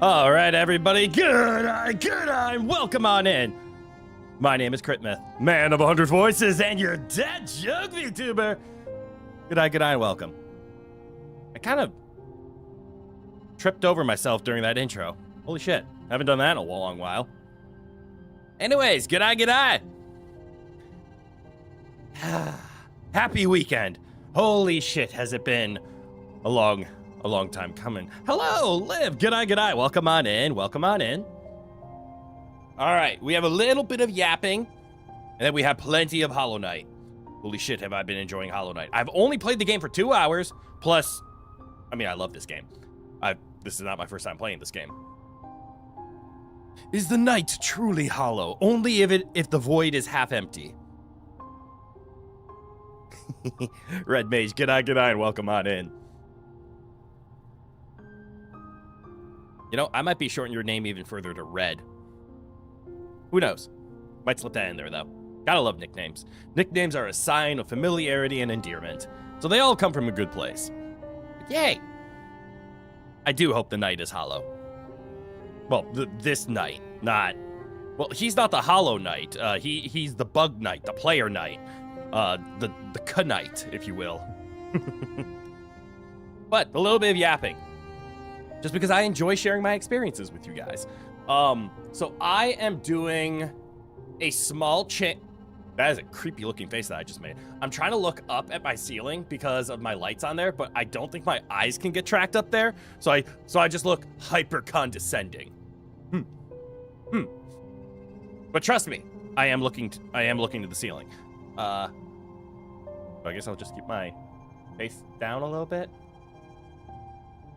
All right, everybody, good eye, welcome on in. My name is Mith, man of 100 voices, and your dead joke VTuber. Good eye, welcome. I kind of tripped over myself during that intro. Holy shit, haven't done that in a long while. Anyways, good eye. Happy weekend. Holy shit, has it been a long time coming. Hello, Liv. Good eye. Welcome on in. All right, we have a little bit of yapping, and then we have plenty of Hollow Knight. Holy shit, have I been enjoying Hollow Knight. I've only played the game for 2 hours, plus, I mean, I love this game. This is not my first time playing this game. Is the night truly hollow? Only if the void is half empty. Red Mage, good eye, and welcome on in. You know, I might be shortening your name even further to Red. Who knows? Might slip that in there, though. Gotta love nicknames. Nicknames are a sign of familiarity and endearment, so they all come from a good place. But yay! I do hope the night is hollow. Well, this night, not... Well, he's not the Hollow Knight. He's the Bug Knight, the Player Knight. The Knight, if you will. But a little bit of yapping. Just because I enjoy sharing my experiences with you guys. So I am doing a small change. That is a creepy looking face that I just made. I'm trying to look up at my ceiling because of my lights on there, but I don't think my eyes can get tracked up there. So I just look hyper condescending. But trust me, I am looking to the ceiling. I guess I'll just keep my face down a little bit.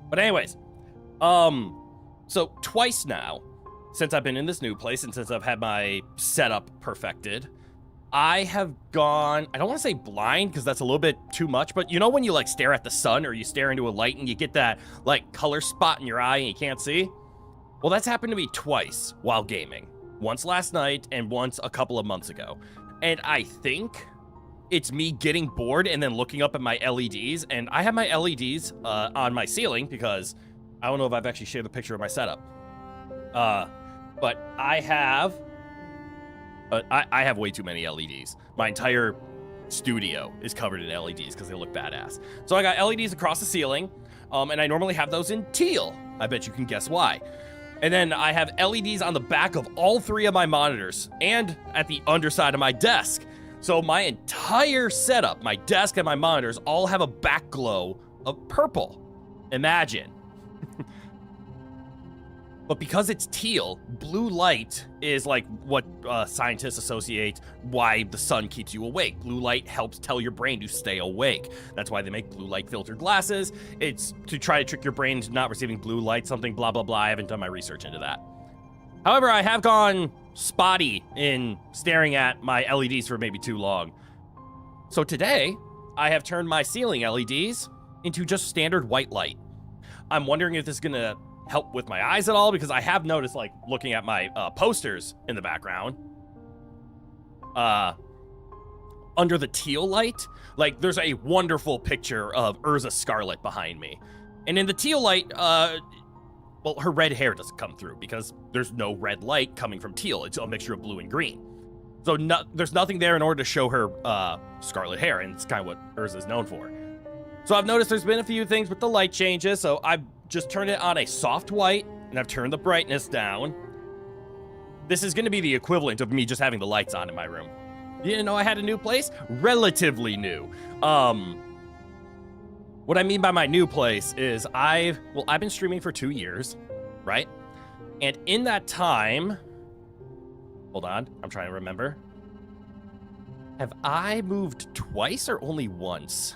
But anyways, so twice now, since I've been in this new place and since I've had my setup perfected, I have gone, I don't want to say blind because that's a little bit too much, but you know when you like stare at the sun or you stare into a light and you get that like color spot in your eye and you can't see? Well, that's happened to me twice while gaming. Once last night and once a couple of months ago. And I think it's me getting bored and then looking up at my LEDs, and I have my LEDs on my ceiling because I don't know if I've actually shared the picture of my setup. But I have way too many LEDs. My entire studio is covered in LEDs because they look badass. So I got LEDs across the ceiling, and I normally have those in teal. I bet you can guess why. And then I have LEDs on the back of all 3 of my monitors and at the underside of my desk. So my entire setup, my desk and my monitors, all have a back glow of purple. Imagine. But because it's teal, blue light is like what scientists associate why the sun keeps you awake. Blue light helps tell your brain to stay awake. That's why they make blue light filtered glasses. It's to try to trick your brain into not receiving blue light, something blah, blah, blah. I haven't done my research into that. However, I have gone spotty in staring at my LEDs for maybe too long. So today, I have turned my ceiling LEDs into just standard white light. I'm wondering if this is gonna help with my eyes at all, because I have noticed, like, looking at my posters in the background, under the teal light, like, there's a wonderful picture of Urza Scarlet behind me. And in the teal light, well, her red hair doesn't come through because there's no red light coming from teal. It's a mixture of blue and green. So there's nothing there in order to show her scarlet hair, and it's kind of what Urza is known for. So I've noticed there's been a few things with the light changes, so I've just turned it on a soft white, and I've turned the brightness down. This is going to be the equivalent of me just having the lights on in my room. You didn't know I had a new place? Relatively new. What I mean by my new place is I've been streaming for 2 years, right? And in that time, hold on, I'm trying to remember. Have I moved twice or only once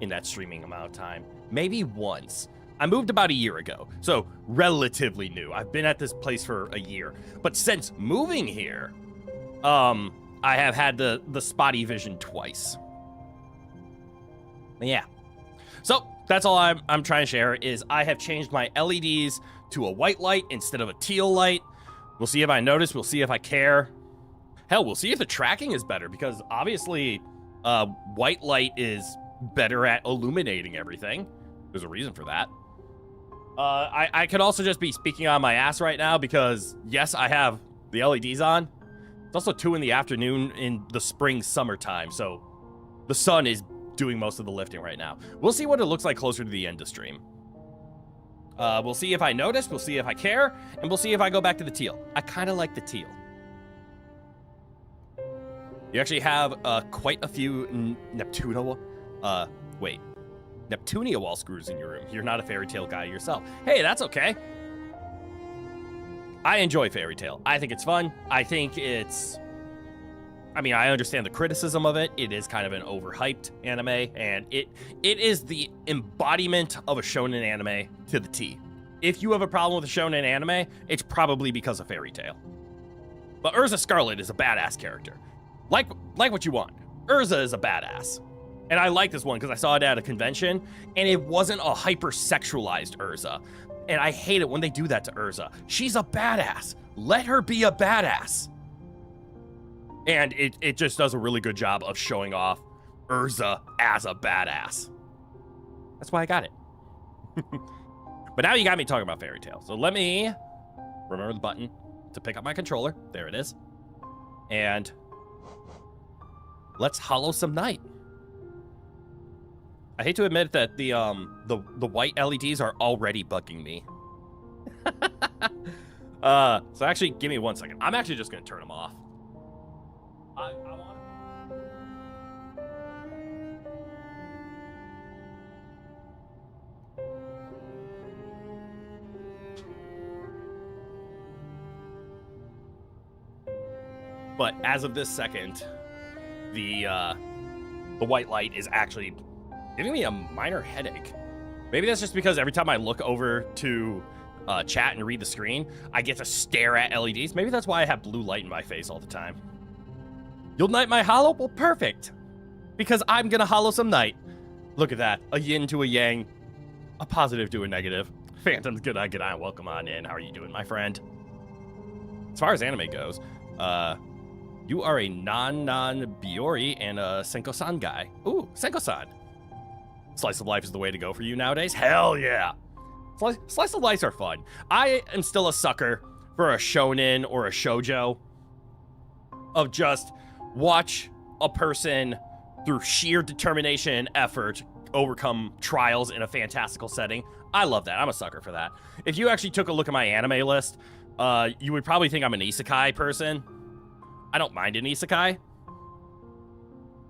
in that streaming amount of time? Maybe once. I moved about a year ago, so relatively new. I've been at this place for a year. But since moving here, I have had the spotty vision twice. Yeah. So that's all I'm trying to share is I have changed my LEDs to a white light instead of a teal light. We'll see if I notice. We'll see if I care. Hell, we'll see if the tracking is better, because obviously white light is better at illuminating everything. There's a reason for that. I could also just be speaking on my ass right now because, yes, I have the LEDs on. It's also 2 in the afternoon in the spring summertime, so the sun is doing most of the lifting right now. We'll see what it looks like closer to the end of stream. We'll see if I notice, we'll see if I care, and we'll see if I go back to the teal. I kind of like the teal. You actually have quite a few Neptunia wall screws in your room. You're not a fairy tale guy yourself. Hey, that's okay. I enjoy fairy tale. I think it's fun. I think it's... I mean, I understand the criticism of it. It is kind of an overhyped anime, and it is the embodiment of a shonen anime to the T. If you have a problem with a shonen anime, it's probably because of fairy tale. But Urza Scarlet is a badass character. Like what you want. Urza is a badass. And I like this one because I saw it at a convention, and it wasn't a hyper-sexualized Urza. And I hate it when they do that to Urza. She's a badass. Let her be a badass. And it just does a really good job of showing off Urza as a badass. That's why I got it. But now you got me talking about fairy tale. So let me remember the button to pick up my controller. There it is. And let's hollow some night. I hate to admit that the white LEDs are already bugging me. So actually, give me 1 second. I'm actually just gonna turn them off. I want. But as of this second, the white light is actually giving me a minor headache. Maybe that's just because every time I look over to chat and read the screen, I get to stare at LEDs. Maybe that's why I have blue light in my face all the time. You'll night my hollow? Well, perfect. Because I'm gonna hollow some night. Look at that. A yin to a yang. A positive to a negative. Phantom's good eye, welcome on in. How are you doing, my friend? As far as anime goes, you are a non-Biori and a Senko-san guy. Ooh, Senko-san. Slice of life is the way to go for you nowadays? Hell yeah. Slice of life are fun. I am still a sucker for a shonen or a shoujo of just watch a person through sheer determination and effort overcome trials in a fantastical setting. I love that. I'm a sucker for that. If you actually took a look at my anime list, you would probably think I'm an isekai person. I don't mind an isekai,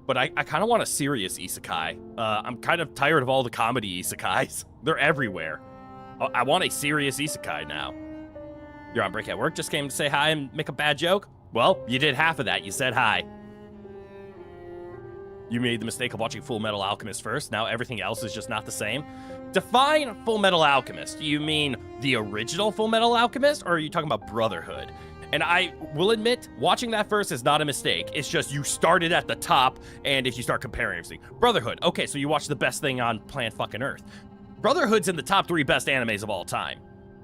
but I kind of want a serious isekai. I'm kind of tired of all the comedy isekais. They're everywhere. I want a serious isekai now. You're on break at work, just came to say hi and make a bad joke? Well, you did half of that. You said hi. You made the mistake of watching Full Metal Alchemist first. Now everything else is just not the same. Define Full Metal Alchemist. Do you mean the original Full Metal Alchemist, or are you talking about Brotherhood? And I will admit, watching that first is not a mistake. It's just you started at the top, and if you start comparing everything. Brotherhood. Okay, so you watched the best thing on planet fucking Earth. Brotherhood's in the top 3 best animes of all time.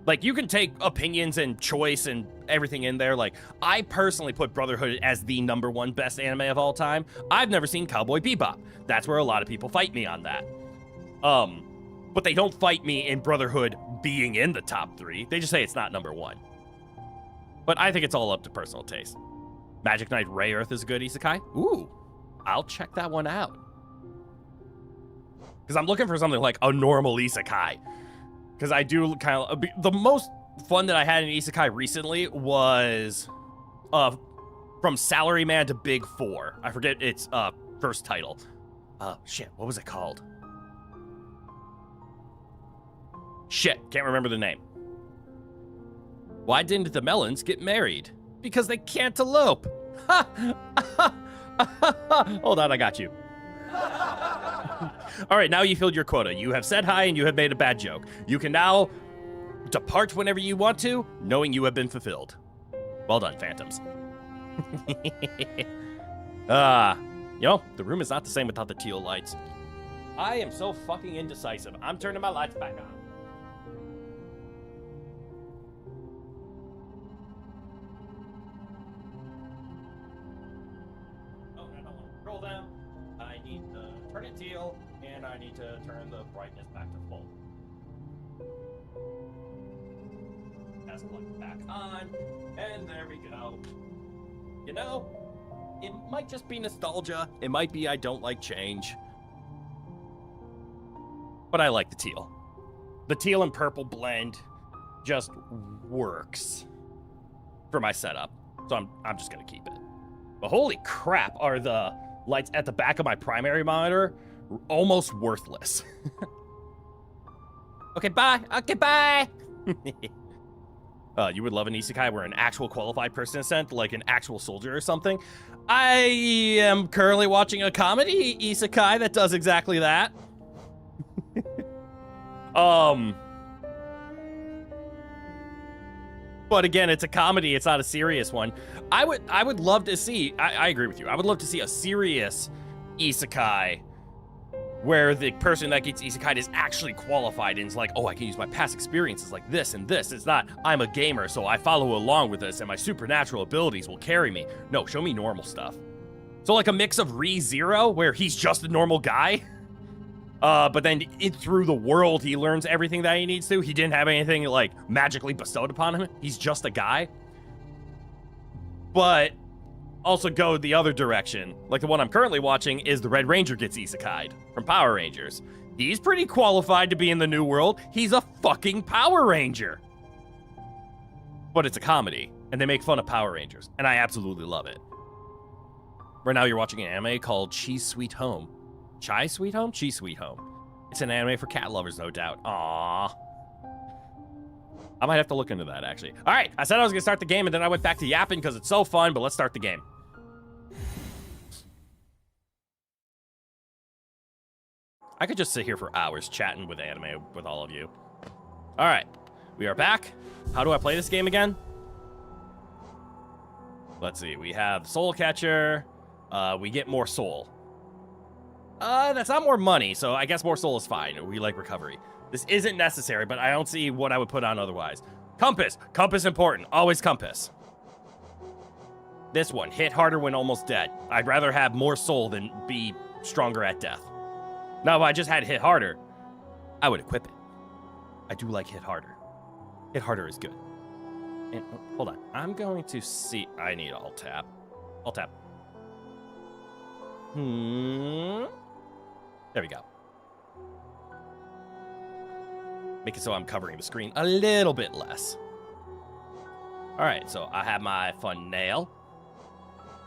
Like, you can take opinions and choice and everything in there. Like, I personally put Brotherhood as the #1 best anime of all time. I've never seen Cowboy Bebop. That's where a lot of people fight me on that. But they don't fight me in Brotherhood being in the top 3. They just say it's not #1. But I think it's all up to personal taste. Magic Knight Ray Earth is a good isekai. Ooh, I'll check that one out. Because I'm looking for something like a normal isekai. Because I do kind of... The most fun that I had in isekai recently was from Salaryman to Big 4. I forget its first title. Shit, what was it called? Shit, can't remember the name. Why didn't the melons get married? Because they can't elope. Hold on, I got you. All right, now you filled your quota. You have said hi and you have made a bad joke. You can now depart whenever you want to, knowing you have been fulfilled. Well done, Phantoms. You know, the room is not the same without the teal lights. I am so fucking indecisive. I'm turning my lights back on. Them. I need to turn it teal, and I need to turn the brightness back to full. Has plugged back on, and there we go. You know, it might just be nostalgia. It might be I don't like change. But I like the teal. The teal and purple blend just works for my setup. So I'm just gonna keep it. But holy crap, are the lights at the back of my primary monitor almost worthless. Okay, bye. Okay, bye. You would love an isekai where an actual qualified person is sent, like an actual soldier or something. I am currently watching a comedy isekai that does exactly that. But again, it's a comedy. It's not a serious one. I would love to see. I agree with you. I would love to see a serious isekai where the person that gets isekai is actually qualified and is like, oh, I can use my past experiences like this and this. It's not, I'm a gamer, so I follow along with this and my supernatural abilities will carry me. No, show me normal stuff. So like a mix of Re:Zero, where he's just a normal guy, but then through the world, he learns everything that he needs to. He didn't have anything like magically bestowed upon him. He's just a guy. But also go the other direction. Like the one I'm currently watching is the Red Ranger gets isekai'd from Power Rangers. He's pretty qualified to be in the new world. He's a fucking Power Ranger. But it's a comedy, and they make fun of Power Rangers, and I absolutely love it. Right now you're watching an anime called Cheese Sweet Home. Chai Sweet Home? Cheese Sweet Home. It's an anime for cat lovers, no doubt. Aww. I might have to look into that, actually. All right, I said I was gonna start the game, and then I went back to yapping because it's so fun, but let's start the game. I could just sit here for hours chatting with anime with all of you. All right, we are back. How do I play this game again? Let's see, we have Soul Catcher. We get more soul. That's not more money, so I guess more soul is fine. We like recovery. This isn't necessary, but I don't see what I would put on otherwise. Compass. Compass important. Always compass. This one. Hit harder when almost dead. I'd rather have more soul than be stronger at death. Now, if I just had hit harder, I would equip it. I do like hit harder. Hit harder is good. And, hold on. I'm going to see... I need alt tab. Alt tab. There we go. Make it so I'm covering the screen a little bit less. All right, so I have my fun nail.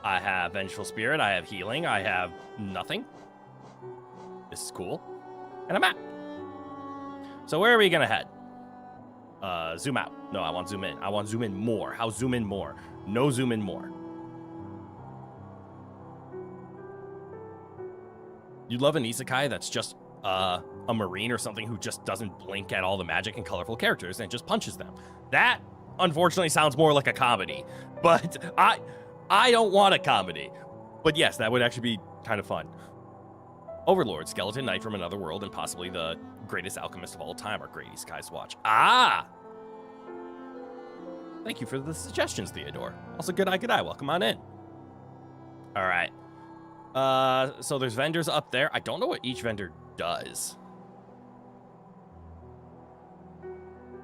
I have Vengeful Spirit. I have healing. I have nothing. This is cool. And a map. So where are we gonna head? Zoom out. No, I want zoom in. I want zoom in more. How zoom in more? No zoom in more. You'd love an isekai that's just a marine or something who just doesn't blink at all the magic and colorful characters and just punches them. That, unfortunately, sounds more like a comedy. But I don't want a comedy. But yes, that would actually be kind of fun. Overlord, Skeleton Knight from another world, and possibly the greatest alchemist of all time, our great isekais to watch. Ah! Thank you for the suggestions, Theodore. Also, good eye. Welcome on in. All right. So there's vendors up there. I don't know what each vendor does.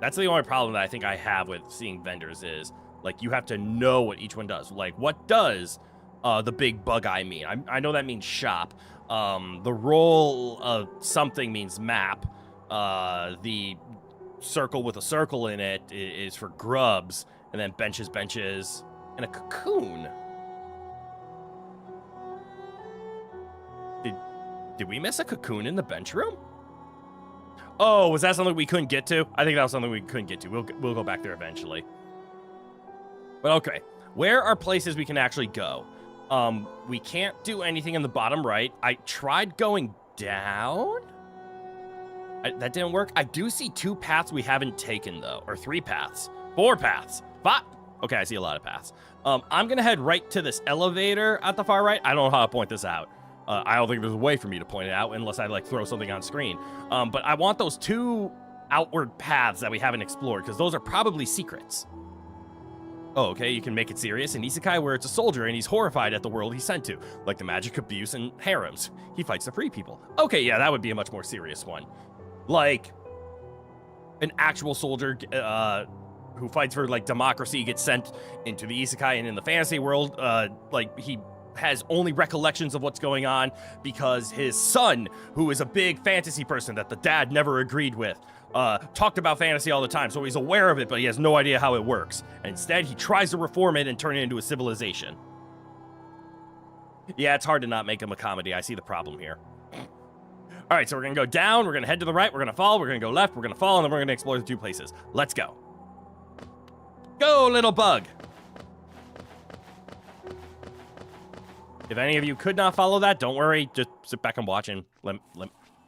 That's the only problem that I think I have with seeing vendors is, like, you have to know what each one does. Like, what does the big bug eye mean? I know that means shop. The roll of something means map. The circle with a circle in it is for grubs. And then benches, and a cocoon. Did we miss a cocoon in the bench room? Oh, was that something we couldn't get to? I think that was something we couldn't get to. We'll go back there eventually. But okay, where are places we can actually go? We can't do anything in the bottom right. I tried going down. That didn't work. I do see 2 paths we haven't taken, though. Or 3 paths. 4 paths. 5. Okay, I see a lot of paths. I'm going to head right to this elevator at the far right. I don't know how to point this out. I don't think there's a way for me to point it out unless I, like, throw something on screen. But I want those 2 outward paths that we haven't explored, because those are probably secrets. Oh, okay, you can make it serious. An isekai where it's a soldier and he's horrified at the world he's sent to, like the magic abuse and harems. He fights to free people. Okay, yeah, that would be a much more serious one. Like, an actual soldier who fights for like democracy gets sent into the isekai, and in the fantasy world, like he has only recollections of what's going on because his son, who is a big fantasy person that the dad never agreed with, talked about fantasy all the time, so he's aware of it, but he has no idea how it works. And instead, he tries to reform it and turn it into a civilization. Yeah, it's hard to not make him a comedy. I see the problem here. All right, so we're going to go down, we're going to head to the right, we're going to fall, we're going to go left, we're going to fall, and then we're going to explore the 2 places. Let's go. Go, little bug. If any of you could not follow that, don't worry. Just sit back and watch and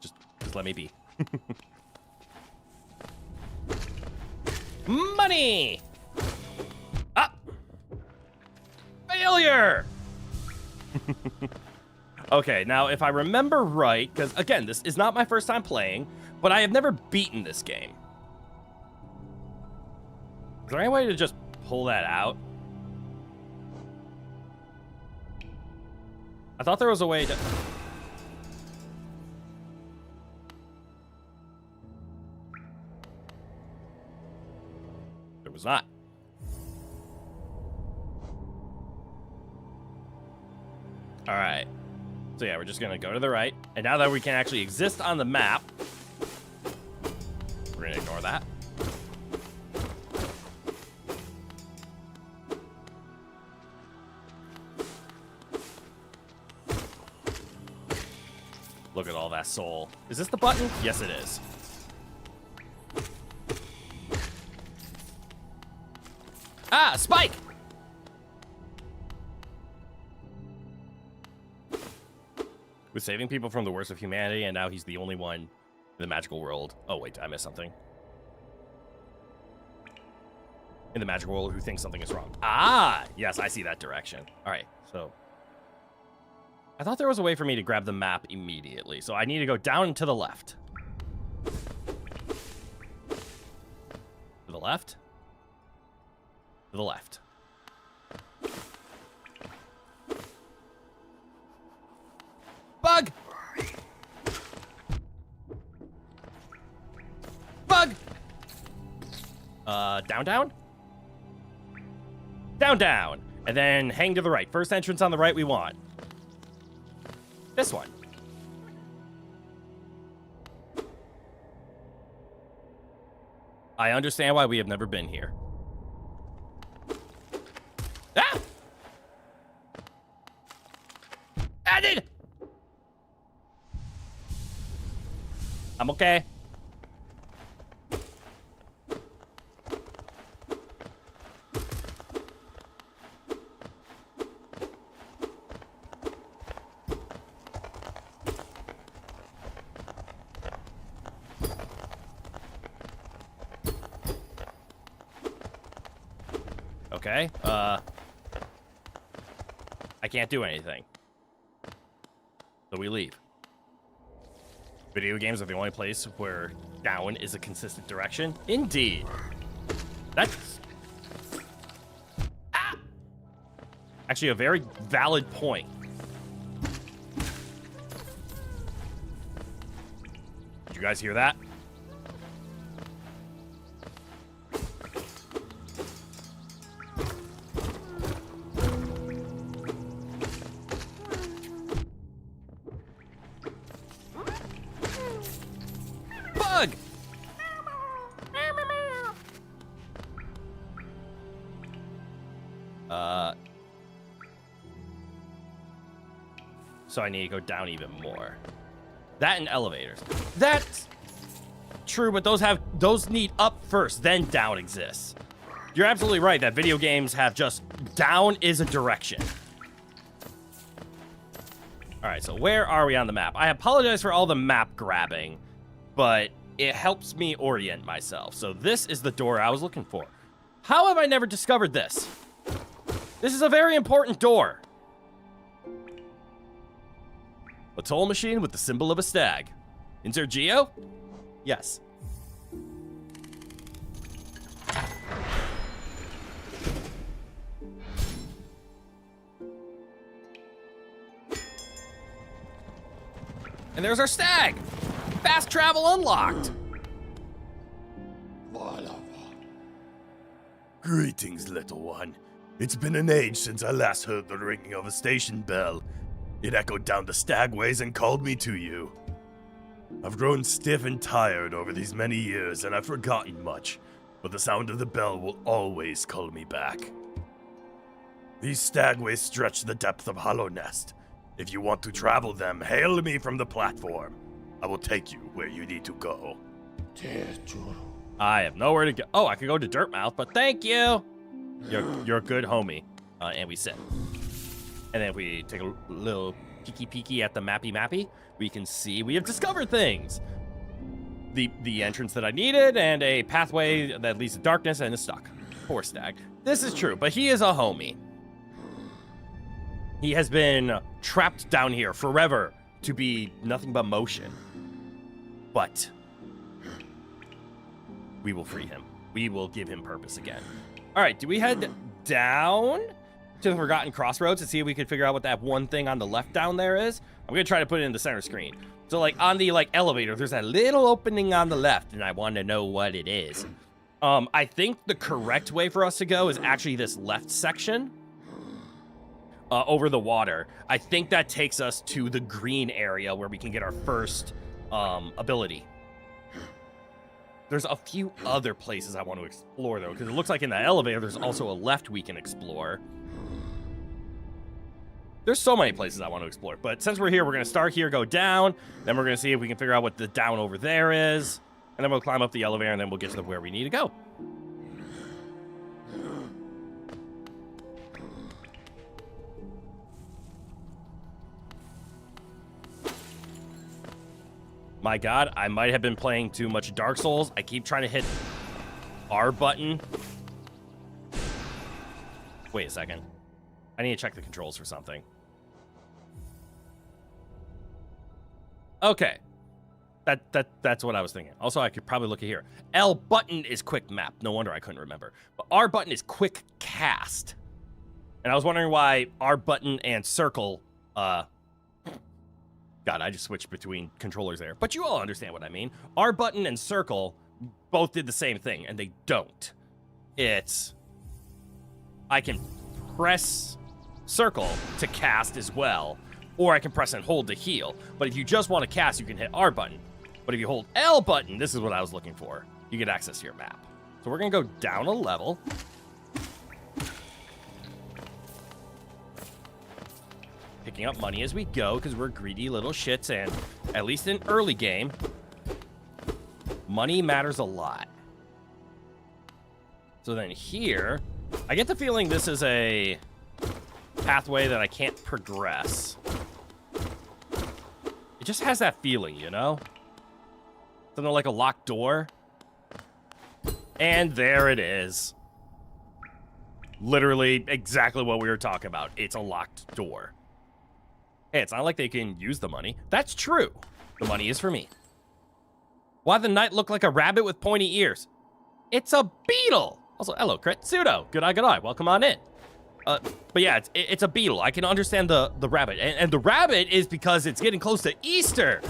just let me be. Money! Ah! Failure! Okay, now if I remember right, because again, this is not my first time playing, but I have never beaten this game. Is there any way to just pull that out? I thought there was a way to... There was not. All right. So yeah, we're just gonna go to the right. And now that we can actually exist on the map, we're gonna ignore that. Look at all that soul. Is this the button? Yes, it is. Ah, Spike! Was saving people from the worst of humanity, and now he's the only one in the magical world. Oh, wait, I missed something. In the magical world who thinks something is wrong. Ah, yes, I see that direction. All right, so... I thought there was a way for me to grab the map immediately, so I need to go down and to the left. To the left? To the left. Bug! Bug! Down, down? Down, down. And then hang to the right. First entrance on the right we want. This one. I understand why we have never been here. Ah! I did! I'm okay. Okay, I can't do anything. So we leave. Video games are the only place where down is a consistent direction. Indeed. That's... Ah! Actually, a very valid point. Did you guys hear that? So I need to go down even more. That and elevators. That's true, but those need up first, then down exists. You're absolutely right that video games have just down is a direction. All right, so where are we on the map? I apologize for all the map grabbing, but it helps me orient myself. So this is the door I was looking for. How have I never discovered this? This is a very important door. A toll machine with the symbol of a stag. Insert Geo? Yes. And there's our stag! Fast travel unlocked! Greetings, little one. It's been an age since I last heard the ringing of a station bell. It echoed down the stagways and called me to you. I've grown stiff and tired over these many years, and I've forgotten much, but the sound of the bell will always call me back. These stagways stretch the depth of Hollow Nest. If you want to travel them, hail me from the platform. I will take you where you need to go. I have nowhere to go. Oh, I could go to Dirtmouth, but thank you. You're a good homie. And we sit. And then if we take a little peeky at the mappy, we can see we have discovered things. The entrance that I needed, and a pathway that leads to darkness, and is stuck. Poor stag. This is true, but he is a homie. He has been trapped down here forever to be nothing but motion. But we will free him. We will give him purpose again. All right, do we head down to the Forgotten Crossroads to see if we can figure out what that one thing on the left down there is? I'm gonna try to put it in the center screen. So like on the elevator, there's that little opening on the left, and I want to know what it is. I think the correct way for us to go is actually this left section. Over the water. I think that takes us to the green area where we can get our first ability. There's a few other places I want to explore, though, because it looks like in the elevator there's also a left we can explore. There's so many places I want to explore, but since we're here, we're going to start here, go down, then we're going to see if we can figure out what the down over there is, and then we'll climb up the elevator, and then we'll get to where we need to go. My God, I might have been playing too much Dark Souls. I keep trying to hit R button. Wait a second. I need to check the controls for something. Okay. That's what I was thinking. Also, I could probably look at here. L button is quick map. No wonder I couldn't remember. But R button is quick cast. And I was wondering why R button and circle, God, I just switched between controllers there. But you all understand what I mean. R button and circle both did the same thing, and they don't. It's... I can press circle to cast as well, or I can press and hold to heal. But if you just want to cast, you can hit R button. But if you hold L button, this is what I was looking for. You get access to your map. So we're going to go down a level. Picking up money as we go, because we're greedy little shits, and at least in early game, money matters a lot. So then here, I get the feeling this is a pathway that I can't progress. It just has that feeling, you know? Something like a locked door. And there it is. Literally exactly what we were talking about. It's a locked door. Hey, it's not like they can use the money. That's true. The money is for me. Why the knight look like a rabbit with pointy ears? It's a beetle. Also, hello, Crit. Pseudo. Good eye. Welcome on in. But yeah, it's a beetle. I can understand the rabbit. And the rabbit is because it's getting close to Easter.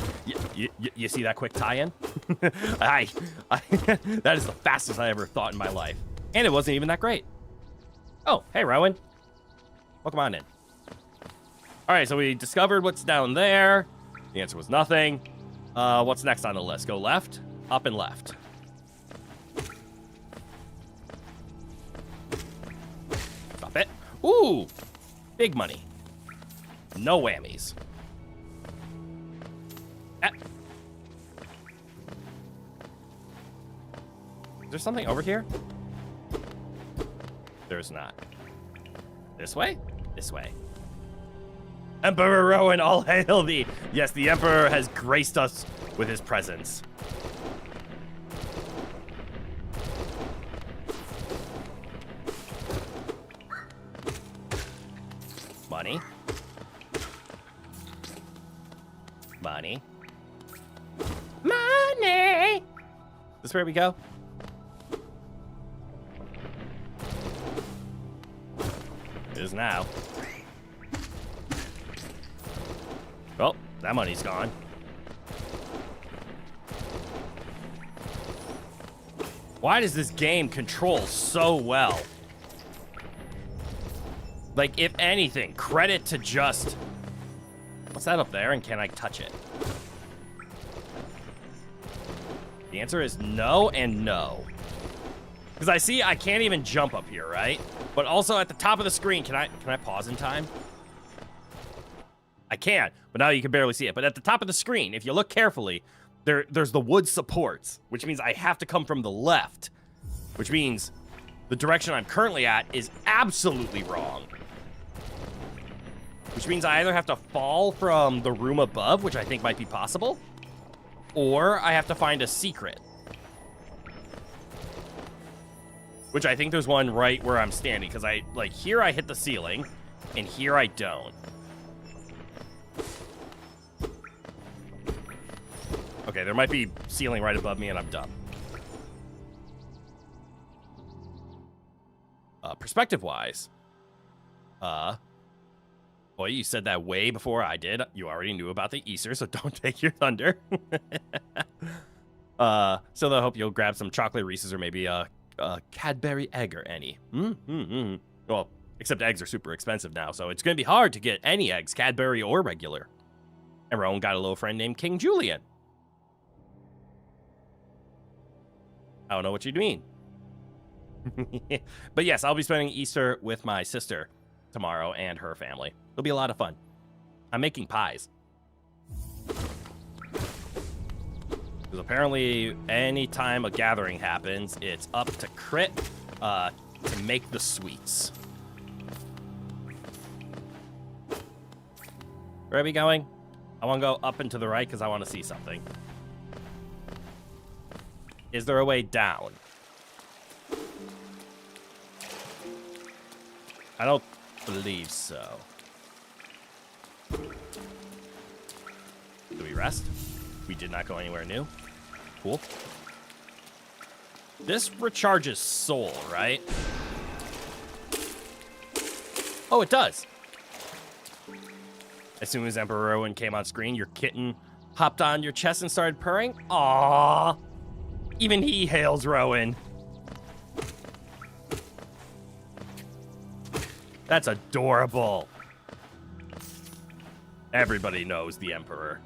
You see that quick tie-in? That is the fastest I ever thought in my life. And it wasn't even that great. Oh, hey, Rowan. Welcome on in. All right, so we discovered what's down there. The answer was nothing. What's next on the list? Go left, up, and left. Stop it. Ooh, big money. No whammies. Ah. Is there something over here? There's not. This way? This way. Emperor Rowan, all hail thee. Yes, the Emperor has graced us with his presence. Money. Money. Money! Is this where we go? It is now. Well, that money's gone. Why does this game control so well? Like, if anything, credit to just... What's that up there, and can I touch it? The answer is no and no. Because I see I can't even jump up here, right? But also at the top of the screen, can I pause in time? I can, but now you can barely see it. But at the top of the screen, if you look carefully, there's the wood supports, which means I have to come from the left, which means the direction I'm currently at is absolutely wrong. Which means I either have to fall from the room above, which I think might be possible, or I have to find a secret. Which I think there's one right where I'm standing, because here I hit the ceiling, and here I don't. Okay, there might be ceiling right above me, and I'm done. Perspective-wise, boy, you said that way before I did. You already knew about the Easter, so don't take your thunder. So I hope you'll grab some chocolate Reese's or maybe a Cadbury egg or any. Well, except eggs are super expensive now, so it's going to be hard to get any eggs, Cadbury or regular. And Rowan got a little friend named King Julian. I don't know what you mean. But yes, I'll be spending Easter with my sister tomorrow and her family. It'll be a lot of fun. I'm making pies. Because apparently, anytime a gathering happens, it's up to Crit to make the sweets. Where are we going? I want to go up and to the right because I want to see something. Is there a way down? I don't believe so. Do we rest? We did not go anywhere new. Cool. This recharges soul, right? Oh, it does. As soon as Emperor Rowan came on screen, your kitten hopped on your chest and started purring. Aww. Even he hails Rowan. That's adorable. Everybody knows the Emperor.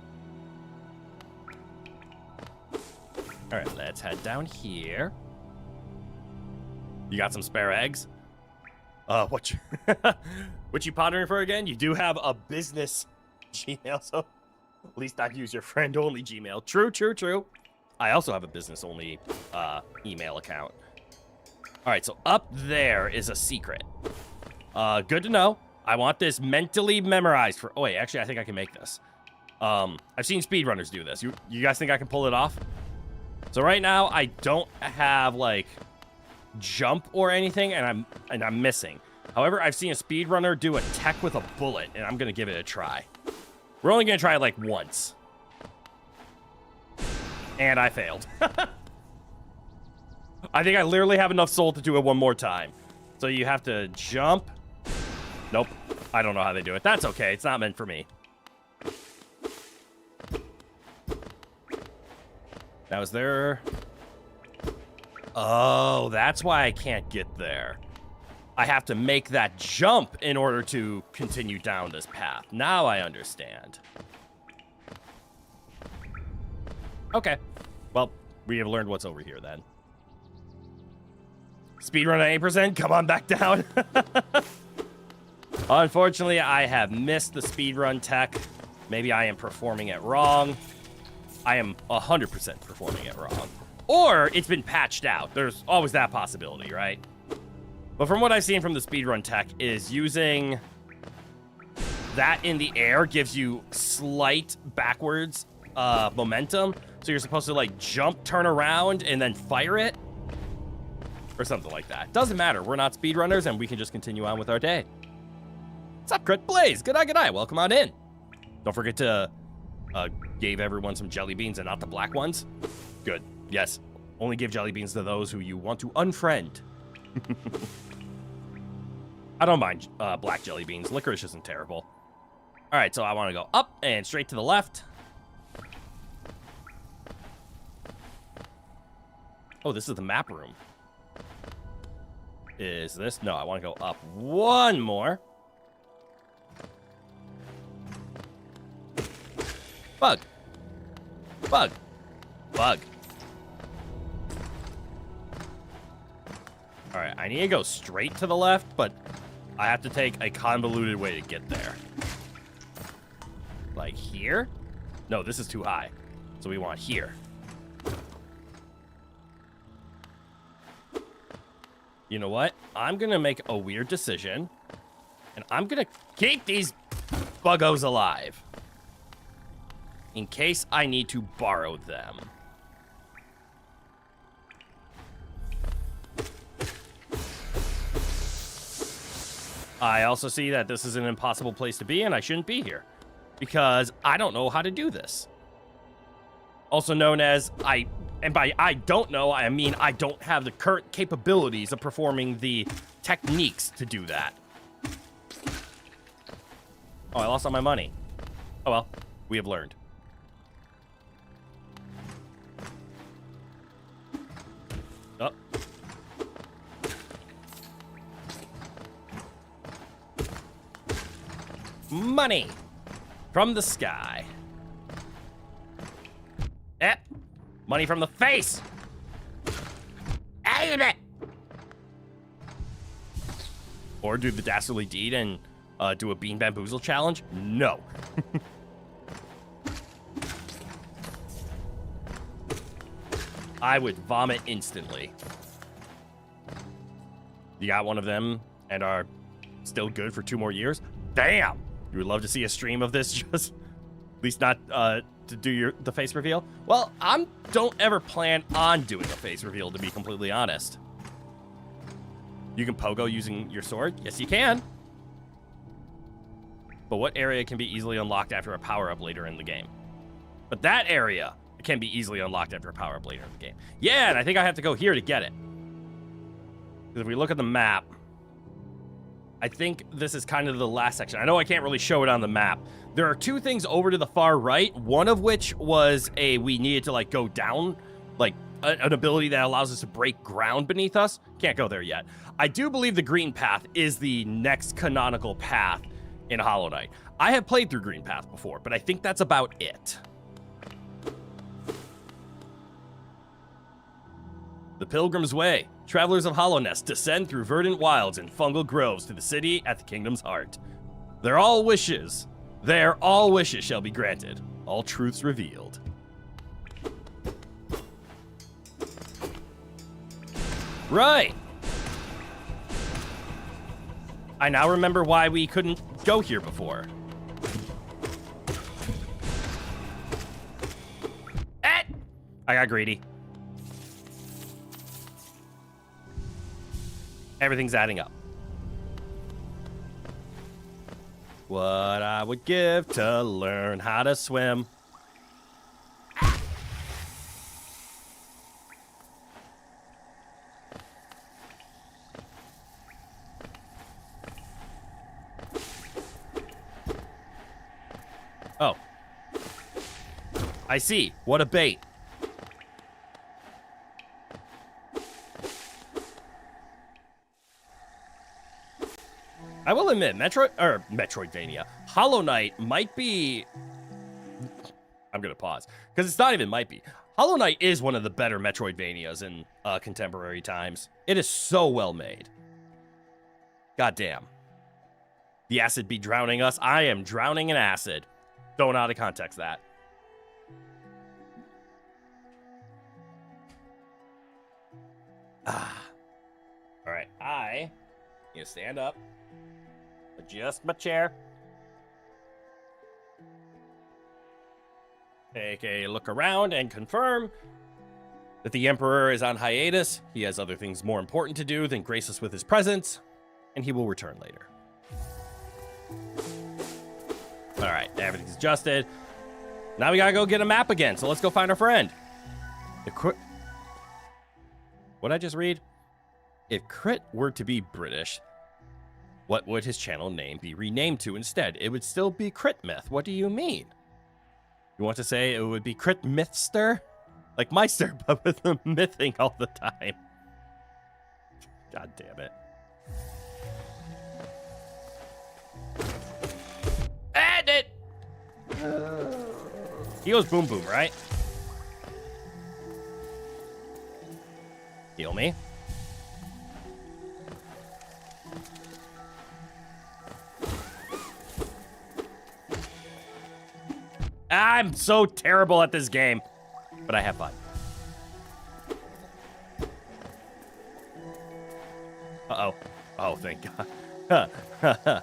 All right, let's head down here. You got some spare eggs? What you pondering for again? You do have a business Gmail, so at least I've used your friend-only Gmail. True, true, true. I also have a business-only email account. All right, so up there is a secret. Good to know. I want this mentally memorized for... Oh, wait, actually, I think I can make this. I've seen speedrunners do this. You guys think I can pull it off? So right now, I don't have, like, jump or anything, and I'm missing. However, I've seen a speedrunner do a tech with a bullet, and I'm going to give it a try. We're only going to try it, like, once. And I failed. I think I literally have enough soul to do it one more time. So you have to jump. Nope. I don't know how they do it. That's okay. It's not meant for me. Now, is there... Oh, that's why I can't get there. I have to make that jump in order to continue down this path. Now I understand. Okay. Well, we have learned what's over here then. Speedrun at 8%? Come on back down. Unfortunately, I have missed the speedrun tech. Maybe I am performing it wrong. I am 100% performing it wrong. Or it's been patched out. There's always that possibility, right? But from what I've seen from the speedrun tech is using that in the air gives you slight backwards momentum. So you're supposed to like jump, turn around, and then fire it. Or something like that. Doesn't matter. We're not speedrunners, and we can just continue on with our day. What's up, Crit Blaze? Good eye. Welcome on in. Don't forget to give everyone some jelly beans and not the black ones. Good. Yes. Only give jelly beans to those who you want to unfriend. I don't mind black jelly beans. Licorice isn't terrible. All right, so I want to go up and straight to the left. Oh, this is the map room. Is this? No, I want to go up one more. Bug. Bug. Bug. Alright, I need to go straight to the left, but I have to take a convoluted way to get there. Like here? No, this is too high. So we want here. You know what? I'm going to make a weird decision. And I'm going to keep these buggos alive. In case I need to borrow them. I also see that this is an impossible place to be, and I shouldn't be here. Because I don't know how to do this. Also known as, and by I don't know, I mean I don't have the current capabilities of performing the techniques to do that. Oh, I lost all my money. Oh well, we have learned. Oh. Money from the sky. Money from the face. Or do the dastardly deed and do a bean bamboozle challenge? No. I would vomit instantly. You got one of them and are still good for 2 more years? Damn! You would love to see a stream of this, just at least not to do the face reveal. Well, I don't ever plan on doing a face reveal, to be completely honest. You can pogo using your sword? Yes, you can. But what area can be easily unlocked after a power-up later in the game? But that area can be easily unlocked after a power-up later in the game. Yeah, and I think I have to go here to get it. Because if we look at the map, I think this is kind of the last section. I know I can't really show it on the map. There are 2 things over to the far right, one of which was we needed to like go down, like an ability that allows us to break ground beneath us. Can't go there yet. I do believe the green path is the next canonical path in Hollow Knight. I have played through Green Path before, but I think that's about it. The Pilgrim's Way. Travelers of Hallownest descend through verdant wilds and fungal groves to the city at the kingdom's heart. Their all wishes shall be granted, all truths revealed. Right. I now remember why we couldn't go here before. I got greedy. Everything's adding up. What I would give to learn how to swim. Oh. I see. What a bait. I will admit, Metroidvania, Hollow Knight might be... I'm going to pause, because it's not even might be. Hollow Knight is one of the better Metroidvanias in contemporary times. It is so well made. God damn. The acid be drowning us. I am drowning in acid. Don't know how to context that. All right, I need to stand up. Adjust my chair. Take a look around and confirm that the Emperor is on hiatus. He has other things more important to do than grace us with his presence, and he will return later. All right, everything's adjusted. Now we gotta go get a map again, so let's go find our friend. What'd I just read? If Crit were to be British, what would his channel name be renamed to instead? It would still be Crit Myth. What do you mean? You want to say it would be Crit Mythster? like Meister, but with the mything all the time. God damn it. And it! He goes boom boom, right? Heal me. I'm so terrible at this game, but I have fun. Uh-oh. Oh, thank God.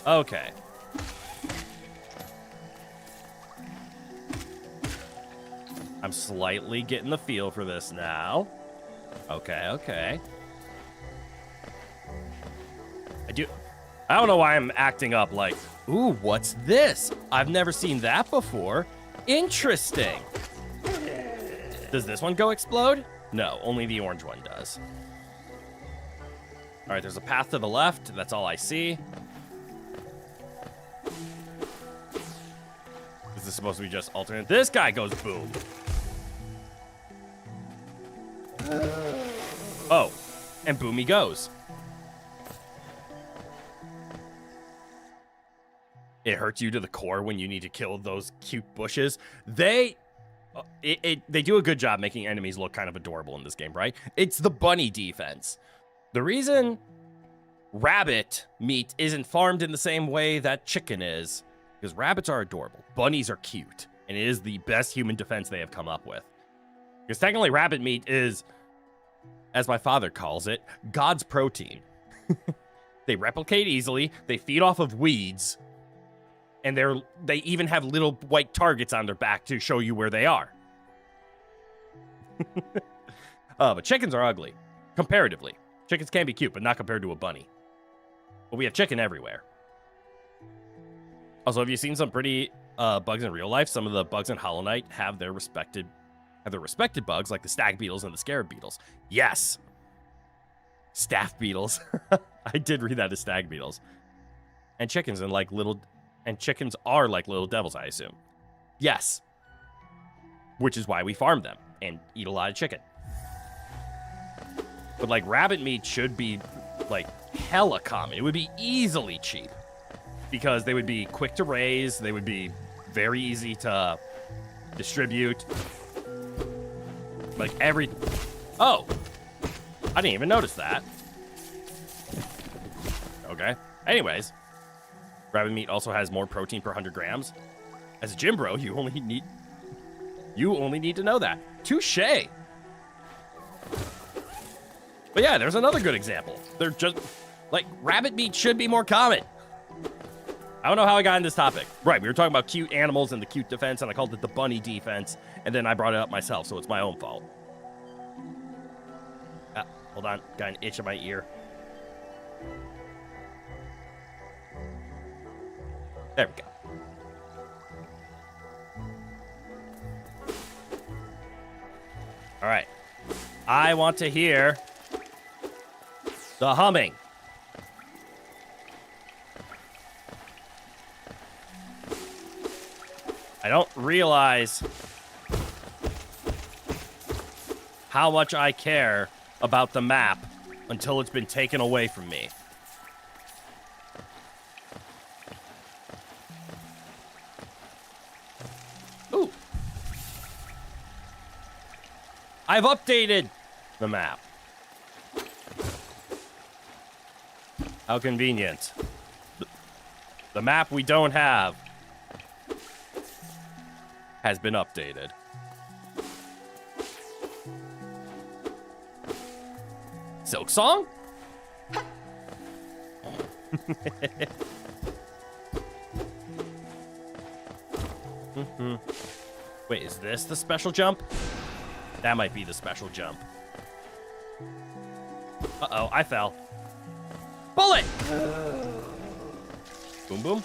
Okay. I'm slightly getting the feel for this now. Okay, okay. I don't know why I'm acting up like, ooh, what's this? I've never seen that before. Interesting. Does this one go explode? No, only the orange one does. All right, there's a path to the left. That's all I see. Is this supposed to be just alternate? This guy goes boom. Oh, and boom he goes. It hurts you to the core when you need to kill those cute bushes. They do a good job making enemies look kind of adorable in this game, right? It's the bunny defense. The reason rabbit meat isn't farmed in the same way that chicken is, because rabbits are adorable. Bunnies are cute, and it is the best human defense they have come up with. Because technically rabbit meat is, as my father calls it, God's protein. They replicate easily, they feed off of weeds, and they even have little white targets on their back to show you where they are. But chickens are ugly, comparatively. Chickens can be cute, but not compared to a bunny. But we have chicken everywhere. Also, have you seen some pretty bugs in real life? Some of the bugs in Hollow Knight have their respected bugs, like the stag beetles and the scarab beetles. Yes. Staff beetles. I did read that as stag beetles. And chickens are like little devils, I assume. Yes. Which is why we farm them and eat a lot of chicken. But like rabbit meat should be like hella common. It would be easily cheap because they would be quick to raise. They would be very easy to distribute. Like oh, I didn't even notice that. Okay. Anyways, rabbit meat also has more protein per 100 grams. As a gym bro, you only need to know that. Touché. But yeah, there's another good example. They're just like rabbit meat should be more common. I don't know how I got in this topic. Right, we were talking about cute animals and the cute defense, and I called it the bunny defense, and then I brought it up myself, so it's my own fault. Hold on, got an itch in my ear. There we go. All right. I want to hear the humming. I don't realize how much I care about the map until it's been taken away from me. Ooh. I've updated the map. How convenient. The map we don't have has been updated. Silk Song? Wait, is this the special jump? That might be the special jump. Uh-oh, I fell. Bullet! Boom, boom.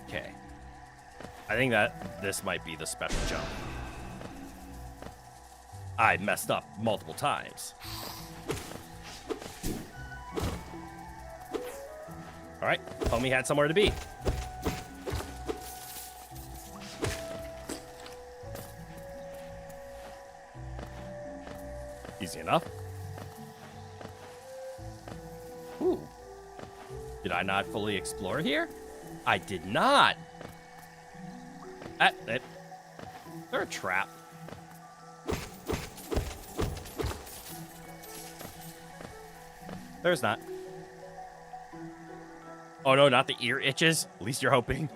Okay. I think that this might be the special jump. I messed up multiple times. All right, homie had somewhere to be. Easy enough. Ooh. Did I not fully explore here? I did not. Is there a trap? There's not. Oh no, not the ear itches. At least you're hoping.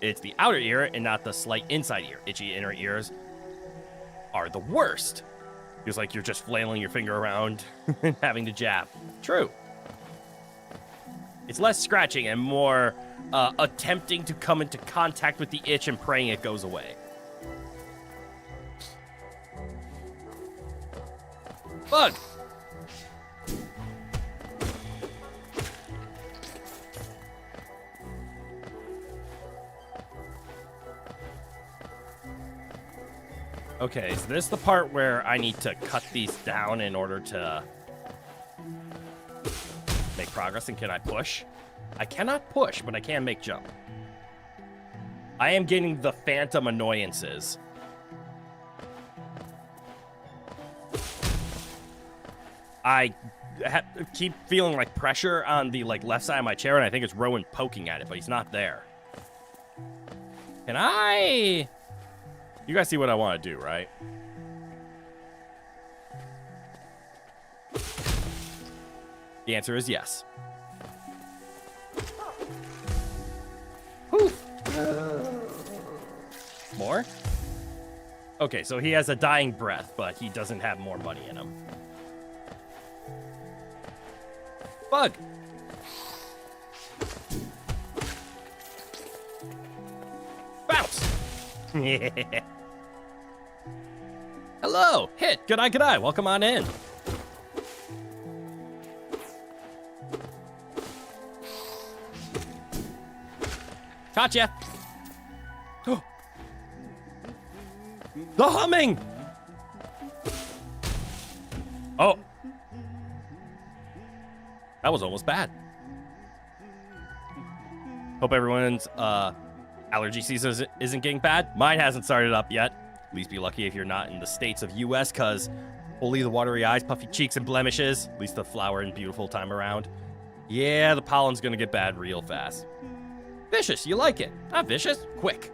It's the outer ear and not the slight inside ear. Itchy inner ears are the worst. Feels like you're just flailing your finger around and having to jab. True. It's less scratching and more attempting to come into contact with the itch and praying it goes away. Bug! Okay, so this is the part where I need to cut these down in order to make progress. And can I push? I cannot push, but I can make jump. I am getting the phantom annoyances. I keep feeling like pressure on the left side of my chair, and I think it's Rowan poking at it, but he's not there. Can I... You guys see what I want to do, right? The answer is yes. Whew. More? Okay, so he has a dying breath, but he doesn't have more money in him. Bug! Bounce! Hello! Hit! Good eye, welcome on in. Gotcha! The humming! Oh! That was almost bad. Hope everyone's allergy season isn't getting bad. Mine hasn't started up yet. At least be lucky if you're not in the states of US, because only the watery eyes, puffy cheeks, and blemishes. At least the flower and beautiful time around. Yeah, the pollen's gonna get bad real fast. Vicious, you like it. Not vicious, quick.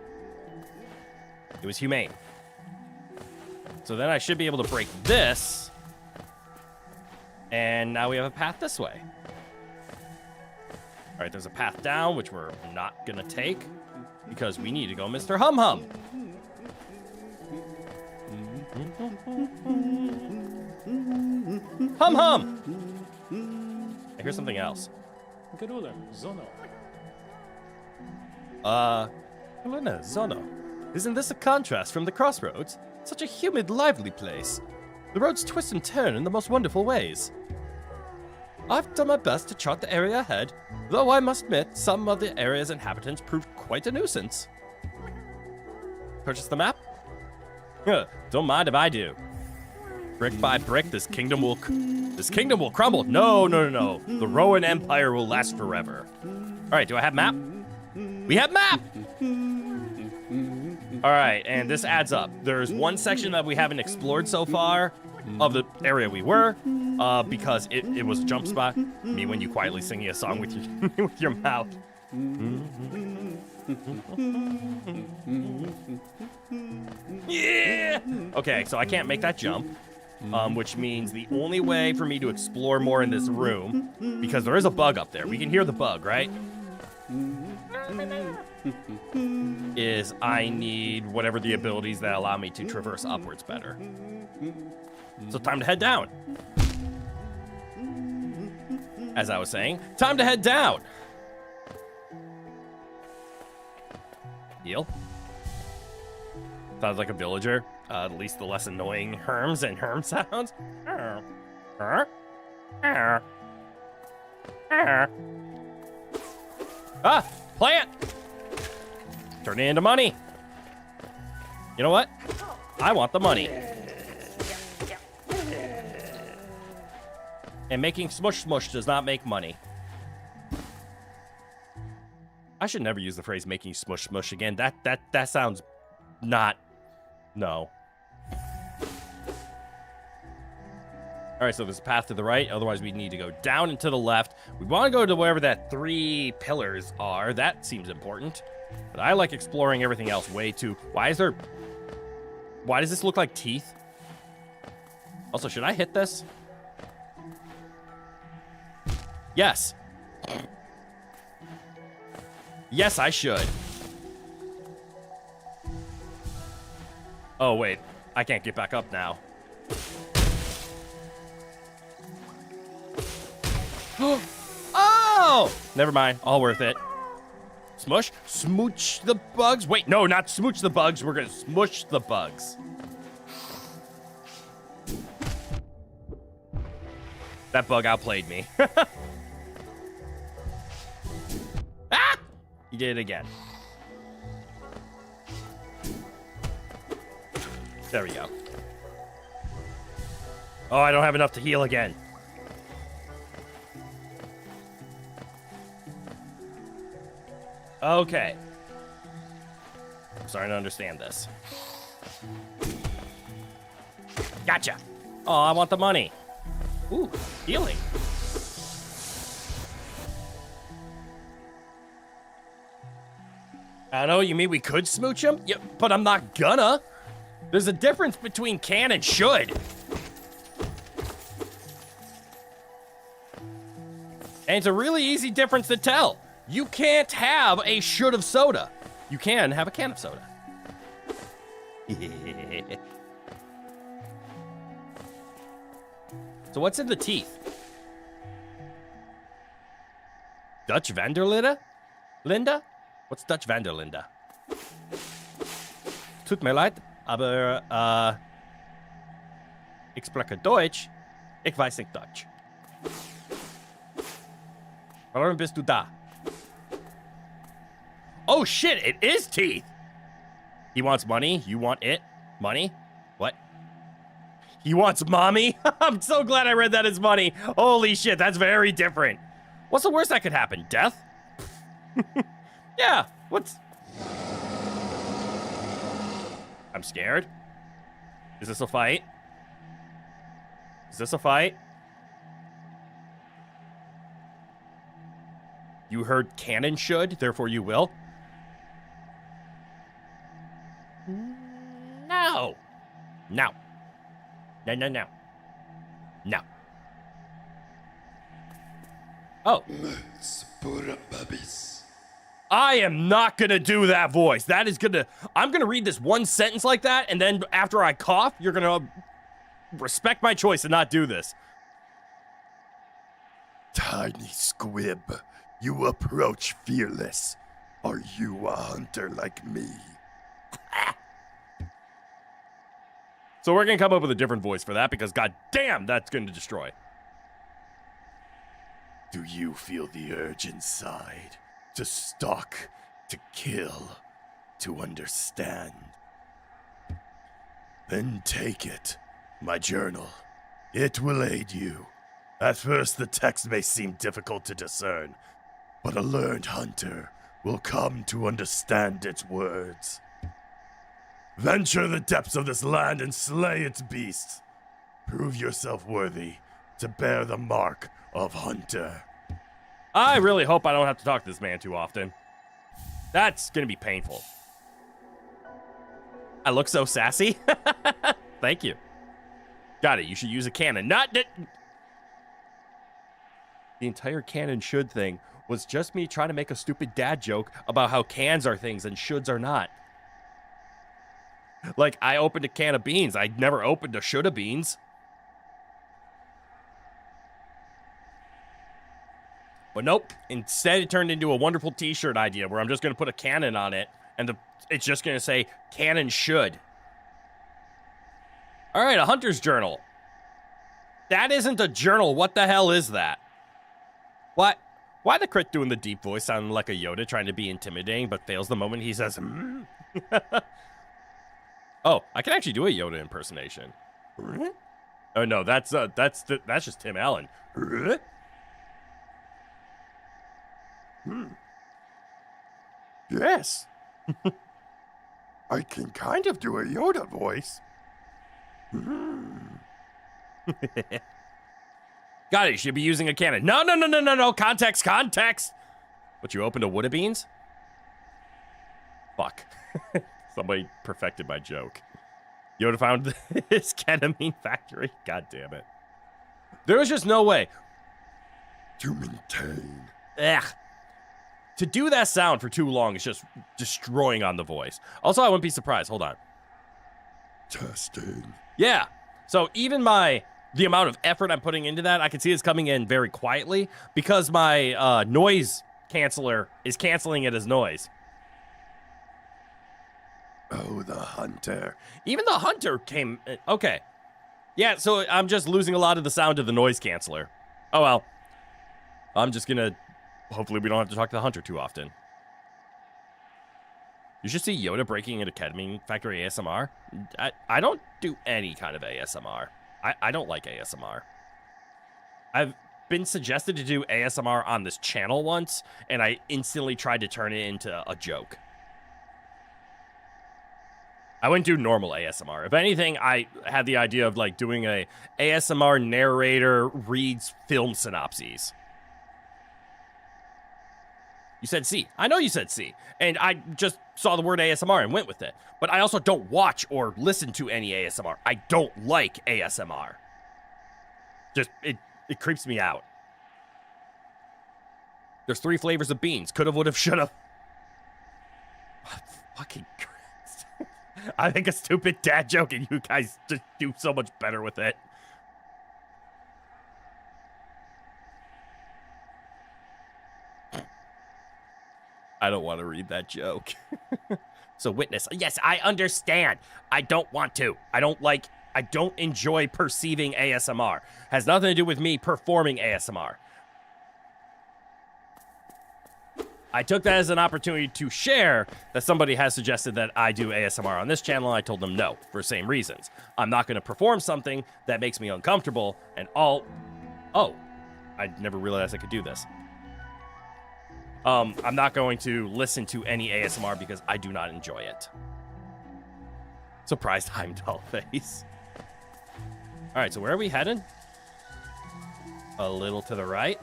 It was humane. So then I should be able to break this. And now we have a path this way. All right, there's a path down, which we're not gonna take because we need to go Mr. Hum Hum. Hum Hum! I hear something else. Helena, Zono. Isn't this a contrast from the crossroads? Such a humid, lively place. The roads twist and turn in the most wonderful ways. I've done my best to chart the area ahead, though I must admit some of the area's inhabitants proved quite a nuisance. Purchase the map? Don't mind if I do. Brick by brick, this kingdom will crumble. No. The Rowan Empire will last forever. All right, do I have map? We have map! All right, and this adds up. There's one section that we haven't explored so far of the area we were, because it was a jump spot. Me when you quietly singing a song with your with your mouth. Yeah! Okay, so I can't make that jump, which means the only way for me to explore more in this room, because there is a bug up there. We can hear the bug, right? Is I need whatever the abilities that allow me to traverse upwards better. So time to head down. As I was saying, time to head down. Heal. Sounds like a villager. At least the less annoying herms and herm sounds. Ah! Plant! Turn it into money. You know what? I want the money. And making smush smush does not make money. I should never use the phrase making smush smush again. That sounds not... No. All right, so there's a path to the right. Otherwise, we need to go down and to the left. We want to go to wherever that 3 pillars are. That seems important. But I like exploring everything else way too. Why does this look like teeth? Also, should I hit this? Yes. Yes, I should. Oh, wait. I can't get back up now. Oh! Never mind. All worth it. Smush? Smooch the bugs? Wait, no, not smooch the bugs. We're gonna smush the bugs. That bug outplayed me. Ah! You did it again. There we go. Oh, I don't have enough to heal again. Okay. I'm starting to understand this. Gotcha. Oh, I want the money. Ooh, healing. I know, you mean we could smooch him? Yeah, but I'm not gonna. There's a difference between can and should. And it's a really easy difference to tell. You can't have a should of soda. You can have a can of soda. So what's in the teeth? Dutch Vanderlinde? Linda? What's Dutch Vanderlinde? Tut mir leid, aber ich spreche Deutsch. Ich weiß nicht Deutsch. Warum bist du da? Oh shit, it is teeth! He wants money, you want it? Money? What? He wants mommy? I'm so glad I read that as money. Holy shit, that's very different. What's the worst that could happen? Death? Yeah, what's... I'm scared. Is this a fight? Is this a fight? You heard canon should, therefore you will? No. No. No, no, no. No. Oh. I am not gonna do that voice. That is gonna... I'm gonna read this one sentence like that, and then after I cough, you're gonna respect my choice and not do this. Tiny squib, you approach fearless. Are you a hunter like me? So we're gonna come up with a different voice for that, because goddamn, that's gonna destroy. Do you feel the urge inside? To stalk, to kill, to understand? Then take it, my journal. It will aid you. At first, the text may seem difficult to discern, but a learned hunter will come to understand its words. Venture the depths of this land and slay its beasts. Prove yourself worthy to bear the mark of hunter. I really hope I don't have to talk to this man too often. That's gonna be painful. I look so sassy. Thank you. Got it. You should use a cannon. Not that. The entire canon should thing was just me trying to make a stupid dad joke about how cans are things and shoulds are not. Like, I opened a can of beans. I never opened a shoulda beans. But nope. Instead, it turned into a wonderful t-shirt idea where I'm just going to put a cannon on it, and it's just going to say, canon should. All right, a hunter's journal. That isn't a journal. What the hell is that? What? Why the crit doing the deep voice sounding like a Yoda trying to be intimidating, but fails the moment he says, Oh, I can actually do a Yoda impersonation. Oh no, that's just Tim Allen. Yes. I can kind of do a Yoda voice. Got it. You should be using a cannon. No. Context. What, you opened a Wood of Beans? Fuck. Somebody perfected my joke. Yoda found this ketamine factory. God damn it. There was just no way. To maintain. Ugh. To do that sound for too long is just destroying on the voice. Also, I wouldn't be surprised. Hold on. Testing. Yeah. So even the amount of effort I'm putting into that, I can see it's coming in very quietly because my noise canceller is canceling it as noise. Oh, the hunter. Even the hunter came... Okay. Yeah, so I'm just losing a lot of the sound of the noise canceller. Oh, well. I'm just gonna... Hopefully we don't have to talk to the hunter too often. You should see Yoda breaking into ketamine factory ASMR. I don't do any kind of ASMR. I don't like ASMR. I've been suggested to do ASMR on this channel once, and I instantly tried to turn it into a joke. I wouldn't do normal ASMR. If anything, I had the idea of like doing a ASMR narrator reads film synopses. You said C. I know you said C. And I just saw the word ASMR and went with it. But I also don't watch or listen to any ASMR. I don't like ASMR. Just, it creeps me out. There's 3 flavors of beans. Could've, would've, should've. Fucking Christ. I make a stupid dad joke and you guys just do so much better with it. I don't want to read that joke. So witness. Yes, I understand. I don't want to. I don't enjoy perceiving ASMR. Has nothing to do with me performing ASMR. I took that as an opportunity to share that somebody has suggested that I do ASMR on this channel. I told them no, for the same reasons. I'm not going to perform something that makes me uncomfortable and all... Oh, I never realized I could do this. I'm not going to listen to any ASMR because I do not enjoy it. Surprised Heimdall face. All right, so where are we headed? A little to the right.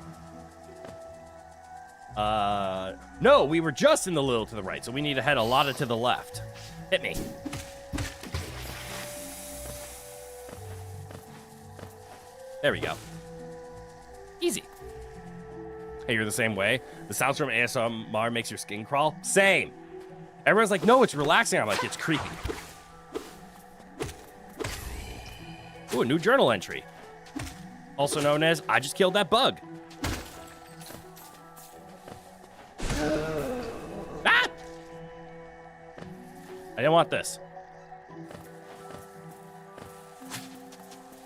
No, we were just in the little to the right, so we need to head a lot to the left. Hit me. There we go. Easy. Hey, you're the same way. The sounds from ASMR makes your skin crawl. Same. Everyone's like, no, it's relaxing. I'm like, it's creepy. Ooh, a new journal entry. Also known as, I just killed that bug. Ah! I didn't want this.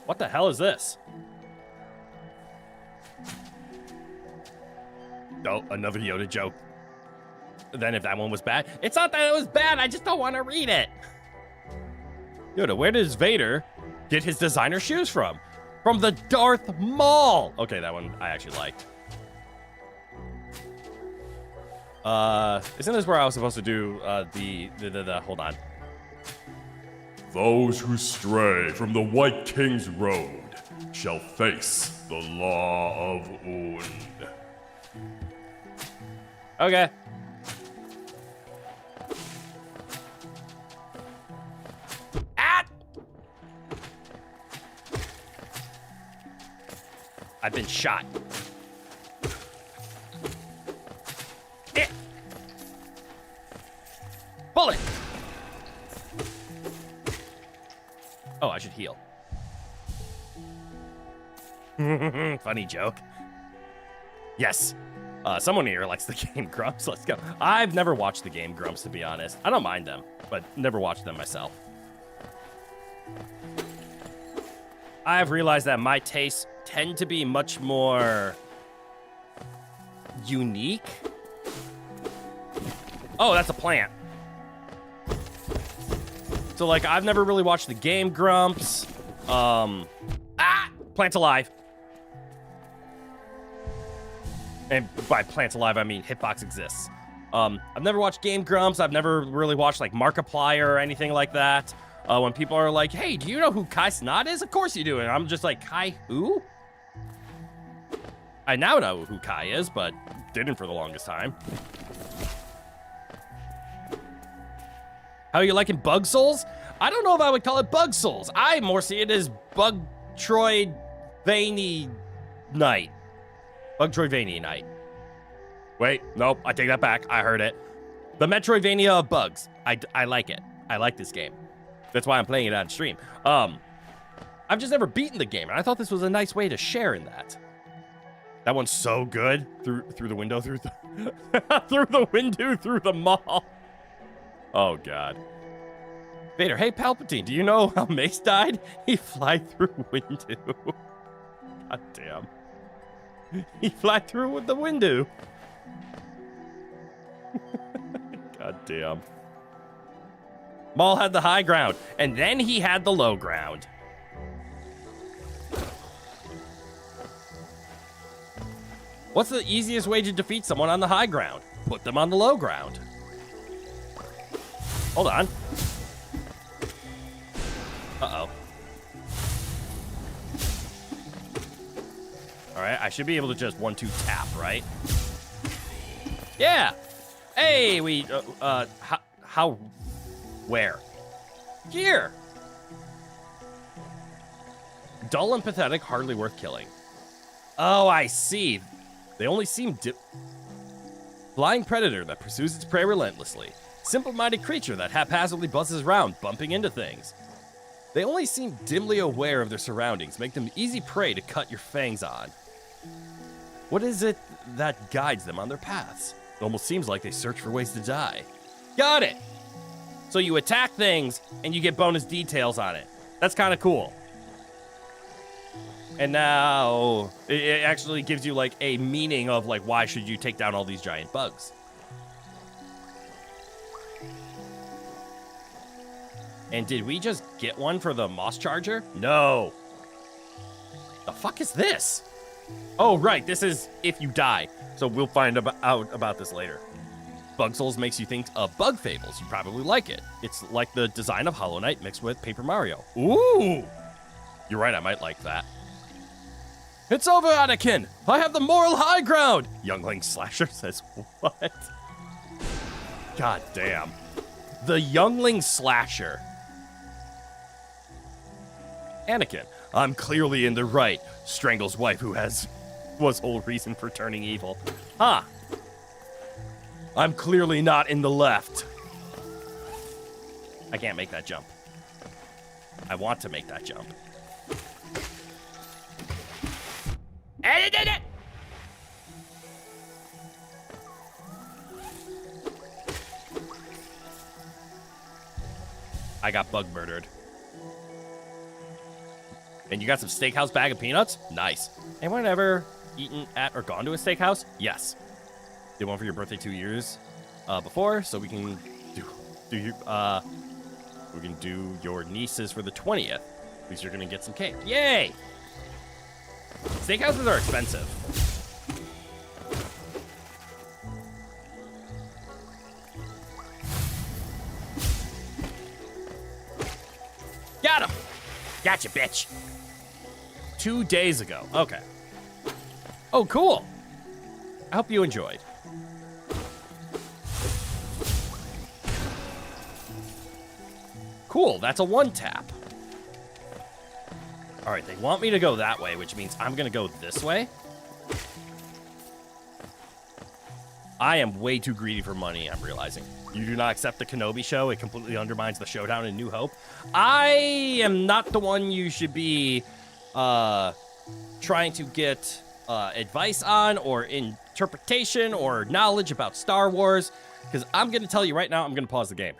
What the hell is this? Oh, another Yoda joke. Then if that one was bad, it's not that it was bad, I just don't want to read it. Yoda, where does Vader get his designer shoes from? From the Darth Maul. Okay, that one I actually liked. Isn't this where I was supposed to do the hold on. Those who stray from the White King's road shall face the law of Und. Okay. Ah! I've been shot. Eh. Bullet! Oh, I should heal. Funny joke. Yes. Someone here likes the Game Grumps. Let's go. I've never watched the Game Grumps, to be honest. I don't mind them, but never watched them myself. I've realized that my tastes tend to be much more unique. Oh, that's a plant. So, like, I've never really watched the Game Grumps. Plants alive. And by plants alive, I mean Hitbox exists. I've never watched Game Grumps. I've never really watched like Markiplier or anything like that. When people are like, hey, do you know who Kai Snot is? Of course you do. And I'm just like, Kai who? I now know who Kai is, but didn't for the longest time. How are you liking Bug Souls? I don't know if I would call it Bug Souls. I more see it as Bugtroidvania Night. Bugtroidvania Night. Wait, nope, I take that back. I heard it. The Metroidvania of bugs. I like it. I like this game. That's why I'm playing it on stream. I've just never beaten the game, and I thought this was a nice way to share in that. That one's so good. Through the window, through the through the window, through the mall. Oh God. Vader, hey Palpatine, do you know how Mace died? He fly through window. God damn. He fly through with the window. God damn. Maul had the high ground, and then he had the low ground. What's the easiest way to defeat someone on the high ground? Put them on the low ground. Hold on. Uh-oh. Alright, I should be able to just 1-2 tap, right? Yeah! Hey, we, how, where? Here! Dull and pathetic, hardly worth killing. Oh, I see. They only seem flying predator that pursues its prey relentlessly. Simple-minded creature that haphazardly buzzes around, bumping into things. They only seem dimly aware of their surroundings, make them easy prey to cut your fangs on. What is it that guides them on their paths? It almost seems like they search for ways to die. Got it! So you attack things, and you get bonus details on it. That's kind of cool. And now, it actually gives you, like, a meaning of, like, why should you take down all these giant bugs. And did we just get one for the Moss Charger? No. The fuck is this? Oh, right, this is if you die. So we'll find out about this later. Bug Souls makes you think of Bug Fables. You probably like it. It's like the design of Hollow Knight mixed with Paper Mario. Ooh! You're right, I might like that. It's over, Anakin! I have the moral high ground! Youngling Slasher says, what? God damn. The Youngling Slasher. Anakin, I'm clearly in the right. Strangle's wife who was whole reason for turning evil. Huh. I'm clearly not in the left. I can't make that jump. I want to make that jump. And it did it! I got bug murdered. And you got some steakhouse bag of peanuts? Nice. Anyone ever eaten at or gone to a steakhouse? Yes. Did one for your birthday 2 years before, so we can do your nieces for the 20th. At least you're gonna get some cake. Yay! Steakhouses are expensive. Got him! Gotcha, bitch. 2 days ago. Okay. Oh, cool. I hope you enjoyed. Cool, that's a one tap. All right, they want me to go that way, which means I'm gonna go this way. I am way too greedy for money, I'm realizing. You do not accept the Kenobi show. It completely undermines the showdown in New Hope. I am not the one you should be trying to get advice on or interpretation or knowledge about Star Wars, because I'm going to tell you right now, I'm going to pause the game.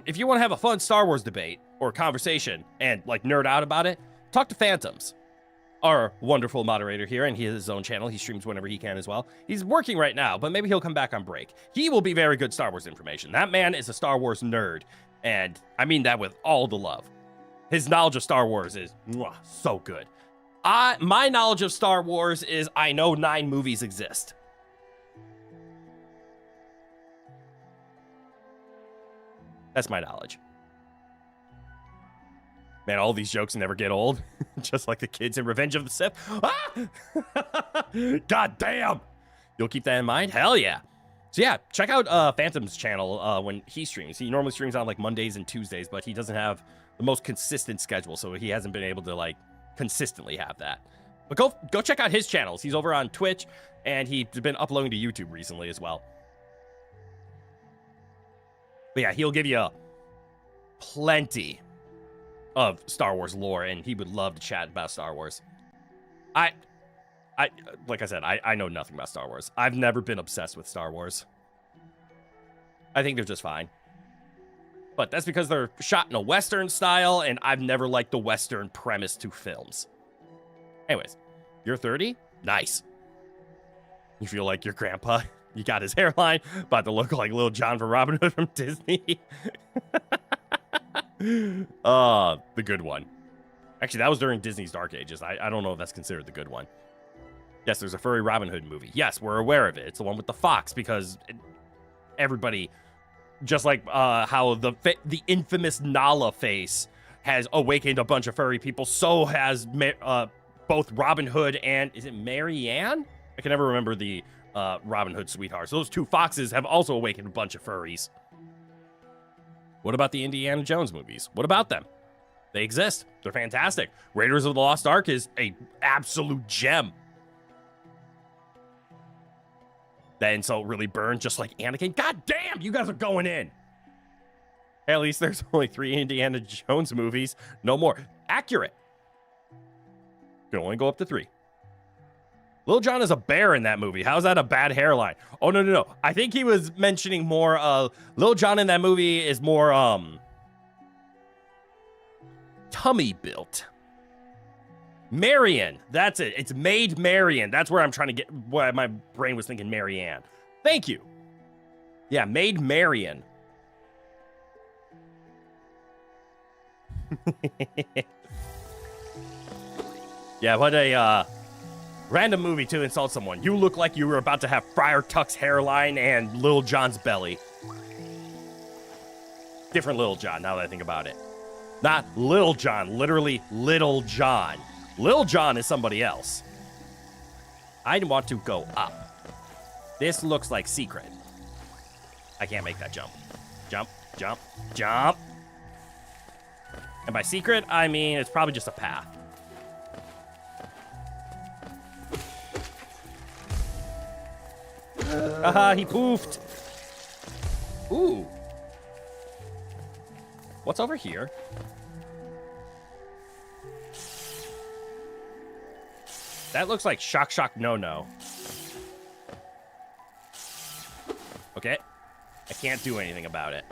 If you want to have a fun Star Wars debate or conversation and like nerd out about it, talk to Phantoms, our wonderful moderator here, and he has his own channel. He streams whenever he can as well. He's working right now, but maybe he'll come back on break. He will be very good Star Wars information. That man is a Star Wars nerd, and I mean that with all the love. His knowledge of Star Wars is so good. My knowledge of Star Wars is I know 9 movies exist. That's my knowledge. Man, all these jokes never get old. Just like the kids in Revenge of the Sith. Ah! God damn! You'll keep that in mind? Hell yeah. So yeah, check out Phantom's channel when he streams. He normally streams on like Mondays and Tuesdays, but he doesn't have the most consistent schedule, so he hasn't been able to like consistently have that. But go check out his channels. He's over on Twitch, and he's been uploading to YouTube recently as well. But yeah, he'll give you plenty of Star Wars lore, and he would love to chat about Star Wars. Like I said, I know nothing about Star Wars. I've never been obsessed with Star Wars. I think they're just fine. But that's because they're shot in a Western style, and I've never liked the Western premise to films. Anyways, you're 30? Nice. You feel like your grandpa? You got his hairline, about to look like Little John from Robin Hood from Disney. The good one. Actually, that was during Disney's Dark Ages. I don't know if that's considered the good one. Yes, there's a furry Robin Hood movie. Yes, we're aware of it. It's the one with the fox, because everybody, just like how the infamous Nala face has awakened a bunch of furry people, so has both Robin Hood and, is it Marianne? I can never remember the Robin Hood sweethearts. So those 2 foxes have also awakened a bunch of furries. What about the Indiana Jones movies? What about them? They exist. They're fantastic. Raiders of the Lost Ark is a absolute gem. That insult really burned, just like Anakin. God damn, you guys are going in. At least there's only 3 Indiana Jones movies. No more. Accurate. Can only go up to 3. Lil Jon is a bear in that movie. How's that a bad hairline? Oh, no. I think he was mentioning more, Lil Jon in that movie is more, tummy built. Marion. That's it. It's Maid Marian. That's where I'm trying to get, why my brain was thinking Marianne. Thank you. Yeah, Maid Marian. Yeah, what a, random movie to insult someone. You look like you were about to have Friar Tuck's hairline and Lil Jon's belly. Different Lil Jon, now that I think about it. Not Lil Jon, literally Little John. Lil Jon is somebody else. I want to go up. This looks like secret. I can't make that jump. Jump, jump, jump. And by secret, I mean it's probably just a path. Haha, he poofed. Ooh. What's over here? That looks like shock, shock, no. Okay. I can't do anything about it.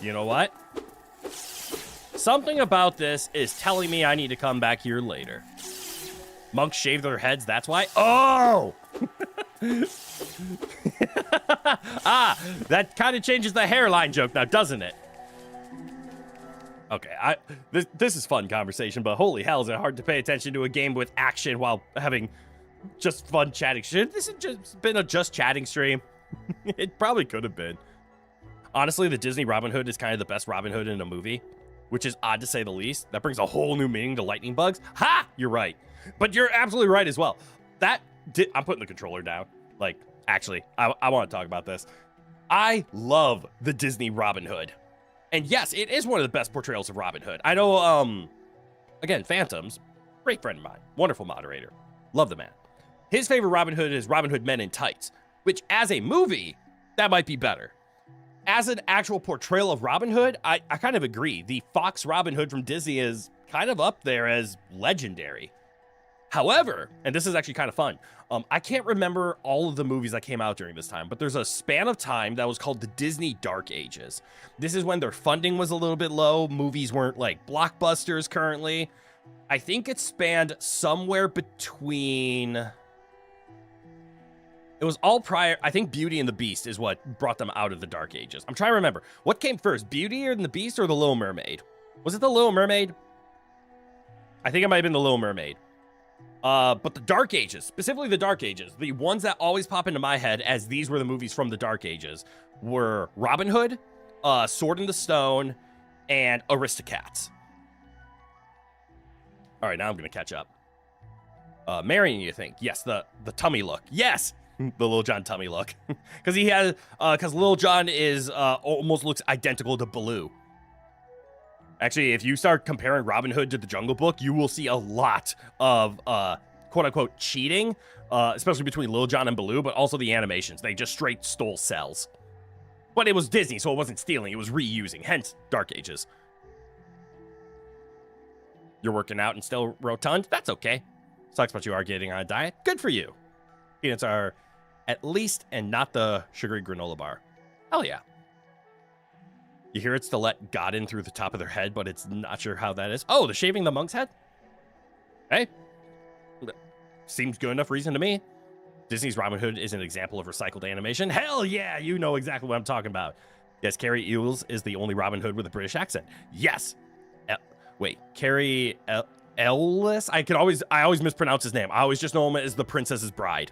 You know what? Something about this is telling me I need to come back here later. Monks shave their heads, that's why? Oh! Ah, that kind of changes the hairline joke now, doesn't it? Okay, this is fun conversation, but holy hell, is it hard to pay attention to a game with action while having just fun chatting? Should this have just been a just chatting stream? It probably could have been. Honestly, the Disney Robin Hood is kind of the best Robin Hood in a movie, which is odd to say the least. That brings a whole new meaning to lightning bugs. Ha! You're right. But you're absolutely right as well. I'm putting the controller down. Like, actually, I want to talk about this. I love the Disney Robin Hood. And yes, it is one of the best portrayals of Robin Hood. I know, again, Phantom's, great friend of mine, wonderful moderator. Love the man. His favorite Robin Hood is Robin Hood Men in Tights, which as a movie, that might be better. As an actual portrayal of Robin Hood, I kind of agree. The Fox Robin Hood from Disney is kind of up there as legendary. However, and this is actually kind of fun, I can't remember all of the movies that came out during this time, but there's a span of time that was called the Disney Dark Ages. This is when their funding was a little bit low. Movies weren't like blockbusters currently. I think it spanned somewhere between It was all prior. I think Beauty and the Beast is what brought them out of the Dark Ages. I'm trying to remember. What came first, Beauty and the Beast or the Little Mermaid? Was it the Little Mermaid? I think it might have been the Little Mermaid. But the Dark Ages, specifically the Dark Ages, the ones that always pop into my head as these were the movies from the Dark Ages were Robin Hood, Sword in the Stone, and Aristocats. All right, now I'm going to catch up. Marion, you think? Yes, the tummy look. Yes! The Little John tummy look. Because he has, because Little John is, almost looks identical to Baloo. Actually, if you start comparing Robin Hood to the Jungle Book, you will see a lot of, quote-unquote, cheating, especially between Little John and Baloo, but also the animations. They just straight stole cells. But it was Disney, so it wasn't stealing. It was reusing, hence Dark Ages. You're working out and still rotund? That's okay. Sucks, but you are getting on a diet. Good for you. Peanuts are at least and not the sugary granola bar. Hell yeah. You hear it's to let God in through the top of their head, but it's not sure how that is. Oh, the shaving the monk's head? Hey. Seems good enough reason to me. Disney's Robin Hood is an example of recycled animation. Hell yeah, you know exactly what I'm talking about. Yes, Carrie Ewells is the only Robin Hood with a British accent. Yes. Wait, Carrie Ellis? I always mispronounce his name. I always just know him as the Princess's Bride.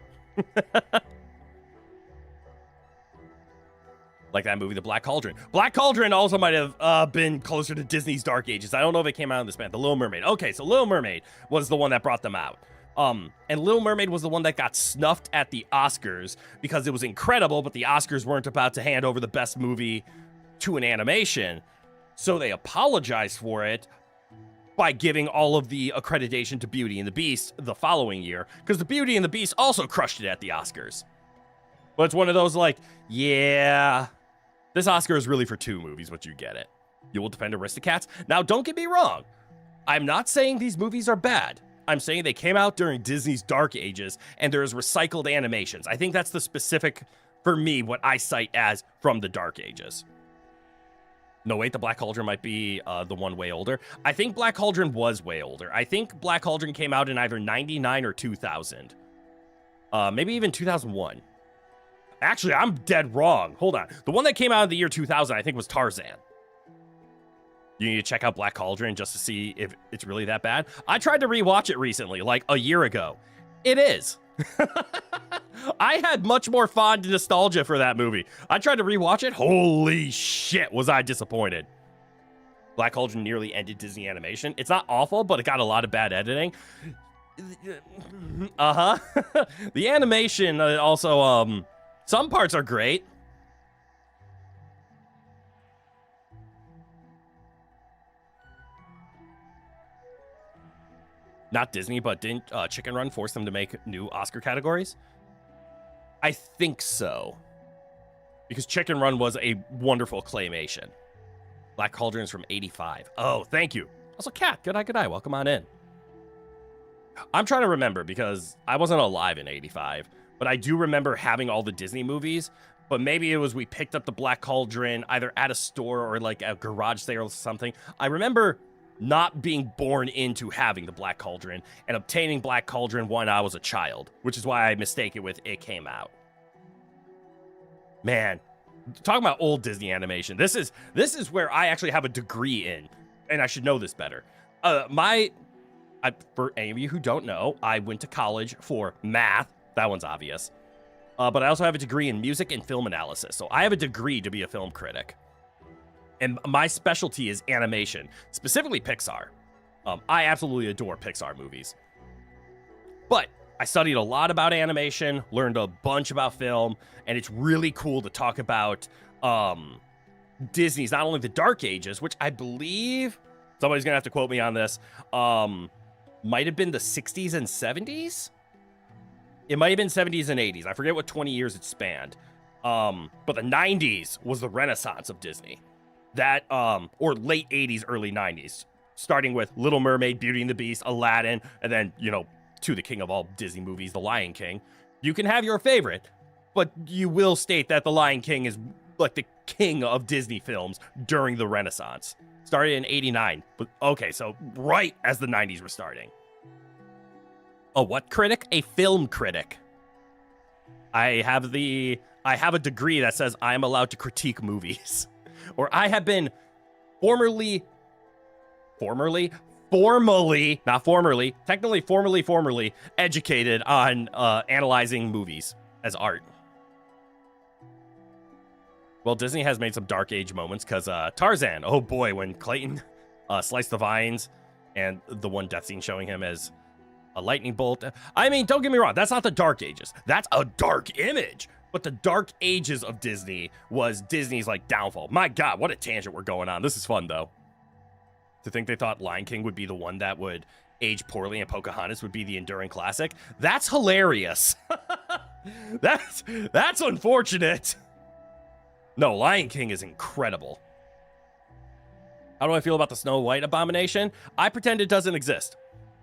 Like that movie, The Black Cauldron. Black Cauldron also might have been closer to Disney's Dark Ages. I don't know if it came out in this band. The Little Mermaid. Okay, so Little Mermaid was the one that brought them out. And Little Mermaid was the one that got snuffed at the Oscars because it was incredible, but the Oscars weren't about to hand over the best movie to an animation. So they apologized for it by giving all of the accreditation to Beauty and the Beast the following year, because the Beauty and the Beast also crushed it at the Oscars. But it's one of those like, yeah, this Oscar is really for 2 movies, but you get it. You Will Defend Aristocats. Now, don't get me wrong. I'm not saying these movies are bad. I'm saying they came out during Disney's Dark Ages, and there's recycled animations. I think that's the specific, for me, what I cite as from the Dark Ages. No, wait, the Black Cauldron might be the one way older. I think Black Cauldron was way older. I think Black Cauldron came out in either 99 or 2000. Maybe even 2001. Actually, I'm dead wrong. Hold on. The one that came out in the year 2000, I think, was Tarzan. You need to check out Black Cauldron just to see if it's really that bad. I tried to rewatch it recently, like a year ago. It is. I had much more fond nostalgia for that movie. I tried to rewatch it. Holy shit, was I disappointed. Black Cauldron nearly ended Disney animation. It's not awful, but it got a lot of bad editing. The animation also, some parts are great. Not Disney, but didn't Chicken Run force them to make new Oscar categories? I think so. Because Chicken Run was a wonderful claymation. Black Cauldron is from 85. Oh, thank you. Also, Kat, good eye. Welcome on in. I'm trying to remember because I wasn't alive in 85, but I do remember having all the Disney movies, but maybe it was we picked up the Black Cauldron either at a store or like a garage sale or something. I remember not being born into having the Black Cauldron and obtaining Black Cauldron when I was a child, which is why I mistake it with It Came Out. Man, talking about old Disney animation, this is where I actually have a degree in, and I should know this better. For any of you who don't know, I went to college for math. That one's obvious. But I also have a degree in music and film analysis, so I have a degree to be a film critic. And my specialty is animation, specifically Pixar. I absolutely adore Pixar movies. But I studied a lot about animation, learned a bunch about film, and it's really cool to talk about Disney's, not only the Dark Ages, which I believe, somebody's going to have to quote me on this, might have been the 60s and 70s? It might have been 70s and 80s. I forget what 20 years it spanned. But the 90s was the renaissance of Disney. That, or late 80s, early 90s, starting with Little Mermaid, Beauty and the Beast, Aladdin, and then, to the king of all Disney movies, The Lion King. You can have your favorite, but you will state that The Lion King is like the king of Disney films during the Renaissance. Started in 89, but okay, so right as the 90s were starting. A what critic? A film critic. I have a degree that says I am allowed to critique movies. Or I have been formally, educated on analyzing movies as art. Well, Disney has made some dark age moments because Tarzan, oh boy, when Clayton sliced the vines and the one death scene showing him as a lightning bolt. I mean, don't get me wrong, that's not the dark ages. That's a dark image. But the dark ages of Disney was Disney's like downfall. My God, what a tangent we're going on. This is fun though. To think they thought Lion King would be the one that would age poorly and Pocahontas would be the enduring classic. That's hilarious. That's unfortunate. No, Lion King is incredible. How do I feel about the Snow White abomination? I pretend it doesn't exist.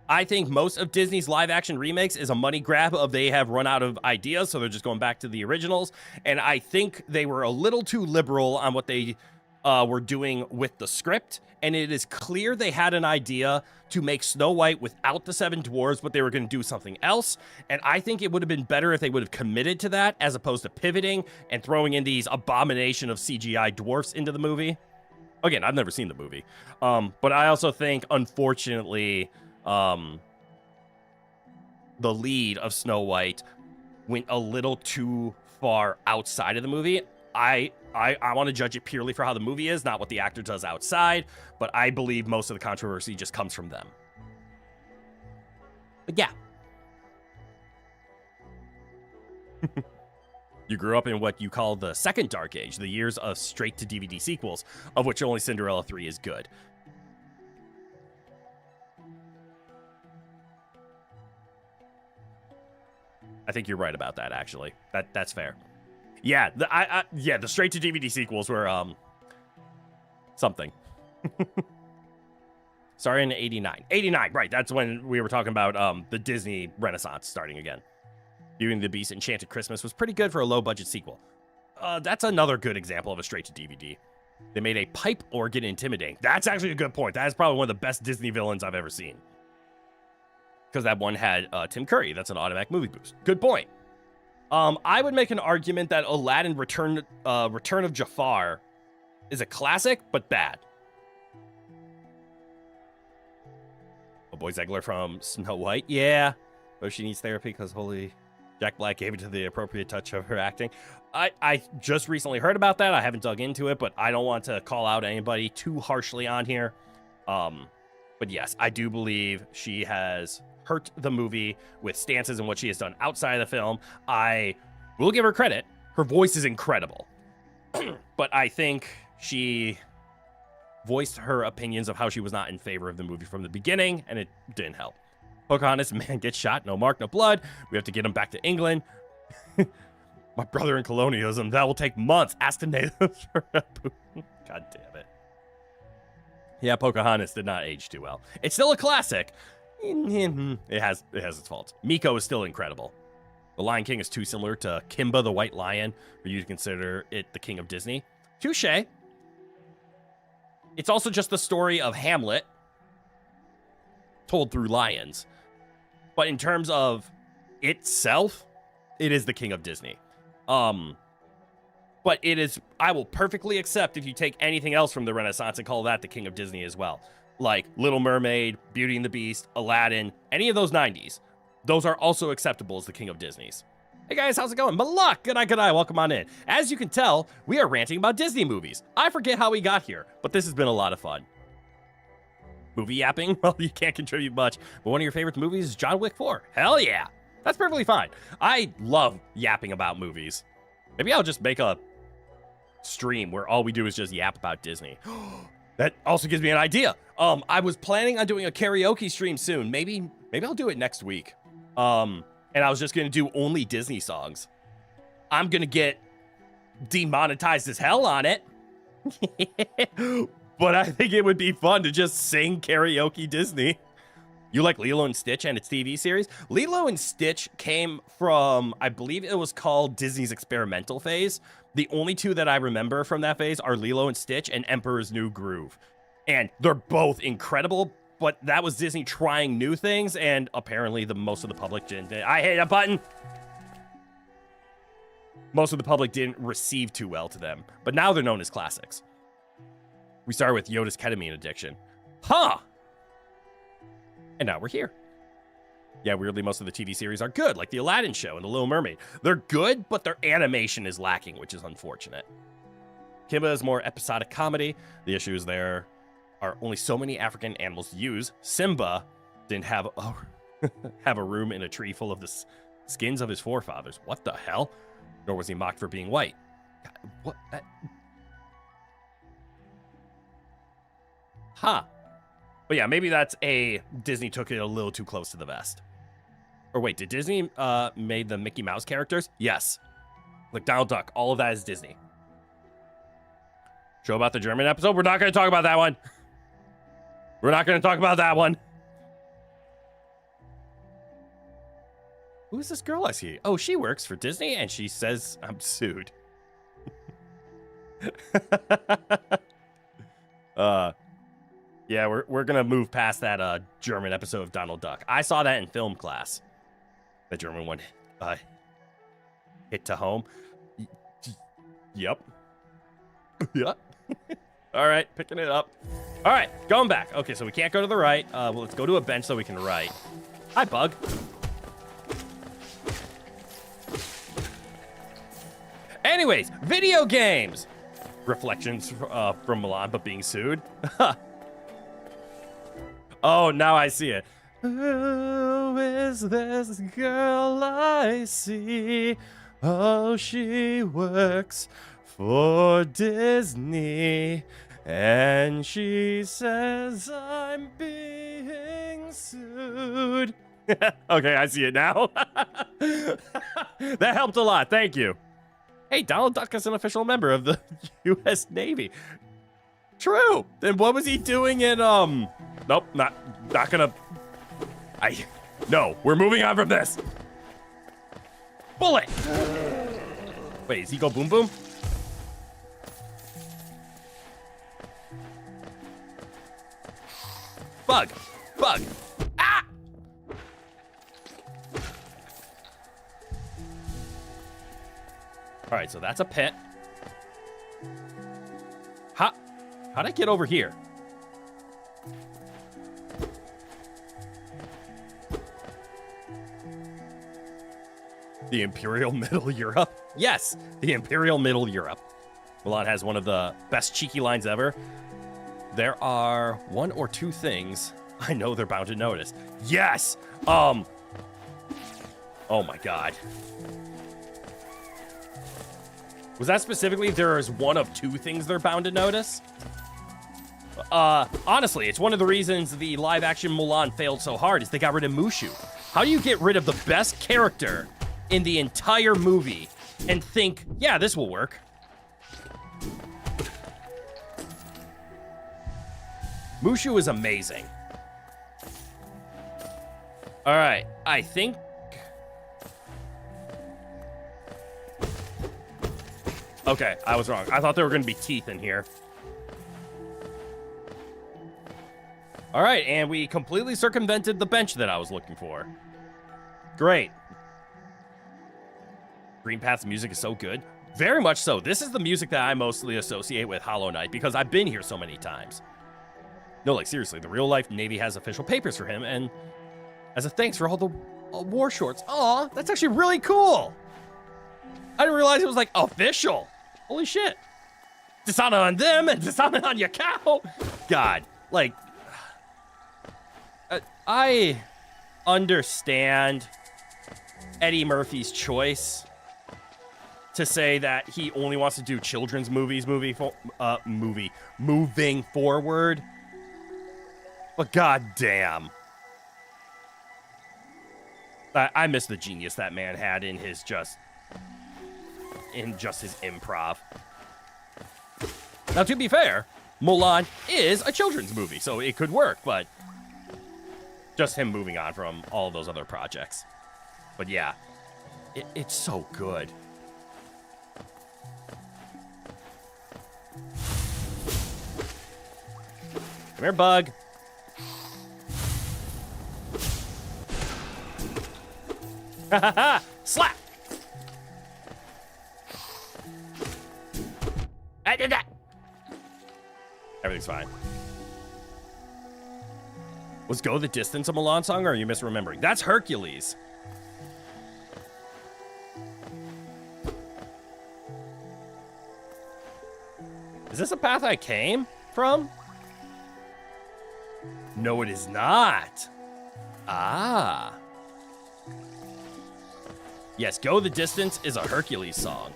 I think most of Disney's live action remakes is a money grab of they have run out of ideas, so they're just going back to the originals. And I think they were a little too liberal on what they were doing with the script. And it is clear they had an idea to make Snow White without the 7 dwarves, but they were going to do something else. And I think it would have been better if they would have committed to that as opposed to pivoting and throwing in these abomination of CGI dwarfs into the movie. Again, I've never seen the movie. But I also think, unfortunately, the lead of Snow White went a little too far outside of the movie. I want to judge it purely for how the movie is, not what the actor does outside, but I believe most of the controversy just comes from them. But yeah. You grew up in what you call the second dark age, the years of straight-to-DVD sequels, of which only Cinderella 3 is good. I think you're right about that, actually. That's fair. Yeah, the straight-to-DVD sequels were, something. Sorry, in 89. 89, right, that's when we were talking about, the Disney Renaissance starting again. Beauty and the Beast Enchanted Christmas was pretty good for a low-budget sequel. That's another good example of a straight-to-DVD. They made a pipe organ intimidating. That's actually a good point. That is probably one of the best Disney villains I've ever seen. Because that one had Tim Curry. That's an automatic movie boost. Good point. I would make an argument that Aladdin Return of Jafar is a classic, but bad. Oh boy, Zegler from Snow White. Yeah. Oh, she needs therapy because holy Jack Black gave it to the appropriate touch of her acting. I just recently heard about that. I haven't dug into it, but I don't want to call out anybody too harshly on here. But yes, I do believe she has hurt the movie with stances and what she has done outside of the film. I will give her credit. Her voice is incredible. But I think she voiced her opinions of how she was not in favor of the movie from the beginning, and it didn't help. Pocahontas, man gets shot, no mark, no blood. We have to get him back to England. My brother in colonialism, that will take months. Ask the natives for a God damn it. Yeah, Pocahontas did not age too well. It's still a classic. It has its faults. Miko is still incredible. The Lion King is too similar to Kimba the White Lion for you to consider it the king of Disney. Touché. It's also just the story of Hamlet told through lions. But in terms of itself, it is the king of Disney. But it is, I will perfectly accept if you take anything else from the Renaissance and call that the king of Disney as well. Like Little Mermaid, Beauty and the Beast, Aladdin, any of those 90s. Those are also acceptable as the king of Disney's. Hey guys, how's it going? Malak, good eye, welcome on in. As you can tell, we are ranting about Disney movies. I forget how we got here, but this has been a lot of fun. Movie yapping? Well, you can't contribute much, but one of your favorite movies is John Wick 4. Hell yeah. That's perfectly fine. I love yapping about movies. Maybe I'll just make a stream where all we do is just yap about Disney. That also gives me an idea. I was planning on doing a karaoke stream soon. Maybe I'll do it next week. And I was just gonna do only Disney songs. I'm gonna get demonetized as hell on it. But I think it would be fun to just sing karaoke Disney. You like Lilo and Stitch and its TV series? Lilo and Stitch came from, I believe it was called Disney's experimental phase. The only two that I remember from that phase are Lilo and Stitch and Emperor's New Groove. And they're both incredible, but that was Disney trying new things, and apparently most of the public didn't. I hate a button. most of the public didn't receive too well to them, but now they're known as classics. We started with Yoda's ketamine addiction. Huh! And now we're here. Yeah, weirdly, most of the TV series are good, like The Aladdin Show and The Little Mermaid. They're good, but their animation is lacking, which is unfortunate. Kimba is more episodic comedy. The issue is there are only so many African animals to use. Simba didn't have a room in a tree full of the skins of his forefathers. What the hell? Nor was he mocked for being white. God, what? Huh. But yeah, maybe that's Disney took it a little too close to the vest. Or wait, did Disney made the Mickey Mouse characters? Yes. Like Donald Duck, all of that is Disney. Show about the German episode? We're not going to talk about that one. We're not going to talk about that one. Who is this girl I see? Oh, she works for Disney, and she says I'm sued. Yeah, we're going to move past that German episode of Donald Duck. I saw that in film class. The German one hit to home. Yep. Yep. All right, picking it up. All right, going back. Okay, so we can't go to the right. Well, let's go to a bench so we can write. Hi, bug. Anyways, video games. Reflections from Milan, but being sued. Oh, now I see it. Who is this girl I see? Oh, she works for Disney, and she says I'm being sued. Okay, I see it now. That helped a lot. Thank you. Hey, Donald Duck is an official member of the U.S. Navy. True. Then what was he doing in, Nope, not gonna... No, we're moving on from this. Bullet! Wait, does he go boom boom? Bug! Bug! Ah! Alright, so that's a pit. How'd I get over here? The Imperial Middle Europe? Yes, the Imperial Middle Europe. Milan has one of the best cheeky lines ever. There are one or two things I know they're bound to notice. Yes! Oh my god. Was that specifically there is one of two things they're bound to notice? Honestly, it's one of the reasons the live-action Mulan failed so hard is they got rid of Mushu. How do you get rid of the best character in the entire movie and think, yeah, this will work? Mushu is amazing. All right, I think... Okay, I was wrong. I thought there were going to be teeth in here. All right, and we completely circumvented the bench that I was looking for. Great. Green Path's music is so good. Very much so. This is the music that I mostly associate with Hollow Knight because I've been here so many times. No, like, seriously, the real-life Navy has official papers for him, and as a thanks for all the war shorts. Aw, that's actually really cool. I didn't realize it was, like, official. Holy shit. Dishonor on them and dishonor on your cow. God, like... I understand Eddie Murphy's choice to say that he only wants to do children's movies moving forward. But goddamn, I miss the genius that man had in his his improv. Now, to be fair, Mulan is a children's movie, so it could work, but just him moving on from all those other projects. But yeah, it's so good. Come here, bug. Ha ha ha! Slap! I did that. Everything's fine. Was Go the Distance a Mulan song, or are you misremembering? That's Hercules. Is this a path I came from? No, it is not. Ah. Yes, Go the Distance is a Hercules song.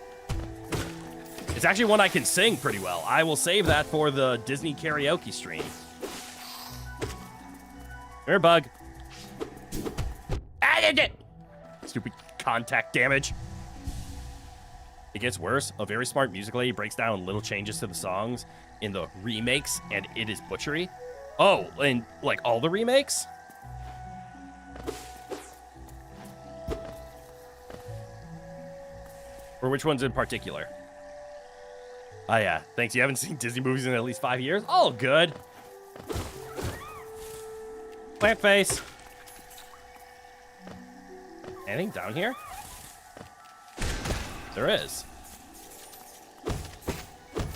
It's actually one I can sing pretty well. I will save that for the Disney karaoke stream. Come here, bug. Ah, stupid contact damage. It gets worse. A very smart music lady breaks down little changes to the songs in the remakes, and it is butchery. Oh, and like all the remakes? Or which ones in particular? Oh, yeah. Thanks. You haven't seen Disney movies in at least 5 years? All good. Plant face. Anything down here? There is.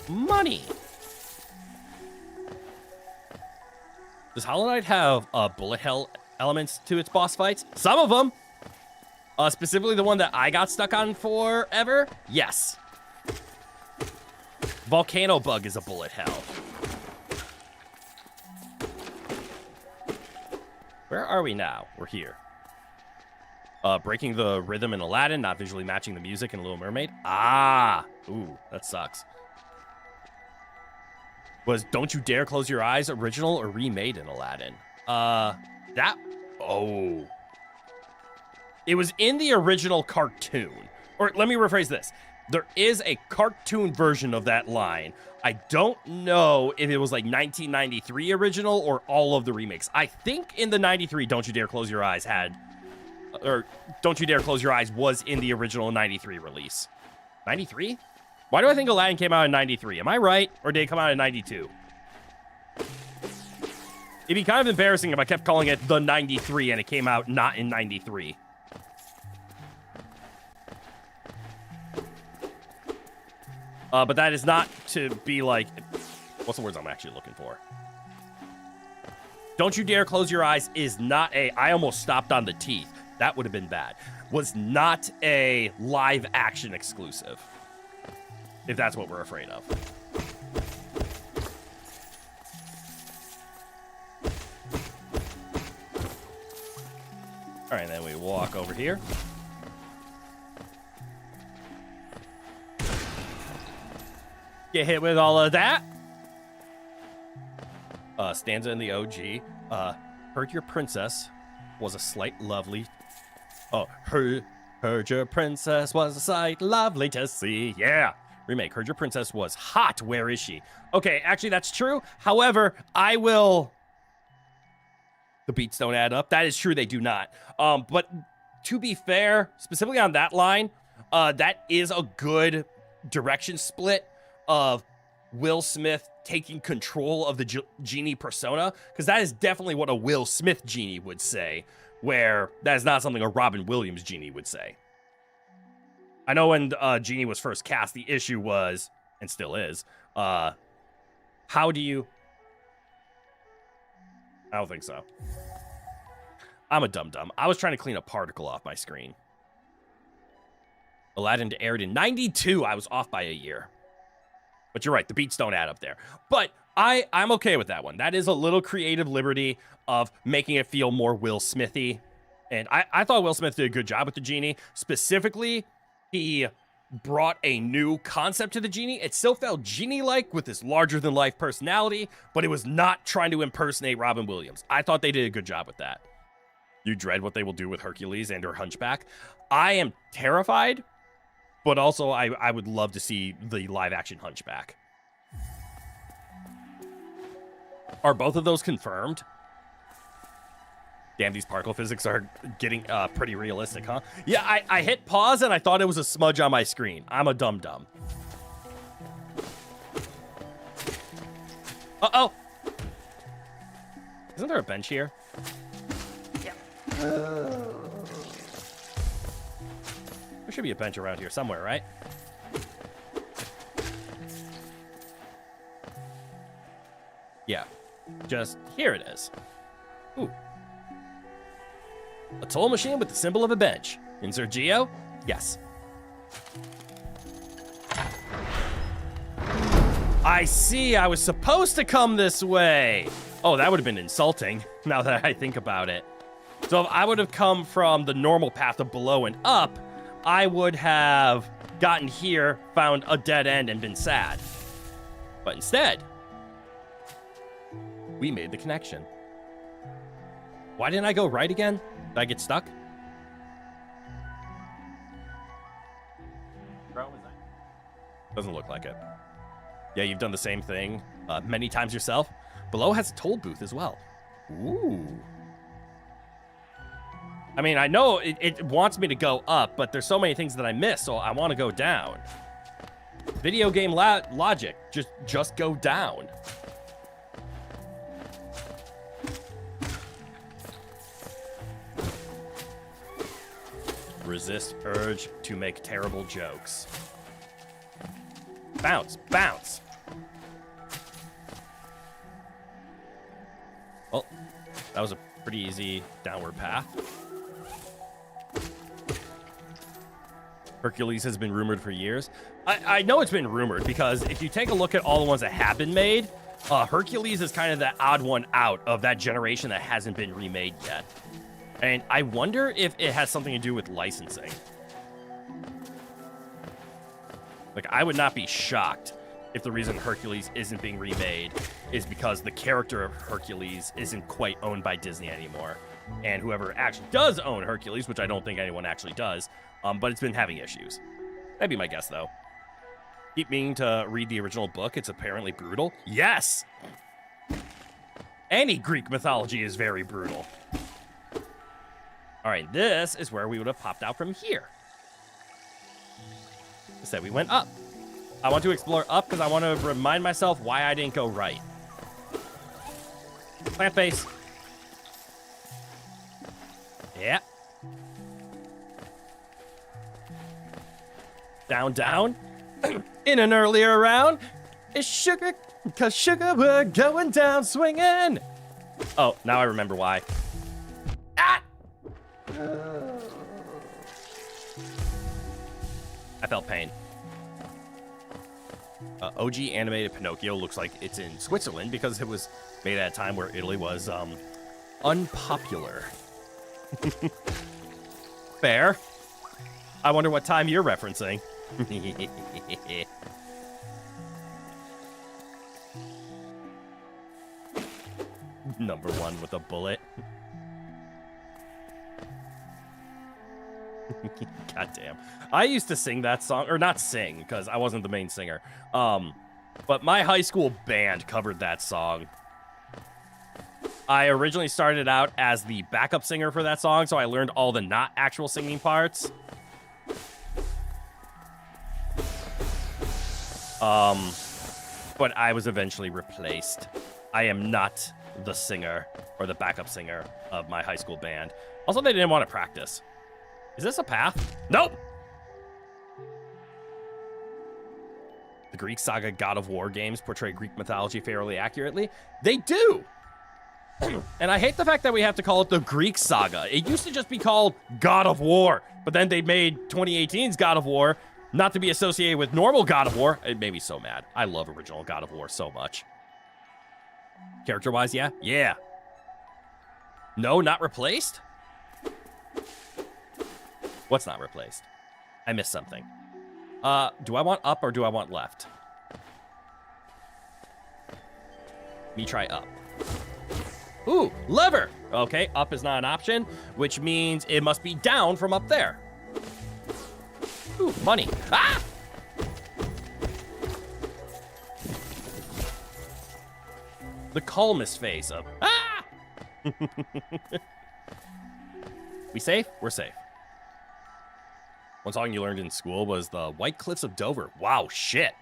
Money. Does Hollow Knight have bullet hell elements to its boss fights? Some of them. Specifically the one that I got stuck on forever? Yes. Volcano Bug is a bullet hell. Where are we now? We're here. Breaking the rhythm in Aladdin, not visually matching the music in Little Mermaid. Ah! Ooh, that sucks. Was Don't You Dare Close Your Eyes original or remade in Aladdin? Oh. It was in the original cartoon. Or let me rephrase this. There is a cartoon version of that line. I don't know if it was like 1993 original or all of the remakes. I think in the 93 Don't You Dare Close Your Eyes or Don't You Dare Close Your Eyes was in the original 93 release. 93? Why do I think Aladdin came out in 93? Am I right? Or did it come out in 92? It'd be kind of embarrassing if I kept calling it the 93 and it came out not in 93. But that is not to be like... What's the words I'm actually looking for? Don't You Dare Close Your Eyes is not a... I almost stopped on the teeth. That would have been bad. Was not a live action exclusive. If that's what we're afraid of. All right, then we walk over here. Get hit with all of that. Stanza in the OG. Heard your princess was a sight lovely. Oh, heard your princess was a sight lovely to see. Yeah. Remake. Heard your princess was hot. Where is she? Okay, actually, that's true. However, I will... The beats don't add up. That is true. They do not. But to be fair, specifically on that line, that is a good direction split of Will Smith taking control of the genie persona, because that is definitely what a Will Smith genie would say, where that is not something a Robin Williams genie would say. I know when Genie was first cast, the issue was, and still is, how do you... I don't think so. I'm a dum-dum. I was trying to clean a particle off my screen. Aladdin aired in 92. I was off by a year. But you're right, the beats don't add up there. But I'm okay with that one. That is a little creative liberty of making it feel more Will Smithy. And I thought Will Smith did a good job with the Genie. Specifically, he brought a new concept to the Genie. It still felt Genie-like with this larger-than-life personality, but it was not trying to impersonate Robin Williams. I thought they did a good job with that. You dread what they will do with Hercules and her Hunchback. I am terrified, but also I would love to see the live-action Hunchback. Are both of those confirmed? Damn, these particle physics are getting pretty realistic, huh? Yeah, I hit pause and I thought it was a smudge on my screen. I'm a dum-dum. Uh-oh! Isn't there a bench here? Yeah. There should be a bench around here somewhere, right? Yeah. Just here it is. Ooh. A toll machine with the symbol of a bench. Insert Geo? Yes. I see. I was supposed to come this way. Oh, that would have been insulting, now that I think about it. So if I would have come from the normal path of below and up, I would have gotten here, found a dead end, and been sad. But instead, we made the connection. Why didn't I go right again? Did I get stuck? Doesn't look like it. Yeah, you've done the same thing many times yourself. Below has a toll booth as well. Ooh. I mean, I know it wants me to go up, but there's so many things that I miss, so I want to go down. Video game logic. Just go down. Resist urge to make terrible jokes. Bounce, bounce. Well, that was a pretty easy downward path. Hercules has been rumored for years. I know it's been rumored because if you take a look at all the ones that have been made, Hercules is kind of the odd one out of that generation that hasn't been remade yet. And I wonder if it has something to do with licensing. Like, I would not be shocked if the reason Hercules isn't being remade is because the character of Hercules isn't quite owned by Disney anymore. And whoever actually does own Hercules, which I don't think anyone actually does, but it's been having issues. That'd be my guess, though. Keep meaning to read the original book. It's apparently brutal. Yes! Any Greek mythology is very brutal. All right, this is where we would have popped out from here. Instead, we went up. I want to explore up because I want to remind myself why I didn't go right. Plant base. Yeah. Down, down. In an earlier round, it's sugar, cause sugar, we're going down swinging. Oh, now I remember why. Ah! I felt pain. OG animated Pinocchio looks like it's in Switzerland because it was made at a time where Italy was unpopular. Fair. I wonder what time you're referencing. Number one with a bullet. Goddamn. I used to sing that song, or not sing, because I wasn't the main singer. But my high school band covered that song. I originally started out as the backup singer for that song, so I learned all the not actual singing parts. But I was eventually replaced. I am not the singer or the backup singer of my high school band. Also, they didn't want to practice. Is this a path? Nope! The Greek saga God of War games portray Greek mythology fairly accurately. They do! And I hate the fact that we have to call it the Greek saga. It used to just be called God of War, but then they made 2018's God of War not to be associated with normal God of War. It made me so mad. I love original God of War so much. Character-wise, yeah? Yeah. No, not replaced? What's not replaced? I missed something. Do I want up or do I want left? Me try up. Ooh, lever! Okay, up is not an option, which means it must be down from up there. Ooh, money. Ah! The calmest face of, ah! We safe? We're safe. One song you learned in school was the White Cliffs of Dover. Wow, shit.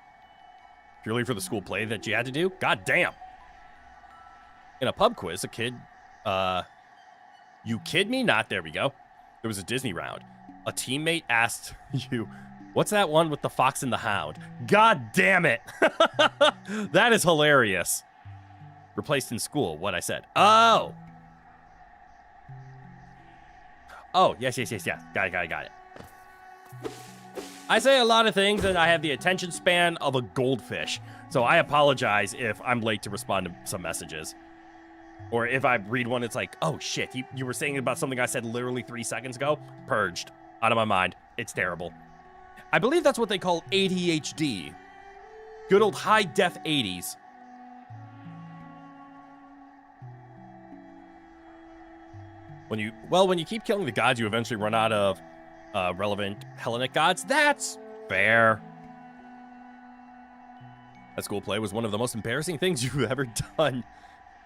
Purely for the school play that you had to do? God damn. In a pub quiz, a kid, you kid me not, there we go. There was a Disney round. A teammate asked you, what's that one with the fox and the hound? God damn it. That is hilarious. Replaced in school, what I said. Oh! Oh, yes. Got it. I say a lot of things, and I have the attention span of a goldfish. So I apologize if I'm late to respond to some messages. Or if I read one, it's like, oh shit, you were saying about something I said literally 3 seconds ago? Purged. Out of my mind. It's terrible. I believe that's what they call ADHD. Good old high-def 80s. When you keep killing the gods, you eventually run out of relevant Hellenic gods. That's fair. That school play was one of the most embarrassing things you've ever done.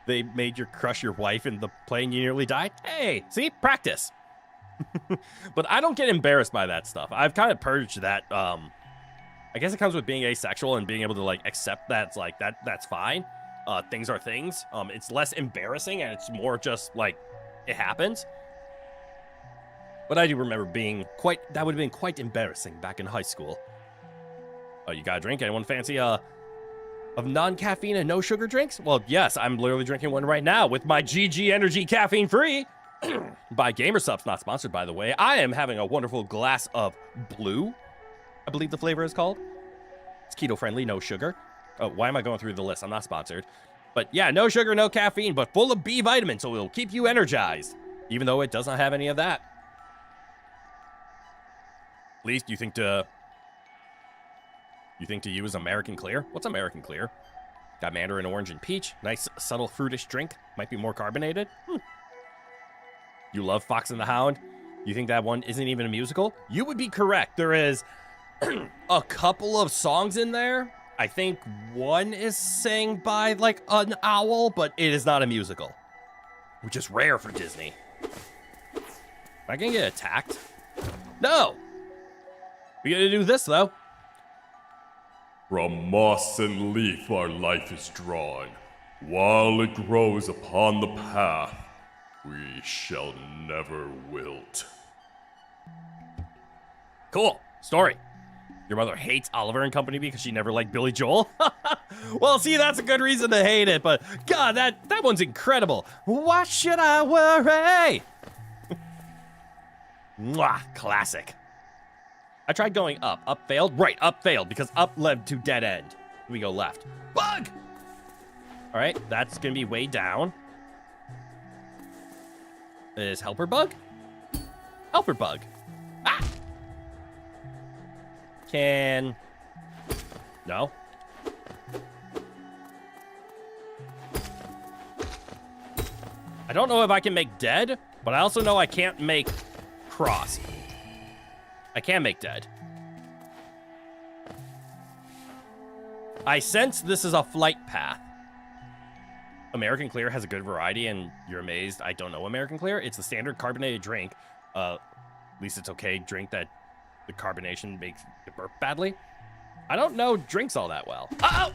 They made you crush your wife in the play and you nearly died. Hey, see? Practice. But I don't get embarrassed by that stuff. I've kind of purged that. I guess it comes with being asexual and being able to like accept that's like that's fine. Things are things. It's less embarrassing and it's more just like it happens. But I do remember that would have been quite embarrassing back in high school. Oh, you got a drink? Anyone fancy of non-caffeine and no sugar drinks? Well, yes, I'm literally drinking one right now with my GG Energy caffeine free. By GamerSupps, not sponsored by the way. I am having a wonderful glass of blue, I believe the flavor is called. It's keto friendly, no sugar. Oh, why am I going through the list? I'm not sponsored. But yeah, no sugar, no caffeine, but full of B vitamins, so it'll keep you energized. Even though it does not have any of that. At least you think to use American Clear? What's American Clear? Got mandarin, orange, and peach. Nice, subtle, fruitish drink. Might be more carbonated. You love Fox and the Hound? You think that one isn't even a musical? You would be correct. There is a couple of songs in there. I think one is sang by, like, an owl, but it is not a musical. Which is rare for Disney. Am I gonna get attacked? No! We gotta do this, though. From moss and leaf our life is drawn. While it grows upon the path, we shall never wilt. Cool. Story. Your mother hates Oliver and Company because she never liked Billy Joel? Well, see, that's a good reason to hate it, but God, that one's incredible. Why should I worry? Mwah, classic. I tried going up. Up failed? Right, up failed because up led to dead end. We go left. Bug! All right, that's going to be way down. Is helper bug? Helper bug. Ah! No. I don't know if I can make dead, but I also know I can't make cross. I can make dead. I sense this is a flight path. American Clear has a good variety, and you're amazed I don't know American Clear. It's the standard carbonated drink. At least it's okay drink that the carbonation makes you burp badly. I don't know drinks all that well. Uh-oh!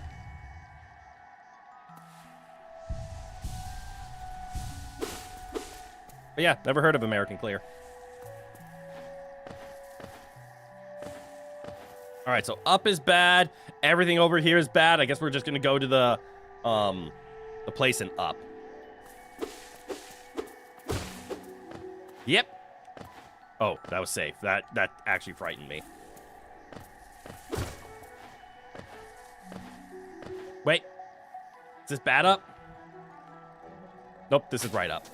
But yeah, never heard of American Clear. All right, so up is bad. Everything over here is bad. I guess we're just gonna go to the place in up. Yep. Oh, that was safe. That actually frightened me. Wait. Is this bad up? Nope, this is right up.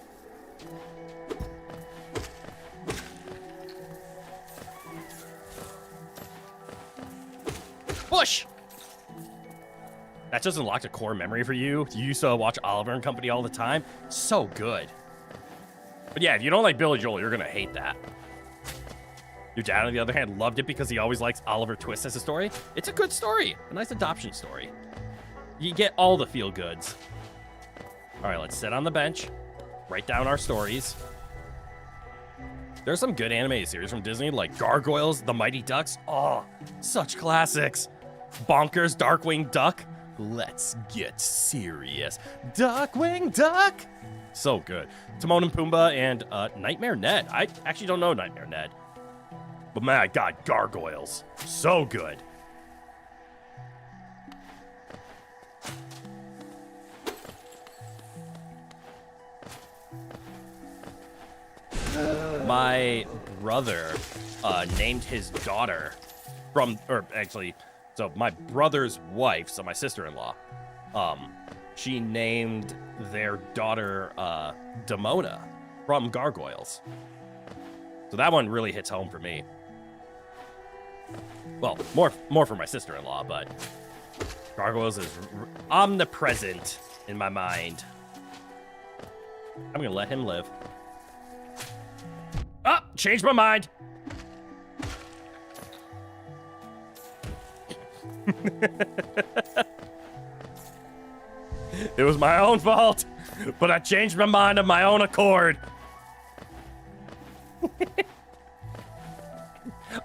Push! That just unlocked a core memory for you. You used to watch Oliver and Company all the time. So good. But yeah, if you don't like Billy Joel, you're gonna hate that. Your dad, on the other hand, loved it because he always likes Oliver Twist as a story. It's a good story. A nice adoption story. You get all the feel-goods. All right, let's sit on the bench. Write down our stories. There's some good animated series from Disney, like Gargoyles, The Mighty Ducks. Oh, such classics. Bonkers, Darkwing Duck. Let's get serious. Darkwing Duck. So good. Timon and Pumbaa and Nightmare Ned. I actually don't know Nightmare Ned. But my God, Gargoyles. So good. my brother named his daughter so my brother's wife, so my sister-in-law, she named their daughter Demona from Gargoyles. So that one really hits home for me. Well, more for my sister-in-law, but Gargoyles is omnipresent in my mind. I'm gonna let him live. Ah, changed my mind. It was my own fault, but I changed my mind of my own accord.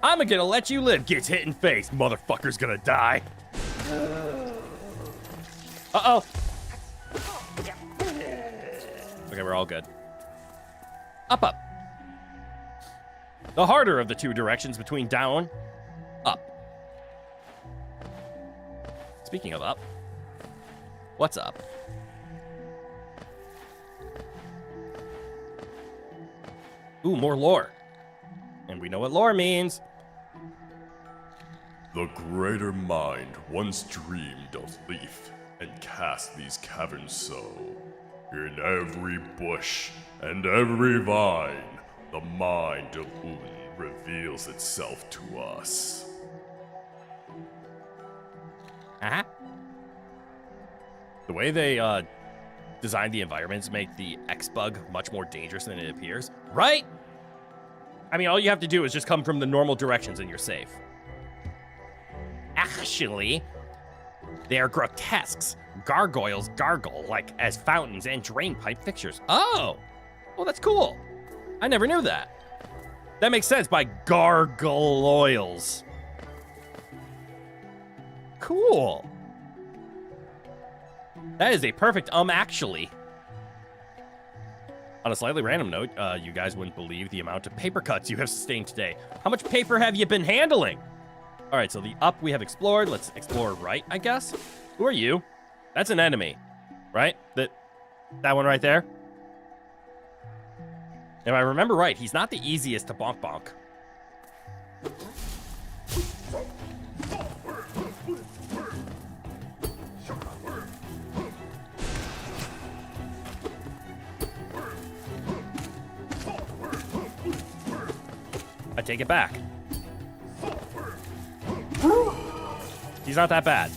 I'm gonna let you live. Gets hit in face. Motherfucker's gonna die. Uh-oh. Okay, we're all good. Up, up. The harder of the two directions between down, up. Speaking of up, what's up? Ooh, more lore. And we know what lore means. The greater mind once dreamed of Leaf and cast these caverns so. In every bush and every vine, the mind of Un reveals itself to us. Uh-huh. The way they designed the environments make the X-Bug much more dangerous than it appears. Right? I mean, all you have to do is just come from the normal directions and you're safe. Actually, they're grotesques. Gargoyles gargle like as fountains and drain pipe fixtures. Oh, well, that's cool. I never knew that. That makes sense by gargoyles. Cool. That is a perfect actually. On a slightly random note, you guys wouldn't believe the amount of paper cuts you have sustained today. How much paper have you been handling? All right, so the up we have explored. Let's explore right, I guess. Who are you? That's an enemy, right? That one right there? If I remember right, he's not the easiest to bonk bonk. I take it back. He's not that bad.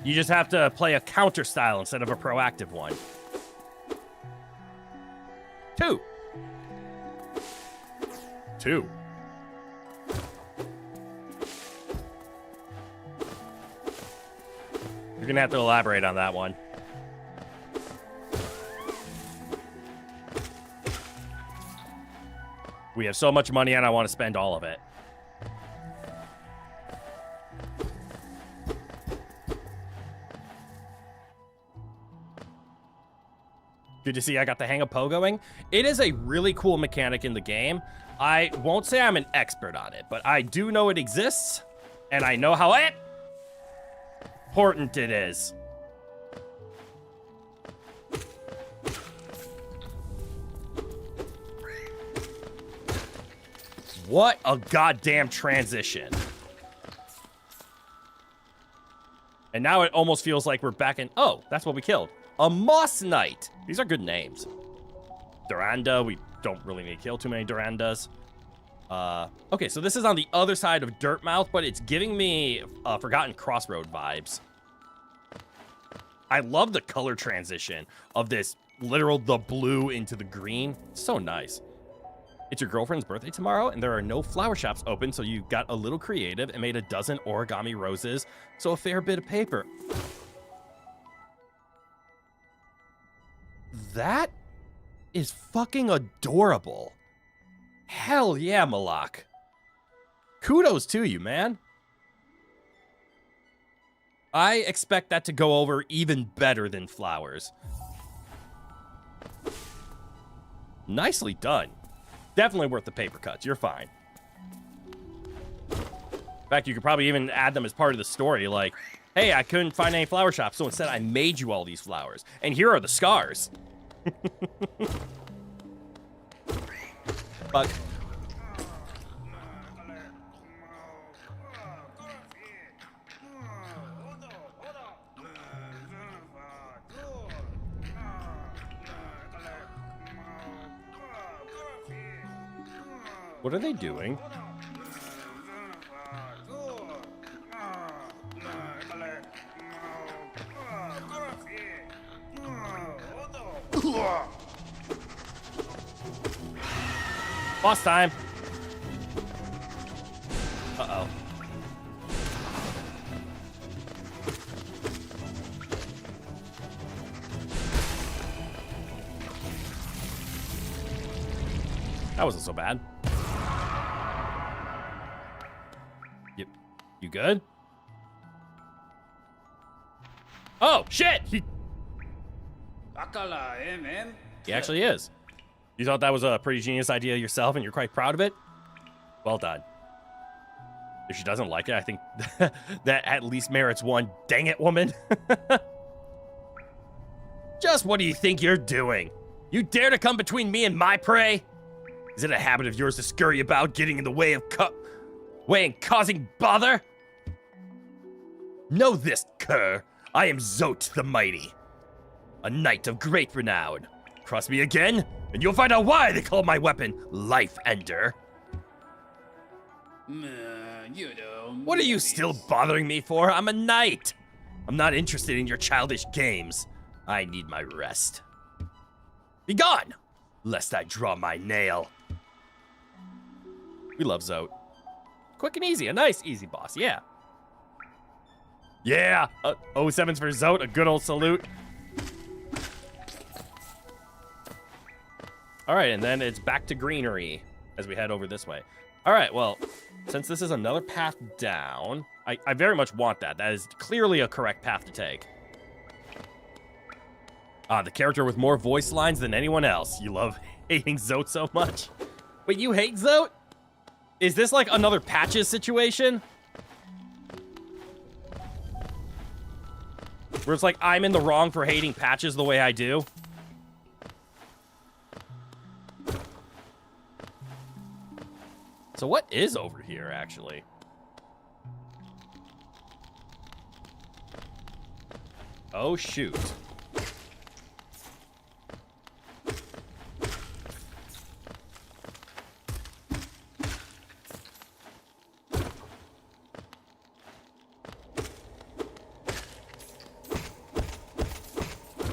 You just have to play a counter style instead of a proactive one. 2. You're gonna have to elaborate on that one. We have so much money and I want to spend all of it. Good to see I got the hang of pogoing. It is a really cool mechanic in the game. I won't say I'm an expert on it, but I do know it exists, and I know how important it is. What a goddamn transition. And now it almost feels like we're back in... Oh, that's what we killed. A Moss Knight. These are good names. Duranda. We don't really need to kill too many Durandas. Okay, so this is on the other side of Dirtmouth, but it's giving me Forgotten Crossroad vibes. I love the color transition of this literal the blue into the green. It's so nice. It's your girlfriend's birthday tomorrow, and there are no flower shops open, so you got a little creative and made a dozen origami roses, so a fair bit of paper. That is fucking adorable. Hell yeah, Malak. Kudos to you, man. I expect that to go over even better than flowers. Nicely done. Definitely worth the paper cuts. You're fine. In fact, you could probably even add them as part of the story, like, hey, I couldn't find any flower shops, so instead I made you all these flowers. And here are the scars. Fuck. What are they doing? Boss time. Uh-oh. That wasn't so bad. You good? Oh, shit! He actually is. You thought that was a pretty genius idea yourself and you're quite proud of it? Well done. If she doesn't like it, I think that at least merits one. Dang it, woman. Just what do you think you're doing? You dare to come between me and my prey? Is it a habit of yours to scurry about, getting in the way of and causing bother? Know this, cur. I am Zote the Mighty, a knight of great renown. Cross me again, and you'll find out why they call my weapon Life Ender. What are you still bothering me for? I'm a knight. I'm not interested in your childish games. I need my rest. Be gone, lest I draw my nail. We love Zote. Quick and easy, a nice, easy boss, yeah. Yeah, 07's for Zote, a good old salute. All right, and then it's back to greenery as we head over this way. All right, well, since this is another path down, I very much want that. That is clearly a correct path to take. The character with more voice lines than anyone else. You love hating Zote so much. Wait, you hate Zote? Is this like another Patches situation? Where it's like I'm in the wrong for hating Patches the way I do? So what is over here, actually? Oh, shoot.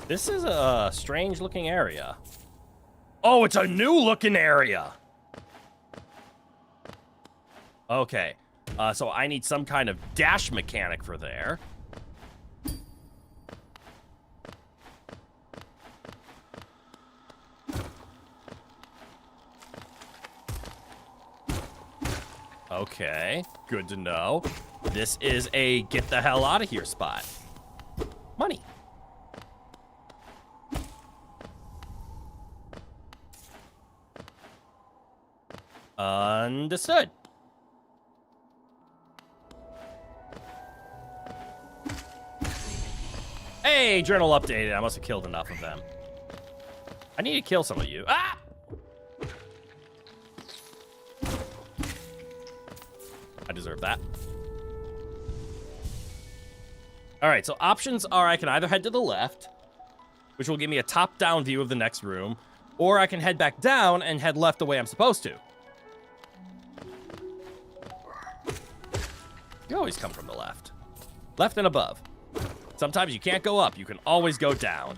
This is a strange-looking area. Oh, it's a new-looking area! Okay, so I need some kind of dash mechanic for there. Okay, good to know. This is a get the hell out of here spot. Money. Understood. Hey, journal updated. I must have killed enough of them. I need to kill some of you. Ah! I deserve that. All right, so options are I can either head to the left, which will give me a top-down view of the next room, or I can head back down and head left the way I'm supposed to. You always come from the left. Left and above. Sometimes you can't go up. You can always go down.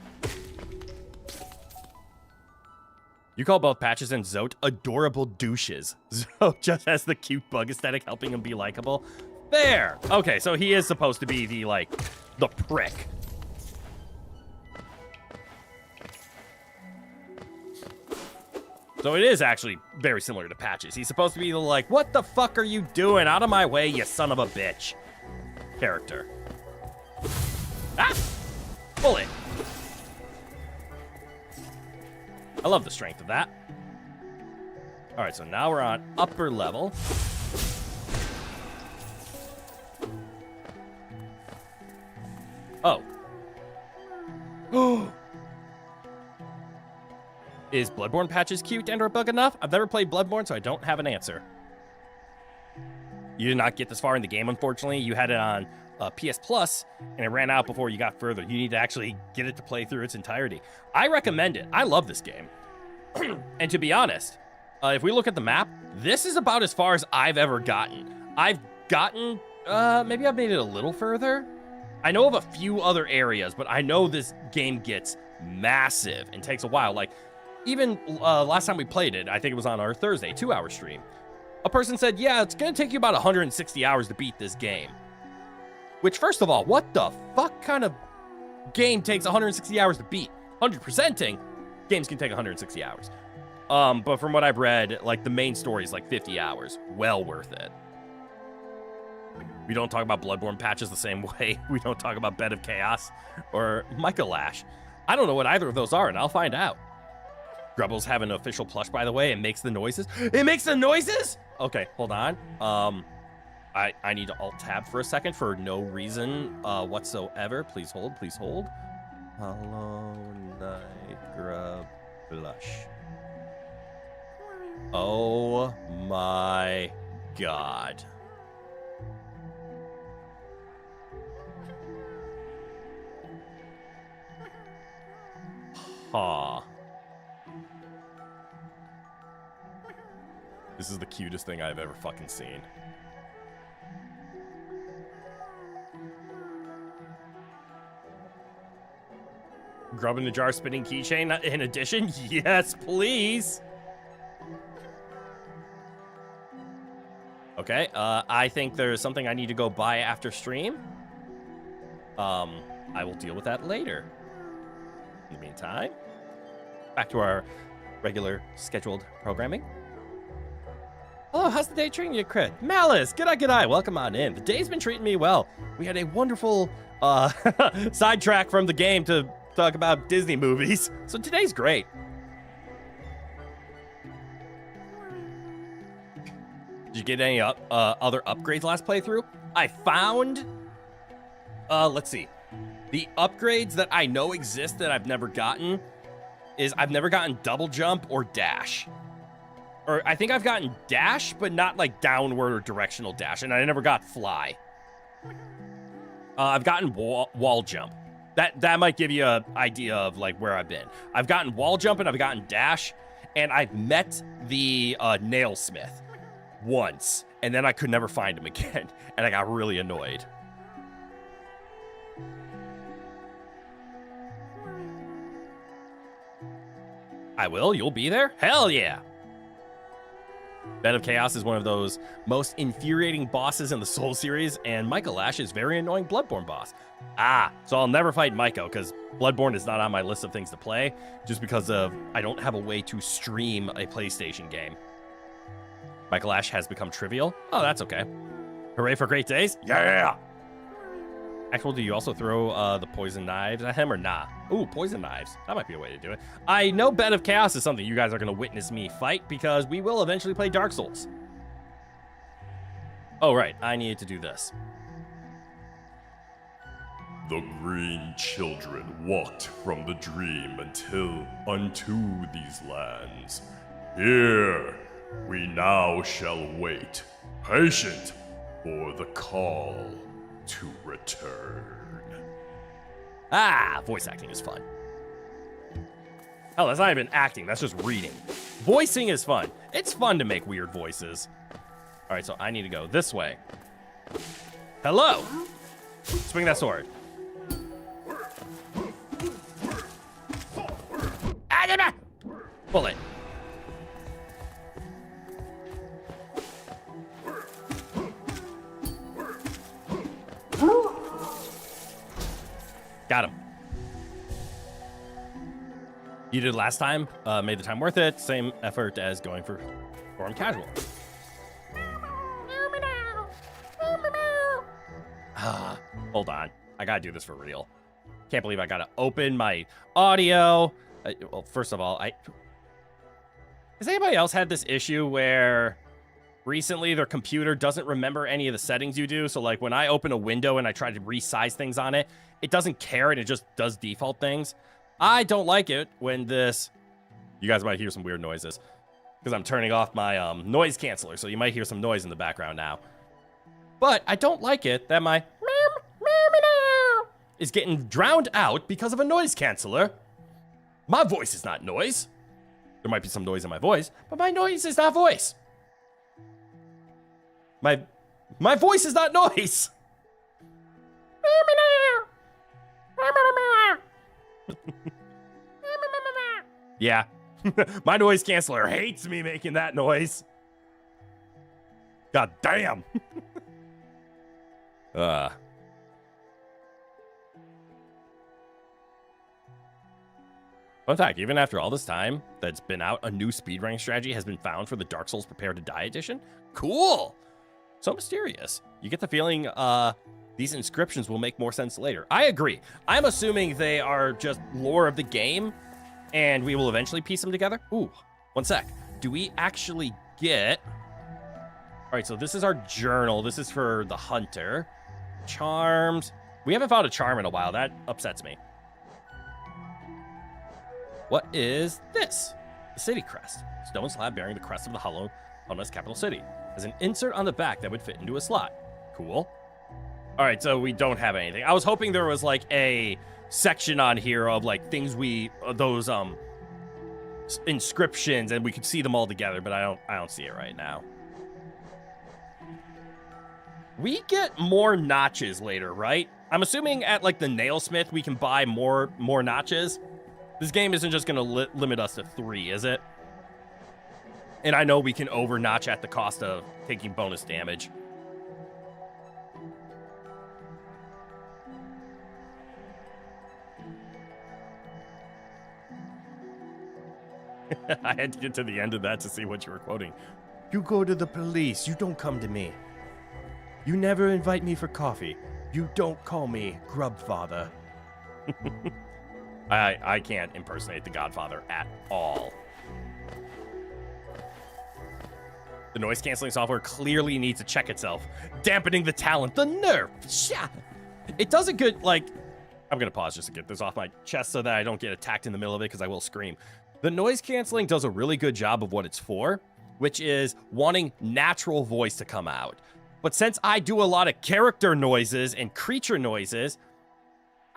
You call both Patches and Zote adorable douches. Zote just has the cute bug aesthetic helping him be likable. There! Okay, so he is supposed to be the, like, the prick. So it is actually very similar to Patches. He's supposed to be the, like, what the fuck are you doing? Out of my way, you son of a bitch. Character. Ah! Bullet! I love the strength of that. Alright, so now we're on upper level. Oh. is Bloodborne patches cute and or bug enough? I've never played Bloodborne, so I don't have an answer. You did not get this far in the game, unfortunately. You had it on PS Plus, and it ran out before you got further. You need to actually get it to play through its entirety. I recommend it. I love this game. And to be honest, if we look at the map, this is about as far as I've ever gotten. I've gotten, maybe I've made it a little further. I know of a few other areas, but I know this game gets massive and takes a while. Like, even last time we played it, I think it was on our Thursday 2-hour stream, a person said, yeah, it's going to take you about 160 hours to beat this game. Which, first of all, what the fuck kind of game takes 160 hours to beat? 100%ing, games can take 160 hours. But from what I've read, like, the main story is like 50 hours. Well worth it. We don't talk about Bloodborne patches the same way we don't talk about Bed of Chaos or Micah Lash. I don't know what either of those are, and I'll find out. Grubbles have an official plush, by the way. It makes the noises. It makes the noises? Okay, hold on. I need to alt-tab for a second for no reason whatsoever. Please hold, please hold. Hollow Knight Grub Blush. Oh my god. Huh. This is the cutest thing I've ever fucking seen. Grub in the jar spinning keychain in addition? Yes, please. Okay, I think there's something I need to go buy after stream. I will deal with that later. In the meantime, back to our regular scheduled programming. Hello, how's the day treating you, Crit? Malice, g'day. Welcome on in. The day's been treating me well. We had a wonderful sidetrack from the game to talk about Disney movies, so today's great. Did you get any other upgrades last playthrough? I found, let's see. The upgrades that I know exist that I've never gotten is I've never gotten double jump or dash. Or I think I've gotten dash, but not like downward or directional dash, and I never got fly. I've gotten wall jump. That might give you an idea of like where I've been. I've gotten wall jump and I've gotten dash, and I've met the nail smith once, and then I could never find him again, and I got really annoyed. I will? You'll be there? Hell yeah! Bed of Chaos is one of those most infuriating bosses in the Soul series, and Micah Lash is very annoying Bloodborne boss. So I'll never fight Micah, because Bloodborne is not on my list of things to play, just because of I don't have a way to stream a PlayStation game. Micah Lash has become trivial. Oh, that's okay. Hooray for great days? Yeah! Actual, do you also throw the poison knives at him or nah? Ooh, poison knives. That might be a way to do it. I know Bed of Chaos is something you guys are going to witness me fight because we will eventually play Dark Souls. Oh, right. I needed to do this. The green children walked from the dream unto these lands. Here we now shall wait, patient for the call to return. Voice acting is fun. Hell, that's not even acting, that's just reading. Voicing is fun. It's fun to make weird voices. All right, so I need to go this way. Hello. Swing that sword. Pull it. Got him. You did last time. Made the time worth it. Same effort as going for Forum Casual. Hold on. I gotta do this for real. Can't believe I gotta open my audio. Well, first of all, has anybody else had this issue where recently their computer doesn't remember any of the settings you do? So like when I open a window and I try to resize things on it, it doesn't care and it just does default things. I don't like it when this You guys might hear some weird noises because I'm turning off my noise canceller, so you might hear some noise in the background now. But I don't like it that my is getting drowned out because of a noise canceller. My voice is not noise. There might be some noise in my voice, but my noise is not voice. My voice is not noise. Yeah. My noise canceller hates me making that noise. God damn. Fun fact, even after all this time that's been out, a new speedrunning strategy has been found for the Dark Souls Prepare to Die edition. Cool. So mysterious. You get the feeling these inscriptions will make more sense later. I agree. I'm assuming they are just lore of the game, and we will eventually piece them together. Ooh, one sec. Do we actually get... All right, so this is our journal. This is for the hunter. Charmed. We haven't found a charm in a while. That upsets me. What is this? The city crest. Stone slab bearing the crest of the Hollowness capital city. There's an insert on the back that would fit into a slot. Cool. All right, so we don't have anything. I was hoping there was like a section on here of like things those inscriptions, and we could see them all together, but I don't see it right now. We get more notches later, right? I'm assuming at like the nailsmith we can buy more notches. This game isn't just gonna limit us to 3, is it? And I know we can over-notch at the cost of taking bonus damage. I had to get to the end of that to see what you were quoting. You go to the police. You don't come to me. You never invite me for coffee. You don't call me Grubfather. I can't impersonate the Godfather at all. The noise canceling software clearly needs to check itself, dampening the talent, the nerve. It does a good, like, I'm gonna pause just to get this off my chest so that I don't get attacked in the middle of it because I will scream. The noise canceling does a really good job of what it's for, which is wanting natural voice to come out. But since I do a lot of character noises and creature noises,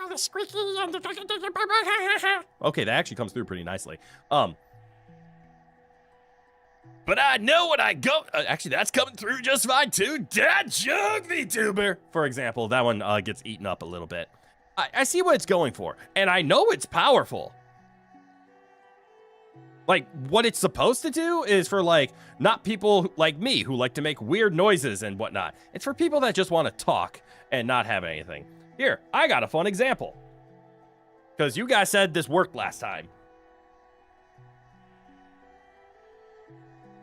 the squeaky and okay, that actually comes through pretty nicely. But I know what I go. Actually, that's coming through just fine too. Dad joke, VTuber. For example, that one gets eaten up a little bit. I see what it's going for, and I know it's powerful. Like, what it's supposed to do is for, like, not people like me who like to make weird noises and whatnot. It's for people that just want to talk and not have anything. Here, I got a fun example. Because you guys said this worked last time.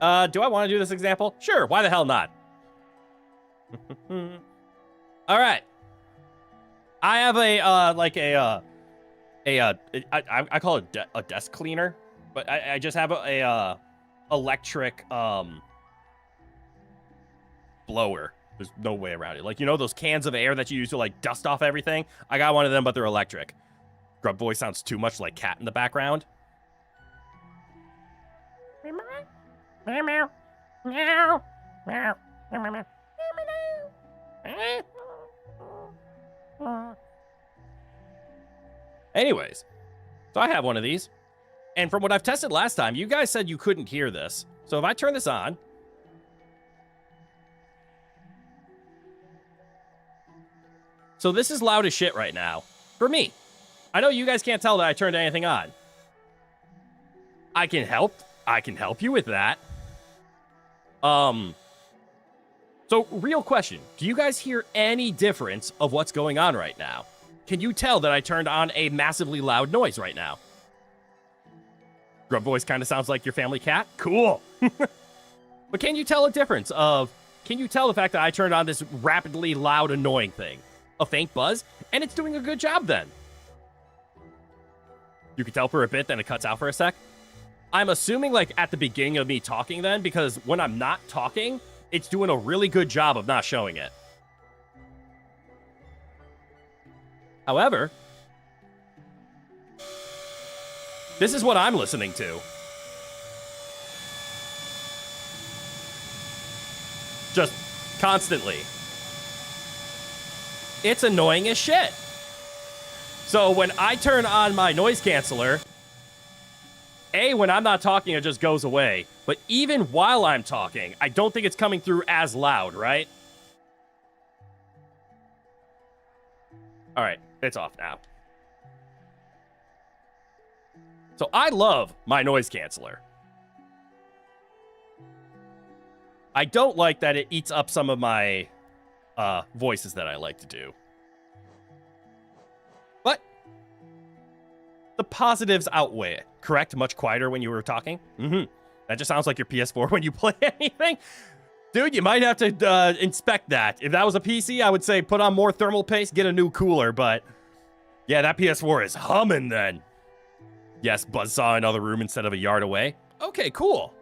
Do I want to do this example? Sure, why the hell not? All right. I have I call it a desk cleaner, but I just have a electric blower. There's no way around it. Like, you know those cans of air that you use to like dust off everything? I got one of them, but they're electric. Grub voice sounds too much like cat in the background. Anyways, so I have one of these. And from what I've tested last time, you guys said you couldn't hear this. So if I turn this on, so this is loud as shit right now for me. I know you guys can't tell that I turned anything on. I can help you with that. So real question, do you guys hear any difference of what's going on right now? Can you tell that I turned on a massively loud noise right now? Grub voice kind of sounds like your family cat. Cool. But can you tell a difference can you tell the fact that I turned on this rapidly loud, annoying thing? A faint buzz, and it's doing a good job then. You can tell for a bit, then it cuts out for a sec. I'm assuming like at the beginning of me talking then, because when I'm not talking, it's doing a really good job of not showing it. However, this is what I'm listening to. just constantly. It's annoying as shit. So when I turn on my noise canceller, when I'm not talking, it just goes away. But even while I'm talking, I don't think it's coming through as loud, right? All right, it's off now. So I love my noise canceller. I don't like that it eats up some of my voices that I like to do. But the positives outweigh it, correct? Much quieter when you were talking? That just sounds like your PS4 when you play anything. Dude, you might have to inspect that. If that was a PC, I would say put on more thermal paste, get a new cooler, but yeah, that PS4 is humming then. Yes, buzzsaw in another room instead of a yard away. Okay, cool.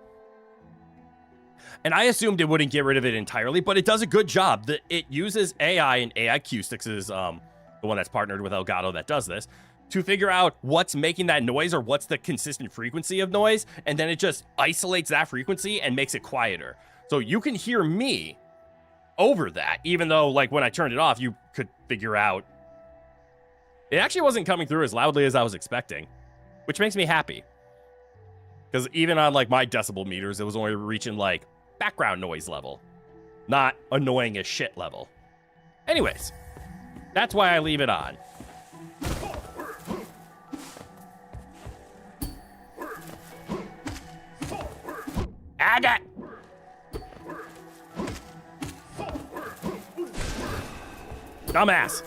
And I assumed it wouldn't get rid of it entirely, but it does a good job. It uses AI, and AI Acoustics is the one that's partnered with Elgato that does this, to figure out what's making that noise or what's the consistent frequency of noise, and then it just isolates that frequency and makes it quieter. So you can hear me over that, even though, like, when I turned it off, you could figure out it actually wasn't coming through as loudly as I was expecting, which makes me happy. Because even on, like, my decibel meters, it was only reaching, like, background noise level, not annoying as shit level. Anyways, that's why I leave it on. Aga! Dumbass.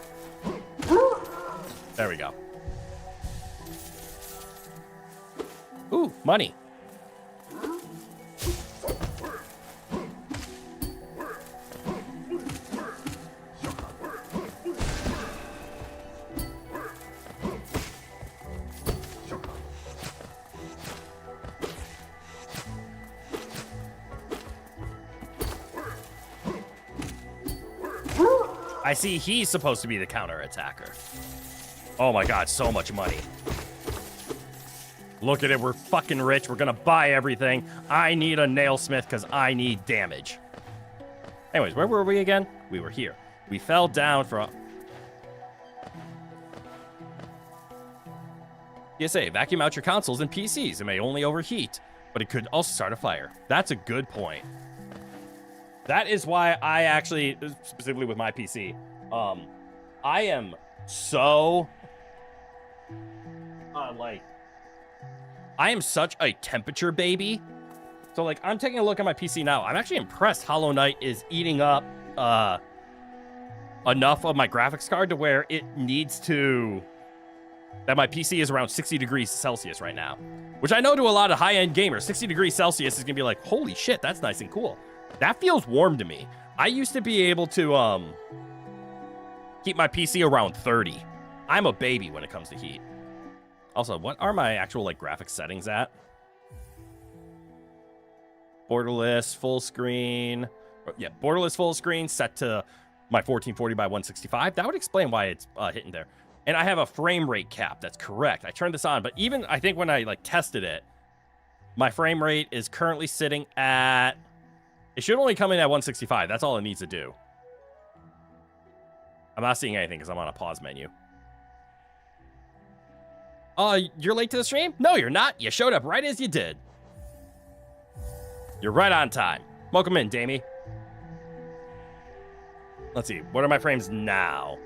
There we go. Ooh, money. I see he's supposed to be the counter-attacker. Oh my god, so much money. Look at it, we're fucking rich. We're gonna buy everything. I need a nailsmith because I need damage. Anyways, where were we again? We were here. We fell down from... PSA, vacuum out your consoles and PCs. It may only overheat, but it could also start a fire. That's a good point. That is why I actually, specifically with my PC, I am so, I am such a temperature baby. So, like, I'm taking a look at my PC now. I'm actually impressed Hollow Knight is eating up enough of my graphics card to where it needs to, that my PC is around 60 degrees Celsius right now. Which I know to a lot of high-end gamers, 60 degrees Celsius is going to be like, holy shit, that's nice and cool. That feels warm to me. I used to be able to keep my PC around 30. I'm a baby when it comes to heat. Also, what are my actual, like, graphics settings at? Borderless, full screen. Yeah, borderless full screen set to my 1440 by 165. That would explain why it's hitting there. And I have a frame rate cap. That's correct. I turned this on, but even I think when I, like, tested it, my frame rate is currently sitting at... It should only come in at 165. That's all it needs to do. I'm not seeing anything because I'm on a pause menu. You're late to the stream? No, you're not. You showed up right as you did. You're right on time. Welcome in, Damie. Let's see. What are my frames now?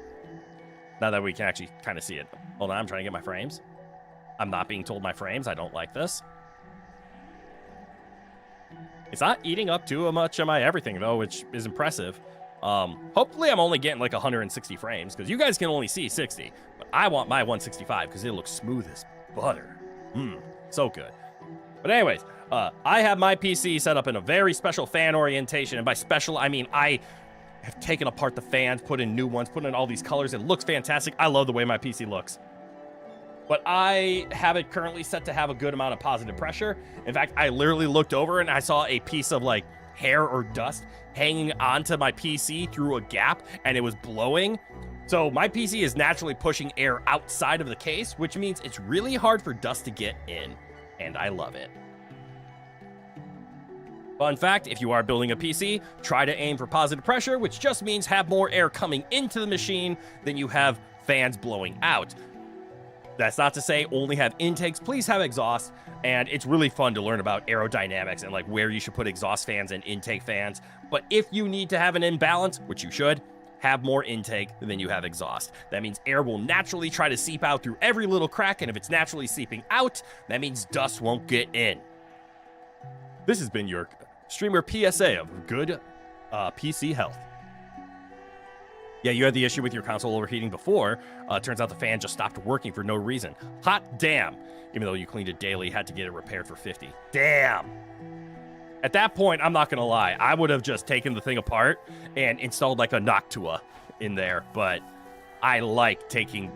Now that we can actually kind of see it. Hold on, I'm trying to get my frames. I'm not being told my frames. I don't like this. It's not eating up too much of my everything, though, which is impressive. Hopefully I'm only getting like 160 frames, because you guys can only see 60. But I want my 165, because it looks smooth as butter. So good. But anyways, I have my PC set up in a very special fan orientation. And by special, I mean I have taken apart the fans, put in new ones, put in all these colors. It looks fantastic. I love the way my PC looks. But I have it currently set to have a good amount of positive pressure. In fact, I literally looked over and I saw a piece of like hair or dust hanging onto my PC through a gap, and it was blowing. So my PC is naturally pushing air outside of the case, which means it's really hard for dust to get in, and I love it. Fun fact, if you are building a PC, try to aim for positive pressure, which just means have more air coming into the machine than you have fans blowing out. That's not to say only have intakes, please have exhaust, and it's really fun to learn about aerodynamics and like where you should put exhaust fans and intake fans. But if you need to have an imbalance, which you should, have more intake than you have exhaust. That means air will naturally try to seep out through every little crack, and if it's naturally seeping out, that means dust won't get in. This has been your streamer PSA of good PC health. Yeah, you had the issue with your console overheating before. Turns out the fan just stopped working for no reason. Hot damn. Even though you cleaned it daily, had to get it repaired for 50. Damn. At that point, I'm not going to lie. I would have just taken the thing apart and installed like a Noctua in there. But I like taking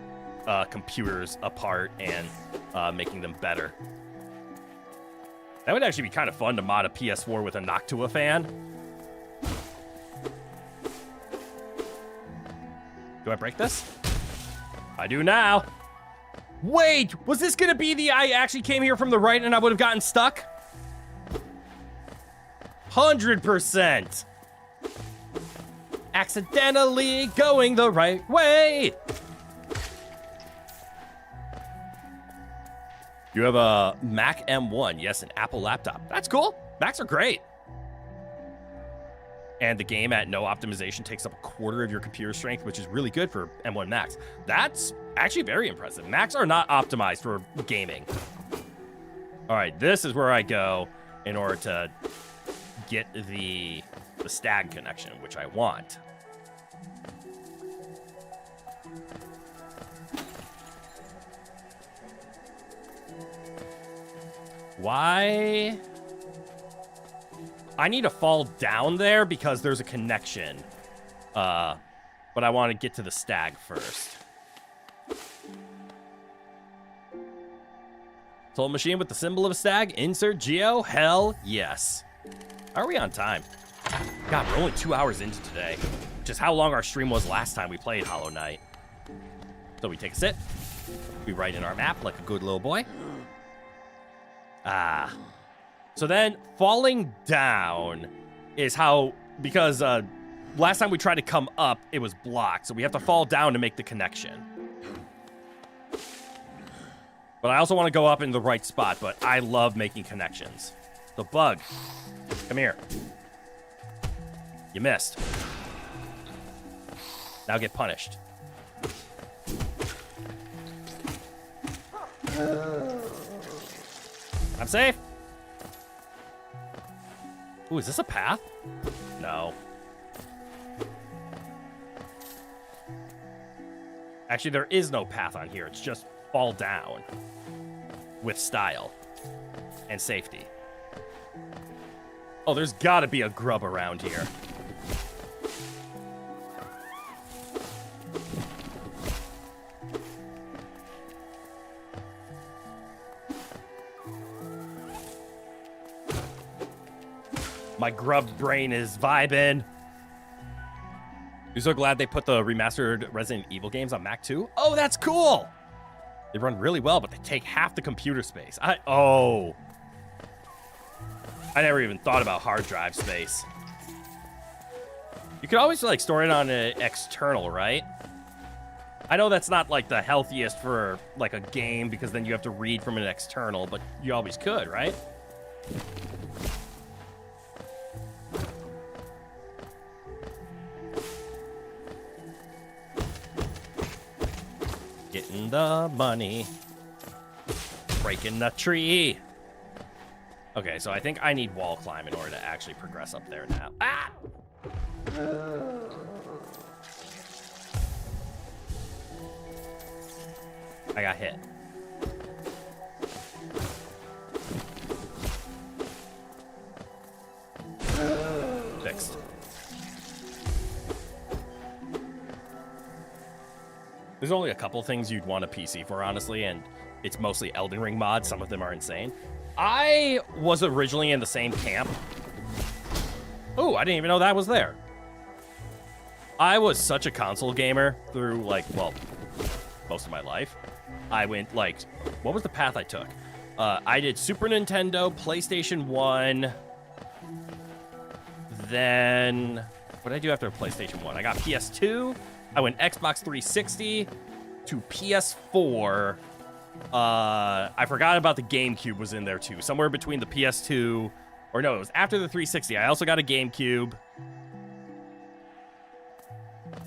computers apart and making them better. That would actually be kind of fun to mod a PS4 with a Noctua fan. Do I break this? I do now. Wait, was this gonna be the I actually came here from the right and I would have gotten stuck? 100%. Accidentally going the right way. You have a Mac M1, yes, an Apple laptop. That's cool. Macs are great. And the game at no optimization takes up a quarter of your computer strength, which is really good for M1 Macs. That's actually very impressive. Macs are not optimized for gaming. All right, this is where I go in order to get the stag connection, which I want. Why? I need to fall down there because there's a connection. But I want to get to the stag first. Soul machine with the symbol of a stag. Insert geo. Hell yes. How are we on time? God, we're only 2 hours into today. Which is how long our stream was last time we played Hollow Knight. So we take a sit. We write in our map like a good little boy. So then falling down is how, because last time we tried to come up, it was blocked. So we have to fall down to make the connection. But I also want to go up in the right spot, but I love making connections. The bug, come here. You missed. Now get punished. I'm safe. Ooh, is this a path? No. Actually, there is no path on here. It's just fall down with style and safety. Oh, there's gotta be a grub around here. My grub brain is vibing. I'm so glad they put the remastered Resident Evil games on Mac too. Oh, that's cool. They run really well, but they take half the computer space. I never even thought about hard drive space. You could always like store it on an external, right? I know that's not like the healthiest for like a game because then you have to read from an external, but you always could, right? Getting the money. Breaking the tree. Okay, so I think I need wall climb in order to actually progress up there now. Ah! I got hit. Fixed. There's only a couple things you'd want a PC for, honestly, and it's mostly Elden Ring mods. Some of them are insane. I was originally in the same camp. Oh, I didn't even know that was there. I was such a console gamer through, like, well, most of my life. I went, like, what was the path I took? I did Super Nintendo, PlayStation 1, then what did I do after PlayStation 1? I got PS2. I went Xbox 360 to PS4. I forgot about the GameCube was in there too. Somewhere between the PS2, or no, it was after the 360. I also got a GameCube.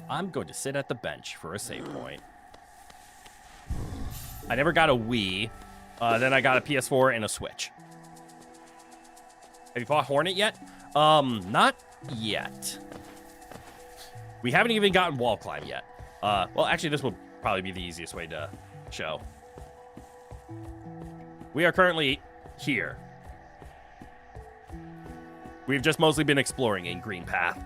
I'm going to sit at the bench for a save point. I never got a Wii. Then I got a PS4 and a Switch. Have you fought Hornet yet? Not yet. We haven't even gotten wall climb yet. Well, actually, this will probably be the easiest way to show. We are currently here. We've just mostly been exploring in Green Path.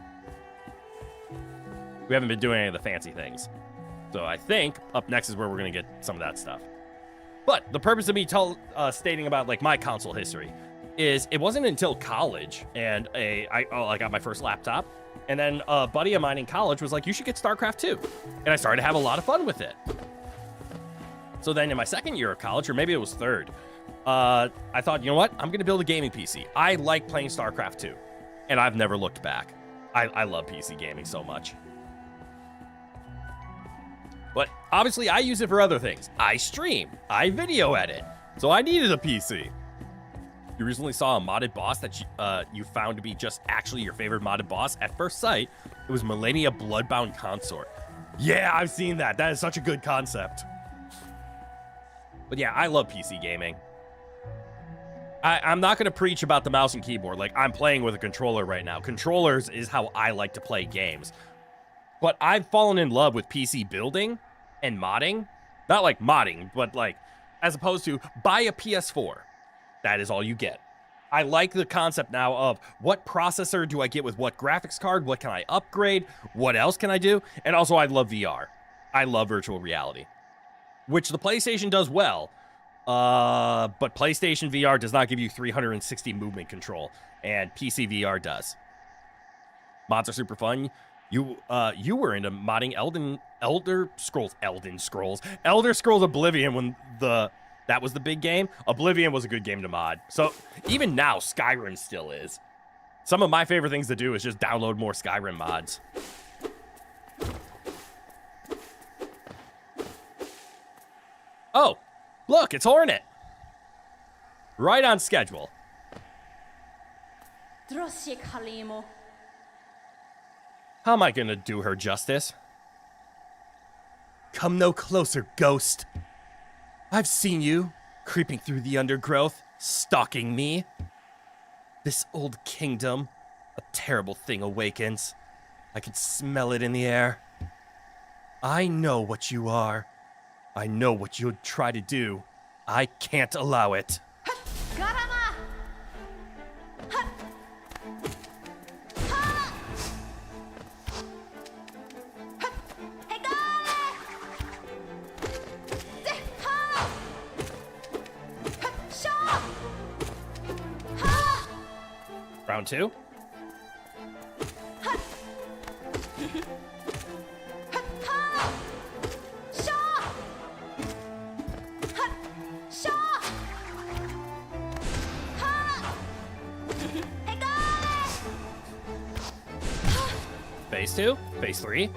We haven't been doing any of the fancy things. So I think up next is where we're going to get some of that stuff. But the purpose of me stating about like my console history is it wasn't until college and I got my first laptop. And then a buddy of mine in college was like, you should get StarCraft 2. And I started to have a lot of fun with it. So then in my second year of college, or maybe it was third, I thought, you know what? I'm going to build a gaming PC. I like playing StarCraft 2. And I've never looked back. I love PC gaming so much. But obviously, I use it for other things. I stream. I video edit. So I needed a PC. You recently saw a modded boss that you found to be just actually your favorite modded boss at first sight. It was Millennia Bloodbound Consort. Yeah, I've seen that. That is such a good concept. But yeah, I love PC gaming. I'm not going to preach about the mouse and keyboard. Like, I'm playing with a controller right now. Controllers is how I like to play games. But I've fallen in love with PC building and modding. Not like modding, but like, as opposed to buy a PS4. That is all you get. I like the concept now of what processor do I get with what graphics card? What can I upgrade? What else can I do? And also, I love VR. I love virtual reality, which the PlayStation does well. But PlayStation VR does not give you 360 movement control, and PC VR does. Mods are super fun. You were into modding Elder Scrolls Oblivion when that was the big game. Oblivion was a good game to mod. So even now, Skyrim still is. Some of my favorite things to do is just download more Skyrim mods. Oh, look, it's Hornet. Right on schedule. How am I gonna do her justice? Come no closer, ghost. I've seen you, creeping through the undergrowth, stalking me. This old kingdom, a terrible thing awakens. I can smell it in the air. I know what you are. I know what you'd try to do. I can't allow it. Round two. Phase two, phase three.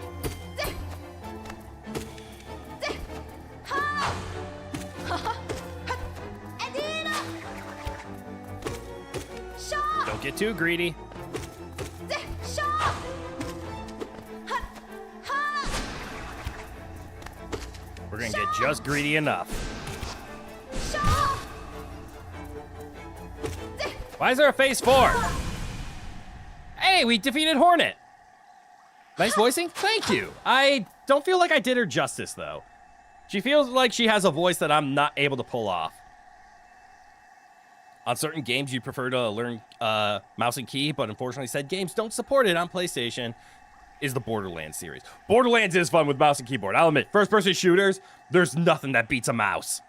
Don't get too greedy. We're gonna get just greedy enough. Why is there a phase four? Hey, we defeated Hornet. Nice voicing? Thank you. I don't feel like I did her justice, though. She feels like she has a voice that I'm not able to pull off. On certain games, you prefer to learn mouse and key, but unfortunately said games don't support it on PlayStation, is the Borderlands series. Borderlands is fun with mouse and keyboard. I'll admit, first-person shooters, there's nothing that beats a mouse.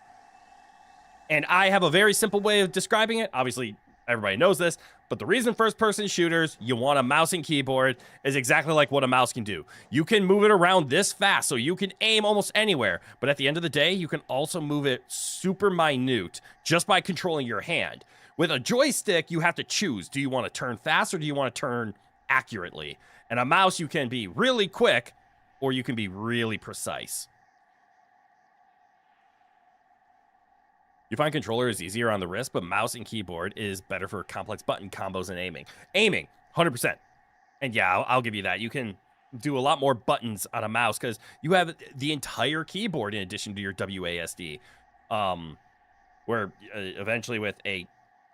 And I have a very simple way of describing it. Obviously, everybody knows this, but the reason first-person shooters, you want a mouse and keyboard, is exactly like what a mouse can do. You can move it around this fast, so you can aim almost anywhere, but at the end of the day, you can also move it super minute just by controlling your hand. With a joystick, you have to choose. Do you want to turn fast or do you want to turn accurately. And a mouse, you can be really quick, or you can be really precise. You find controller is easier on the wrist, but mouse and keyboard is better for complex button combos and aiming. Aiming, 100%. And yeah, I'll give you that. You can do a lot more buttons on a mouse because you have the entire keyboard in addition to your WASD. Where eventually with a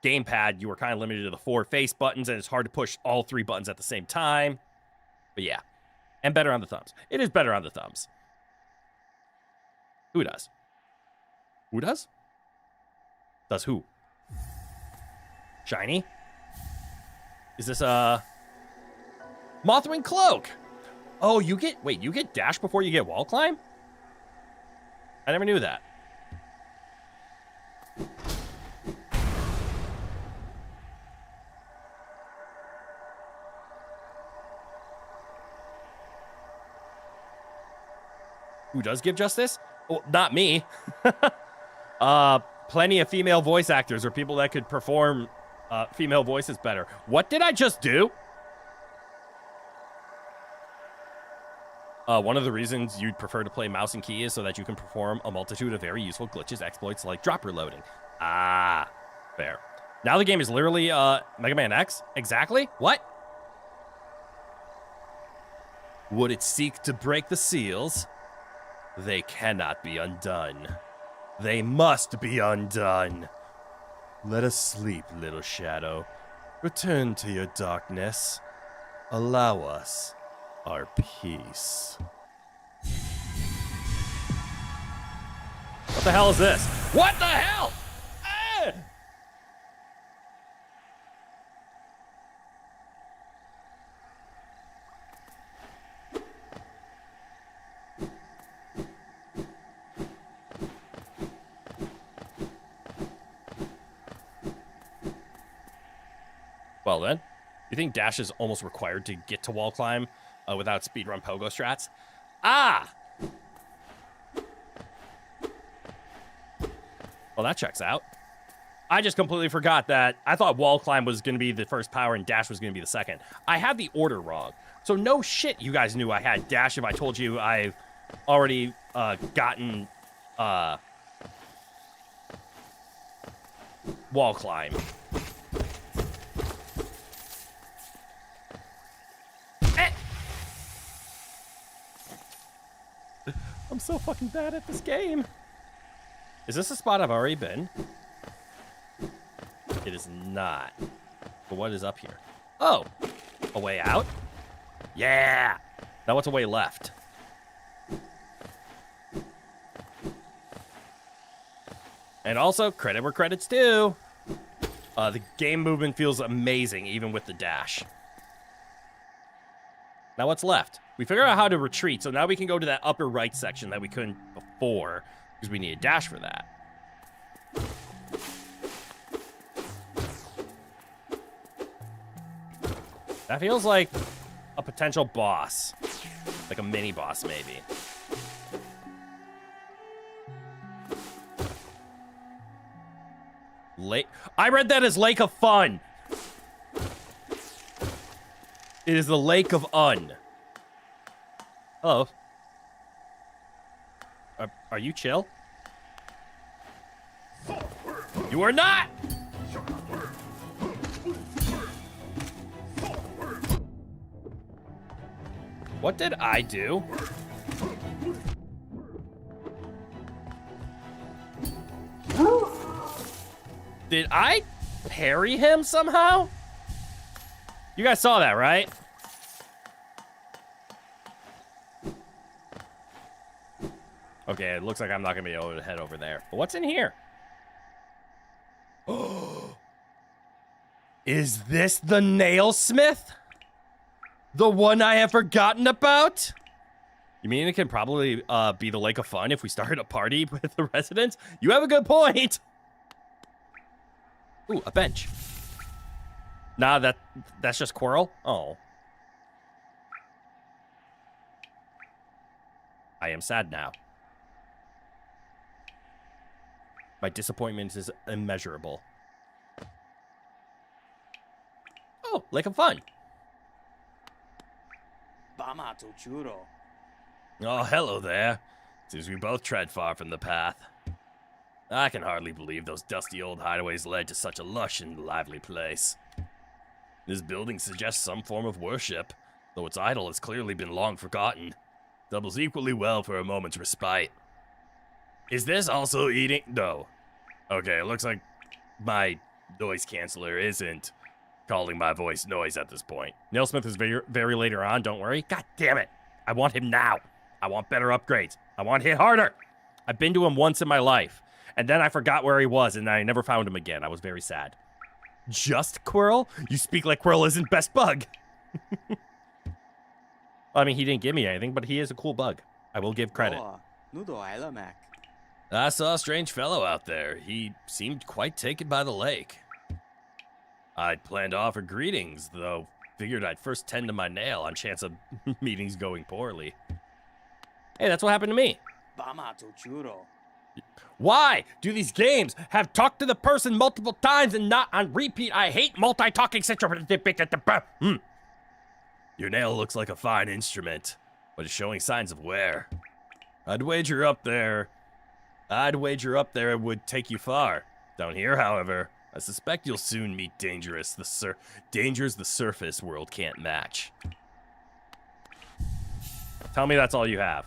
gamepad, you were kind of limited to the 4 face buttons, and it's hard to push all 3 buttons at the same time. But yeah, and better on the thumbs. It is better on the thumbs. Who does? Who does? Does who? Shiny? Is this a Mothwing Cloak? Oh, you get dash before you get wall climb? I never knew that. Who does give justice? Well, not me. Plenty of female voice actors or people that could perform female voices better. What did I just do? One of the reasons you'd prefer to play mouse and key is so that you can perform a multitude of very useful glitches, exploits like drop reloading. Ah, fair. Now the game is literally Mega Man X? Exactly? What? Would it seek to break the seals? They cannot be undone. They must be undone. Let us sleep, little shadow. Return to your darkness. Allow us our peace. What the hell is this? What the hell? Ah! Well then, you think dash is almost required to get to wall climb without speedrun pogo strats? Ah! Well, that checks out. I just completely forgot that. I thought wall climb was going to be the first power and dash was going to be the second. I had the order wrong. So no shit you guys knew I had dash if I told you I've already gotten wall climb. I'm so fucking bad at this game. Is this a spot I've already been? It is not. But what is up here? Oh, a way out? Yeah. Now what's a way left? And also, credit where credit's due. The game movement feels amazing, even with the dash. Now what's left? We figured out how to retreat, so now we can go to that upper right section that we couldn't before, because we need a dash for that. That feels like a potential boss. Like a mini boss, maybe. I read that as Lake of Fun. It is the Lake of Un. Hello. Are you chill? You are not! What did I do? Did I parry him somehow? You guys saw that, right? Okay, it looks like I'm not gonna be able to head over there. But what's in here? Is this the nailsmith? The one I have forgotten about? You mean it can probably be the Lake of Fun if we start a party with the residents? You have a good point. Ooh, a bench. Nah, that's just Quirrell? Oh. I am sad now. My disappointment is immeasurable. Oh, Lake of Fun. Oh, hello there. Seems we both tread far from the path. I can hardly believe those dusty old hideaways led to such a lush and lively place. This building suggests some form of worship, though its idol has clearly been long forgotten. Doubles equally well for a moment's respite. Is this also eating? No. Okay, it looks like my noise canceller isn't calling my voice noise at this point. Nail Smith is very, very later on, don't worry. God damn it. I want him now. I want better upgrades. I want hit harder. I've been to him once in my life, and then I forgot where he was, and I never found him again. I was very sad. Just Quirrell? You speak like Quirrell isn't best bug. I mean, he didn't give me anything, but he is a cool bug. I will give credit. I saw a strange fellow out there. He seemed quite taken by the lake. I'd planned to offer greetings, though figured I'd first tend to my nail on chance of meetings going poorly. Hey, that's what happened to me. Why do these games have talked to the person multiple times and not on repeat? I hate multi-talking situation. Your nail looks like a fine instrument, but it's showing signs of wear. I'd wager up there it would take you far. Down here, however, I suspect you'll soon meet dangers the surface world can't match. Tell me that's all you have.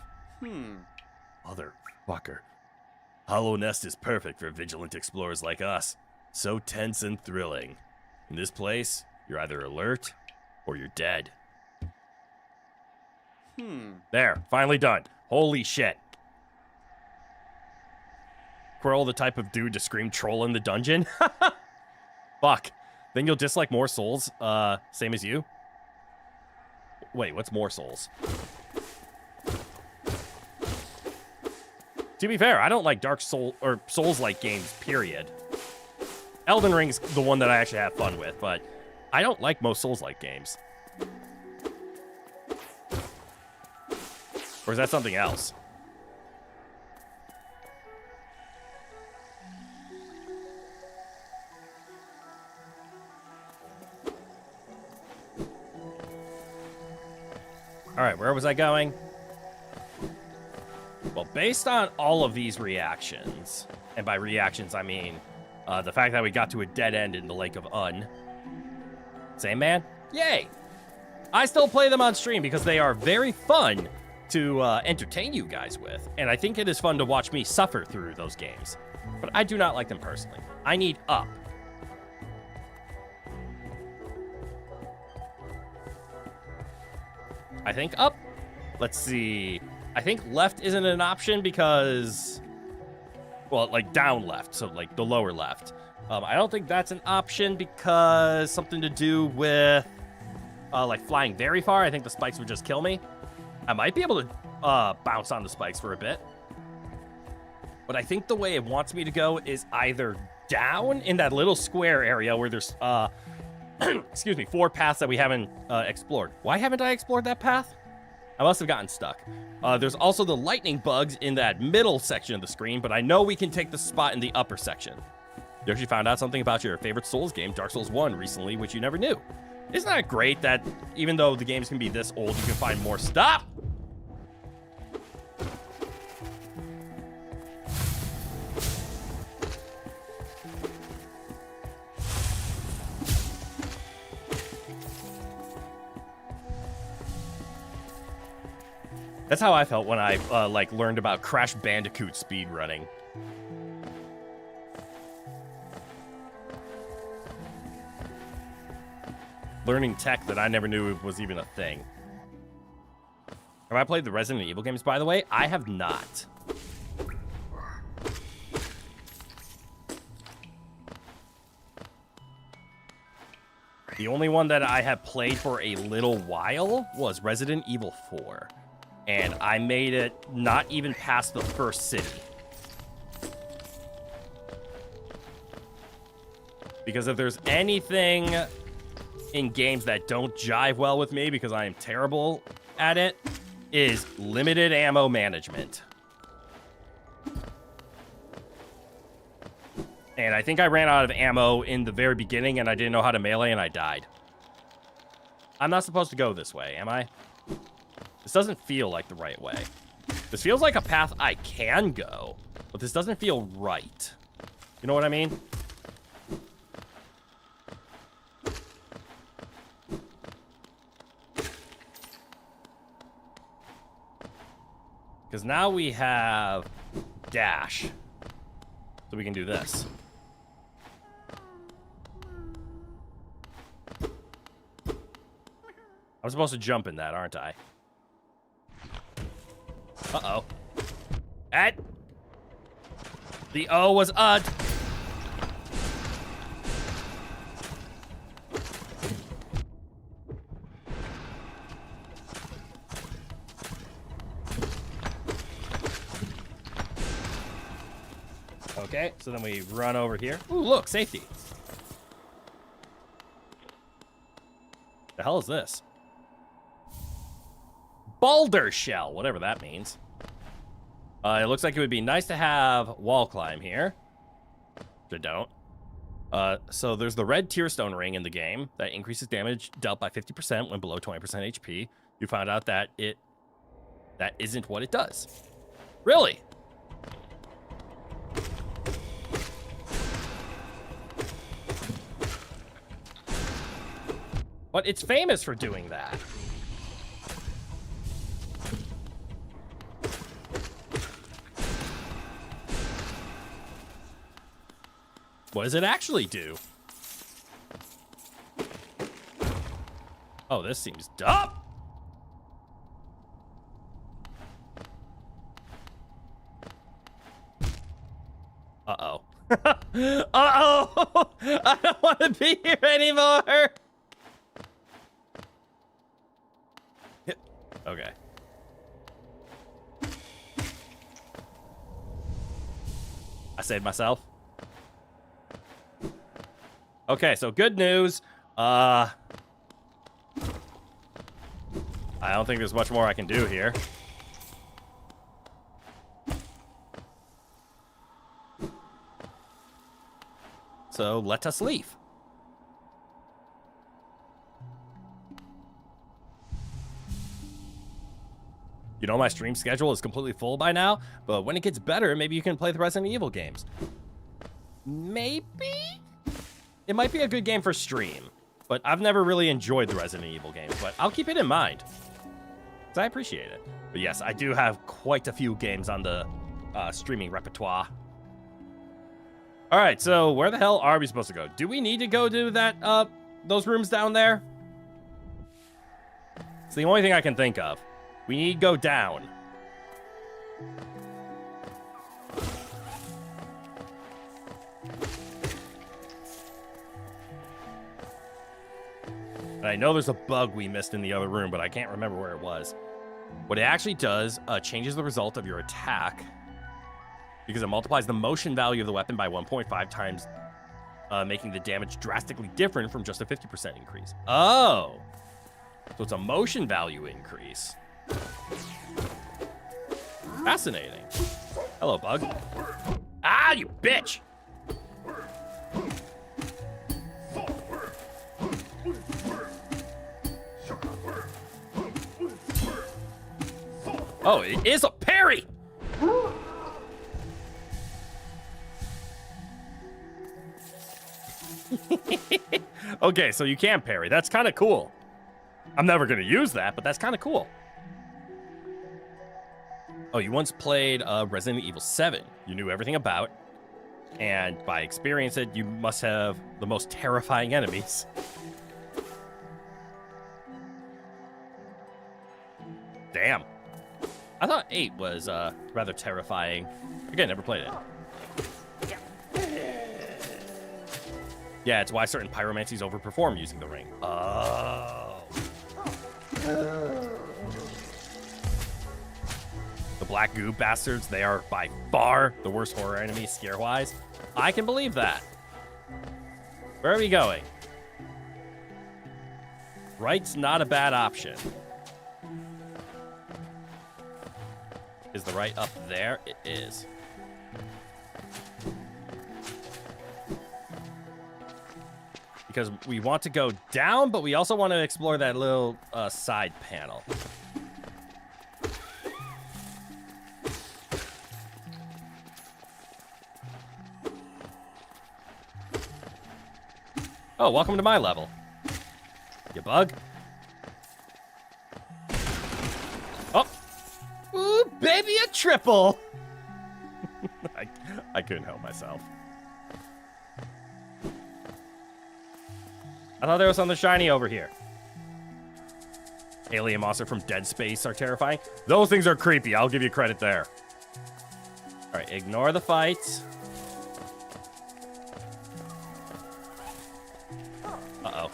Motherfucker. Hollow Nest is perfect for vigilant explorers like us. So tense and thrilling. In this place, you're either alert or you're dead. There, finally done. Holy shit. Quirrell the type of dude to scream troll in the dungeon? Fuck. Then you'll dislike more souls, same as you? Wait, what's more souls? To be fair, I don't like Dark Soul or Souls-like games, period. Elden Ring's the one that I actually have fun with, but I don't like most Souls-like games. Or is that something else? Alright, where was I going? Well, based on all of these reactions, and by reactions I mean the fact that we got to a dead end in the Lake of Un. Same man? Yay! I still play them on stream because they are very fun to entertain you guys with, and I think it is fun to watch me suffer through those games. But I do not like them personally. I need up. I think up. Let's see. I think left isn't an option because, well, like down left, so like the lower left. I don't think that's an option because something to do with like flying very far. I think the spikes would just kill me. I might be able to bounce on the spikes for a bit. But I think the way it wants me to go is either down in that little square area where there's, excuse me, 4 paths that we haven't explored. Why haven't I explored that path? I must have gotten stuck. There's also the lightning bugs in that middle section of the screen, but I know we can take the spot in the upper section. You actually found out something about your favorite Souls game, Dark Souls 1, recently, which you never knew. Isn't that great that even though the games can be this old, you can find more stuff? That's how I felt when I like learned about Crash Bandicoot speedrunning. Learning tech that I never knew was even a thing. Have I played the Resident Evil games, by the way? I have not. The only one that I have played for a little while was Resident Evil 4. And I made it not even past the first city. Because if there's anything in games that don't jive well with me, because I am terrible at it, is limited ammo management. And I think I ran out of ammo in the very beginning, and I didn't know how to melee, and I died. I'm not supposed to go this way, am I? This doesn't feel like the right way. This feels like a path I can go, but this doesn't feel right. You know what I mean? Because now we have dash. So we can do this. I'm supposed to jump in that, aren't I? Uh-oh. The O was UD. Okay, so then we run over here. Ooh, look, safety. The hell is this? Boulder shell, whatever that means. It looks like it would be nice to have wall climb here. But don't. So there's the red tear stone ring in the game that increases damage dealt by 50% when below 20% HP. You found out that that isn't what it does. Really? But it's famous for doing that. What does it actually do? Oh, this seems dumb. Uh-oh. Uh-oh! I don't want to be here anymore! Okay. I saved myself. Okay, so good news. I don't think there's much more I can do here. So let us leave. You know, my stream schedule is completely full by now, but when it gets better, maybe you can play the Resident Evil games. Maybe? It might be a good game for stream, but I've never really enjoyed the Resident Evil games, but I'll keep it in mind, because I appreciate it. But yes, I do have quite a few games on the streaming repertoire. All right, so where the hell are we supposed to go? Do we need to go to that, those rooms down there? It's the only thing I can think of. We need to go down. And I know there's a bug we missed in the other room, but I can't remember where it was. What it actually does, changes the result of your attack because it multiplies the motion value of the weapon by 1.5 times, making the damage drastically different from just a 50% increase. Oh, so it's a motion value increase. Fascinating. Hello, bug. Ah, you bitch! Oh, it is a parry! Okay, so you can parry. That's kind of cool. I'm never going to use that, but that's kind of cool. Oh, you once played Resident Evil 7. You knew everything about. And by experience it, you must have the most terrifying enemies. Damn. I thought 8 was rather terrifying. Again, never played it. Yeah, it's why certain pyromancies overperform using the ring. Oh. The black goo bastards, they are by far the worst horror enemy scare-wise. I can believe that. Where are we going? Right's not a bad option. Is the right up there? It is. Because we want to go down, but we also want to explore that little side panel. Oh, welcome to my level. You bug. Oh. Ooh, baby, a triple. I couldn't help myself. I thought there was something shiny over here. Alien monster from Dead Space are terrifying. Those things are creepy. I'll give you credit there. All right, ignore the fights. Uh-oh.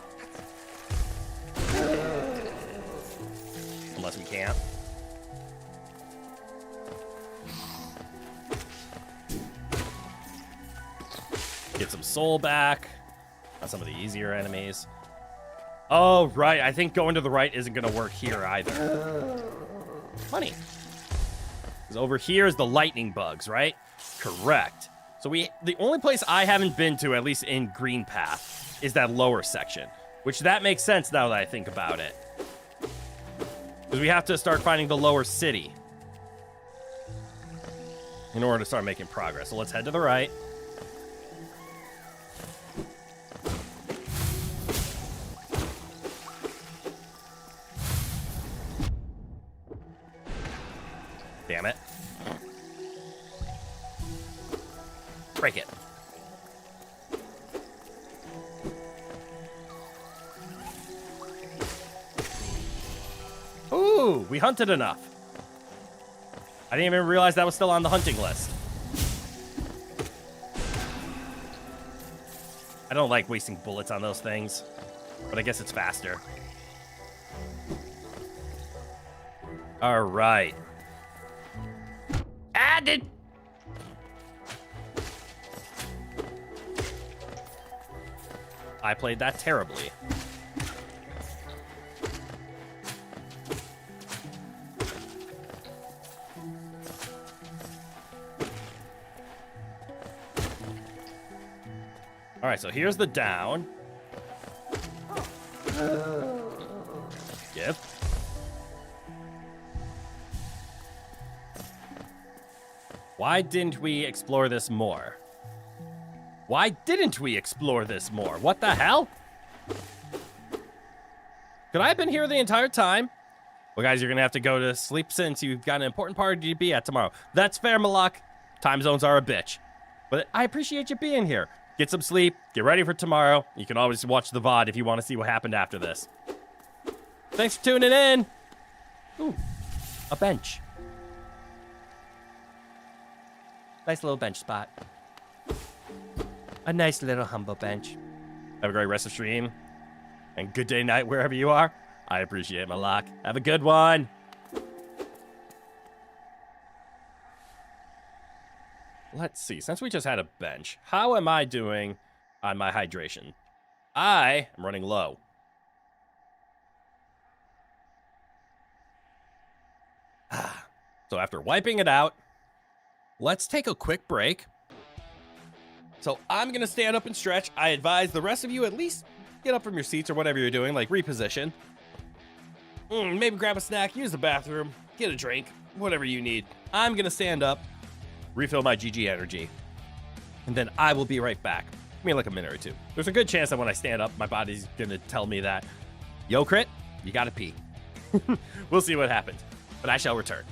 Unless we can't. Get some soul back on some of the easier enemies. Oh, right. I think going to the right isn't going to work here either. Funny. Because over here is the lightning bugs, right? Correct. So the only place I haven't been to, at least in Green Path, is that lower section. Which that makes sense now that I think about it. Because we have to start finding the lower city in order to start making progress. So let's head to the right. Damn it. Break it. Ooh, we hunted enough. I didn't even realize that was still on the hunting list. I don't like wasting bullets on those things, but I guess it's faster. All right. Added. I played that terribly. All right, so here's the down. Yep. Why didn't we explore this more? Why didn't we explore this more? What the hell? Could I have been here the entire time? Well, guys, you're going to have to go to sleep since you've got an important party to be at tomorrow. That's fair, Malak. Time zones are a bitch. But I appreciate you being here. Get some sleep. Get ready for tomorrow. You can always watch the VOD if you want to see what happened after this. Thanks for tuning in. Ooh, a bench. Nice little bench spot. A nice little humble bench. Have a great rest of stream. And good day, night, wherever you are. I appreciate it, Malak. Have a good one. Let's see. Since we just had a bench, how am I doing on my hydration? I am running low. So after wiping it out, let's take a quick break. So I'm going to stand up and stretch. I advise the rest of you at least get up from your seats or whatever you're doing, like reposition. Maybe grab a snack, use the bathroom, get a drink, whatever you need. I'm going to stand up, refill my GG energy, and then I will be right back. Give me like a minute or two. There's a good chance that when I stand up, my body's going to tell me that, yo, Crit, you got to pee. We'll see what happens, but I shall return.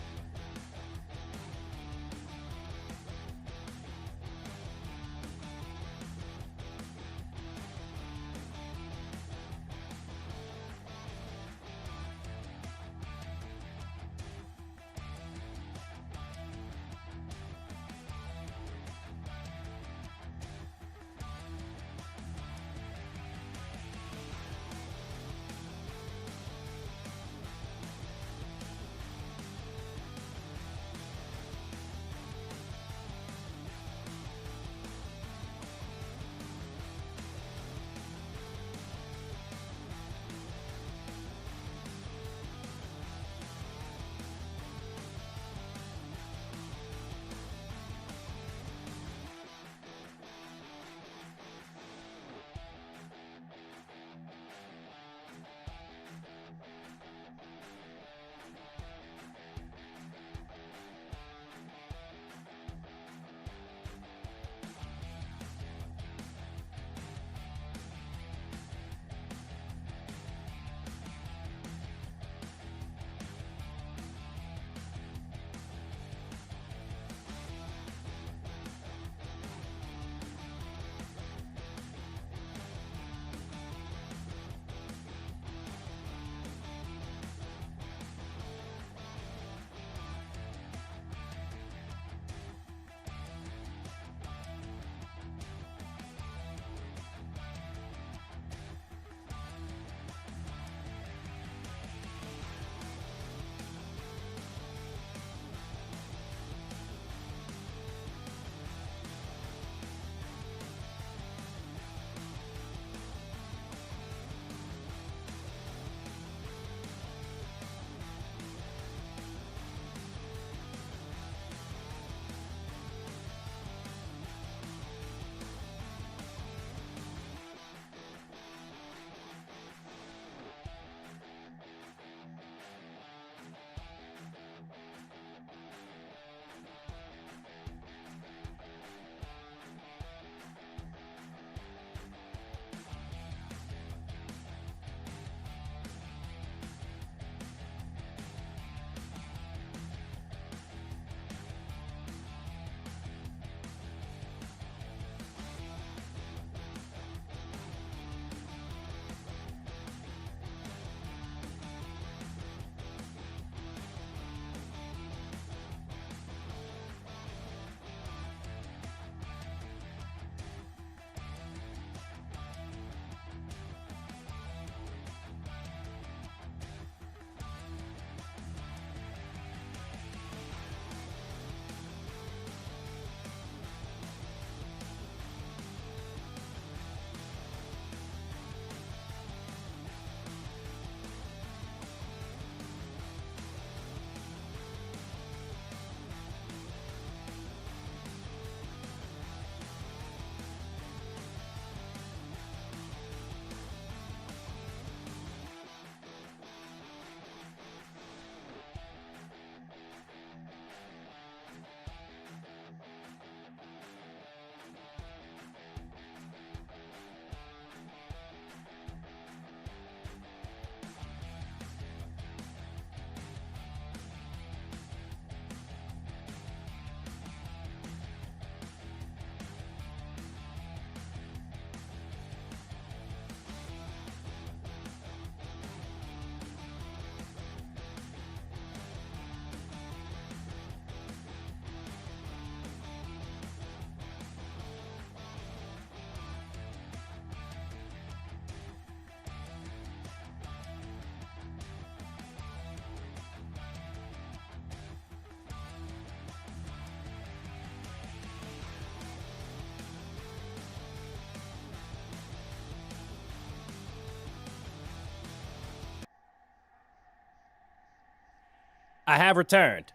I have returned.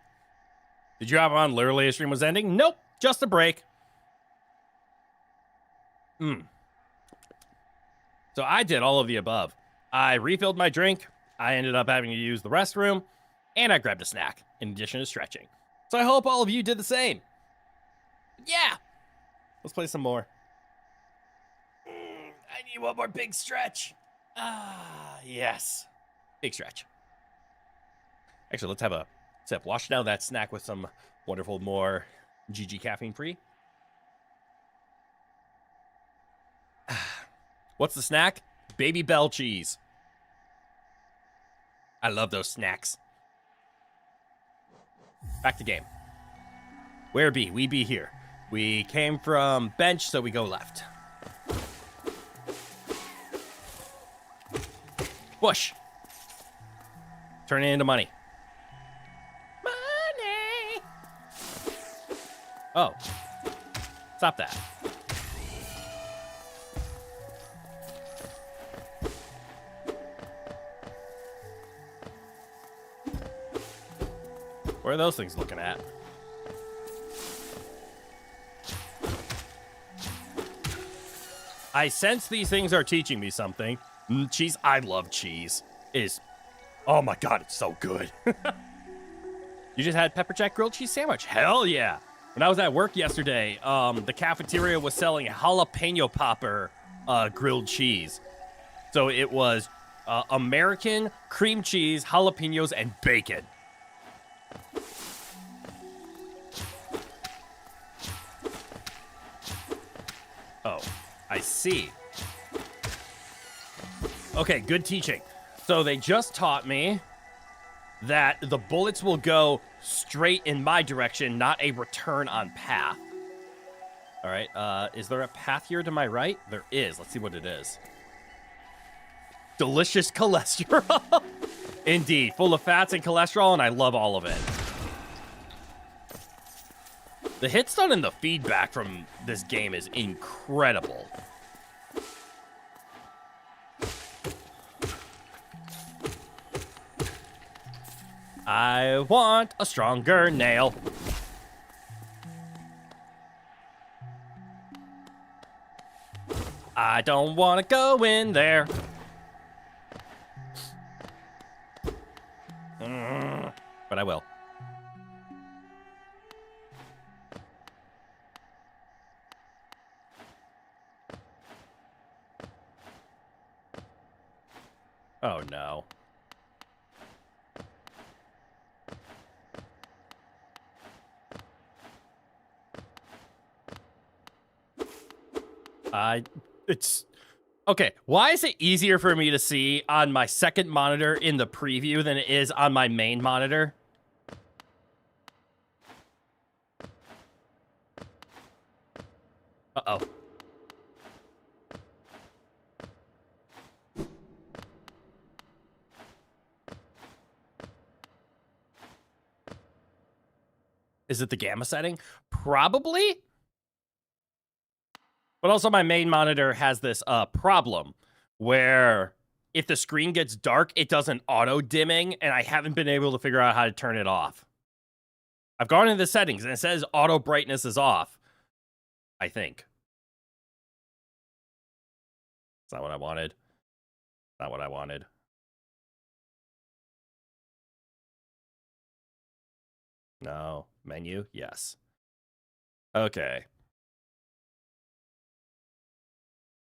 Did you have on literally a stream was ending? Nope, just a break. So I did all of the above. I refilled my drink. I ended up having to use the restroom, and I grabbed a snack in addition to stretching. So I hope all of you did the same. Yeah. Let's play some more. I need one more big stretch. Yes. Big stretch. Actually, let's have a sip. Wash down that snack with some wonderful, more GG caffeine free. What's the snack? Baby Bell cheese. I love those snacks. Back to game. Where be? We be here. We came from bench, so we go left. Bush. Turn it into money. Money. Oh. Stop that. What are those things looking at? I sense these things are teaching me something. Cheese, I love cheese. Oh my god, it's so good. You just had pepper jack grilled cheese sandwich. Hell yeah. When I was at work yesterday, the cafeteria was selling jalapeno popper grilled cheese. So it was American cream cheese, jalapenos, and bacon. Oh, I see. Okay, good teaching. So they just taught me that the bullets will go straight in my direction, not a return on path. All right, is there a path here to my right? There is. Let's see what it is. Delicious cholesterol. Indeed, full of fats and cholesterol, and I love all of it. The hit stun and the feedback from this game is incredible. I want a stronger nail. I don't want to go in there. But I will. Oh no. It's okay. Why is it easier for me to see on my second monitor in the preview than it is on my main monitor? Uh-oh. Is it the gamma setting? Probably. But also my main monitor has this problem where if the screen gets dark, it does an auto dimming, and I haven't been able to figure out how to turn it off. I've gone into the settings and it says auto brightness is off. I think. It's not what I wanted. Not what I wanted. No. Menu? Yes. Okay.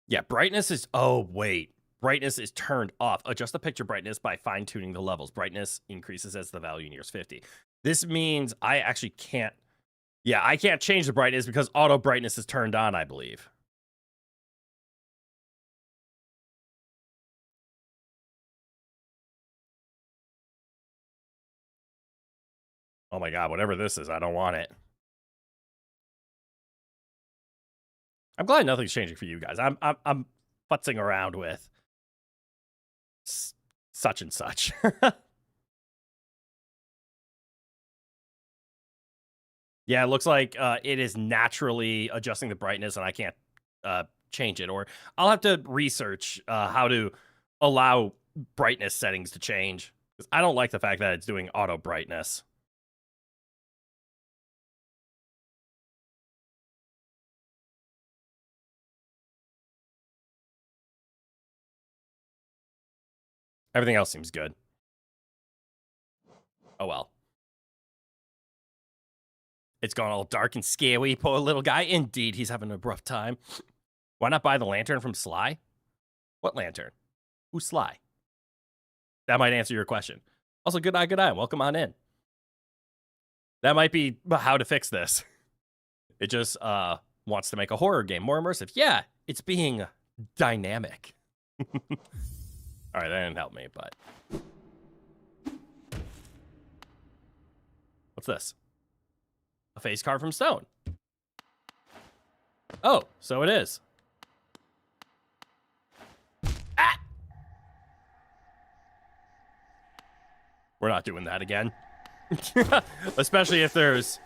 Yeah, brightness is... Oh, wait. Brightness is turned off. Adjust the picture brightness by fine-tuning the levels. Brightness increases as the value nears 50. This means I actually can't... Yeah, I can't change the brightness because auto brightness is turned on, I believe. Oh my god, whatever this is, I don't want it. I'm glad nothing's changing for you guys. I'm futzing around with such and such. Yeah, it looks like it is naturally adjusting the brightness, and I can't change it. Or I'll have to research how to allow brightness settings to change. 'Cause I don't like the fact that it's doing auto brightness. Everything else seems good. Oh well. It's gone all dark and scary, poor little guy. Indeed, he's having a rough time. Why not buy the lantern from Sly? What lantern? Who's Sly? That might answer your question. Also, good eye, welcome on in. That might be how to fix this. It just wants to make a horror game more immersive. Yeah, it's being dynamic. All right, that didn't help me, but... What's this? A face carved from stone. Oh, so it is. Ah! We're not doing that again. Especially if there's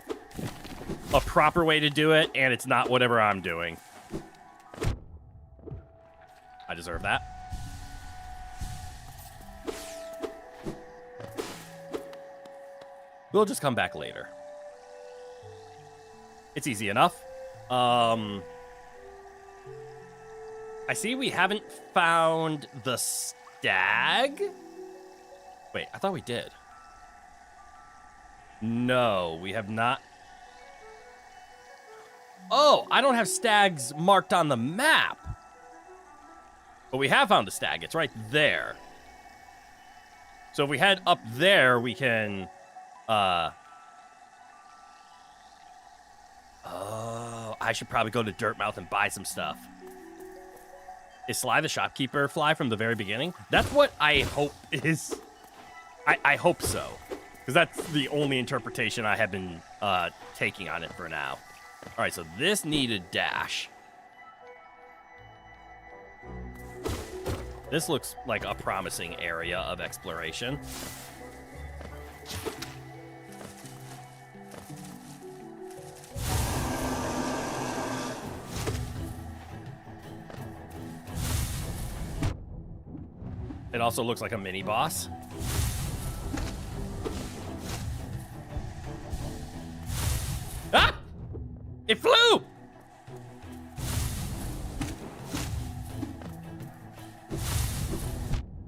a proper way to do it and it's not whatever I'm doing. I deserve that. We'll just come back later. It's easy enough. I see we haven't found the stag. Wait, I thought we did. No, we have not. Oh, I don't have stags marked on the map. But we have found the stag. It's right there. So if we head up there, we can... Oh, I should probably go to Dirtmouth and buy some stuff. Is Sly the shopkeeper fly from the very beginning? That's what I hope is... I hope so. Because that's the only interpretation I have been taking on it for now. All right, so this needed dash. This looks like a promising area of exploration. It also looks like a mini boss. Ah! It flew!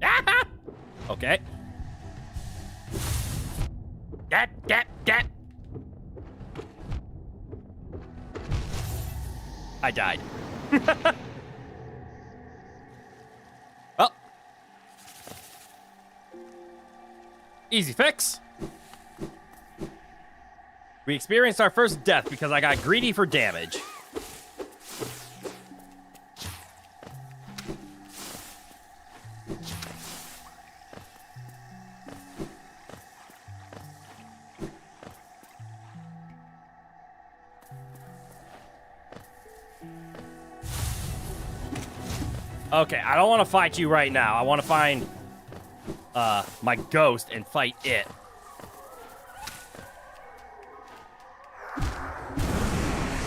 Ah! Okay. Get! I died. Well. Easy fix. We experienced our first death because I got greedy for damage. Okay, I don't want to fight you right now. I want to find my ghost and fight it.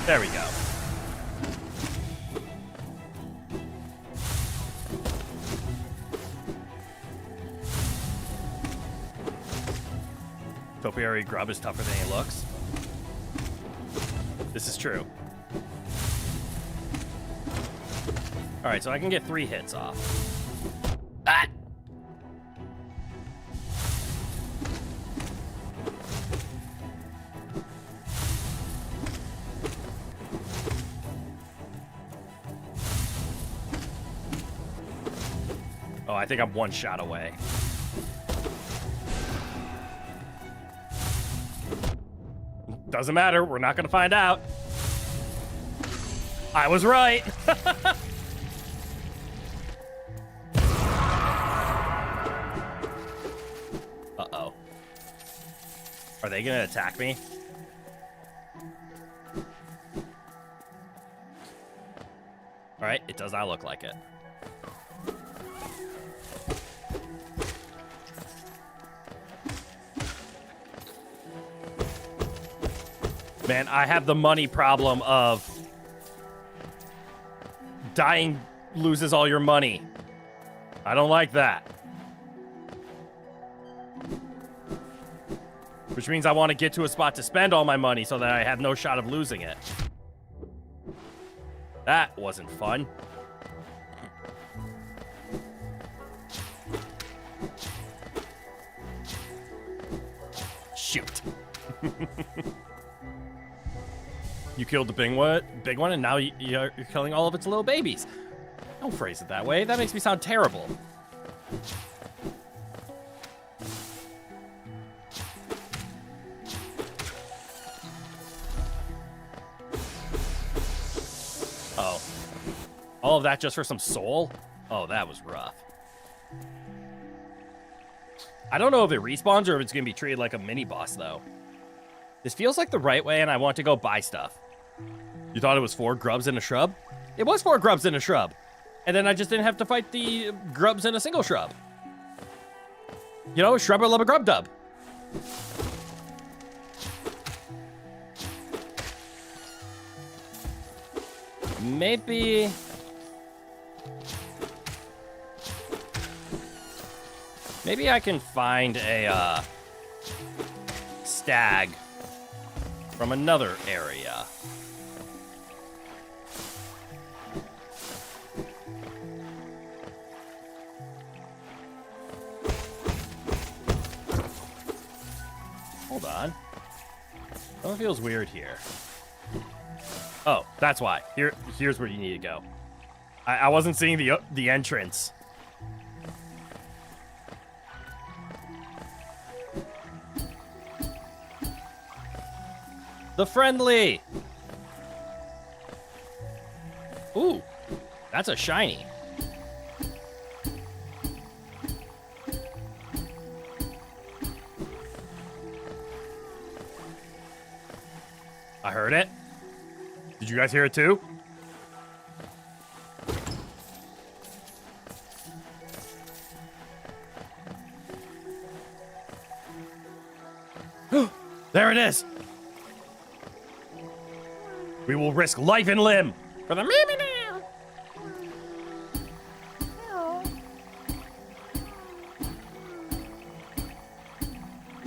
There we go. Topiary grub is tougher than he looks. This is true. Alright, so I can get 3 hits off. Ah! Oh, I think I'm 1 shot away. Doesn't matter. We're not going to find out. I was right. Uh-oh. Are they going to attack me? All right. It does not look like it. Man, I have the money problem of dying loses all your money. I don't like that. Which means I want to get to a spot to spend all my money so that I have no shot of losing it. That wasn't fun. Shoot. You killed the big one, and now you're killing all of its little babies. Don't phrase it that way. That makes me sound terrible. Oh. All of that just for some soul? Oh, that was rough. I don't know if it respawns or if it's going to be treated like a mini-boss, though. This feels like the right way, and I want to go buy stuff. You thought it was 4 grubs in a shrub? It was 4 grubs in a shrub. And then I just didn't have to fight the grubs in a single shrub. You know, shrub or lub a grub dub. Maybe I can find a stag from another area. Hold on. Something feels weird here. Oh, that's why. Here's where you need to go. I wasn't seeing the entrance. The friendly. Ooh, that's a shiny. I heard it. Did you guys hear it too? There it is. We will risk life and limb for the Mimi now.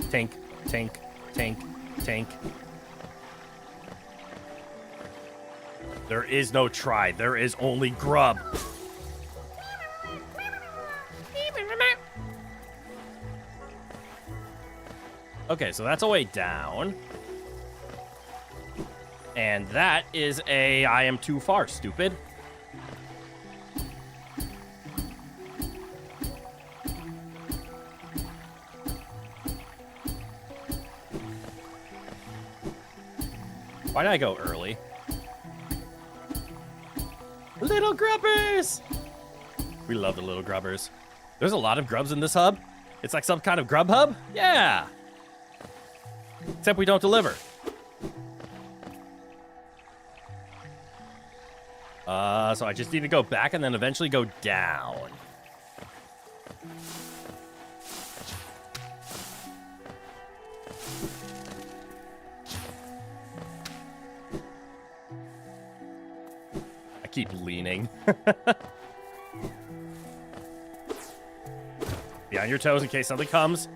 Tink, tink, tink, tink. There is no try. There is only grub. Okay, so that's a way down. And that is a I am too far, stupid. Why did I go early? Little grubbers! We love the little grubbers. There's a lot of grubs in this hub. It's like some kind of grub hub? Yeah! Except we don't deliver. So I just need to go back and then eventually go down. I keep leaning. Be on your toes in case something comes.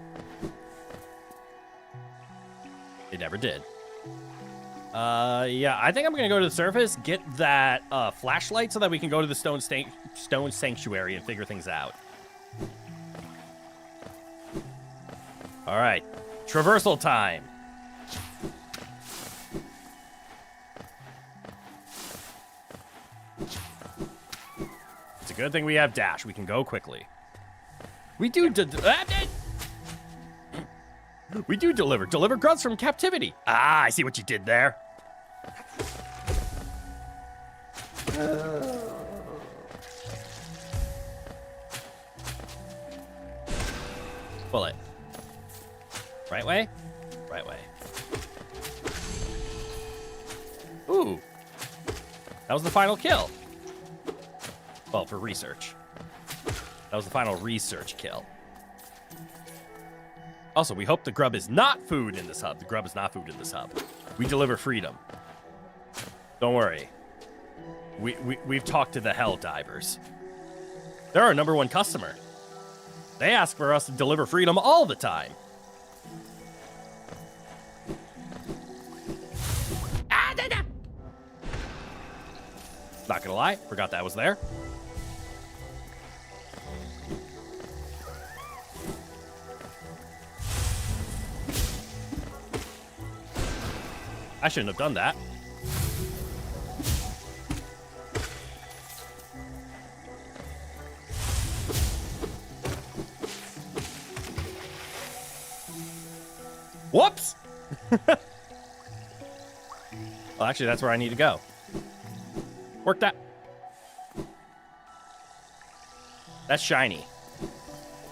It never did. Yeah, I think I'm gonna go to the surface, get that flashlight so that we can go to the stone sanctuary and figure things out. All right, traversal time. It's a good thing we have dash. We can go quickly. We do we do deliver grubs from captivity. Ah, I see what you did there. Bullet. Right way? Right way. Ooh. That was the final kill. Well, for research. That was the final research kill. Also, we hope the grub is not food in this hub. The grub is not food in this hub. We deliver freedom. Don't worry. We've talked to the hell divers. They're our #1 customer. They ask for us to deliver freedom all the time. Not gonna lie, forgot that was there. I shouldn't have done that. Whoops! Well, actually, that's where I need to go. Worked out. That's shiny.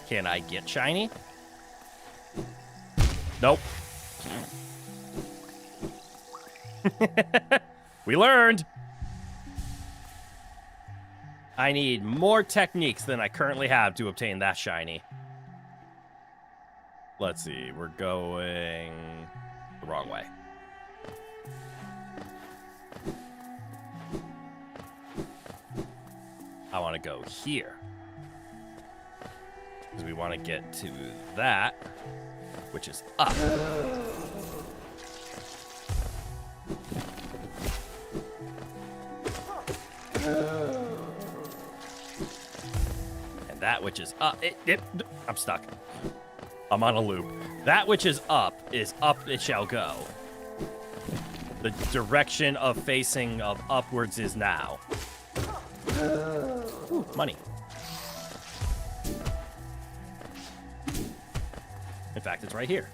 Can I get shiny? Nope. We learned. I need more techniques than I currently have to obtain that shiny. Let's see. We're going the wrong way. I want to go here. Because we want to get to that, which is up. And that which is up. I'm stuck. I'm on a loop. That which is up it shall go. The direction of facing of upwards is now. Ooh, money. In fact, it's right here.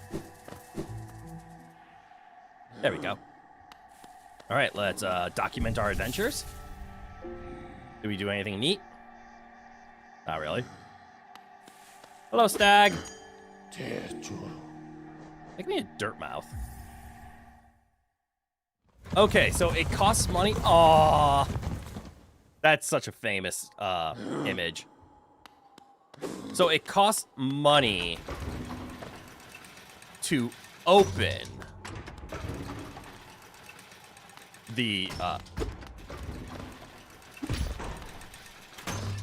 There we go. All right, let's document our adventures. Did we do anything neat? Not really. Hello, stag. Make me a dirt mouth. Okay, so it costs money. Aww. That's such a famous image. So it costs money to open the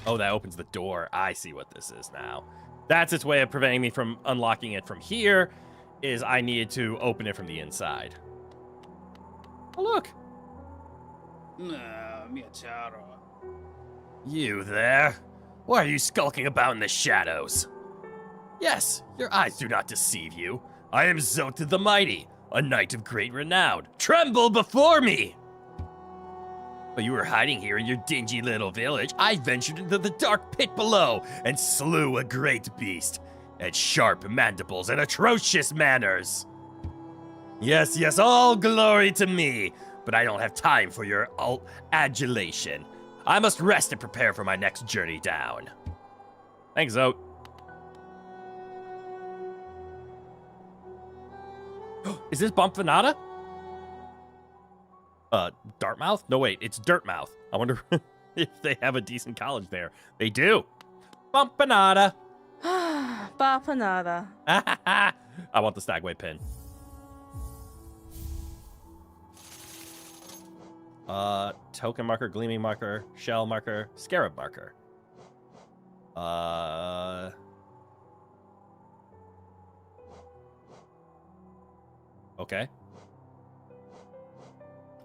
oh, that opens the door. I see what this is now. That's its way of preventing me from unlocking it from here, is I needed to open it from the inside. Oh, look. You there? Why are you skulking about in the shadows? Yes, your eyes do not deceive you. I am Zot the Mighty, a knight of great renown. Tremble before me! While you were hiding here in your dingy little village, I ventured into the dark pit below and slew a great beast. It had sharp mandibles and atrocious manners. Yes, yes, all glory to me, but I don't have time for your adulation. I must rest and prepare for my next journey down. Thanks, Zot. Is this Bumpfanada? Dartmouth? No, wait, it's Dirtmouth. I wonder if they have a decent college there. They do. Bumpfanada. Bumpfanada. I want the Stagway pin. Token marker, gleaming marker, shell marker, scarab marker. Okay.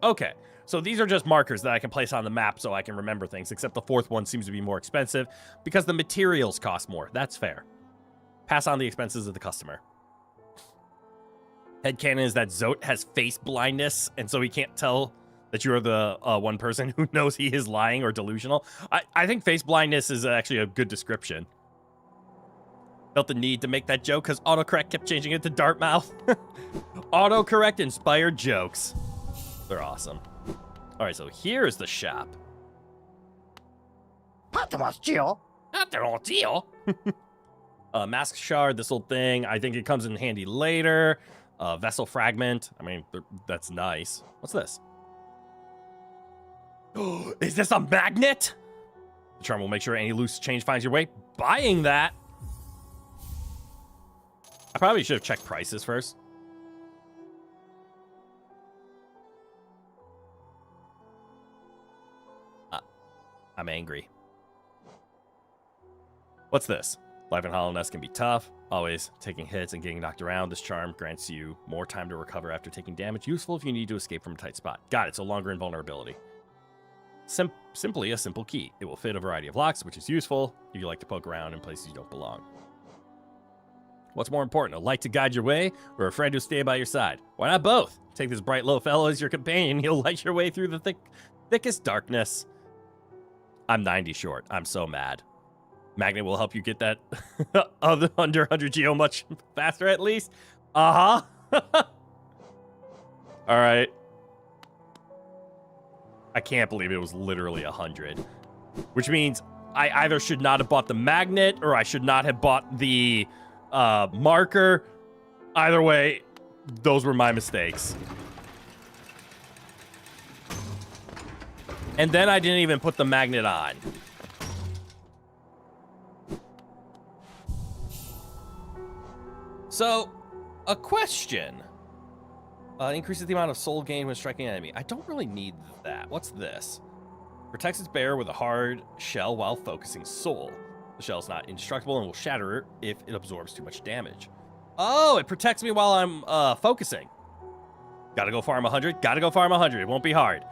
Okay, so these are just markers that I can place on the map so I can remember things, except the fourth one seems to be more expensive because the materials cost more. That's fair. Pass on the expenses of the customer. Headcanon is that Zot has face blindness, and so he can't tell that you're the one person who knows he is lying or delusional. I think face blindness is actually a good description. Felt the need to make that joke because autocorrect kept changing it to Dartmouth. Autocorrect inspired jokes. They're awesome. All right, so here's the shop. Mask shard, this old thing. I think it comes in handy later. Vessel fragment. I mean, that's nice. What's this? Is this a magnet? The charm will make sure any loose change finds your way. Buying that. I probably should have checked prices first. I'm angry. What's this? Life in Hollowness can be tough. Always taking hits and getting knocked around. This charm grants you more time to recover after taking damage. Useful if you need to escape from a tight spot. Got it, so longer invulnerability. simply a simple key. It will fit a variety of locks, which is useful if you like to poke around in places you don't belong. What's more important, a light to guide your way or a friend who'll stay by your side? Why not both? Take this bright little fellow as your companion. He'll light your way through the thickest darkness. I'm 90 short. I'm so mad. Magnet will help you get that under 100 geo much faster at least. Uh-huh. All right. I can't believe it was literally 100. Which means I either should not have bought the magnet or I should not have bought the marker. Either way, those were my mistakes. And then I didn't even put the magnet on. So, a question. Increases the amount of soul gained when striking an enemy. I don't really need that. What's this? Protects its bearer with a hard shell while focusing soul. The shell is not indestructible and will shatter if it absorbs too much damage. Oh, it protects me while I'm focusing. Gotta go farm 100. Gotta go farm 100. It won't be hard.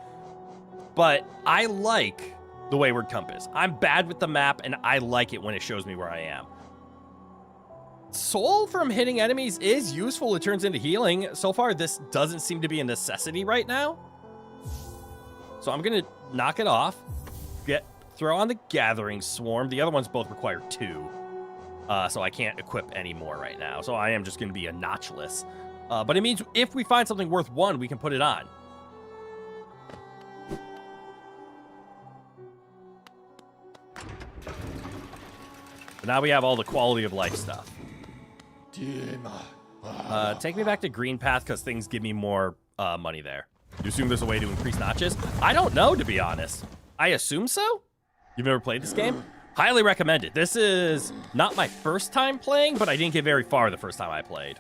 But I like the Wayward Compass. I'm bad with the map, and I like it when it shows me where I am. Soul from hitting enemies is useful. It turns into healing. So far, this doesn't seem to be a necessity right now. So I'm going to knock it off. Throw on the Gathering Swarm. The other ones both require 2. So I can't equip any more right now. So I am just going to be a notchless. But it means if we find something worth 1, we can put it on. But now we have all the quality of life stuff. Take me back to Green Path because things give me more money there. You assume there's a way to increase notches? I don't know, to be honest. I assume so? You've never played this game? Highly recommend it. This is not my first time playing, but I didn't get very far the first time I played.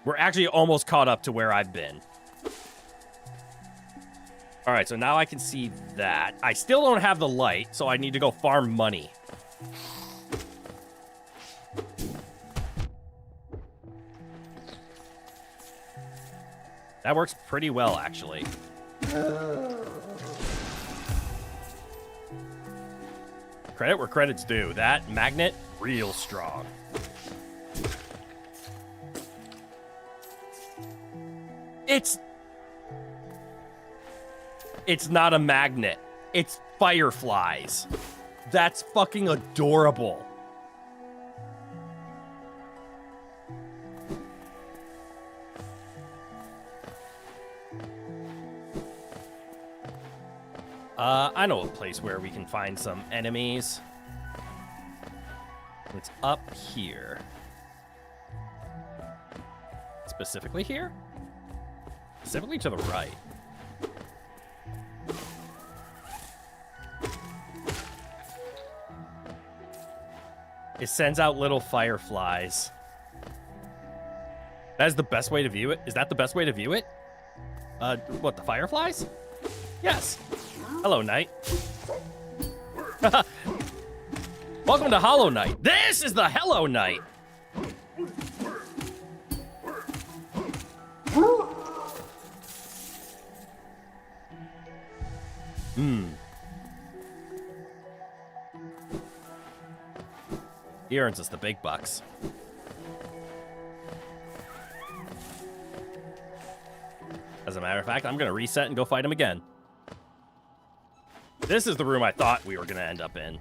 We're actually almost caught up to where I've been. All right, so now I can see that. I still don't have the light, so I need to go farm money. That works pretty well, actually. Credit where credit's due. That magnet, real strong. It's not a magnet. It's fireflies. That's fucking adorable. I know a place where we can find some enemies. It's up here. Specifically here? Specifically to the right. It sends out little fireflies. That is the best way to view it? Is that the best way to view it? What, the fireflies? Yes. Hello, Knight. Welcome to Hollow Knight. This is the Hello Knight. He earns us the big bucks. As a matter of fact, I'm going to reset and go fight him again. This is the room I thought we were going to end up in.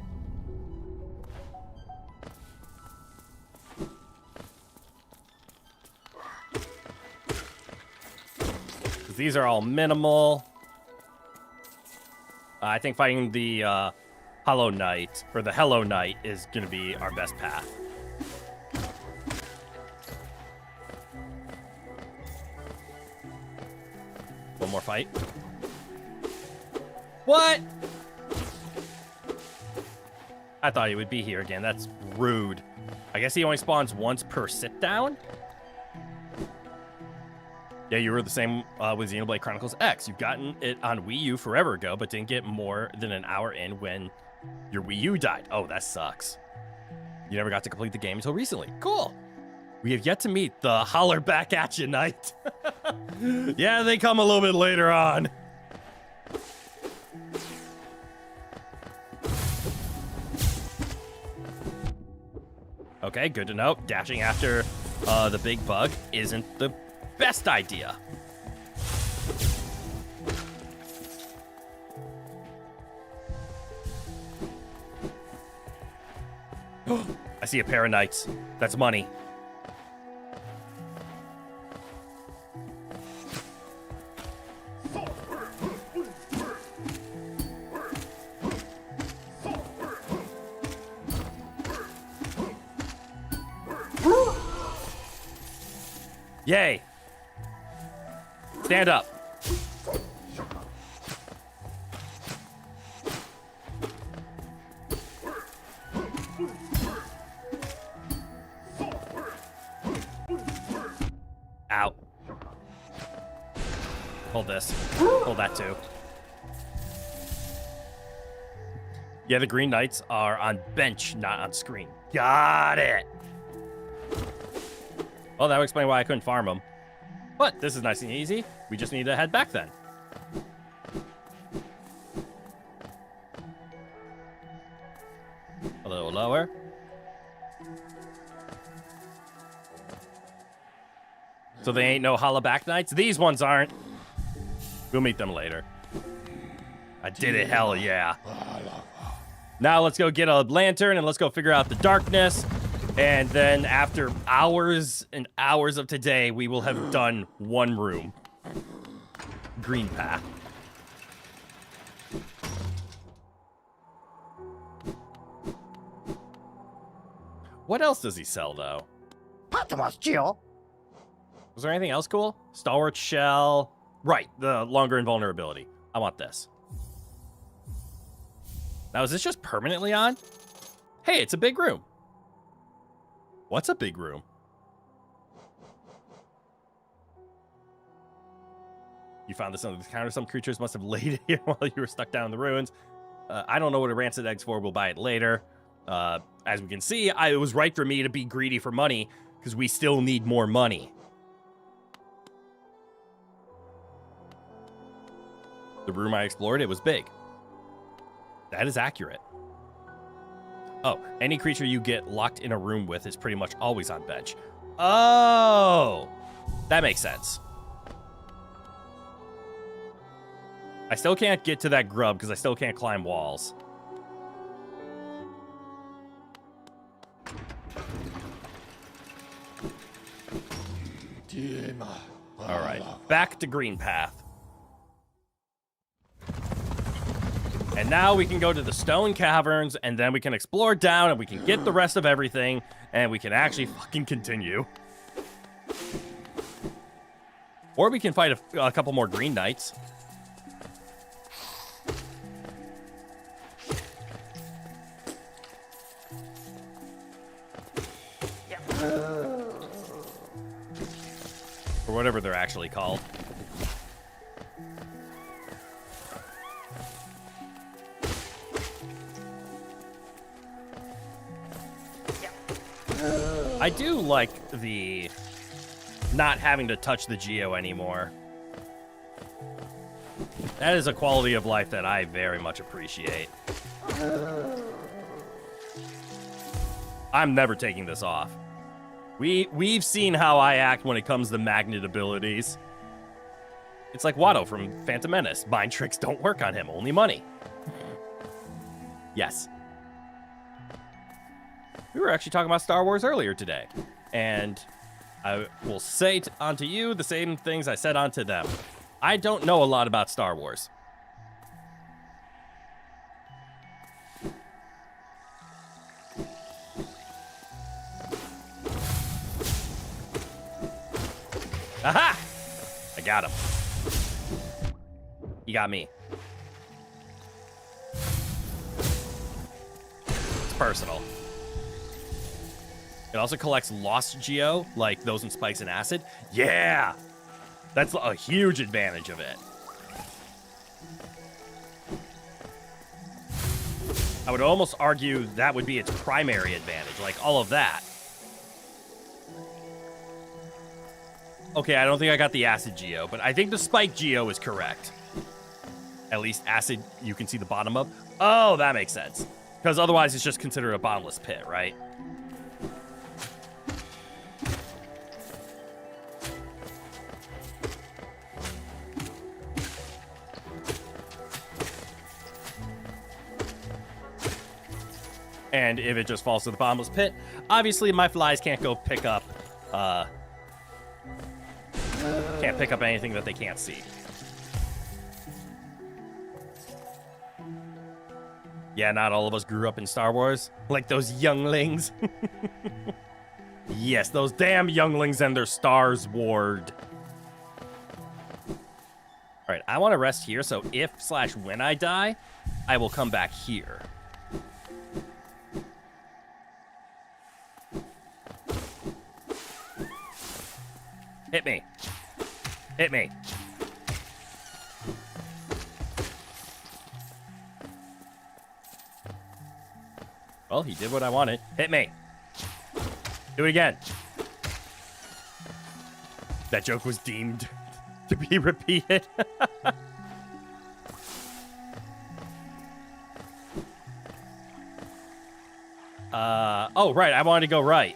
These are all minimal. I think fighting the Hollow Knight, or the Hello Knight, is going to be our best path. One more fight. What? I thought he would be here again. That's rude. I guess he only spawns once per sit-down? Yeah, you were the same with Xenoblade Chronicles X. You've gotten it on Wii U forever ago, but didn't get more than an hour in when your Wii U died. Oh, that sucks. You never got to complete the game until recently. Cool. We have yet to meet the holler back at you Knight. Yeah, they come a little bit later on. Okay, good to know. Dashing after the big bug isn't the best idea. I see a pair of knights. That's money. Yay. Stand up. Out. Hold this. Hold that too. Yeah, the green knights are on bench, not on screen. Got it. Well, that would explain why I couldn't farm them. But this is nice and easy. We just need to head back then. A little lower. So they ain't no hollaback knights? These ones aren't. We'll meet them later. I did it, hell yeah. Now let's go get a lantern and let's go figure out the darkness. And then after hours and hours of today, we will have done one room. Green path. What else does he sell, though? Was there anything else cool? Stalwart shell. Right, the longer invulnerability. I want this. Now, is this just permanently on? Hey, it's a big room. What's a big room? You found this under the counter. Some creatures must have laid it here while you were stuck down in the ruins. I don't know what a rancid egg's for. We'll buy it later. As we can see, it was right for me to be greedy for money because we still need more money. The room I explored, it was big. That is accurate. Oh, any creature you get locked in a room with is pretty much always on bench. Oh, that makes sense. I still can't get to that grub because I still can't climb walls. All right, back to green path. And now we can go to the stone caverns, and then we can explore down, and we can get the rest of everything, and we can actually fucking continue. Or we can fight a couple more green knights. Or whatever they're actually called. I do like the not having to touch the geo anymore. That is a quality of life that I very much appreciate. I'm never taking this off. We've seen how I act when it comes to magnet abilities. It's like Watto from Phantom Menace. Mind tricks don't work on him, only money. Yes. We were actually talking about Star Wars earlier today. And I will say onto you the same things I said onto them. I don't know a lot about Star Wars. Aha! I got him. He got me. It's personal. It also collects lost geo, like those in spikes and acid. Yeah! That's a huge advantage of it. I would almost argue that would be its primary advantage, like all of that. Okay, I don't think I got the acid geo, but I think the spike geo is correct. At least acid, you can see the bottom of. Oh, that makes sense. Because otherwise it's just considered a bottomless pit, right? And if it just falls to the bottomless pit, obviously my flies can't go pick up, anything that they can't see. Yeah, not all of us grew up in Star Wars, like those younglings. Yes, those damn younglings and their Stars Ward. All right, I want to rest here, so if/when I die, I will come back here. Hit me. Hit me. Well, he did what I wanted. Hit me. Do it again. That joke was deemed to be repeated. Oh, right. I wanted to go right.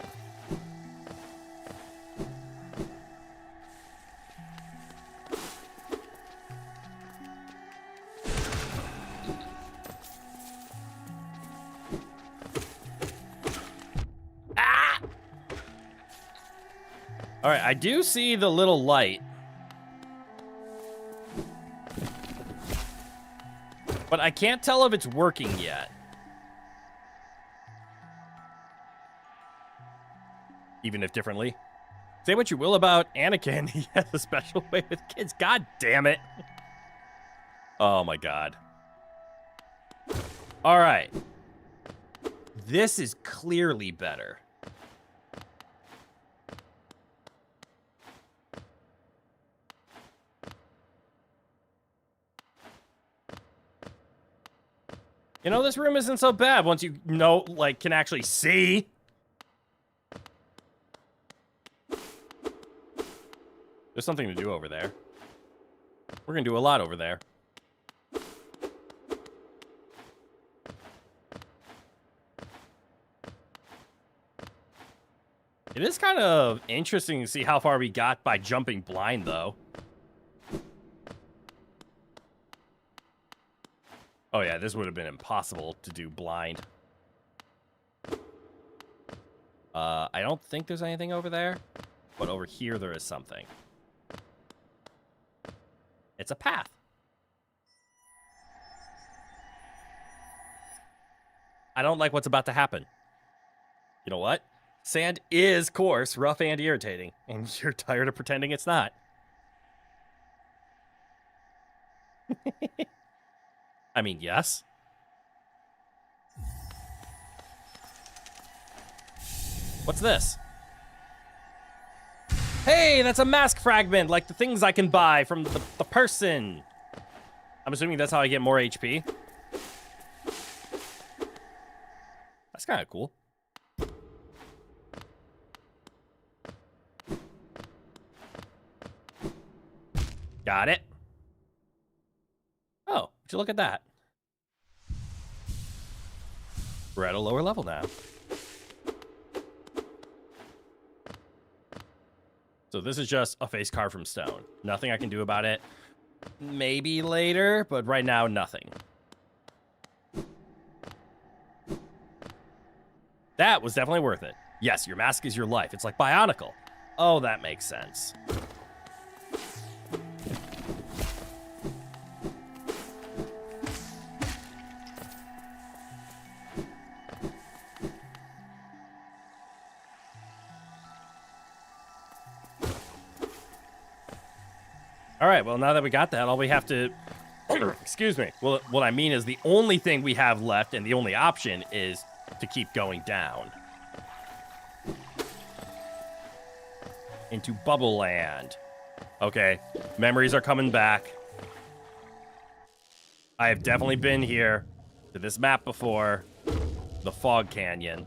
All right, I do see the little light. But I can't tell if it's working yet. Even if differently. Say what you will about Anakin, he has a special way with kids. God damn it. Oh my god. All right. This is clearly better. You know, this room isn't so bad once you know, like, can actually see. There's something to do over there. We're gonna do a lot over there. It is kind of interesting to see how far we got by jumping blind, though. Oh yeah, this would have been impossible to do blind. I don't think there's anything over there, but over here there is something. It's a path. I don't like what's about to happen. You know what? Sand is coarse, rough, and irritating, and you're tired of pretending it's not. I mean, yes. What's this? Hey, that's a mask fragment, like the things I can buy from the person. I'm assuming that's how I get more HP. That's kind of cool. Got it. Oh, would you look at that? We're at a lower level now. So this is just a face carved from stone. Nothing I can do about it. Maybe later, but right now, nothing. That was definitely worth it. Yes, your mask is your life. It's like Bionicle. Oh, that makes sense. All right, well, now that we got that, all we have to... excuse me. Well, what I mean is the only thing we have left and the only option is to keep going down. Into Bubble Land. Okay, memories are coming back. I have definitely been here to this map before. The Fog Canyon.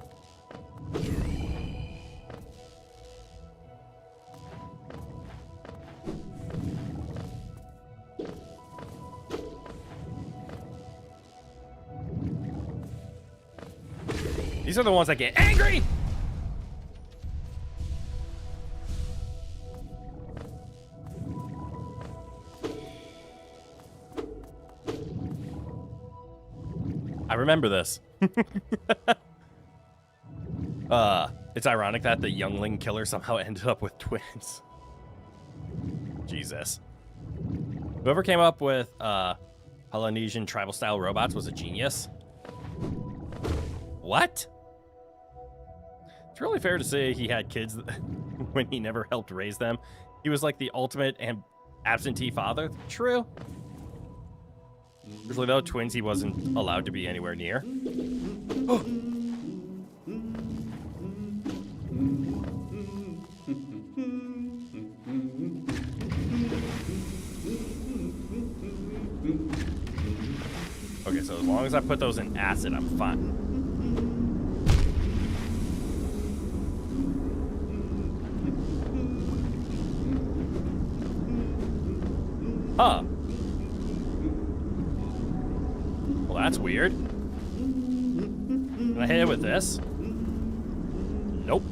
These are the ones that get angry! I remember this. It's ironic that the youngling killer somehow ended up with twins. Jesus. Whoever came up with Polynesian tribal style robots was a genius. What? It's really fair to say he had kids when he never helped raise them. He was like the ultimate and absentee father. True. Usually though, twins he wasn't allowed to be anywhere near. Okay, so as long as I put those in acid, I'm fine. Huh. Well, that's weird. Can I hit it with this? Nope.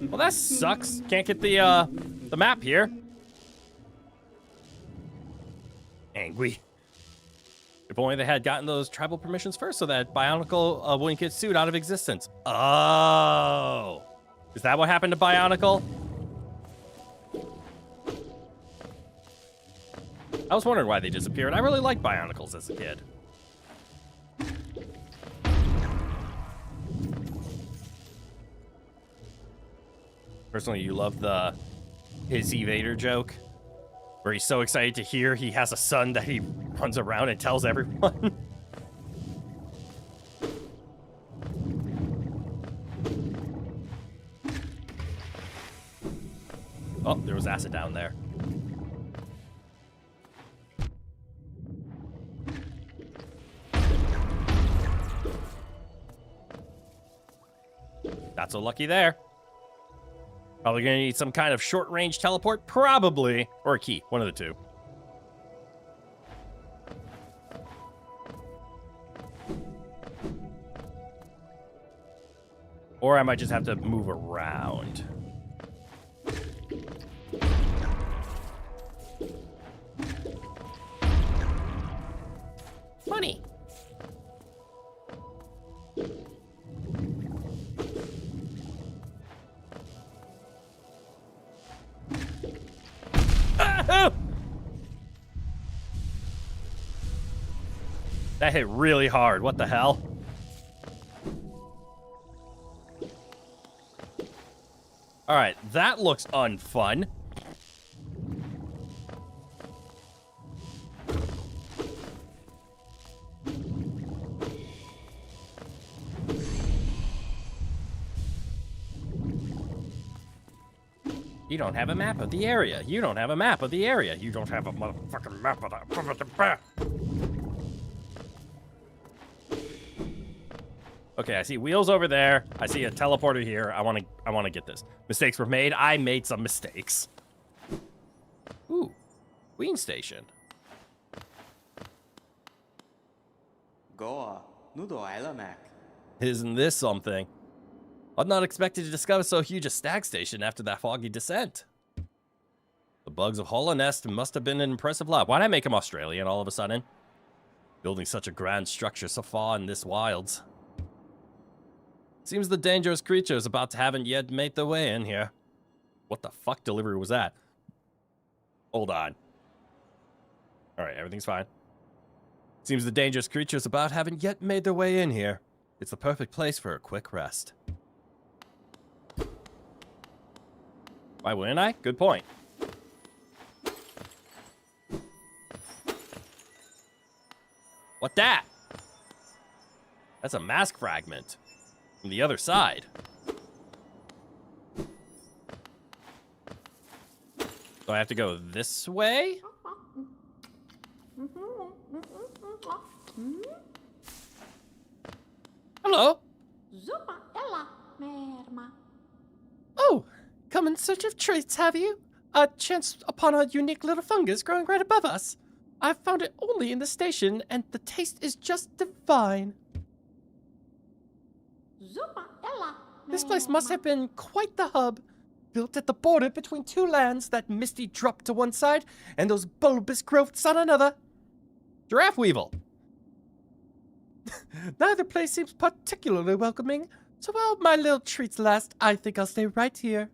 Well, that sucks. Can't get the map here. Angry. If only they had gotten those tribal permissions first so that Bionicle wouldn't get sued out of existence. Oh. Is that what happened to Bionicle? I was wondering why they disappeared. I really liked Bionicles as a kid. Personally, you love his evader joke, where he's so excited to hear he has a son that he runs around and tells everyone. Oh, there was acid down there. Not so lucky there. Probably gonna need some kind of short-range teleport, probably, or a key, one of the two. Or I might just have to move around. Money. That hit really hard. What the hell? All right, that looks unfun. You don't have a map of the area. You don't have a map of the area. You don't have a motherfucking map of the... Okay, I see wheels over there. I see a teleporter here. I want to get this. Mistakes were made. I made some mistakes. Ooh, Queen Station. Isn't this something? I'm not expected to discover so huge a stag station after that foggy descent. The bugs of Hollow Nest must have been an impressive lot. Why'd I make him Australian all of a sudden? Building such a grand structure so far in this wilds. Seems the dangerous creatures about to haven't yet made their way in here. What the fuck delivery was that? Hold on. Alright, everything's fine. Seems the dangerous creatures about haven't yet made their way in here. It's the perfect place for a quick rest. Why wouldn't I? Good point. What that? That's a mask fragment. From the other side. Do I have to go this way? Hello. Oh, come in search of traits, have you? Chance upon a unique little fungus growing right above us. I've found it only in the station, and the taste is just divine. This place must have been quite the hub. Built at the border between two lands, that misty drop to one side, and those bulbous growths on another. Giraffe Weevil. Neither place seems particularly welcoming. So while my little treats last, I think I'll stay right here.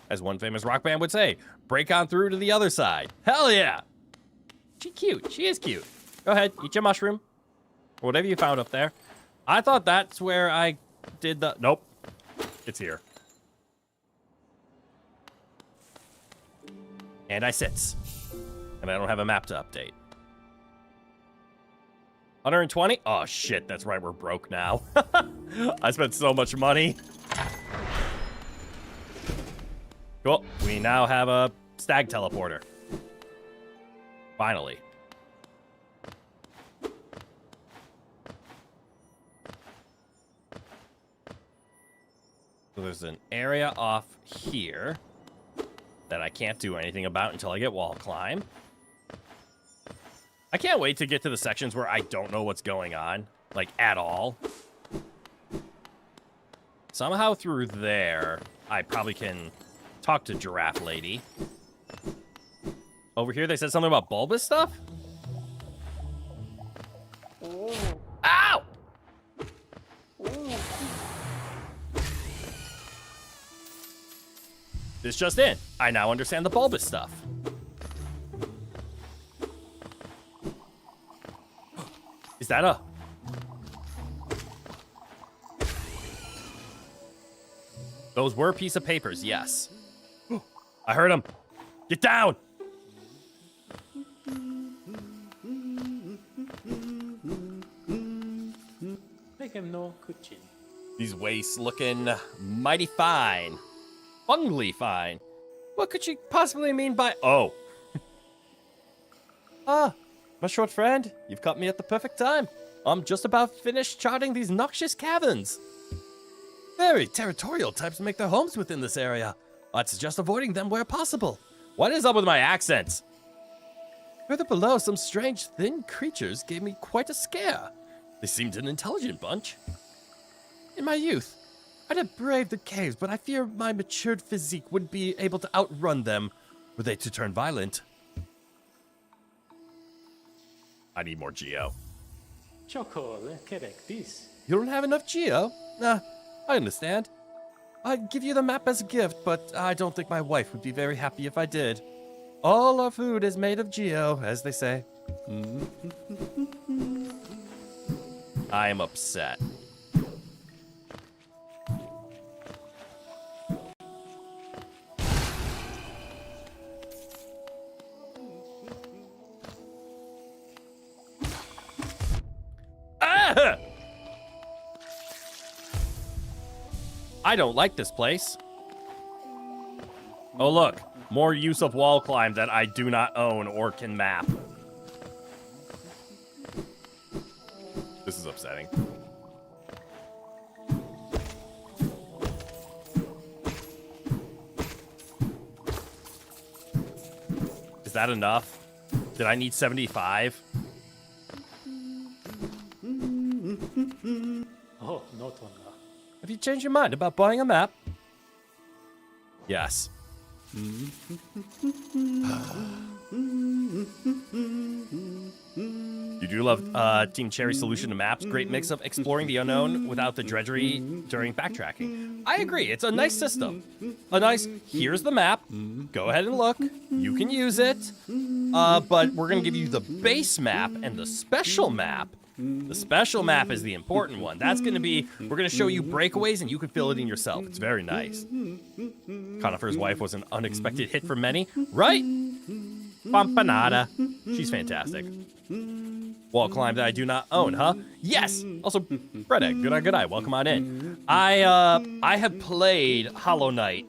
As one famous rock band would say, break on through to the other side. Hell yeah! She's cute. She is cute. Go ahead, eat your mushroom. Or whatever you found up there. I thought that's where I did the... Nope. It's here. And I sits. And I don't have a map to update. 120? Oh, shit. That's right. We're broke now. I spent so much money. Cool. We now have a stag teleporter. Finally. So there's an area off here that I can't do anything about until I get wall climb. I can't wait to get to the sections where I don't know what's going on, like, at all. Somehow through there, I probably can talk to Giraffe Lady. Over here, they said something about bulbous stuff? Ow! This just in. I now understand the bulbous stuff. Is that a... Those were a piece of papers, yes. I heard him. Get down! Make him no kitchen. These wastes looking mighty fine. Fungly fine. What could she possibly mean by... Oh. Ah, my short friend. You've caught me at the perfect time. I'm just about finished charting these noxious caverns. Very territorial types make their homes within this area. I'd suggest avoiding them where possible. What is up with my accents? Further below, some strange thin creatures gave me quite a scare. They seemed an intelligent bunch. In my youth, I'd have braved the caves, but I fear my matured physique wouldn't be able to outrun them were they to turn violent. I need more Geo. Choco, correct this. You don't have enough Geo? Nah, I understand. I'd give you the map as a gift, but I don't think my wife would be very happy if I did. All our food is made of Geo, as they say. I am upset. Ah! I don't like this place. Oh, look. More use of wall climb that I do not own or can map. This is upsetting. Is that enough? Did I need 75? Oh, not on that. Have you changed your mind about buying a map? Yes. You do love Team Cherry's solution to maps. Great mix of exploring the unknown without the drudgery during backtracking. I agree. It's a nice system. A nice, here's the map. Go ahead and look. You can use it. But we're going to give you the base map and the special map. The special map is the important one. That's going to be, we're going to show you breakaways and you can fill it in yourself. It's very nice. Conifer's wife was an unexpected hit for many, right? Pampanada. She's fantastic. Wall climb that I do not own, huh? Yes! Also, Bread Egg, good eye, welcome on in. I have played Hollow Knight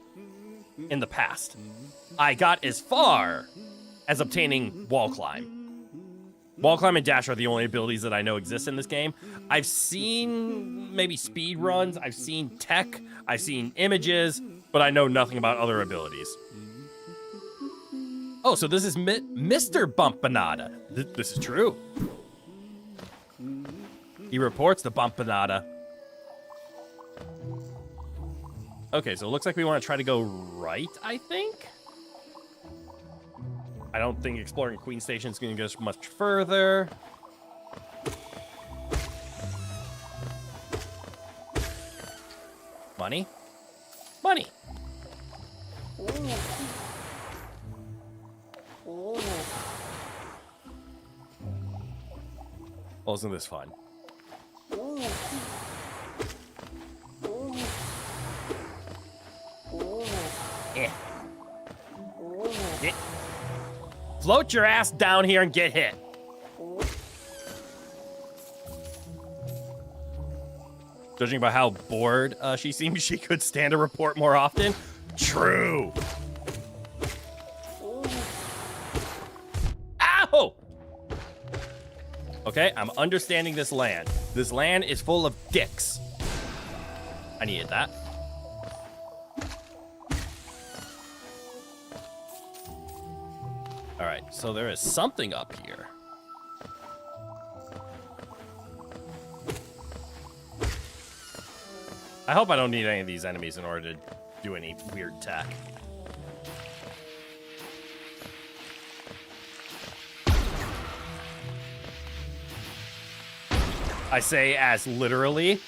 in the past. I got as far as obtaining wall climb. Wall climb and dash are the only abilities that I know exist in this game. I've seen maybe speed runs, I've seen tech, I've seen images, but I know nothing about other abilities. Oh, so this is Mr. Bumpanada. This is true. He reports the Bumpanada. Okay, so it looks like we want to try to go right, I think? I don't think exploring Queen Station is going to get us much further. Money? Money! Well, isn't this fun? Eh. Float your ass down here and get hit. Judging by how bored she seems, she could stand a report more often. True. Ow! Okay, I'm understanding this land. This land is full of dicks. I needed that. All right, so there is something up here. I hope I don't need any of these enemies in order to do any weird tech. I say as literally.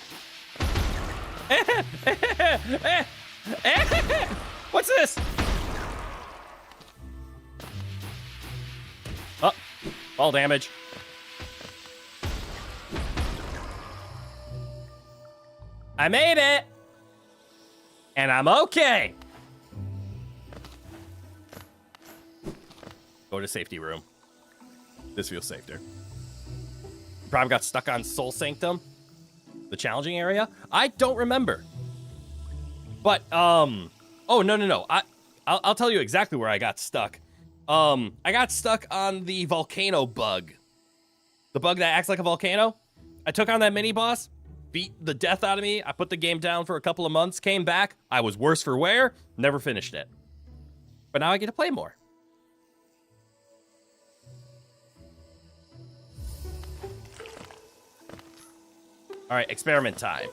What's this? Oh, fall damage. I made it. And I'm okay. Go to safety room. This feels safer. Probably got stuck on Soul Sanctum, the challenging area. I don't remember. But oh no. I'll tell you exactly where I got stuck. I got stuck on the volcano bug. The bug that acts like a volcano. I took on that mini boss, beat the death out of me. I put the game down for a couple of months, came back. I was worse for wear, never finished it. But now I get to play more. All right, experiment time.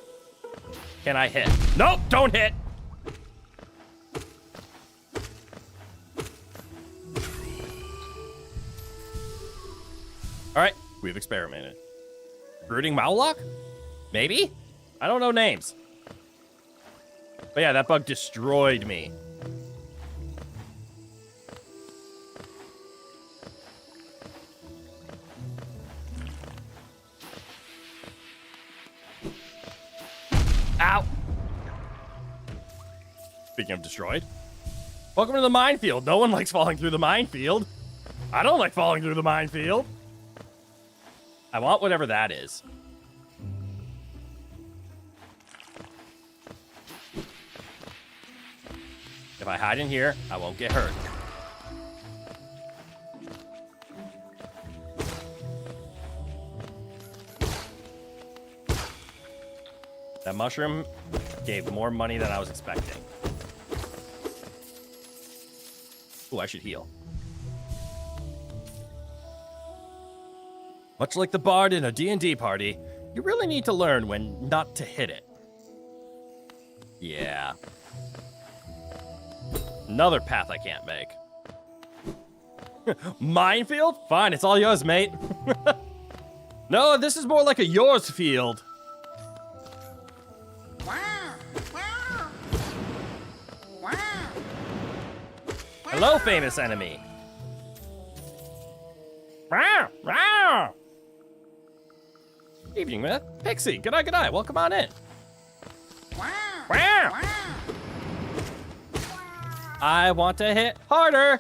Can I hit? Nope, don't hit. All right, we've experimented. Brooding Mowlock? Maybe? I don't know names. But yeah, that bug destroyed me. Ow! Speaking of destroyed. Welcome to the minefield. No one likes falling through the minefield. I don't like falling through the minefield. I want whatever that is. If I hide in here, I won't get hurt. That mushroom gave more money than I was expecting. Ooh, I should heal. Much like the bard in a D&D party, you really need to learn when not to hit it. Yeah. Another path I can't make. Minefield? Fine, it's all yours, mate. No, this is more like a yours field. Hello, famous enemy. Evening, Mith. Pixie, good eye. Welcome on in. I want to hit harder.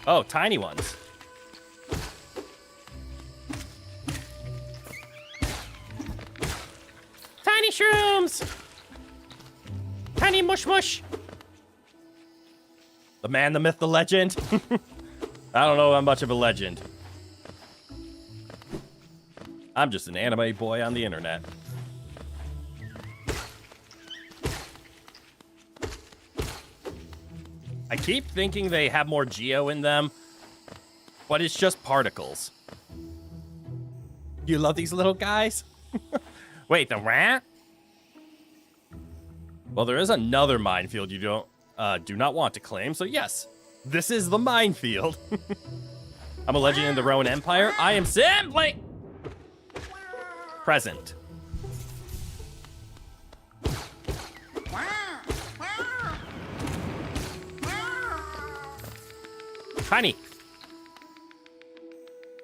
Oh, tiny ones. Tiny shrooms. Tiny mush mush. The man, the myth, the legend. I don't know I'm much of a legend. I'm just an anime boy on the internet. I keep thinking they have more geo in them, but it's just particles. You love these little guys? Wait, the rat? Well, there is another minefield you do not want to claim, so yes, this is the minefield. I'm a legend in the Roman Empire. I am simply... present. Tiny.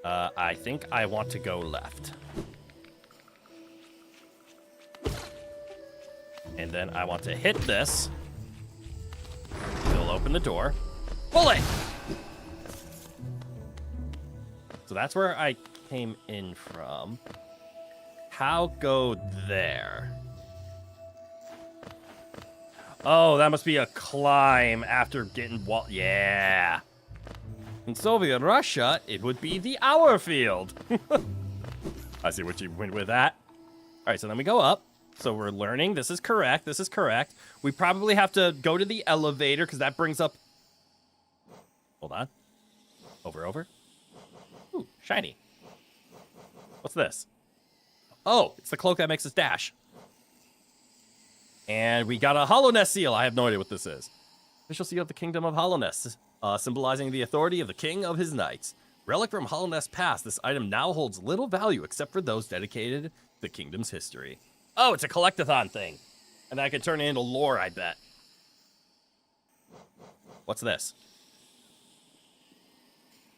I think I want to go left. And then I want to hit this. It'll open the door. Pull it! So that's where I came in from. How go there? Oh, that must be a climb after getting yeah. In Soviet Russia, it would be the hour field. I see what you went with that. All right, so then we go up. So we're learning. This is correct. This is correct. We probably have to go to the elevator because that brings up... Hold on. Over. Ooh, shiny. What's this? Oh, it's the cloak that makes us dash. And we got a Hollowness seal. I have no idea what this is. Official seal of the Kingdom of Hollowness, symbolizing the authority of the King of his Knights. Relic from Hollowness past, this item now holds little value except for those dedicated to the kingdom's history. Oh, it's a collectathon thing. And I can turn it into lore, I bet. What's this?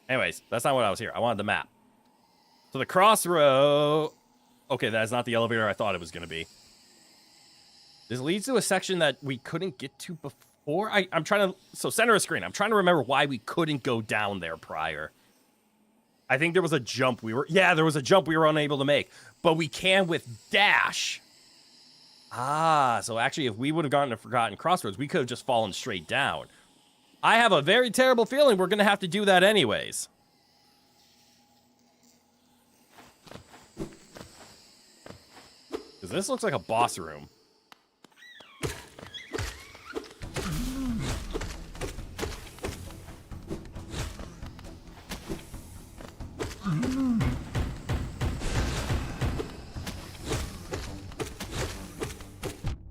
Anyways, that's not what I was here. I wanted the map. So the crossroad... Okay, that is not the elevator I thought it was going to be. This leads to a section that we couldn't get to before. I'm trying to... So center of screen. I'm trying to remember why we couldn't go down there prior. I think there was a jump we were... Yeah, there was a jump we were unable to make. But we can with dash. Ah, so actually if we would have gotten to Forgotten Crossroads, we could have just fallen straight down. I have a very terrible feeling we're going to have to do that anyways. Because this looks like a boss room.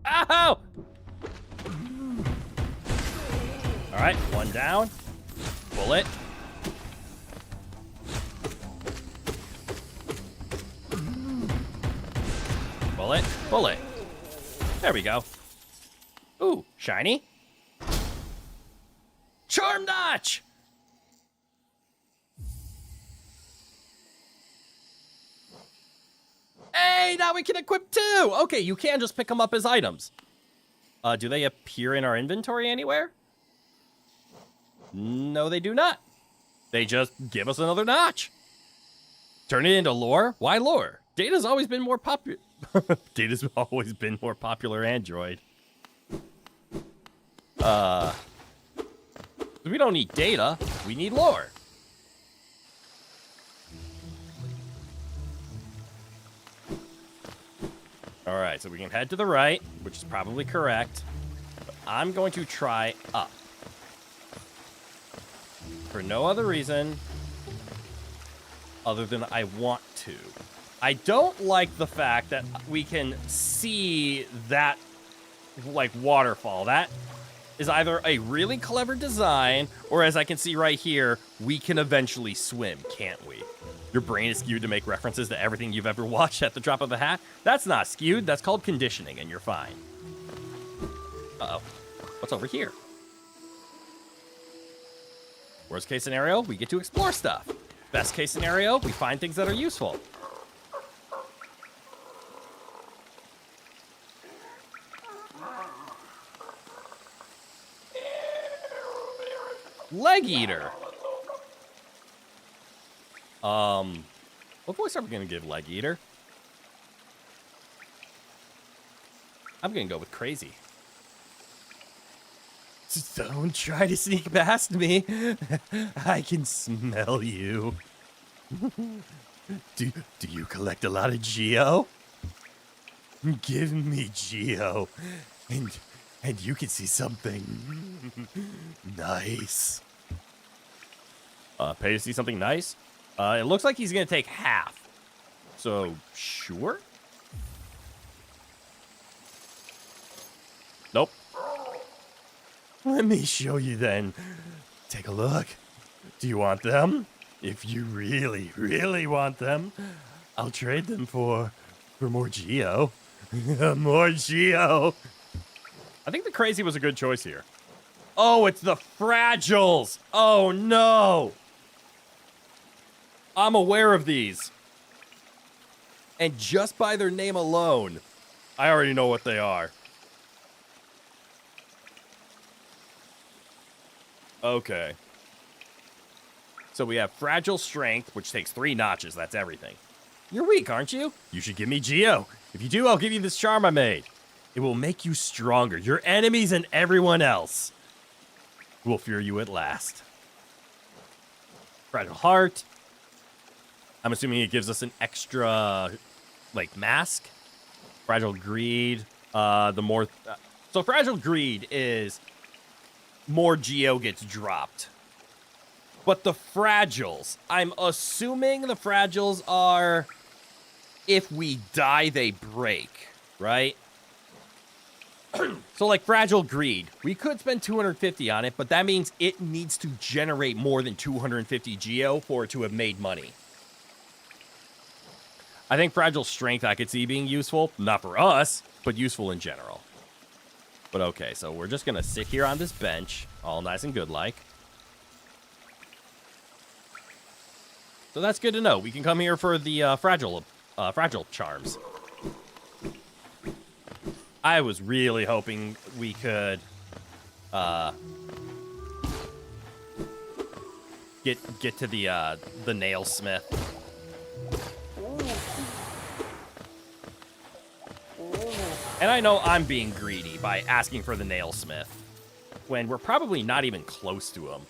Ow! Alright, one down. Bullet. Bullet. There we go. Ooh, shiny. Charm Notch! Hey, now we can equip two! Okay, you can just pick them up as items. Do they appear in our inventory anywhere? No, they do not. They just give us another notch. Turn it into lore? Why lore? Data's always been more popular. Data's always been more popular android. We don't need data. We need lore. All right, so we can head to the right, which is probably correct. But I'm going to try up. For no other reason other than I want to. I don't like the fact that we can see that, like, waterfall. That is either a really clever design, or as I can see right here, we can eventually swim, can't we? Your brain is skewed to make references to everything you've ever watched at the drop of a hat? That's not skewed, that's called conditioning, and you're fine. Uh-oh. What's over here? Worst case scenario, we get to explore stuff. Best case scenario, we find things that are useful. Leg Eater. What voice are we gonna give Leg Eater? I'm gonna go with Crazy. Don't try to sneak past me. I can smell you. Do you collect a lot of Geo? Give me Geo, and you can see something nice. Pay to see something nice? It looks like he's gonna take half. So, sure? Nope. Let me show you then. Take a look. Do you want them? If you really, really want them, I'll trade them for For more Geo. More Geo. I think the crazy was a good choice here. Oh, it's the fragiles. Oh, no. I'm aware of these. And just by their name alone, I already know what they are. Okay. So we have fragile strength, which takes 3 notches. That's everything. You're weak, aren't you? You should give me Geo. If you do, I'll give you this charm I made. It will make you stronger. Your enemies and everyone else will fear you at last. Fragile heart. I'm assuming it gives us an extra, like, mask. Fragile greed. So fragile greed is more Geo gets dropped. But the fragiles, I'm assuming the fragiles are, if we die, they break, right? So like fragile greed, we could spend 250 on it, but that means it needs to generate more than 250 Geo for it to have made money. I think fragile strength I could see being useful, not for us, but useful in general. But okay, so we're just gonna sit here on this bench, all nice and good like. So that's good to know. We can come here for the fragile charms. I was really hoping we could get to the nail smith. And I know I'm being greedy by asking for the nail smith when we're probably not even close to him.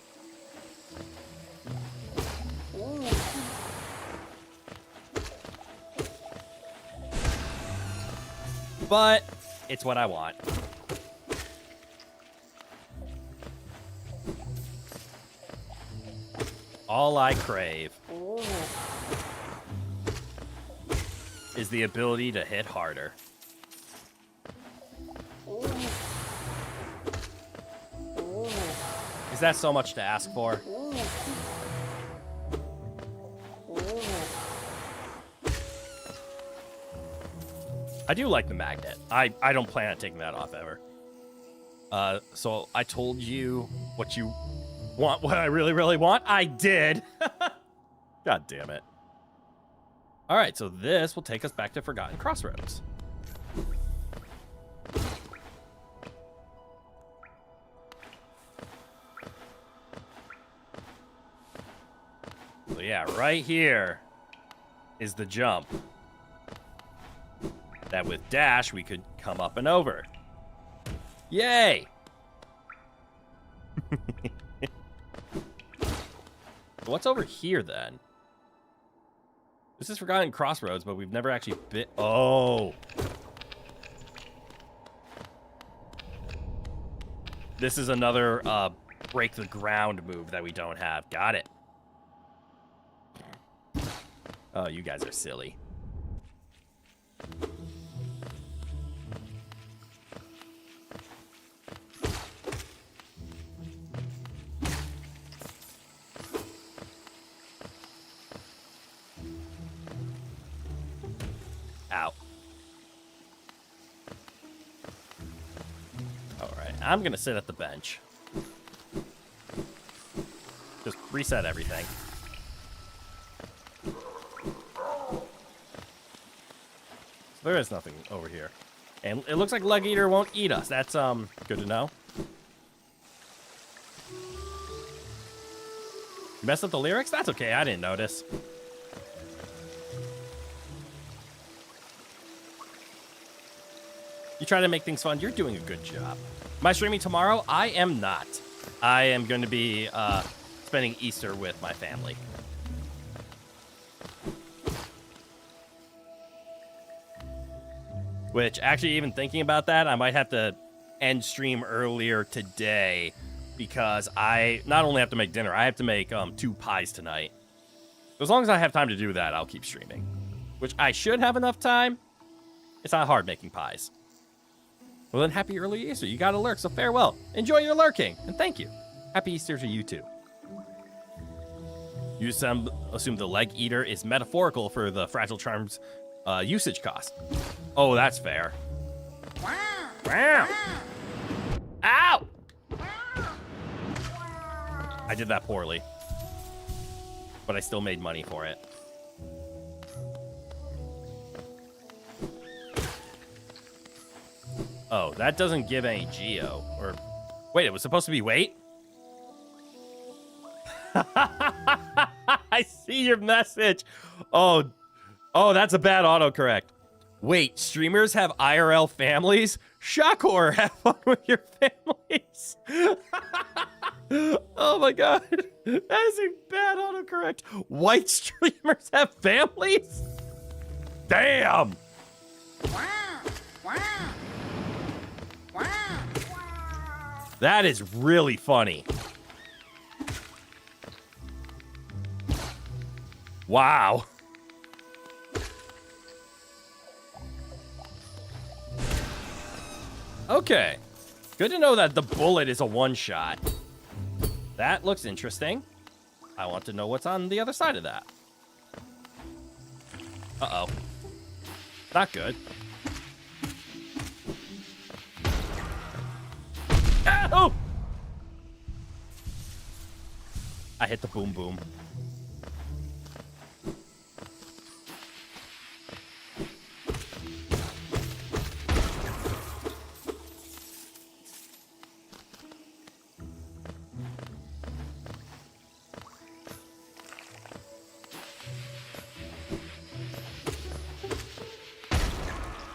But it's what I want. All I crave is the ability to hit harder. Is that so much to ask for? I do like the magnet. I don't plan on taking that off ever. So I told you what you want, what I really, really want. I did. God damn it. All right, so this will take us back to Forgotten Crossroads. So yeah, right here is the jump. That with dash, we could come up and over. Yay! What's over here, then? This is Forgotten Crossroads, but we've never actually been... Oh! This is another break the ground move that we don't have. Got it. Oh, you guys are silly. Ow. Alright, I'm gonna sit at the bench. Just reset everything. So there is nothing over here. And it looks like Leg Eater won't eat us. That's good to know. You messed up the lyrics? That's okay, I didn't notice. You try to make things fun, you're doing a good job. Am I streaming tomorrow? I am not. I am going to be spending Easter with my family. Which, actually, even thinking about that, I might have to end stream earlier today because I not only have to make dinner, I have to make 2 pies tonight. So as long as I have time to do that, I'll keep streaming. Which I should have enough time. It's not hard making pies. Well, then, happy early Easter. You got to lurk, so farewell. Enjoy your lurking, and thank you. Happy Easter to you, too. You assume the Leg Eater is metaphorical for the fragile charms usage cost. Oh, that's fair. Wow. Ow! I did that poorly. But I still made money for it. Oh, that doesn't give any geo. Or wait, it was supposed to be weight? I see your message. Oh, that's a bad autocorrect. Wait, streamers have IRL families? Shockor, have fun with your families. Oh my god. That is a bad autocorrect. White streamers have families? Damn. That is really funny. Wow. Okay. Good to know that the bullet is a one-shot. That looks interesting. I want to know what's on the other side of that. Uh-oh. Not good. Oh! I hit the boom boom.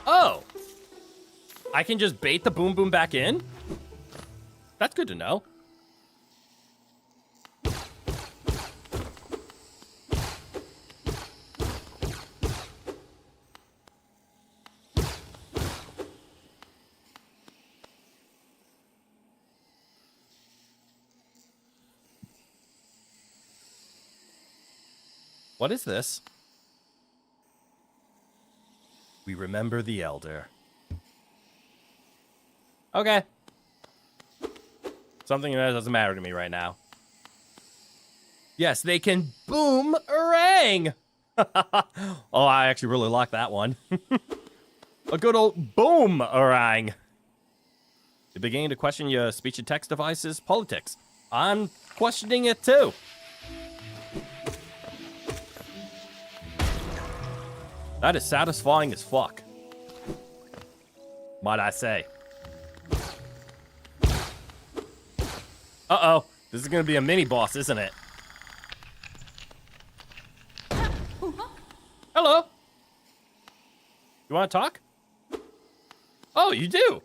Oh! I can just bait the boom boom back in? That's good to know. What is this? We remember the elder. Okay. Something that doesn't matter to me right now. Yes, they can boom-erang! Oh, I actually really like that one. A good old boom-erang. You're beginning to question your speech and text devices' politics. I'm questioning it too. That is satisfying as fuck. Might I say. Uh-oh. This is gonna be a mini-boss, isn't it? Hello. You wanna talk? Oh, you do?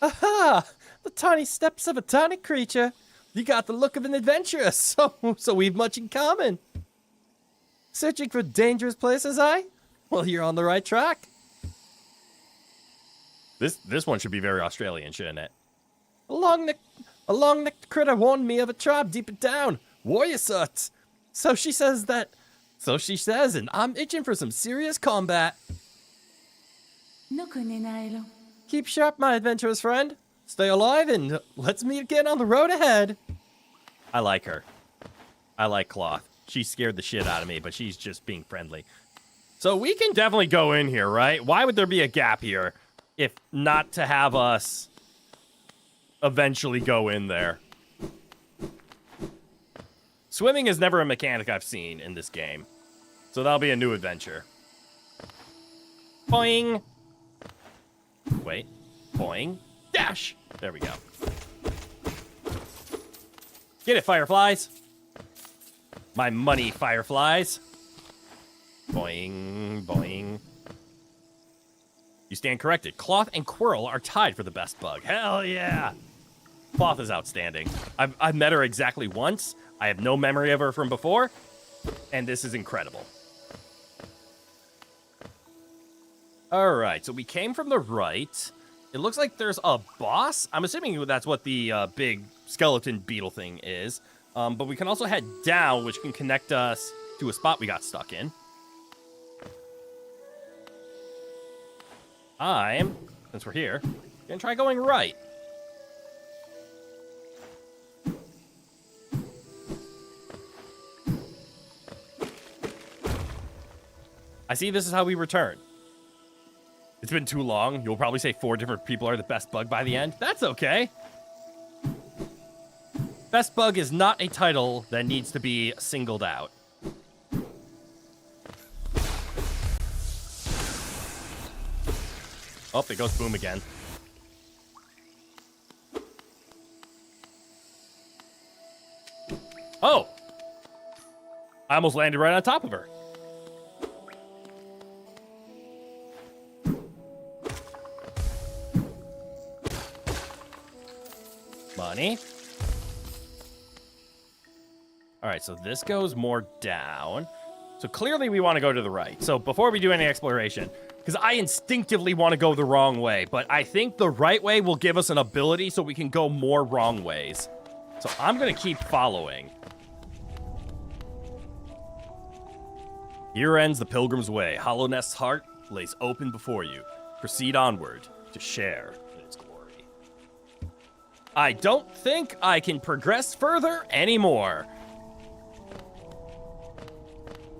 Aha! The tiny steps of a tiny creature. You got the look of an adventurer, so we've much in common. Searching for dangerous places, eh? Well, you're on the right track. This one should be very Australian, shouldn't it? A long-necked critter warned me of a tribe deeper down. Warrior sorts. So she says, and I'm itching for some serious combat. Keep sharp, my adventurous friend. Stay alive and let's meet again on the road ahead. I like her. I like Cloth. She scared the shit out of me, but she's just being friendly. So we can definitely go in here, right? Why would there be a gap here if not to have us eventually go in there? Swimming is never a mechanic I've seen in this game. So that'll be a new adventure. Boing. Wait. Boing. Dash. There we go. Get it, fireflies. My money, fireflies. Boing, boing. You stand corrected. Cloth and Quirrell are tied for the best bug. Hell yeah. Cloth is outstanding. I've met her exactly once. I have no memory of her from before. And this is incredible. All right, so we came from the right. It looks like there's a boss. I'm assuming that's what the big skeleton beetle thing is. But we can also head down, which can connect us to a spot we got stuck in. Since we're here, gonna try going right. see this is how we return. It's been too long. You'll probably say 4 different people are the best bug by the end. That's okay. Best bug is not a title that needs to be singled out. Oh, there goes Boom again. Oh! I almost landed right on top of her. Money. All right, so this goes more down. So clearly we want to go to the right. So before we do any exploration, because I instinctively want to go the wrong way, but I think the right way will give us an ability so we can go more wrong ways. So I'm going to keep following. Here ends the Pilgrim's Way. Hollow Nest's heart lays open before you. Proceed onward to share in its glory. I don't think I can progress further anymore.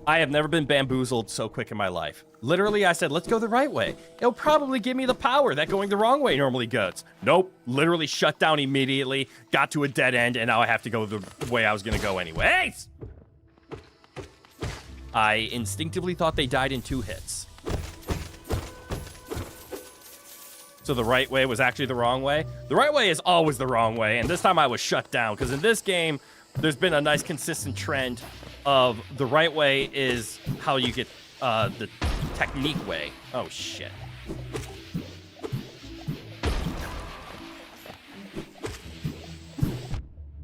I have never been bamboozled so quick in my life. Literally, I said, let's go the right way. It'll probably give me the power that going the wrong way normally goes. Nope. Literally shut down immediately, got to a dead end, and now I have to go the way I was going to go anyways. I instinctively thought they died in 2 hits. So the right way was actually the wrong way? The right way is always the wrong way, and this time I was shut down, because in this game, there's been a nice consistent trend of the right way is how you get the technique way. Oh, shit.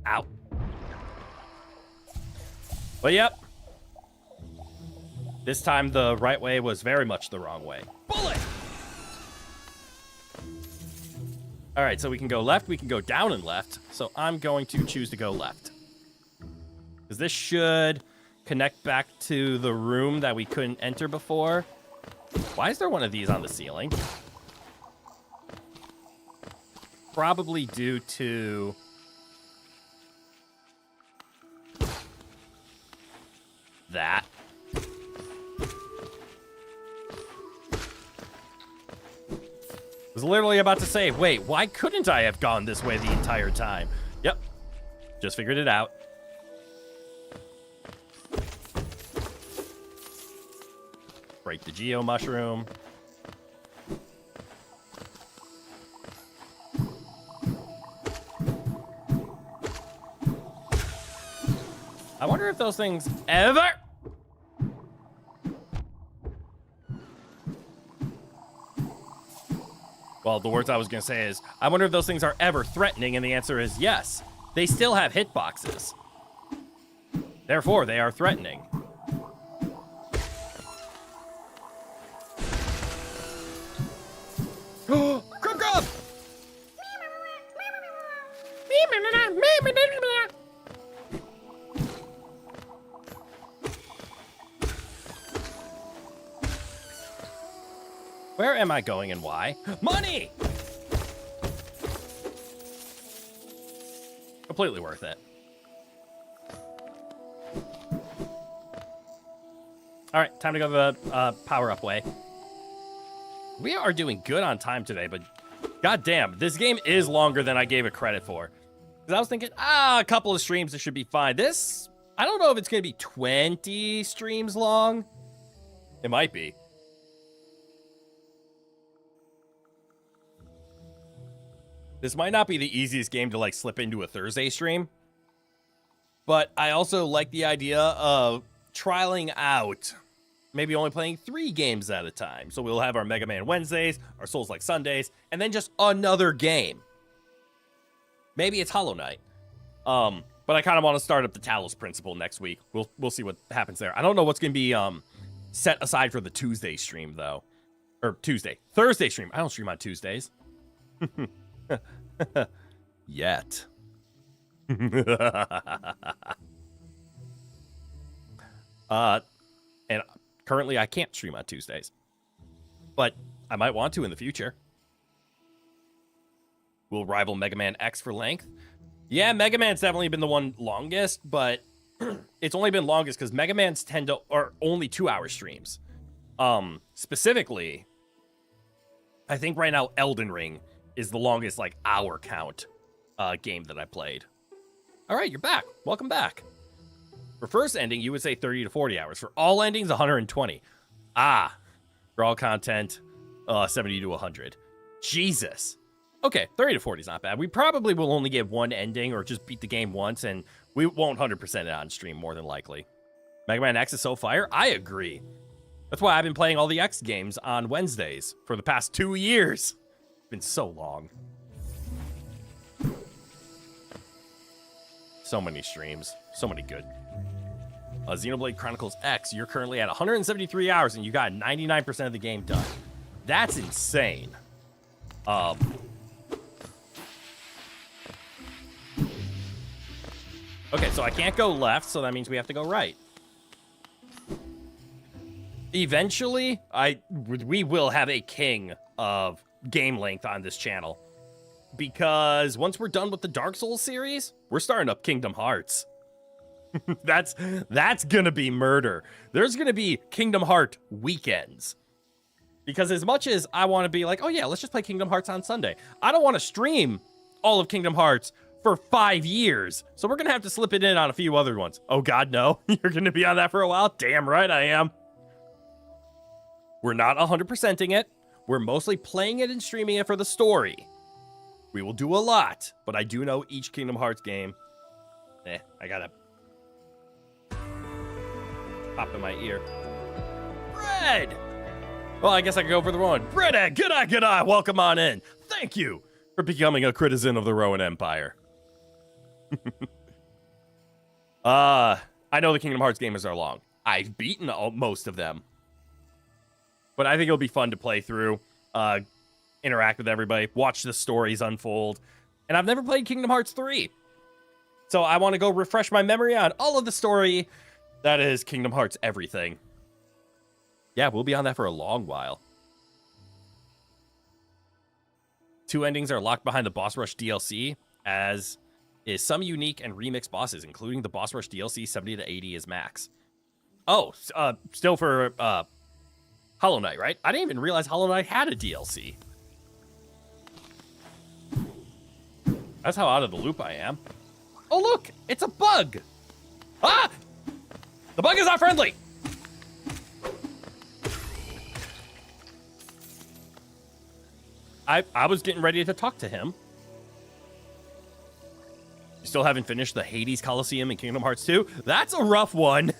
Ow. But yep. This time the right way was very much the wrong way. Bullet! All right, so we can go left, we can go down and left. So I'm going to choose to go left. Because this should connect back to the room that we couldn't enter before. Why is there one of these on the ceiling? Probably due to... that. I was literally about to say, wait, why couldn't I have gone this way the entire time? Yep. Just figured it out. Break the Geo Mushroom. I wonder if those things ever... Well, the words I was going to say is, I wonder if those things are ever threatening, and the answer is yes. They still have hitboxes. Therefore, they are threatening. Grub grub! Where am I going and why? Money! Completely worth it. All right, time to go the power-up way. We are doing good on time today, but goddamn, this game is longer than I gave it credit for. Because I was thinking, a couple of streams, it should be fine. This, I don't know if it's going to be 20 streams long. It might be. This might not be the easiest game to, like, slip into a Thursday stream. But I also like the idea of trialing out maybe only playing 3 games at a time. So we'll have our Mega Man Wednesdays, our Souls-like Sundays, and then just another game. Maybe it's Hollow Knight. But I kind of want to start up the Talos Principle next week. We'll see what happens there. I don't know what's going to be set aside for the Tuesday stream, though. Or Thursday stream. I don't stream on Tuesdays. Yet. And currently I can't stream on Tuesdays. But I might want to in the future. Will rival Mega Man X for length? Yeah, Mega Man's definitely been the one longest, but it's only been longest because Mega Man's are only 2-hour streams. Specifically, I think right now Elden Ring is the longest like hour count game that I played. All right, you're back. Welcome back. For first ending, you would say 30 to 40 hours. For all endings, 120. For all content, 70 to 100. Jesus. Okay, 30 to 40 is not bad. We probably will only get one ending or just beat the game once, and we won't 100% it on stream, more than likely. Mega Man X is so fire? I agree. That's why I've been playing all the X games on Wednesdays for the past 2 years. It's been so long. So many streams. So many good. Xenoblade Chronicles X, you're currently at 173 hours, and you got 99% of the game done. That's insane. Okay, so I can't go left, so that means we have to go right. Eventually, we will have a king of game length on this channel. Because once we're done with the Dark Souls series, we're starting up Kingdom Hearts. That's gonna be murder. There's gonna be Kingdom Heart weekends. Because as much as I want to be like, oh yeah, let's just play Kingdom Hearts on Sunday, I don't want to stream all of Kingdom Hearts for 5 years. So we're gonna have to slip it in on a few other ones. Oh god, no. You're gonna be on that for a while? Damn right I am. We're not 100%ing it. We're mostly playing it and streaming it for the story. We will do a lot, but I do know each Kingdom Hearts game. I gotta pop in my ear. Bread! Well, I guess I can go for the one. Bread, g'day, welcome on in. Thank you for becoming a citizen of the Rowan Empire. I know the Kingdom Hearts games are long. I've beaten most of them. But I think it'll be fun to play through, interact with everybody, watch the stories unfold. And I've never played Kingdom Hearts 3. So I want to go refresh my memory on all of the story that is Kingdom Hearts everything. Yeah, we'll be on that for a long while. 2 endings are locked behind the Boss Rush DLC, as is some unique and remixed bosses, including the Boss Rush DLC 70 to 80 is max. Oh, still for Hollow Knight, right? I didn't even realize Hollow Knight had a DLC. That's how out of the loop I am. Oh, look! It's a bug! Ah! The bug is not friendly! I was getting ready to talk to him. You still haven't finished the Hades Coliseum in Kingdom Hearts 2? That's a rough one.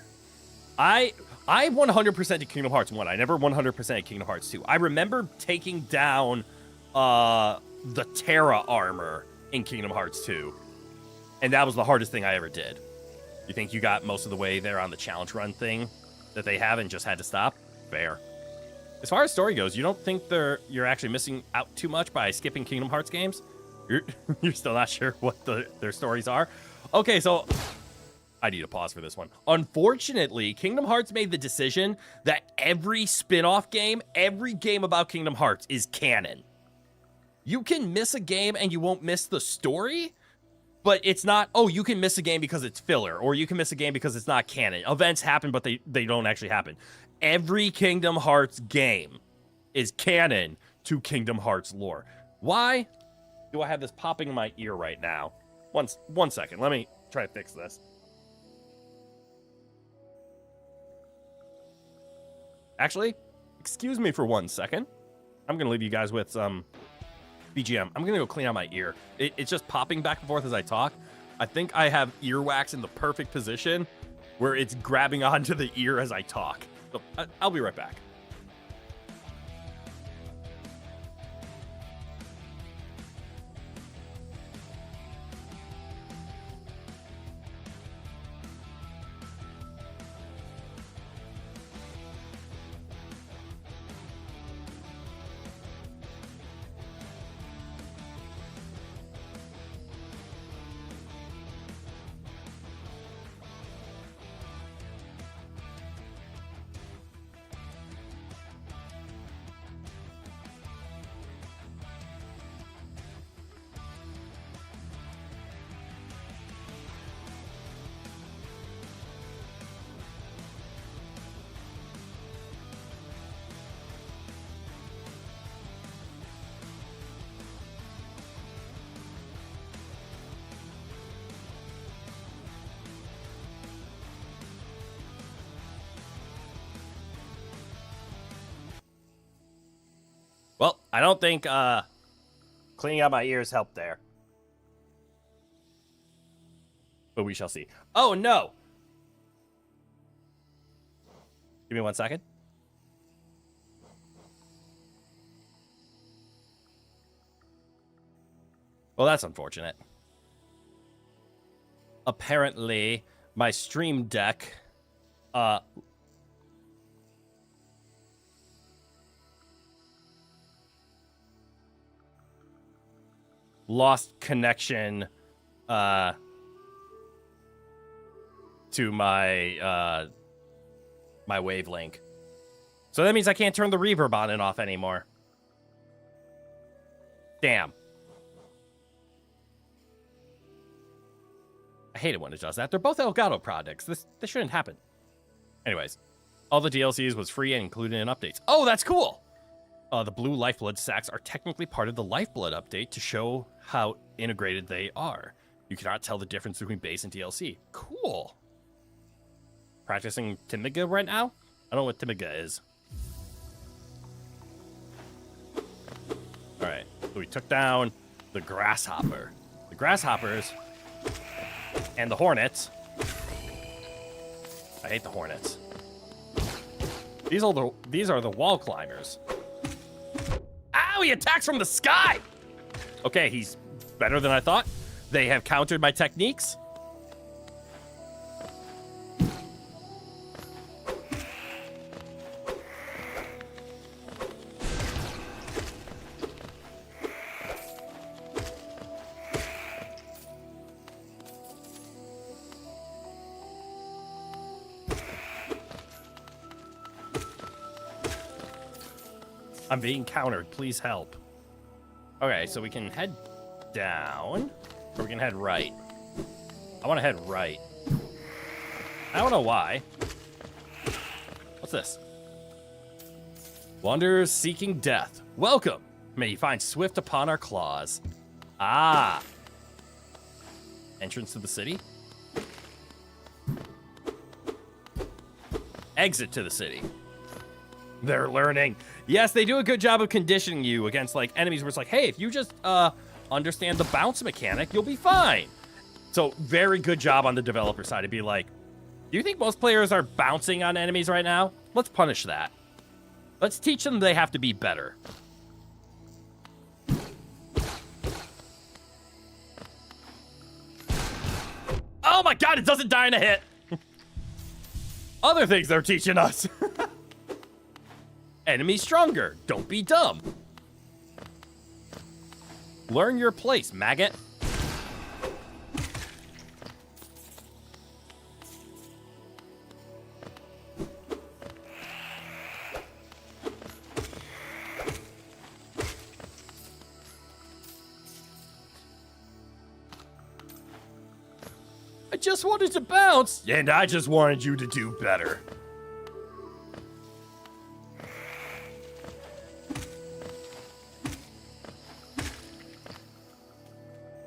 I 100% did Kingdom Hearts 1. I never 100% at Kingdom Hearts 2. I remember taking down the Terra armor in Kingdom Hearts 2. And that was the hardest thing I ever did. You think you got most of the way there on the challenge run thing that they have and just had to stop? Fair. As far as story goes, you don't think you're actually missing out too much by skipping Kingdom Hearts games? You're still not sure what their stories are? Okay, so I need to pause for this one. Unfortunately, Kingdom Hearts made the decision that every spin-off game, every game about Kingdom Hearts is canon. You can miss a game and you won't miss the story, but it's not, oh, you can miss a game because it's filler, or you can miss a game because it's not canon. Events happen, but they don't actually happen. Every Kingdom Hearts game is canon to Kingdom Hearts lore. Why do I have this popping in my ear right now? One second. Let me try to fix this. Actually, excuse me for 1 second. I'm going to leave you guys with some BGM. I'm going to go clean out my ear. It's just popping back and forth as I talk. I think I have earwax in the perfect position where it's grabbing onto the ear as I talk. So I'll be right back. Well, I don't think cleaning out my ears helped there. But we shall see. Oh, no! Give me 1 second. Well, that's unfortunate. Apparently, my Stream Deck, lost connection, to my, my wavelink. So that means I can't turn the reverb on and off anymore. Damn. I hate it when it does that. They're both Elgato projects. This shouldn't happen. Anyways, all the DLCs was free and included in updates. Oh, that's cool! The blue Lifeblood sacks are technically part of the Lifeblood update to show how integrated they are. You cannot tell the difference between base and DLC. Cool. Practicing Timiga right now? I don't know what Timiga is. Alright, so we took down the Grasshopper. The Grasshoppers and the Hornets. I hate the Hornets. These are the wall climbers. Ow, he attacks from the sky! Okay, he's better than I thought. They have countered my techniques. I'm being countered. Please help. Okay, so we can head down, or we can head right. I want to head right. I don't know why. What's this? Wanderers seeking death. Welcome. May you find swift upon our claws. Ah. Entrance to the city. Exit to the city. They're learning. Yes, they do a good job of conditioning you against, like, enemies where it's like, hey, if you just understand the bounce mechanic, you'll be fine. So, very good job on the developer side to be like, do you think most players are bouncing on enemies right now? Let's punish that. Let's teach them they have to be better. Oh my god, it doesn't die in a hit! Other things they're teaching us. Enemy stronger. Don't be dumb. Learn your place, maggot. I just wanted to bounce. And I just wanted you to do better.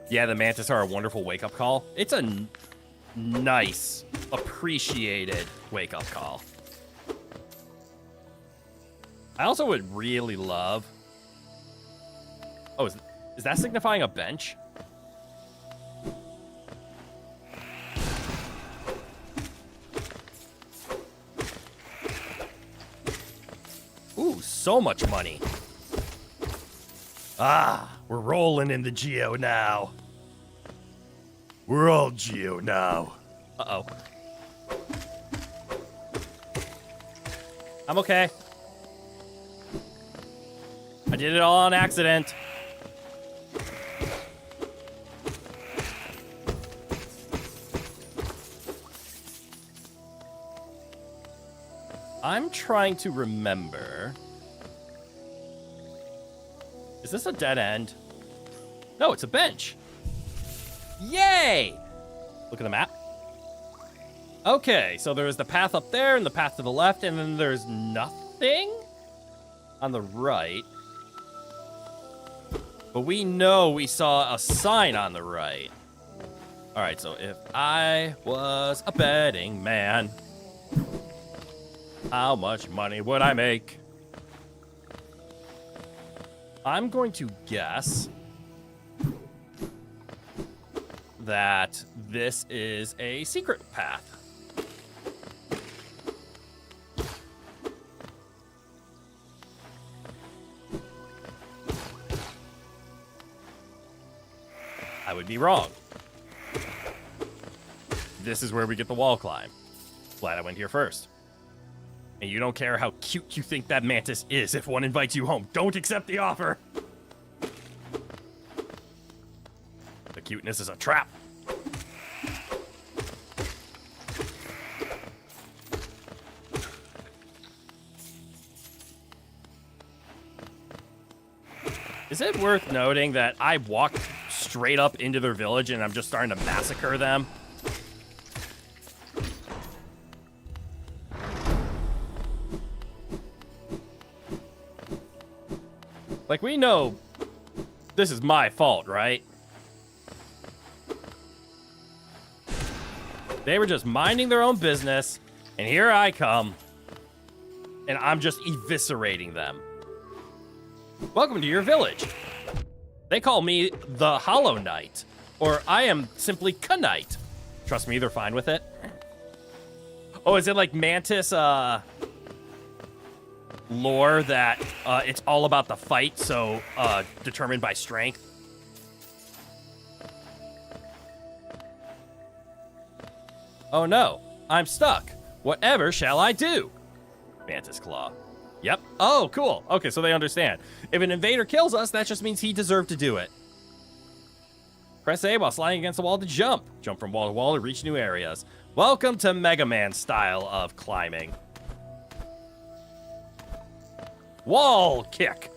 Yeah, the Mantis are a wonderful wake-up call. It's a nice, appreciated wake-up call. I also would really love... Oh, is that signifying a bench? Ooh, so much money. Ah, we're rolling in the Geo now. We're all Geo now. Uh-oh. I'm okay. I did it all on accident. I'm trying to remember. Is this a dead end? No, it's a bench. Yay! Look at the map. Okay, so there's the path up there and the path to the left, and then there's nothing on the right. But we know we saw a sign on the right. All right, so if I was a betting man, how much money would I make? I'm going to guess that this is a secret path. I would be wrong. This is where we get the wall climb. Glad I went here first. And you don't care how cute you think that mantis is if one invites you home. Don't accept the offer. The cuteness is a trap. Is it worth noting that I walked straight up into their village and I'm just starting to massacre them? Like, we know this is my fault, right? They were just minding their own business, and here I come, and I'm just eviscerating them. Welcome to your village. They call me the Hollow Knight, or I am simply Knight. Trust me, they're fine with it. Oh, is it like Mantis, lore that it's all about the fight, so determined by strength? Oh no, I'm stuck. Whatever shall I do? Mantis Claw. Yep. Oh, cool. Okay, so they understand. If an invader kills us, that just means he deserved to do it. Press A while sliding against the wall to jump. Jump from wall to wall to reach new areas. Welcome to Mega Man style of climbing. Wall kick.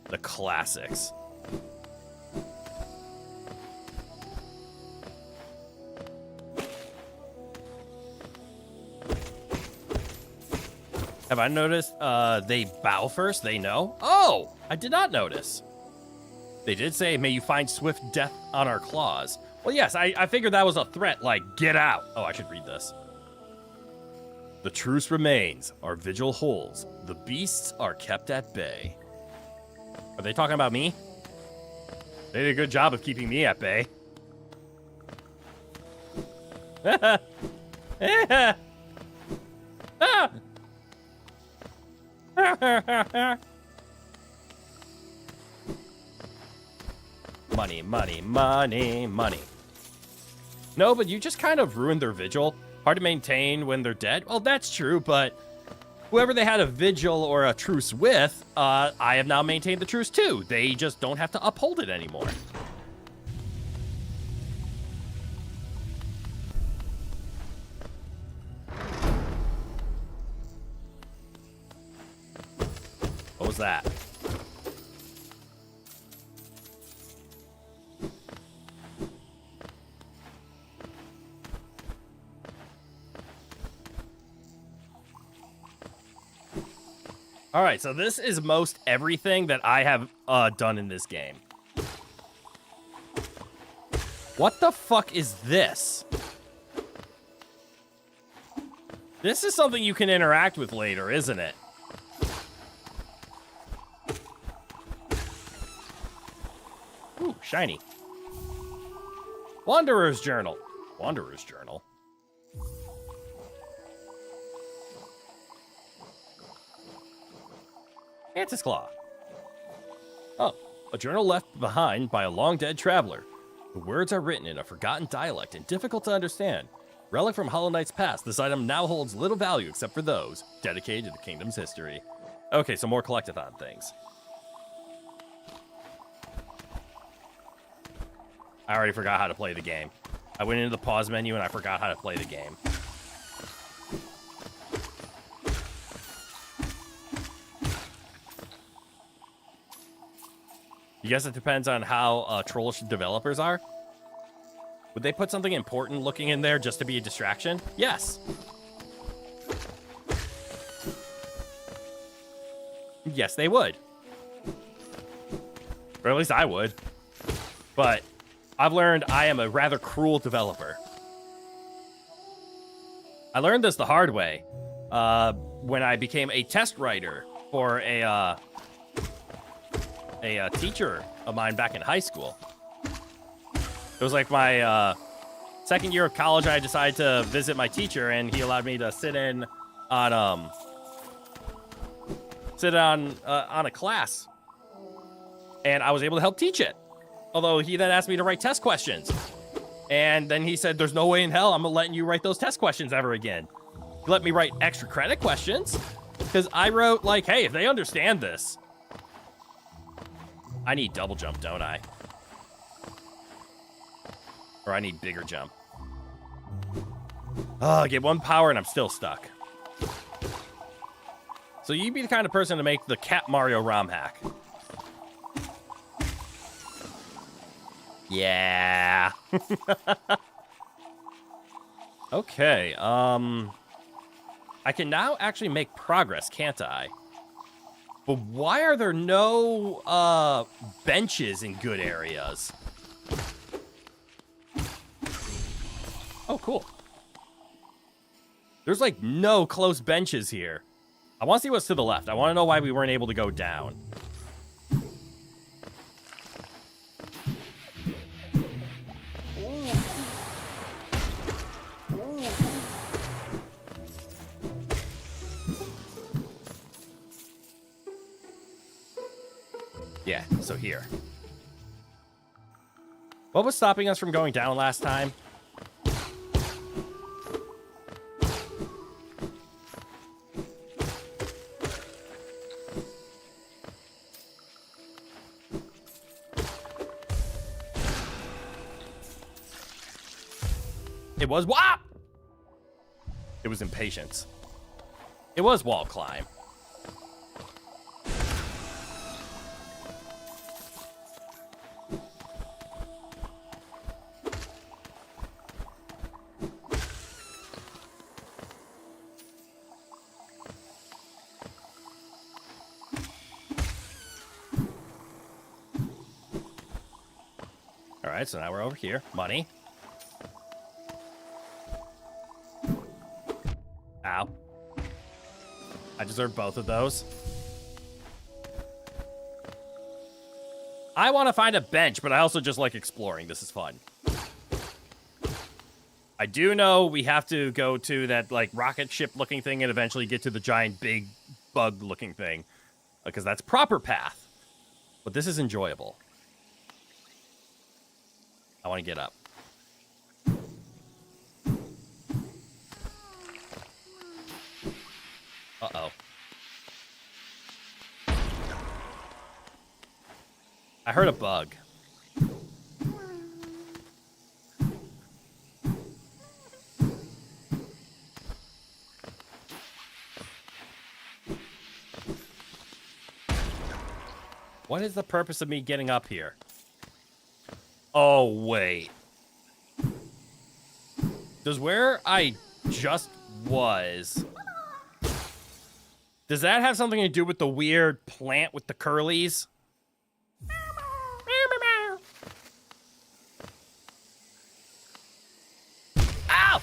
The classics. Have I noticed they bow first? They know? Oh, I did not notice. They did say, may you find swift death on our claws. Well, yes, I figured that was a threat, like, get out. Oh, I should read this. The truce remains. Our vigil holds. The beasts are kept at bay. Are they talking about me? They did a good job of keeping me at bay. Money, money, money, money. No, but you just kind of ruined their vigil. Hard to maintain when they're dead. Well, that's true, but whoever they had a vigil or a truce with, I have now maintained the truce too. They just don't have to uphold it anymore. What was that? All right, so this is most everything that I have done in this game. What the fuck is this? This is something you can interact with later, isn't it? Ooh, shiny. Wanderer's Journal. Wanderer's Journal. Mantis Claw. Oh, a journal left behind by a long-dead traveler. The words are written in a forgotten dialect and difficult to understand. Relic from Hollow Knight's past, this item now holds little value except for those dedicated to the kingdom's history. Okay, so more collectathon things. I already forgot how to play the game. I went into the pause menu and I forgot how to play the game. You guess it depends on how trollish developers are? Would they put something important looking in there just to be a distraction? Yes. Yes, they would. Or at least I would. But I've learned I am a rather cruel developer. I learned this the hard way when I became a test writer for a teacher of mine back in high school. It was like my second year of college. I decided to visit my teacher, and he allowed me to sit on a class, and I was able to help teach it. Although he then asked me to write test questions, and then he said, "There's no way in hell I'm letting you write those test questions ever again." He let me write extra credit questions because I wrote like, "Hey, if they understand this, I need double jump, don't I? Or I need bigger jump." Oh, I get one power and I'm still stuck. So you'd be the kind of person to make the Cat Mario ROM hack. Yeah. Okay, I can now actually make progress, can't I? But why are there no benches in good areas? Oh, cool. There's like no close benches here. I want to see what's to the left. I want to know why we weren't able to go down. Yeah, so here. What was stopping us from going down last time? It was what? It was impatience. It was wall climb. All right, so now we're over here. Money. Ow. I deserve both of those. I want to find a bench, but I also just like exploring. This is fun. I do know we have to go to that like rocket ship looking thing and eventually get to the giant big bug looking thing, because that's proper path. But this is enjoyable. I want to get up. Uh-oh. I heard a bug. What is the purpose of me getting up here? Oh, wait. Does where I just was... Does that have something to do with the weird plant with the curlies? Ow!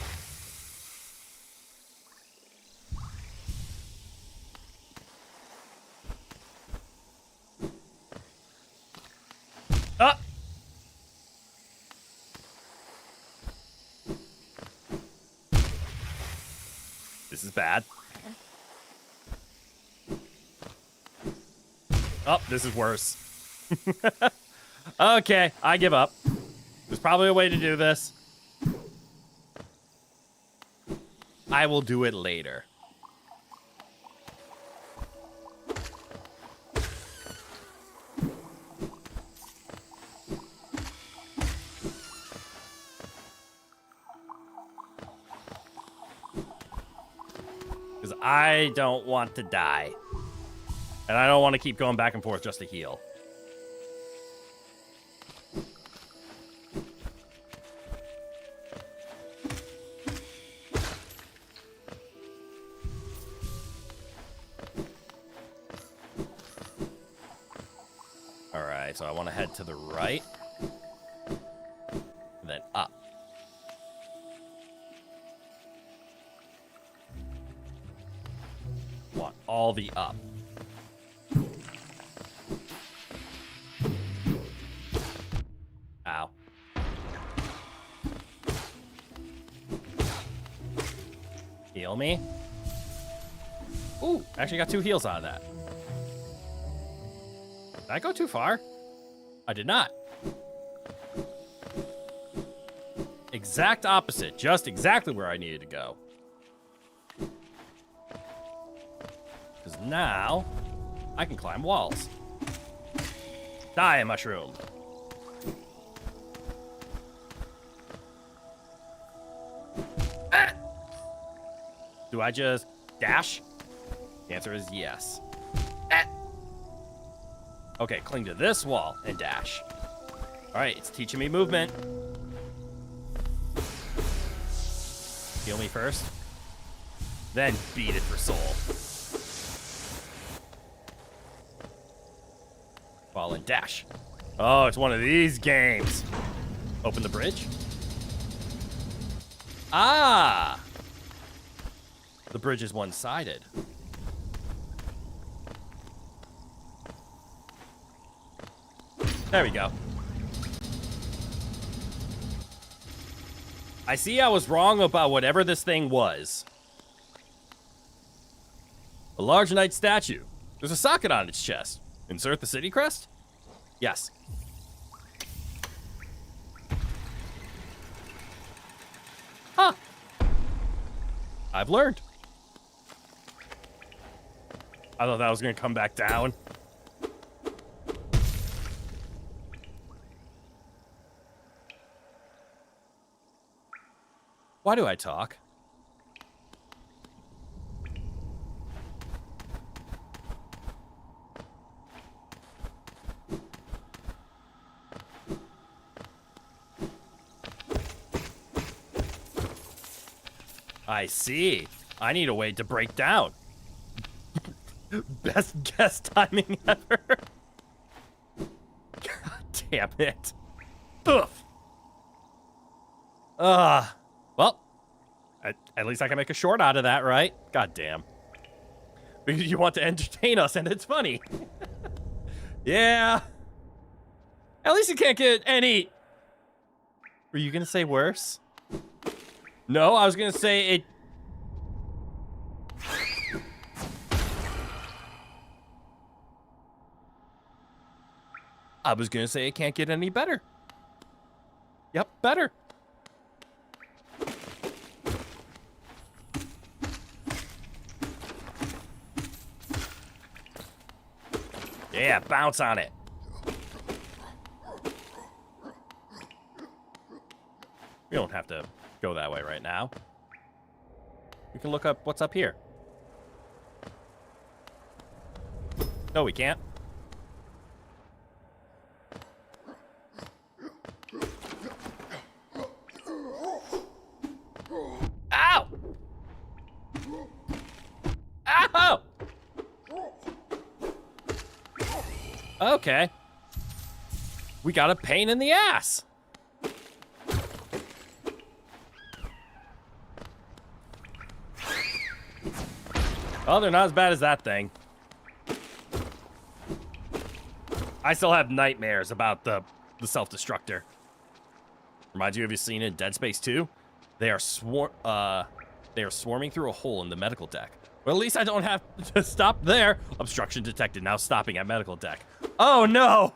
Ah! This is bad. Oh, this is worse. Okay, I give up. There's probably a way to do this. I will do it later. Because I don't want to die. And I don't want to keep going back and forth just to heal. Alright, so I want to head to the right. and then up. Want all the up. Ow. Heal me. Ooh, actually got 2 heals out of that. Did I go too far? I did not. Exact opposite, just exactly where I needed to go. Because now, I can climb walls. Die, mushroom. Ah! Do I just dash? The answer is yes. Ah! Okay, cling to this wall and dash. All right, it's teaching me movement. Heal me first. Then beat it for soul. Fall and dash. Oh, it's one of these games. Open the bridge. Ah! The bridge is one-sided. There we go. I see I was wrong about whatever this thing was. A large knight statue. There's a socket on its chest. Insert the city crest? Yes. Huh. I've learned. I thought that was going to come back down. Why do I talk? I see. I need a way to break down. Best guess timing ever. God damn it. Ugh. Well, at least I can make a short out of that, right? God damn. Because you want to entertain us and it's funny. Yeah. At least you can't get any... Were you going to say worse? No, I was going to say it... I was going to say it can't get any better. Yep, better. Yeah, bounce on it. We don't have to go that way right now. We can look up what's up here. No, we can't. Ow! Ow! Okay. We got a pain in the ass. Oh, they're not as bad as that thing. I still have nightmares about the self-destructor. Reminds you of your scene in Dead Space 2? They are swarming through a hole in the medical deck. Well, at least I don't have to stop there. Obstruction detected. Now stopping at medical deck. Oh, no!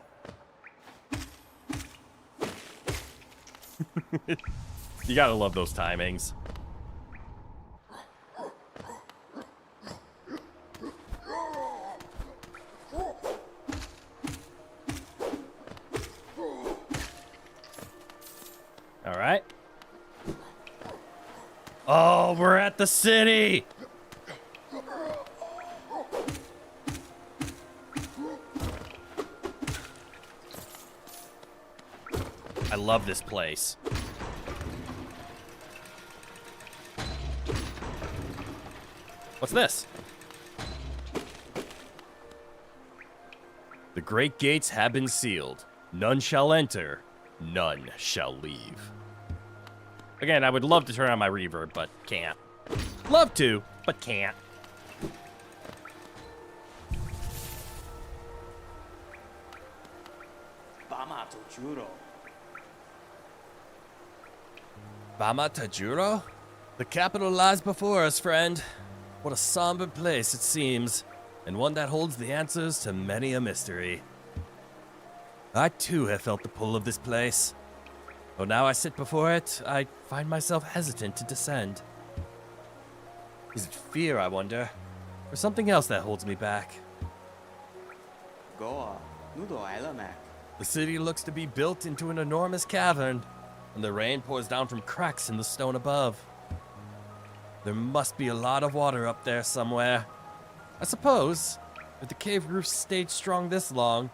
You gotta love those timings. All right. Oh, we're at the city! I love this place. What's this? The great gates have been sealed. None shall enter, none shall leave. Again, I would love to turn on my reverb, but can't. Love to, but can't. Bama Tajuro? The capital lies before us, friend. What a somber place it seems, and one that holds the answers to many a mystery. I too have felt the pull of this place. Though now I sit before it, I find myself hesitant to descend. Is it fear, I wonder? Or something else that holds me back? The city looks to be built into an enormous cavern, and the rain pours down from cracks in the stone above. There must be a lot of water up there somewhere. I suppose, if the cave roof stayed strong this long,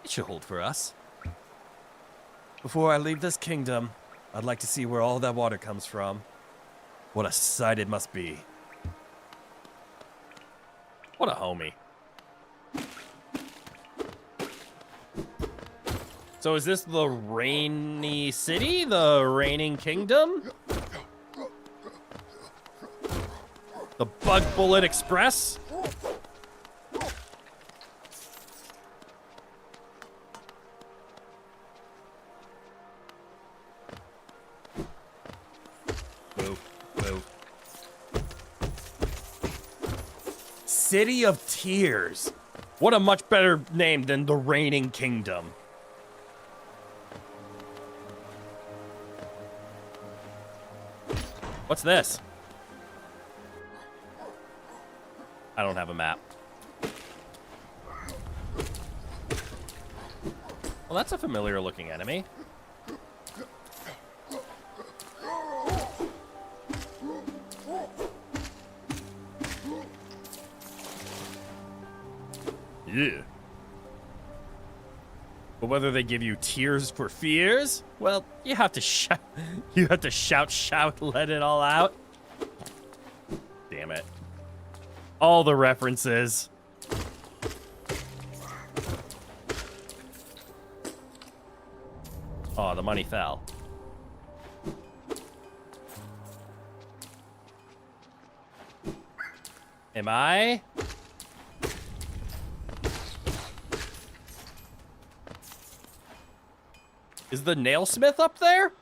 it should hold for us. Before I leave this kingdom, I'd like to see where all that water comes from. What a sight it must be. What a homie. So is this the rainy city? The raining kingdom? The Bug Bullet Express? Move, move. City of Tears. What a much better name than the Raining Kingdom. What's this? I don't have a map. Well, that's a familiar looking enemy. Yeah. But whether they give you tears for fears, well, you have to shout. You have to shout, let it all out. Damn it. All the references. Oh, the money fell. Am I? Is the nailsmith up there?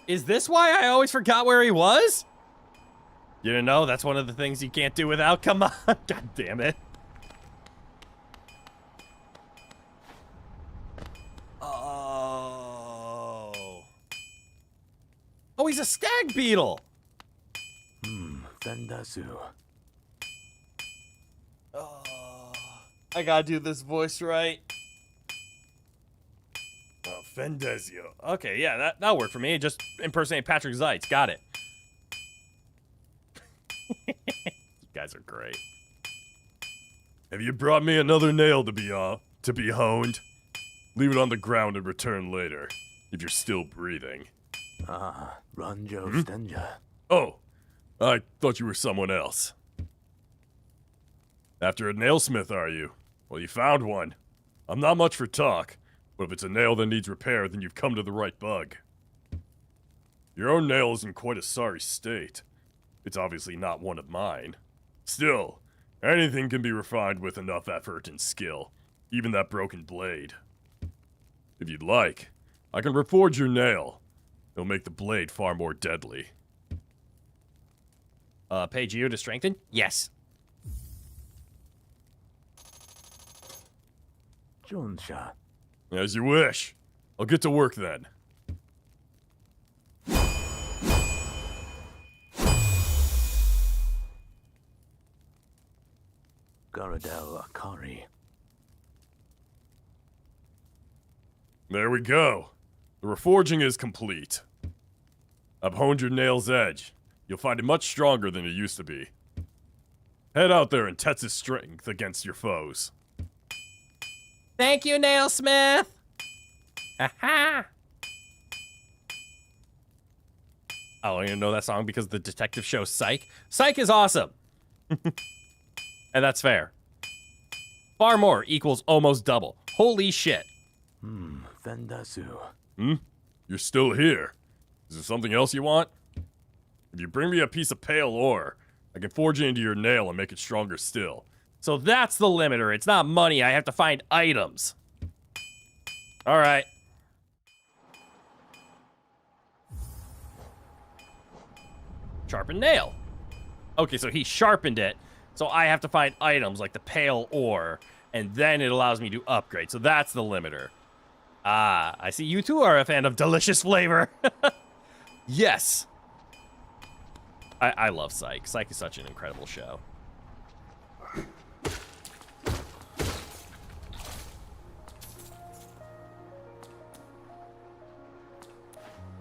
Is this why I always forgot where he was? You didn't know? That's one of the things you can't do without. Come on. God damn it. Oh. Oh, he's a stag beetle. Fendazu. Oh, I gotta do this voice right. Oh, Fendezio. Okay, yeah, that'll work for me. Just impersonate Patrick Zeitz. Got it. You guys are great. Have you brought me another nail to be honed? Leave it on the ground and return later, if you're still breathing. Ranjo Stenja. Oh, I thought you were someone else. After a nailsmith, are you? Well, you found one. I'm not much for talk, but if it's a nail that needs repair, then you've come to the right bug. Your own nail is in quite a sorry state. It's obviously not one of mine. Still, anything can be refined with enough effort and skill, even that broken blade. If you'd like, I can reforge your nail. It'll make the blade far more deadly. Page you to strengthen? Yes. Jonsha. As you wish. I'll get to work then. Garadel Akari. There we go. The reforging is complete. I've honed your nail's edge. You'll find it much stronger than it used to be. Head out there and test its strength against your foes. Thank you, Nailsmith. Aha. I don't even know that song because of the detective show Psych. Psych is awesome. And that's fair. Far more equals almost double. Holy shit. Fendasu. You're still here. Is there something else you want? If you bring me a piece of pale ore, I can forge it into your nail and make it stronger still. So that's the limiter. It's not money. I have to find items. All right. Sharpened nail. Okay, so he sharpened it. So I have to find items like the pale ore, and then it allows me to upgrade. So that's the limiter. Ah, I see you too are a fan of delicious flavor. Yes. I love Psych. Psych is such an incredible show.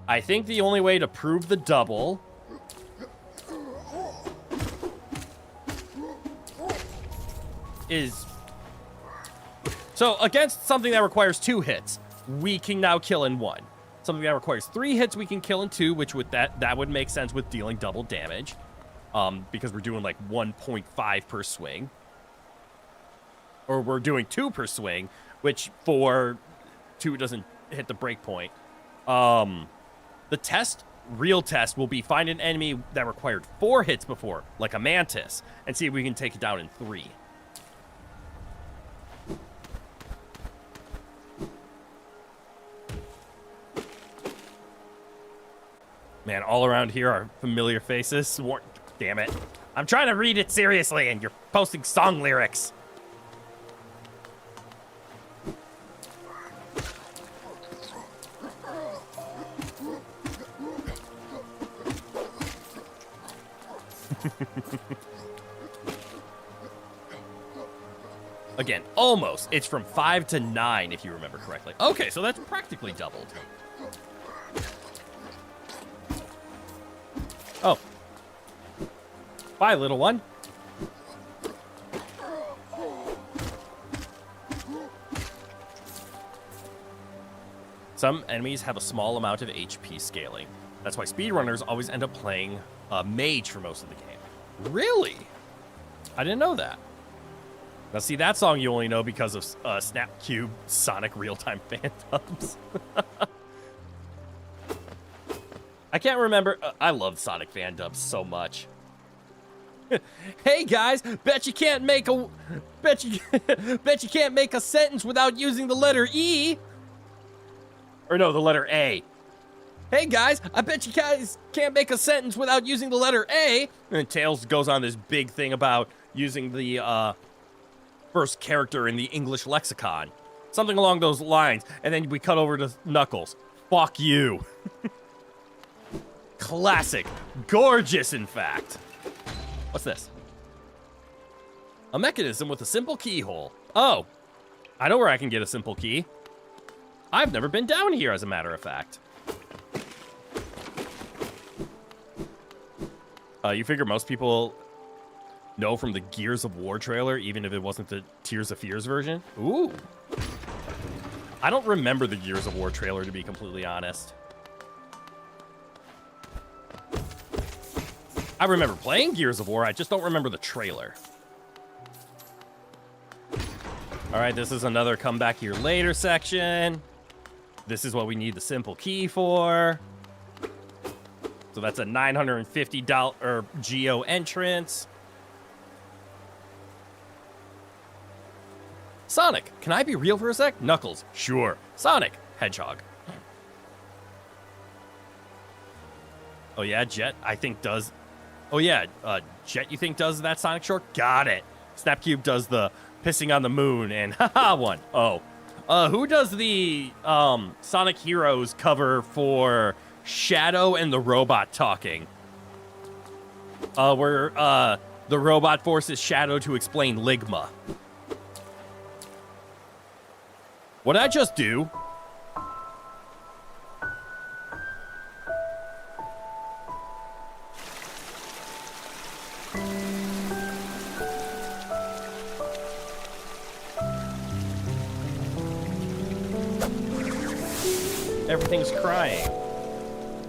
I think the only way to prove the double is... So, against something that requires 2 hits, we can now kill in 1. Something that requires 3 hits, we can kill in 2, which would that would make sense with dealing double damage. Because we're doing like 1.5 per swing. Or we're doing 2 per swing, which for 2 doesn't hit the break point. The real test, will be find an enemy that required 4 hits before, like a mantis, and see if we can take it down in 3. Man, all around here are familiar faces. Damn it. I'm trying to read it seriously, and you're posting song lyrics. Again, almost. It's from 5 to 9, if you remember correctly. Okay, so that's practically doubled. Oh. Bye, little one. Some enemies have a small amount of HP scaling. That's why speedrunners always end up playing mage for most of the game. Really? I didn't know that. Now, see, that song you only know because of Snapcube Sonic Real-Time Phantoms. I can't remember. I love Sonic Phantoms so much. Hey guys, bet you can't make a sentence without using the letter E. Or no, the letter A. Hey guys, I bet you guys can't make a sentence without using the letter A. And Tails goes on this big thing about using the first character in the English lexicon. Something along those lines. And then we cut over to Knuckles. Fuck you. Classic. Gorgeous, in fact. What's this? A mechanism with a simple keyhole. Oh, I know where I can get a simple key. I've never been down here, as a matter of fact. You figure most people know from the Gears of War trailer, even if it wasn't the Tears of Fears version? Ooh. I don't remember the Gears of War trailer, to be completely honest. I remember playing Gears of War, I just don't remember the trailer. Alright, this is another come back here later section. This is what we need the simple key for. So that's a $950 geo entrance. Sonic, can I be real for a sec? Knuckles, sure. Sonic, Hedgehog. Oh yeah, Jet, I think does... Oh yeah, Jet you think does that Sonic short? Got it. Snapcube does the pissing on the moon and haha one. Oh. Who does the Sonic Heroes cover for Shadow and the Robot talking? Where the robot forces Shadow to explain Ligma. What did I just do? Everything's crying.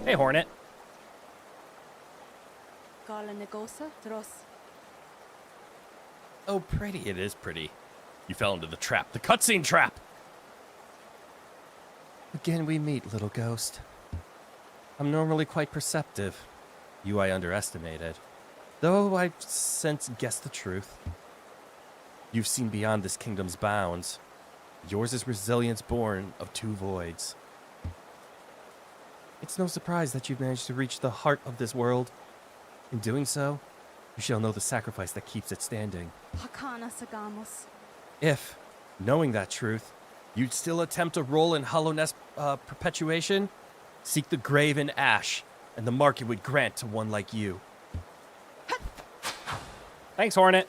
Hey, Hornet. Oh, pretty. It is pretty. You fell into the trap. The cutscene trap. Again we meet, little ghost. I'm normally quite perceptive. You I underestimated. Though I've since guessed the truth. You've seen beyond this kingdom's bounds. Yours is resilience born of two voids. It's no surprise that you've managed to reach the heart of this world. In doing so, you shall know the sacrifice that keeps it standing. Hakana Sagamos. If, knowing that truth, you'd still attempt a role in hollowness perpetuation, seek the grave in ash, and the mark it would grant to one like you. Thanks, Hornet.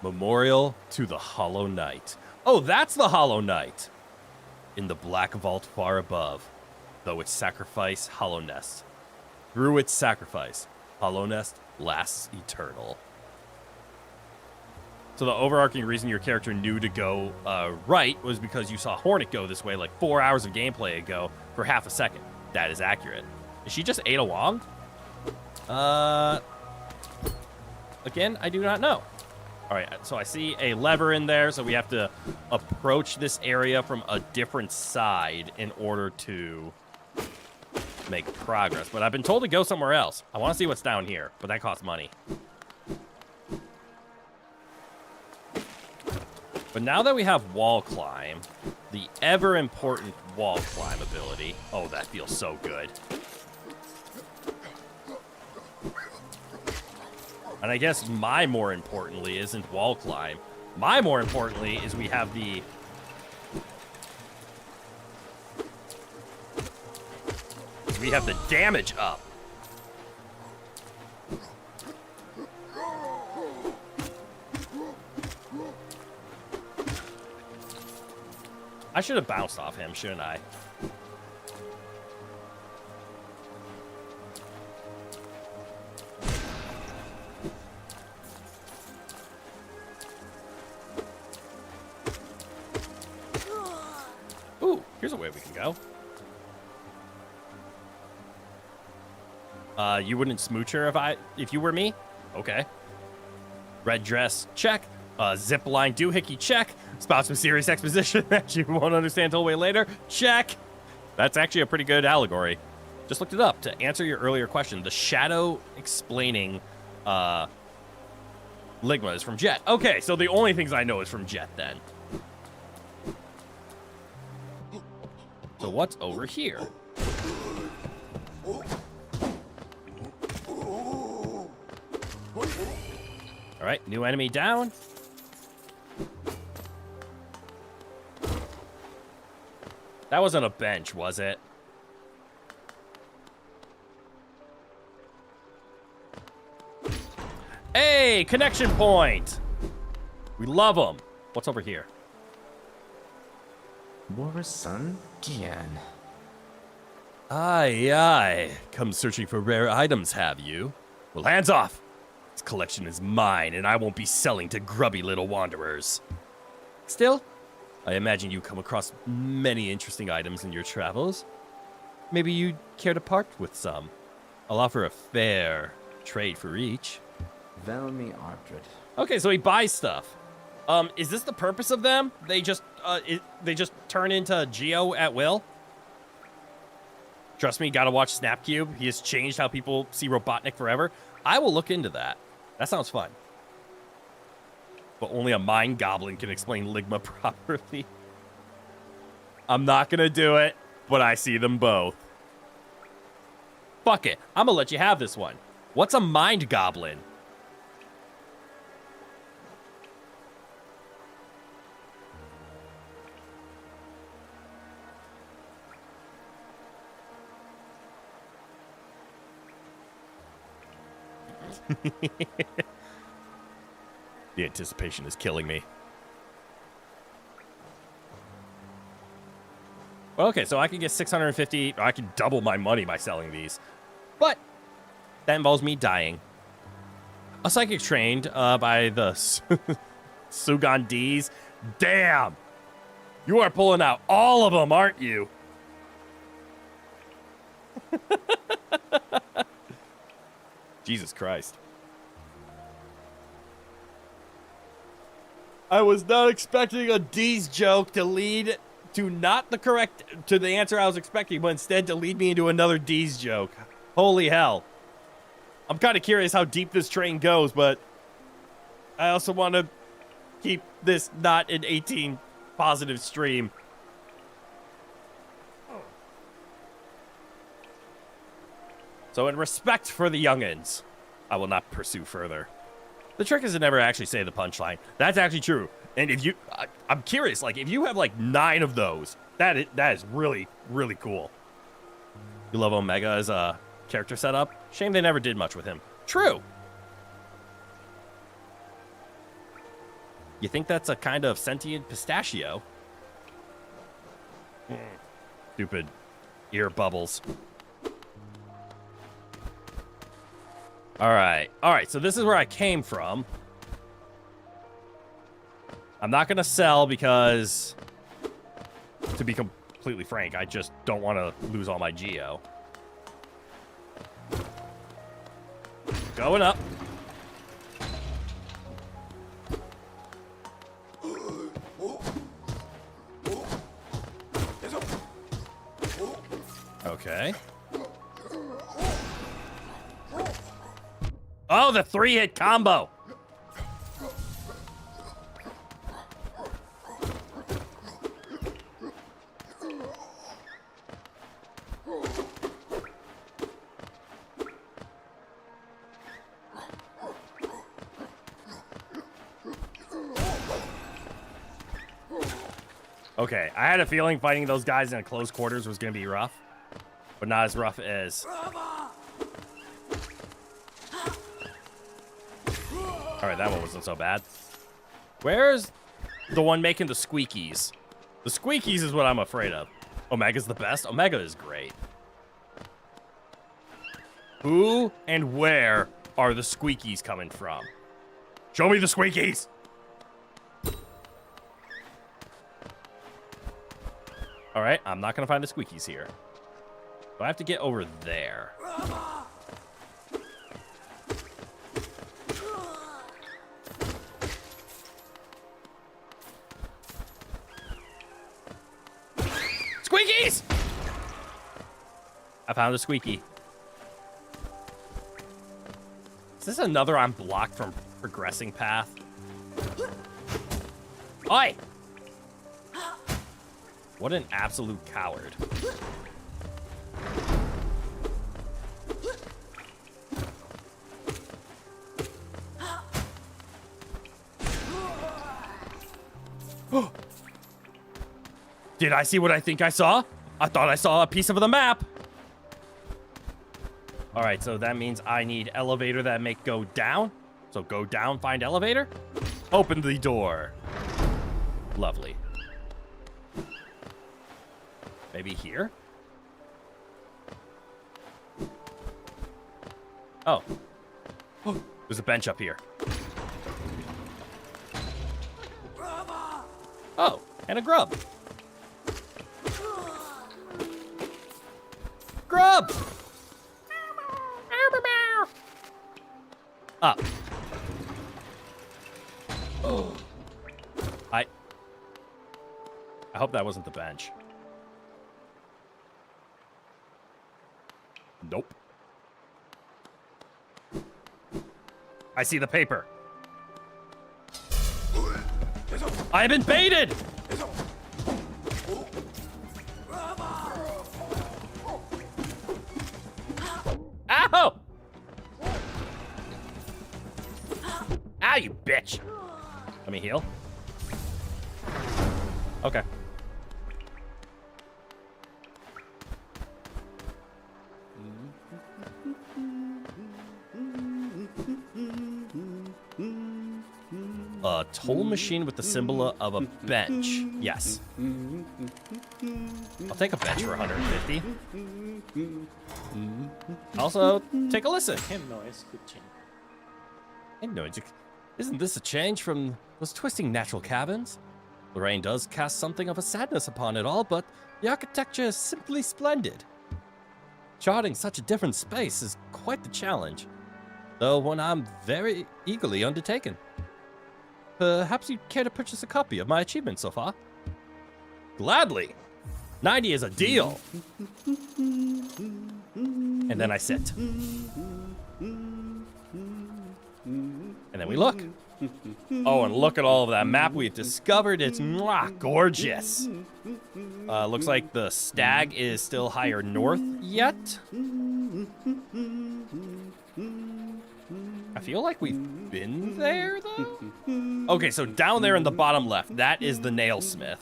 Memorial to the Hollow Knight. Oh, that's the Hollow Knight. In the black vault far above, though its sacrifice hollowness. Through its sacrifice, hollowness lasts eternal. So the overarching reason your character knew to go right was because you saw Hornet go this way like 4 hours of gameplay ago for half a second. That is accurate. Is she just Ada Wong? Again, I do not know. All right, so I see a lever in there, so we have to approach this area from a different side in order to make progress. But I've been told to go somewhere else. I want to see what's down here, but that costs money. But now that we have wall climb, the ever important wall climb ability. Oh, that feels so good. And I guess my more importantly isn't wall climb. My more importantly is we have the damage up. I should have bounced off him, shouldn't I? Ooh, here's a way we can go. You wouldn't smooch her if you were me? Okay. Red dress, check. Zip line doohickey, check. Spout some serious exposition that you won't understand till way later, check. That's actually a pretty good allegory. Just looked it up to answer your earlier question. The shadow explaining Ligma is from Jet. Okay, so the only things I know is from Jet then. So what's over here? All right, new enemy down. That wasn't a bench, was it? Hey, connection point. We love them. What's over here? War-son Gian. Aye, aye. Come searching for rare items, have you? Well, hands off. This collection is mine, and I won't be selling to grubby little wanderers. Still, I imagine you come across many interesting items in your travels. Maybe you'd care to part with some. I'll offer a fair trade for each. Velmi Ardred. Okay, so he buys stuff. Is this the purpose of them? They just turn into Geo at will? Trust me, gotta watch Snapcube. He has changed how people see Robotnik forever. I will look into that. That sounds fun. But only a mind goblin can explain Ligma properly. I'm not gonna do it, but I see them both. Fuck it. I'm gonna let you have this one. What's a mind goblin? The anticipation is killing me. Well, okay, so I can get 650. I can double my money by selling these. But that involves me dying. A psychic trained by the Sugan D's. Damn! You are pulling out all of them, aren't you? Jesus Christ. I was not expecting a D's joke to lead to the answer I was expecting, but instead to lead me into another D's joke. Holy hell. I'm kind of curious how deep this train goes, but I also want to keep this not an 18 positive stream. So in respect for the youngins, I will not pursue further. The trick is to never actually say the punchline. That's actually true. And if you, I'm curious, like if you have like 9 of those, that is really, really cool. You love Omega as a character setup? Shame they never did much with him. True. You think that's a kind of sentient pistachio? Stupid ear bubbles. All right, so this is where I came from. I'm not gonna sell because, to be completely frank, I just don't want to lose all my geo. Going up. Okay. Oh, the 3-hit combo. Okay, I had a feeling fighting those guys in close quarters was going to be rough, but not as rough as... All right, that one wasn't so bad. Where's the one making the squeakies? The squeakies is what I'm afraid of. Omega's the best? Omega is great. Who and where are the squeakies coming from? Show me the squeakies! All right, I'm not gonna find the squeakies here. Do I have to get over there? Squeakies! I found a squeaky. Is this another I'm blocked from progressing path? Oi! What an absolute coward. Did I see what I think I saw? I thought I saw a piece of the map. All right, so that means I need elevator that make go down. So go down, find elevator. Open the door. Lovely. Maybe here? Oh. Oh, there's a bench up here. Oh, and a grub. Grub! Up. Oh. I hope that wasn't the bench. Nope. I see the paper. I have been baited! Ow! Ow, you bitch! Let me heal. Okay. A toll machine with the symbol of a bench. Yes. I'll take a bench for 150. Also, take a listen. Isn't this a change from those twisting natural cabins? The rain does cast something of a sadness upon it all, but the architecture is simply splendid. Charting such a different space is quite the challenge, though one I'm very eagerly undertaken. Perhaps you'd care to purchase a copy of my achievement so far? Gladly. 90 is a deal. And then I sit. And then we look. Oh, and look at all of that map we've discovered. It's gorgeous. Looks like the stag is still higher north yet. I feel like we've been there, though. Okay, so down there in the bottom left, that is the nailsmith.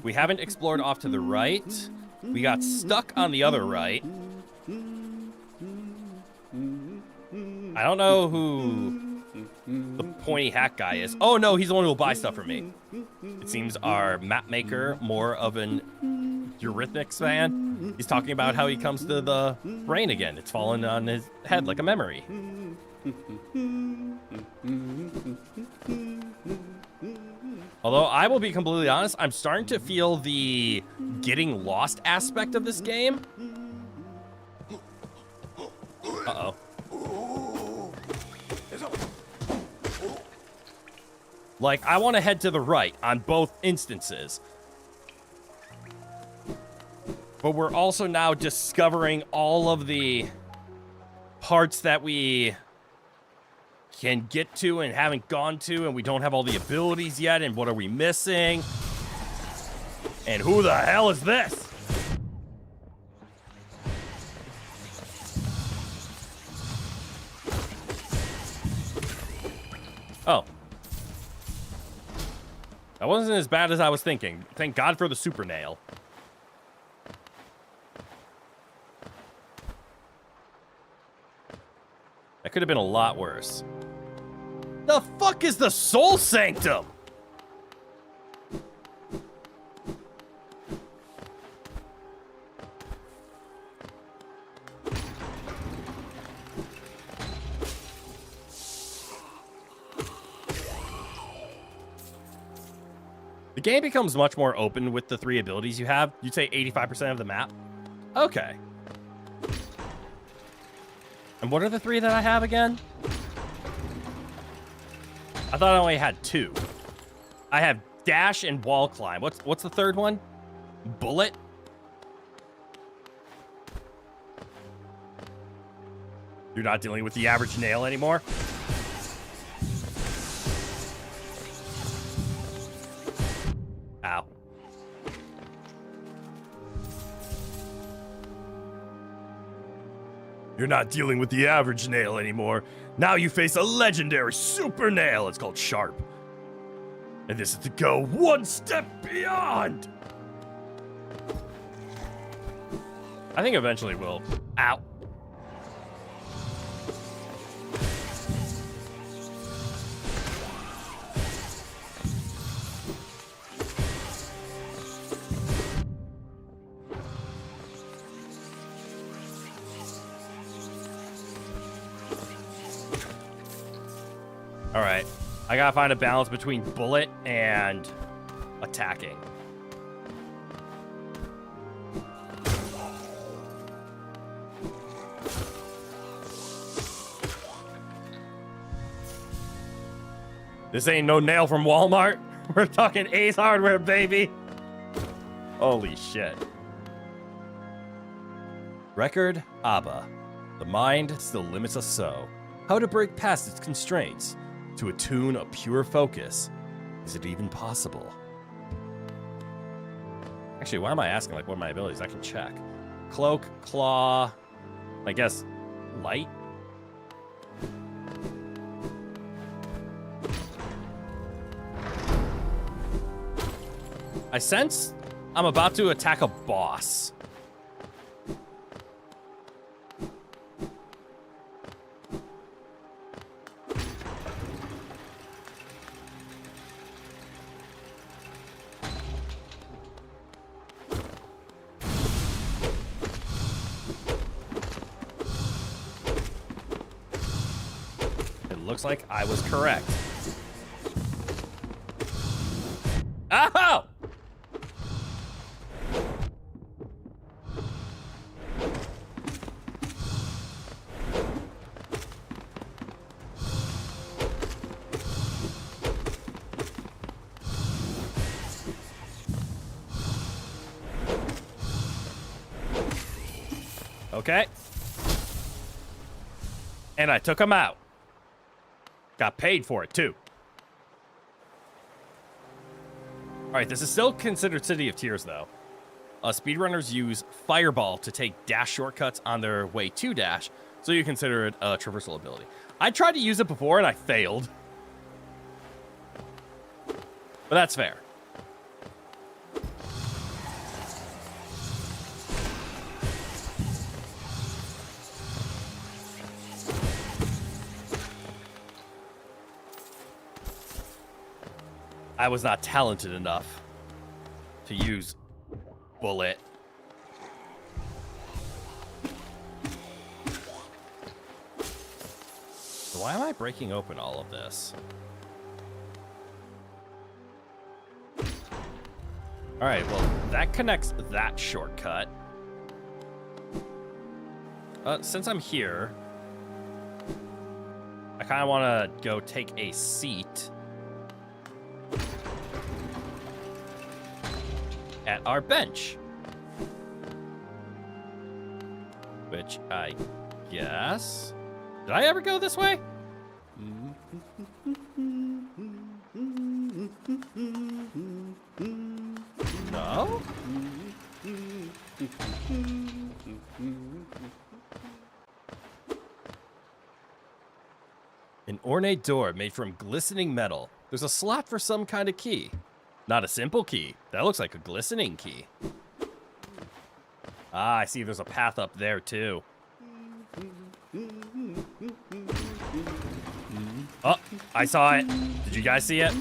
We haven't explored off to the right. We got stuck on the other right. I don't know who the pointy hat guy is. Oh, no, he's the one who will buy stuff from me. It seems our map maker, more of an Eurythmics fan. He's talking about how he comes to the brain again. It's fallen on his head like a memory. Although I will be completely honest, I'm starting to feel the getting lost aspect of this game. Uh-oh. Like, I want to head to the right on both instances. But we're also now discovering all of the parts that we can get to and haven't gone to, and we don't have all the abilities yet, and what are we missing? And who the hell is this? Oh. That wasn't as bad as I was thinking. Thank God for the super nail. That could have been a lot worse. The fuck is the Soul Sanctum? The game becomes much more open with the 3 abilities you have. You'd say 85% of the map? Okay. And what are the 3 that I have again? I thought I only had 2. I have dash and wall climb. What's the third one? Bullet? You're not dealing with the average nail anymore? Ow. You're not dealing with the average nail anymore. Now you face a legendary super nail. It's called Sharp. And this is to go one step beyond. I think eventually we'll... Ow. All right, I gotta find a balance between bullet and attacking. This ain't no nail from Walmart. We're talking Ace Hardware, baby. Holy shit. Record ABBA. The mind still limits us so. How to break past its constraints. To attune a pure focus. Is it even possible? Actually, why am I asking, like, what are my abilities? I can check. Cloak, claw, I guess, light? I sense I'm about to attack a boss. Looks like I was correct. Ow! Okay. And I took him out. Got paid for it, too. Alright, this is still considered City of Tears, though. Speedrunners use Fireball to take dash shortcuts on their way to dash, so you consider it a traversal ability. I tried to use it before, and I failed. But that's fair. I was not talented enough to use bullet. So why am I breaking open all of this? All right, well, that connects that shortcut. Since I'm here, I kind of want to go take a seat at our bench. Which I guess... Did I ever go this way? No? An ornate door made from glistening metal. There's a slot for some kind of key. Not a simple key. That looks like a glistening key. Ah, I see there's a path up there, too. Oh, I saw it. Did you guys see it?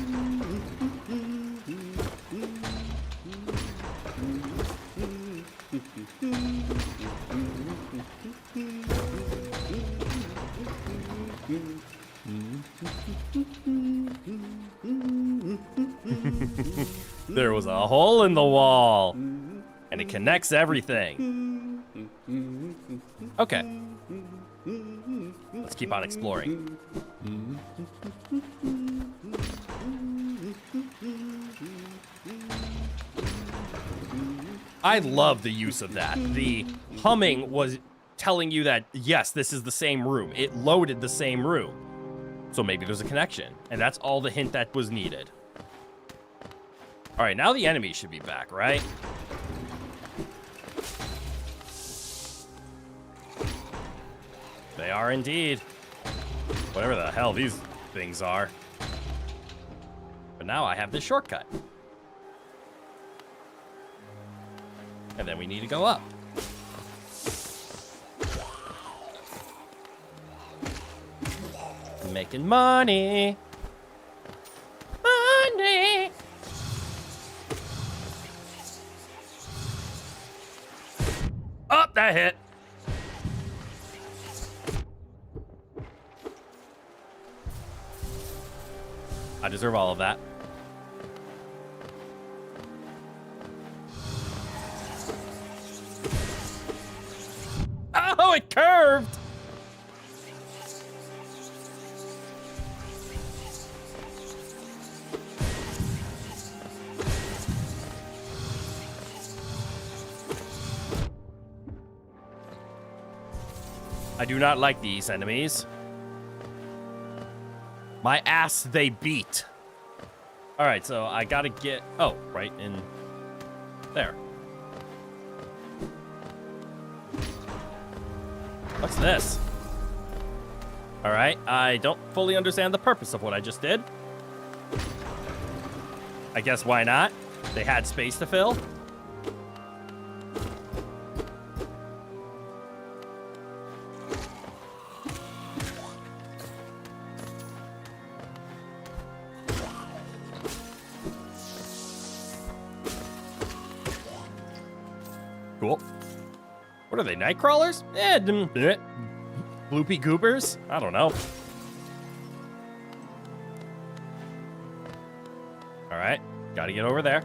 There was a hole in the wall, and it connects everything. Okay. Let's keep on exploring. I love the use of that. The humming was telling you that, yes, this is the same room. It loaded the same room. So maybe there's a connection, and that's all the hint that was needed. All right, now the enemies should be back, right? They are indeed. Whatever the hell these things are. But now I have this shortcut. And then we need to go up. Making money. Money. Oh, that hit. I deserve all of that. Oh, it curved. I do not like these enemies. My ass they beat. All right, so I gotta get, oh, right in there. What's this? All right, I don't fully understand the purpose of what I just did. I guess why not? They had space to fill. Cool. What are they, night crawlers? Bloopy goobers? I don't know. All right, gotta get over there.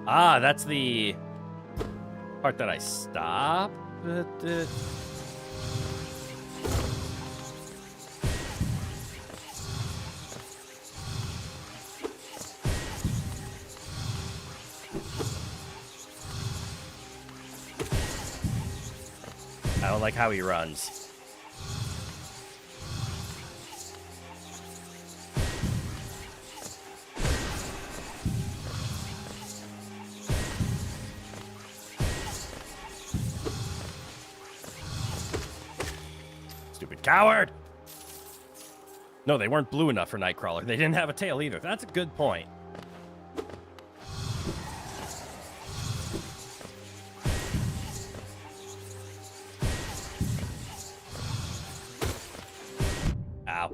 Ah, that's the part that I stopped. I don't like how he runs. Stupid coward! No, they weren't blue enough for Nightcrawler. They didn't have a tail either. That's a good point. Ow.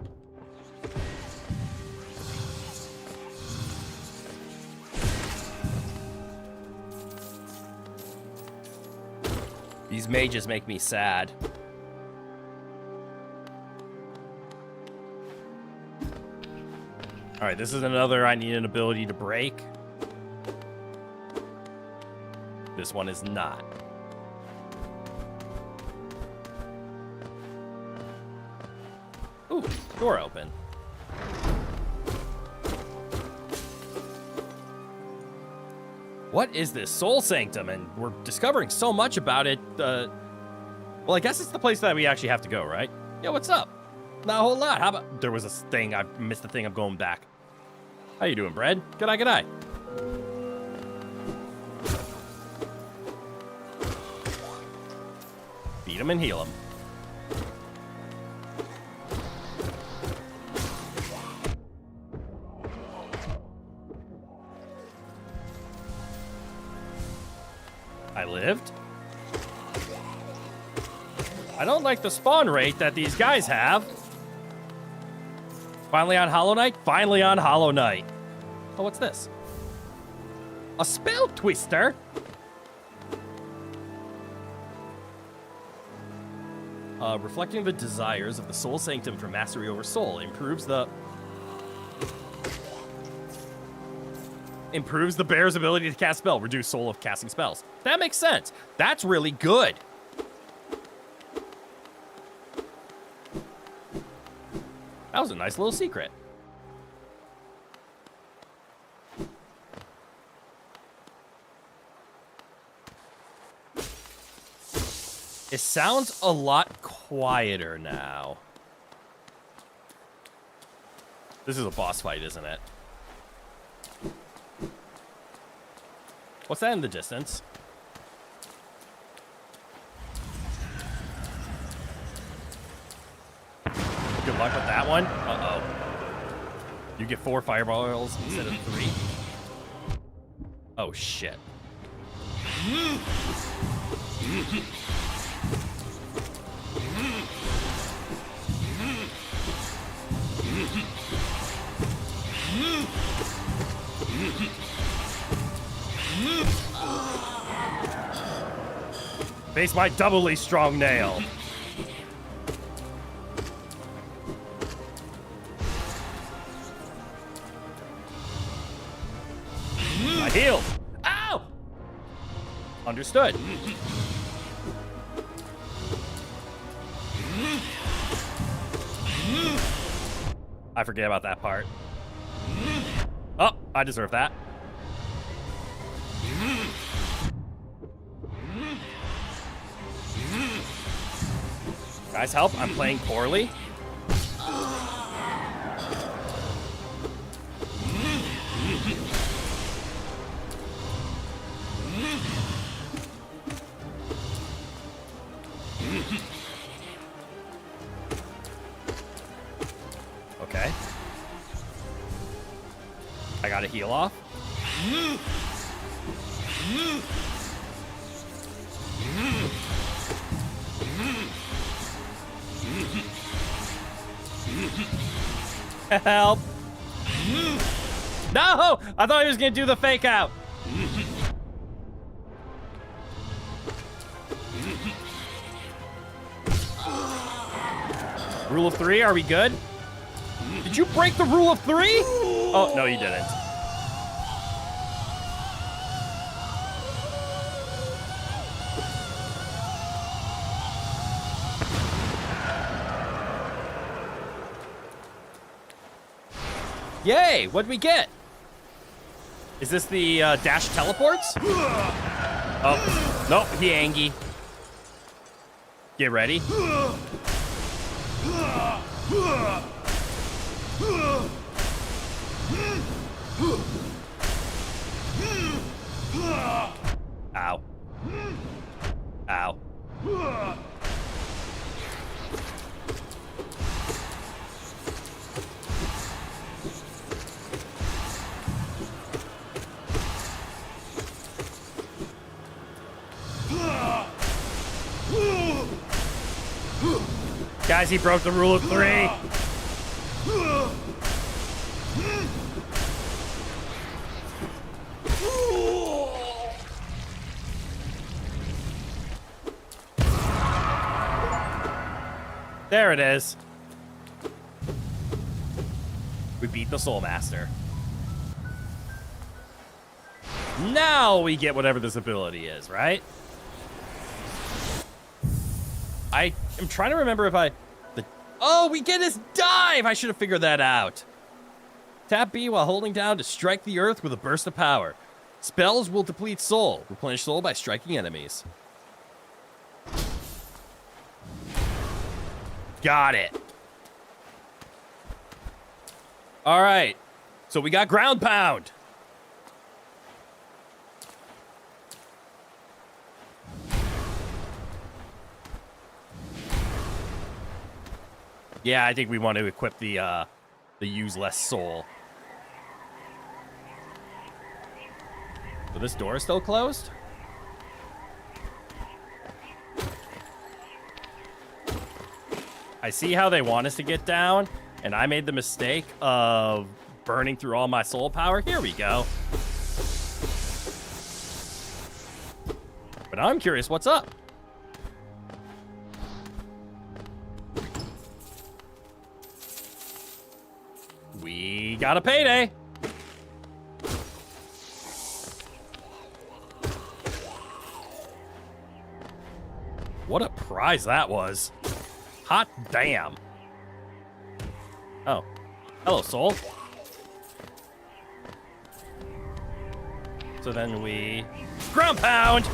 These mages make me sad. All right, this is another I need an ability to break. This one is not. Ooh, door open. What is this Soul Sanctum? And we're discovering so much about it. Well, I guess it's the place that we actually have to go, right? Yeah, what's up? Not a whole lot. How about... There was a thing. I missed the thing. I'm going back. How you doing, Brad? G'day, g'day. Beat him and heal him. I lived? I don't like the spawn rate that these guys have. Finally on Hollow Knight? Finally on Hollow Knight. Oh, what's this? A spell twister? Reflecting the desires of the Soul Sanctum for mastery over soul improves the bear's ability to cast spell, reduce soul of casting spells. That makes sense. That's really good. That was a nice little secret. It sounds a lot quieter now. This is a boss fight, isn't it? What's that in the distance? Good luck with that one. Uh-oh. You get 4 fireballs instead of 3. Oh, shit. Face my doubly strong nail. I healed. Ow! Understood. I forget about that part. Oh, I deserve that. Guys, help. I'm playing poorly. Okay. I gotta heal off. Help! No! I thought he was gonna do the fake out. Rule of 3, are we good? Did you break the rule of 3? Oh, no, you didn't. Yay! What'd we get? Is this the dash teleports? Oh, nope, he angy. Get ready. Ow. Ow. Guys, he broke the rule of 3. There it is. We beat the Soul Master. Now we get whatever this ability is, right? I am trying to remember if oh, we get his dive! I should have figured that out. Tap B while holding down to strike the earth with a burst of power. Spells will deplete soul. Replenish soul by striking enemies. Got it. All right. So we got ground pound. Yeah, I think we want to equip the use less soul. So this door is still closed? I see how they want us to get down, and I made the mistake of burning through all my soul power. Here we go. But I'm curious what's up. We got a payday. What a prize that was. Hot damn. Oh. Hello, soul. So then we... ground pound!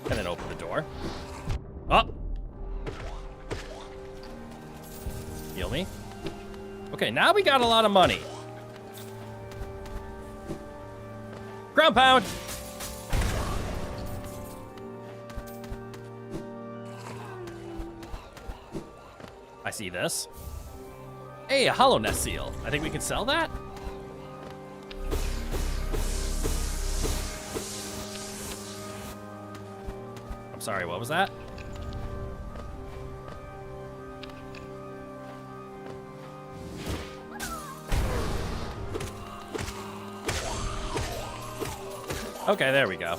And then open the door. Up! Heal me. Okay, now we got a lot of money. Ground pound! I see this. Hey, a hollow nest seal. I think we can sell that? I'm sorry, what was that? Okay, there we go.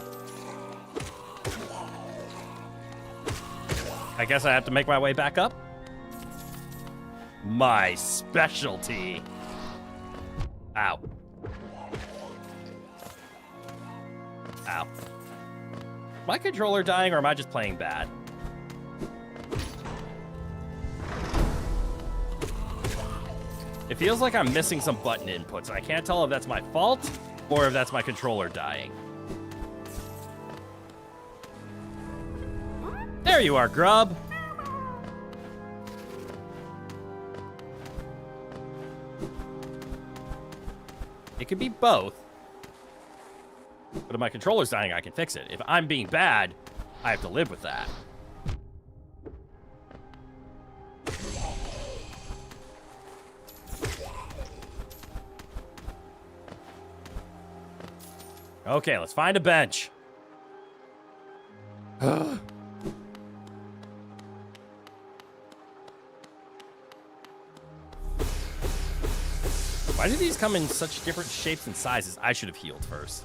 I guess I have to make my way back up. My specialty. Ow. Ow. My controller dying, or am I just playing bad? It feels like I'm missing some button inputs, and I can't tell if that's my fault or if that's my controller dying. There you are, Grub. It could be both. But if my controller's dying, I can fix it. If I'm being bad, I have to live with that. Okay, let's find a bench. Why do these come in such different shapes and sizes? I should have healed first.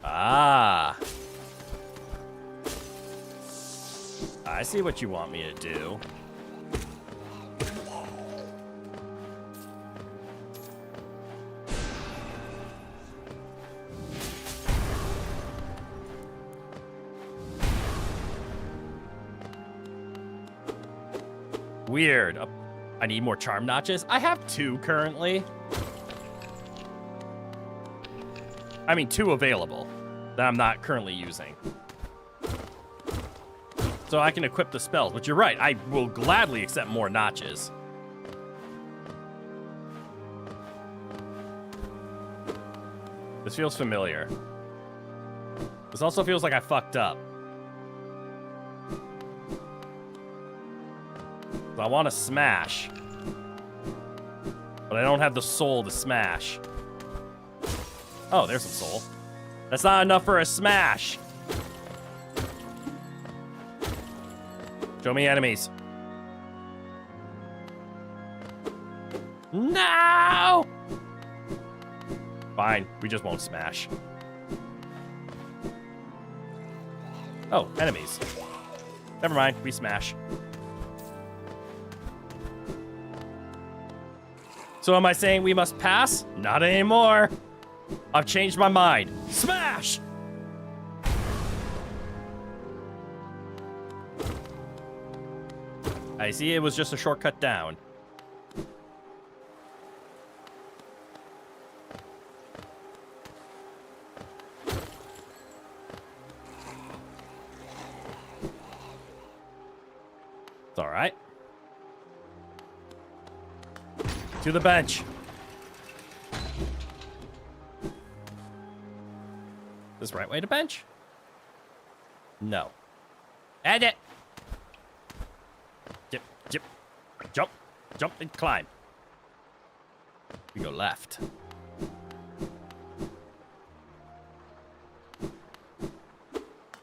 Ah. I see what you want me to do. Weird. I need more charm notches. I have 2 currently. I mean, 2 available that I'm not currently using. So I can equip the spells, but you're right. I will gladly accept more notches. This feels familiar. This also feels like I fucked up. I want to smash. But I don't have the soul to smash. Oh, there's some soul. That's not enough for a smash. Show me enemies. No! Fine, we just won't smash. Oh, enemies. Never mind, we smash. So am I saying we must pass? Not anymore. I've changed my mind. Smash! I see it was just a shortcut down. It's all right. To the bench. This right way to bench? No. And it. Jip, jip, jump, jump, and climb. We go left.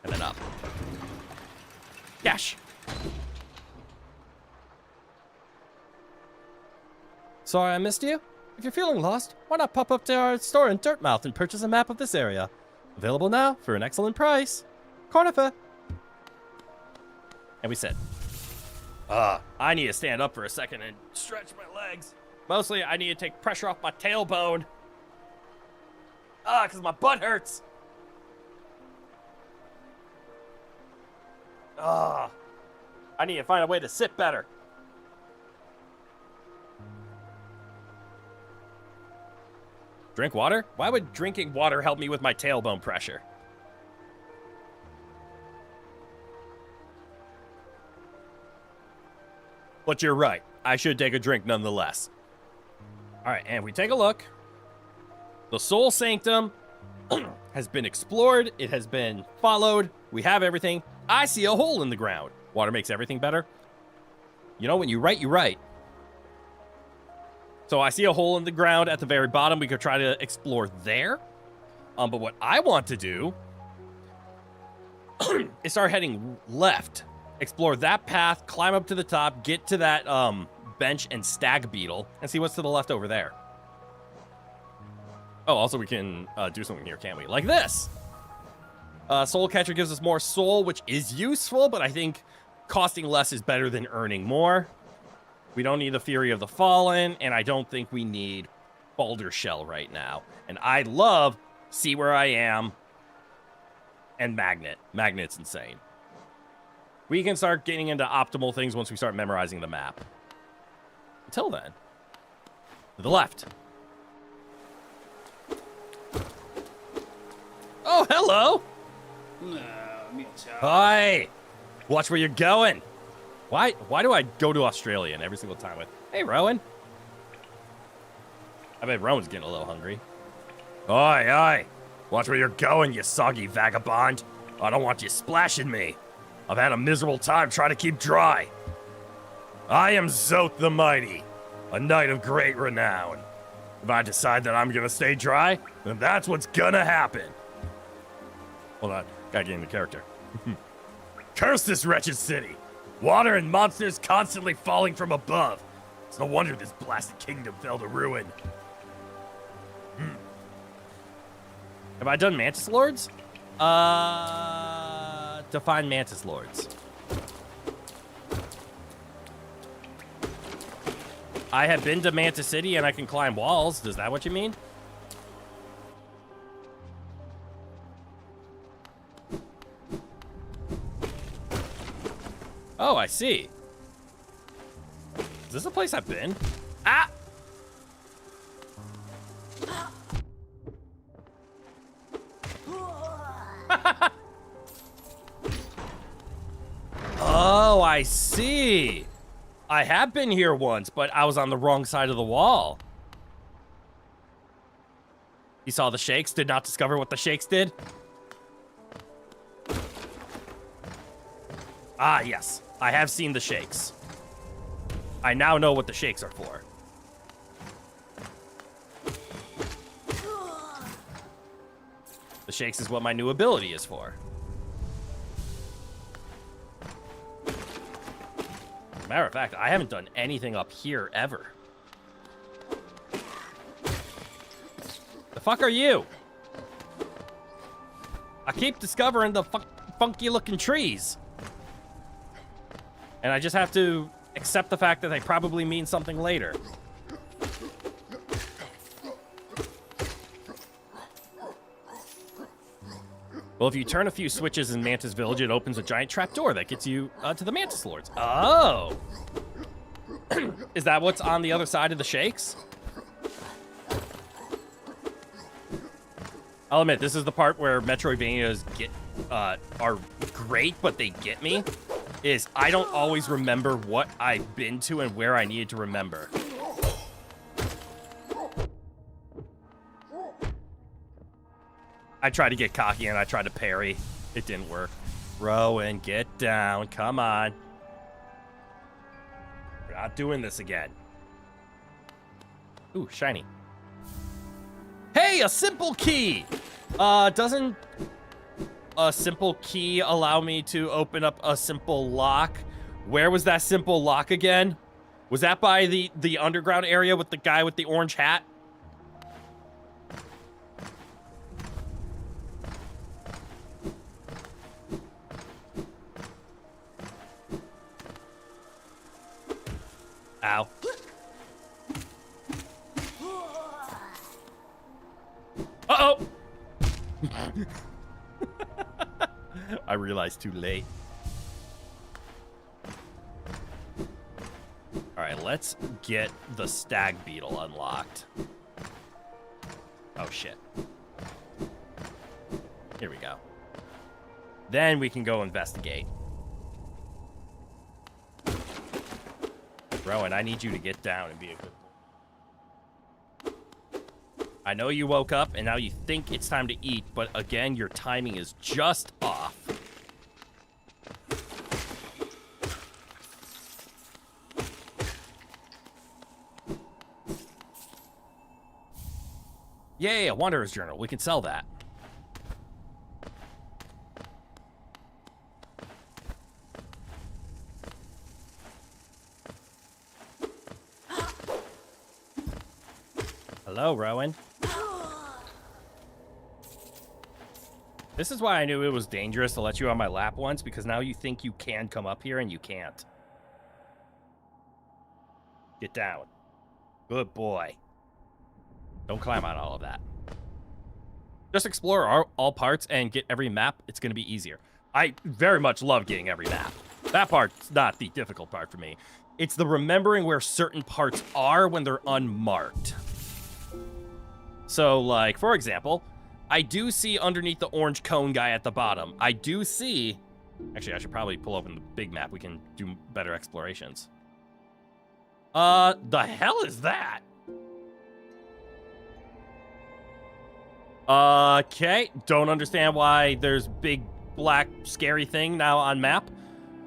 And then up. Dash. Sorry I missed you. If you're feeling lost, why not pop up to our store in Dirtmouth and purchase a map of this area? Available now for an excellent price. Cornifer. And we said, I need to stand up for a second and stretch my legs. Mostly, I need to take pressure off my tailbone. Because my butt hurts. I need to find a way to sit better. Drink water? Why would drinking water help me with my tailbone pressure? But you're right. I should take a drink nonetheless. All right, and we take a look. The Soul Sanctum has been explored. It has been followed. We have everything. I see a hole in the ground. Water makes everything better. You know, when you write, you write. So I see a hole in the ground at the very bottom. We could try to explore there. But what I want to do is start heading left. Explore that path, climb up to the top, get to that bench and stag beetle, and see what's to the left over there. Oh, also we can do something here, can't we? Like this. Soul Catcher gives us more soul, which is useful, but I think costing less is better than earning more. We don't need the Fury of the Fallen, and I don't think we need Boulder Shell right now. And I love See Where I Am and Magnet. Magnet's insane. We can start getting into optimal things once we start memorizing the map. Until then, to the left. Oh, hello! Hi! Watch where you're going. Why do I go to Australian every single time with, hey, Rowan? I bet Rowan's getting a little hungry. Oi, oi! Watch where you're going, you soggy vagabond. I don't want you splashing me. I've had a miserable time trying to keep dry. I am Zoth the Mighty, a knight of great renown. If I decide that I'm gonna stay dry, then that's what's gonna happen. Hold on, gotta get into character. Curse this wretched city. Water and monsters constantly falling from above. It's no wonder this blasted kingdom fell to ruin. Have I done Mantis Lords? Define Mantis Lords. I have been to Mantis City and I can climb walls. Is that what you mean? Oh, I see. this a place I've been? Ah! Oh, I see. I have been here once, but I was on the wrong side of the wall. You saw the shakes, did not discover what the shakes did? Ah, yes. I have seen the shakes. I now know what the shakes are for. The shakes is what my new ability is for. Matter of fact, I haven't done anything up here ever. The fuck are you? I keep discovering the funky looking trees. And I just have to accept the fact that they probably mean something later. Well, if you turn a few switches in Mantis Village, it opens a giant trapdoor that gets you to the Mantis Lords. Oh! Is that what's on the other side of the shakes? I'll admit, this is the part where Metroidvanias are great, but they get me. Is I don't always remember what I've been to and where I needed to remember. I tried to get cocky and I tried to parry. It didn't work. Rowan, get down. Come on. We're not doing this again. Ooh, shiny. Hey, a simple key! Doesn't a simple key allow me to open up a simple lock? Where was that simple lock again? Was that by the underground area with the guy with the orange hat? Ow. Uh-oh! I realized too late. Alright, let's get the stag beetle unlocked. Oh, shit. Here we go. Then we can go investigate. Rowan, I need you to get down and be a good... I know you woke up and now you think it's time to eat, but again, your timing is just off. Yay, a Wanderer's Journal. We can sell that. Hello, Rowan. This is why I knew it was dangerous to let you on my lap once, because now you think you can come up here and you can't. Get down. Good boy. Don't climb on all of that. Just explore all parts and get every map. It's going to be easier. I very much love getting every map. That part's not the difficult part for me. It's the remembering where certain parts are when they're unmarked. So, like, for example, I do see underneath the orange cone guy at the bottom. I do see... Actually, I should probably pull open the big map. We can do better explorations. The hell is that? Okay, don't understand why there's big black scary thing now on map.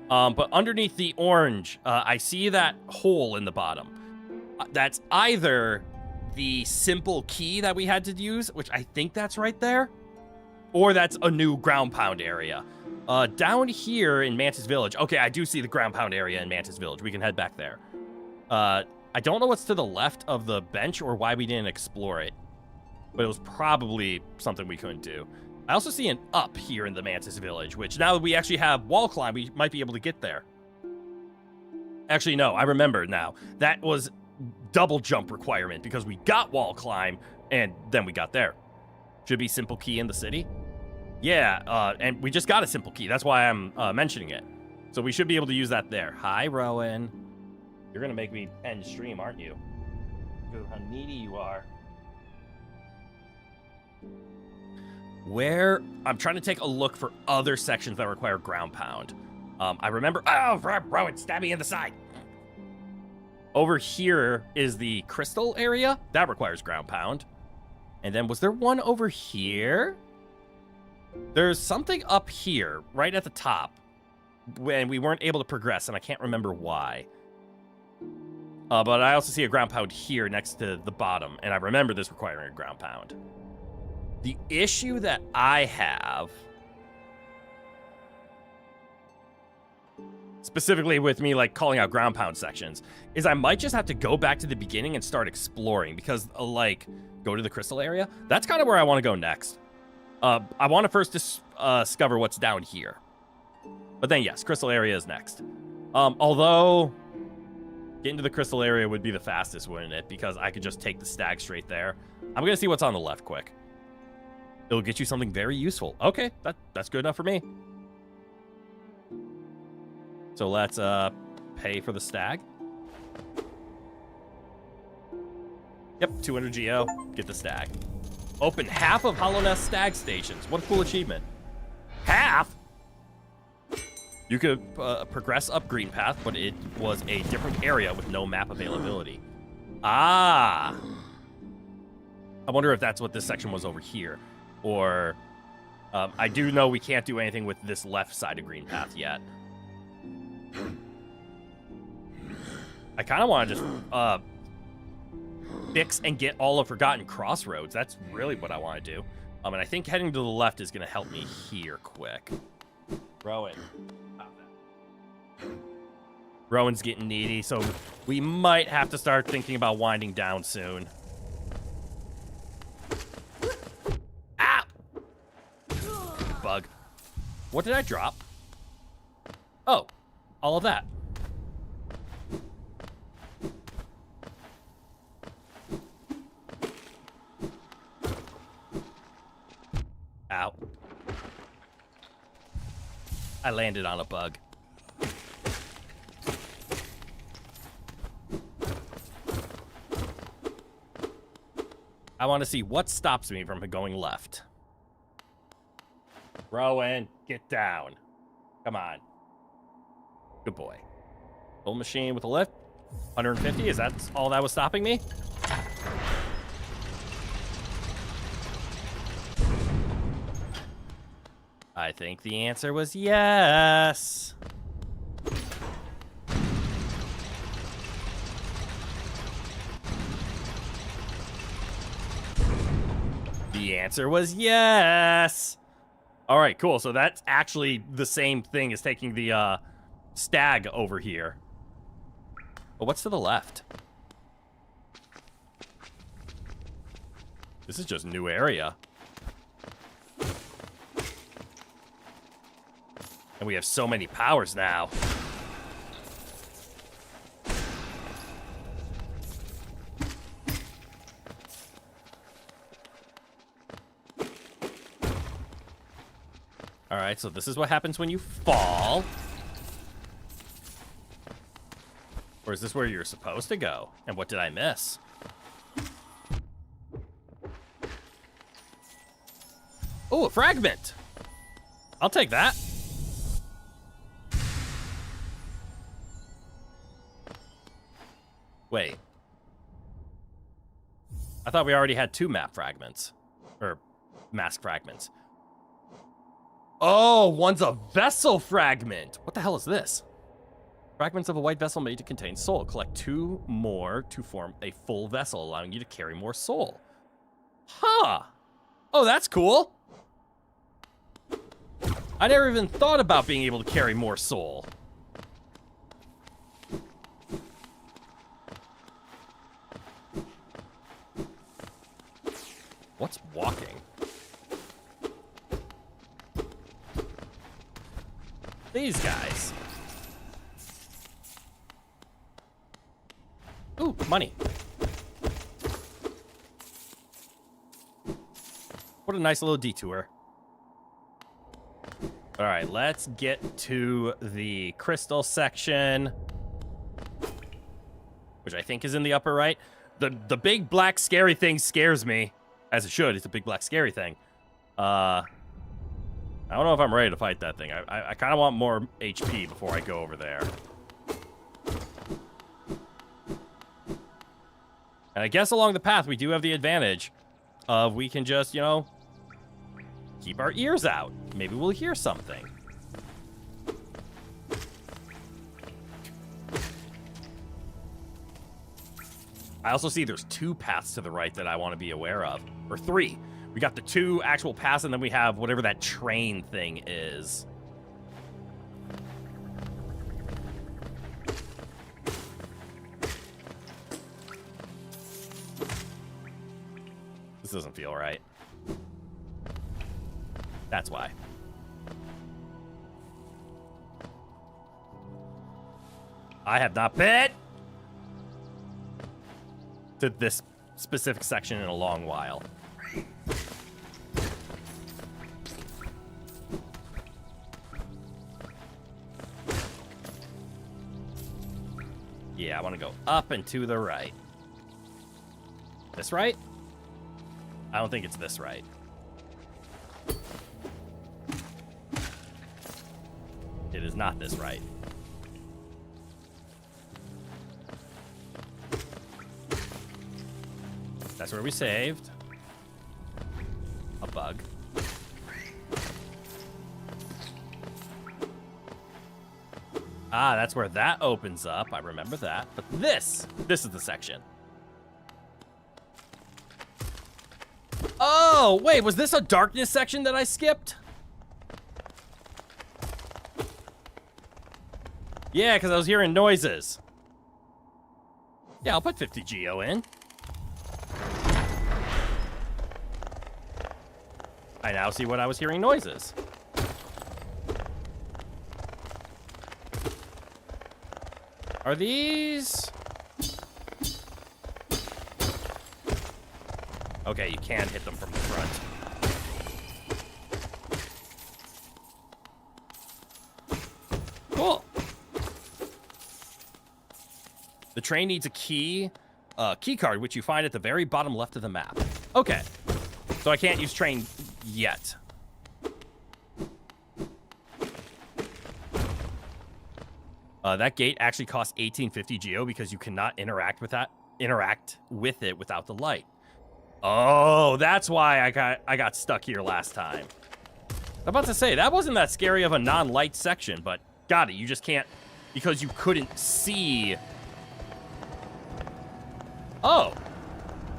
But underneath the orange, I see that hole in the bottom. That's either the simple key that we had to use, which I think that's right there, or that's a new ground pound area. Down here in Mantis Village, okay, I do see the ground pound area in Mantis Village. We can head back there. I don't know what's to the left of the bench or why we didn't explore it, but it was probably something we couldn't do. I also see an up here in the Mantis Village, which now that we actually have wall climb, we might be able to get there. Actually, no, I remember now. That was double jump requirement because we got wall climb and then we got there. Should be simple key in the city. Yeah, and we just got a simple key. That's why I'm mentioning it. So we should be able to use that there. Hi, Rowan. You're gonna make me end stream, aren't you? Because of how needy you are. Where I'm trying to take a look for other sections that require ground pound. I remember. Oh, Rowan, stab me in the side. Over here is the crystal area that requires ground pound. And then was there one over here? There's something up here, right at the top, when we weren't able to progress, and I can't remember why. But I also see a ground pound here next to the bottom, and I remember this requiring a ground pound. The issue that I have, specifically with me like calling out ground pound sections, is I might just have to go back to the beginning and start exploring, because like go to the crystal area. That's kind of where I want to go next. I want to first discover what's down here. But then, yes, crystal area is next. Although, getting to the crystal area would be the fastest, wouldn't it? Because I could just take the stag straight there. I'm going to see what's on the left quick. It'll get you something very useful. Okay, that's good enough for me. So let's pay for the stag. Yep, 200 GO. Get the stag. Open half of Hollow Nest stag stations. What a cool achievement. Half? You could progress up Green Path, but it was a different area with no map availability. Ah. I wonder if that's what this section was over here. Or I do know we can't do anything with this left side of Green Path yet. I kind of want to just fix and get all of Forgotten Crossroads. That's really what I want to do. And I think heading to the left is going to help me here quick. Rowan. Rowan's getting needy, so we might have to start thinking about winding down soon. Ah! Bug. What did I drop? Oh, all of that. Ow. I landed on a bug. I want to see what stops me from going left. Rowan, get down. Come on. Good boy. Old machine with a lift. 150, is that all that was stopping me? I think the answer was yes. The answer was yes. All right, cool. So that's actually the same thing as taking the stag over here. But what's to the left? This is just new area. And we have so many powers now. All right, so this is what happens when you fall. Or is this where you're supposed to go? And what did I miss? Oh, a fragment. I'll take that. Wait. I thought we already had 2 map fragments. Or mask fragments. Oh, one's a vessel fragment. What the hell is this? Fragments of a white vessel made to contain soul. Collect 2 more to form a full vessel, allowing you to carry more soul. Huh. Oh, that's cool. I never even thought about being able to carry more soul. What's walking? These guys. Ooh, money. What a nice little detour. All right, let's get to the crystal section. which I think is in the upper right. The big black scary thing scares me, as it should. It's a big black scary thing. I don't know if I'm ready to fight that thing. I kind of want more HP before I go over there. And I guess along the path, we do have the advantage of we can just, you know, keep our ears out. Maybe we'll hear something. I also see there's 2 paths to the right that I want to be aware of. Or 3. We got the 2 actual paths, and then we have whatever that train thing is. This doesn't feel right. That's why. I have not been to this specific section in a long while. Yeah, I want to go up and to the right. This right? I don't think it's this right. It is not this right. That's where we saved. A bug. Ah, that's where that opens up. I remember that. But this is the section. Oh, wait, was this a darkness section that I skipped? Yeah, because I was hearing noises. Yeah, I'll put 50 Geo in. I now see what I was hearing noises. Are these... Okay, you can hit them from the front. Cool. The train needs a key card, which you find at the very bottom left of the map. Okay. So I can't use train yet. That gate actually costs 1850 Geo because you cannot interact with it without the light. Oh, that's why I got stuck here last time. I'm about to say, that wasn't that scary of a non-light section, but got it. You just can't, because you couldn't see. Oh,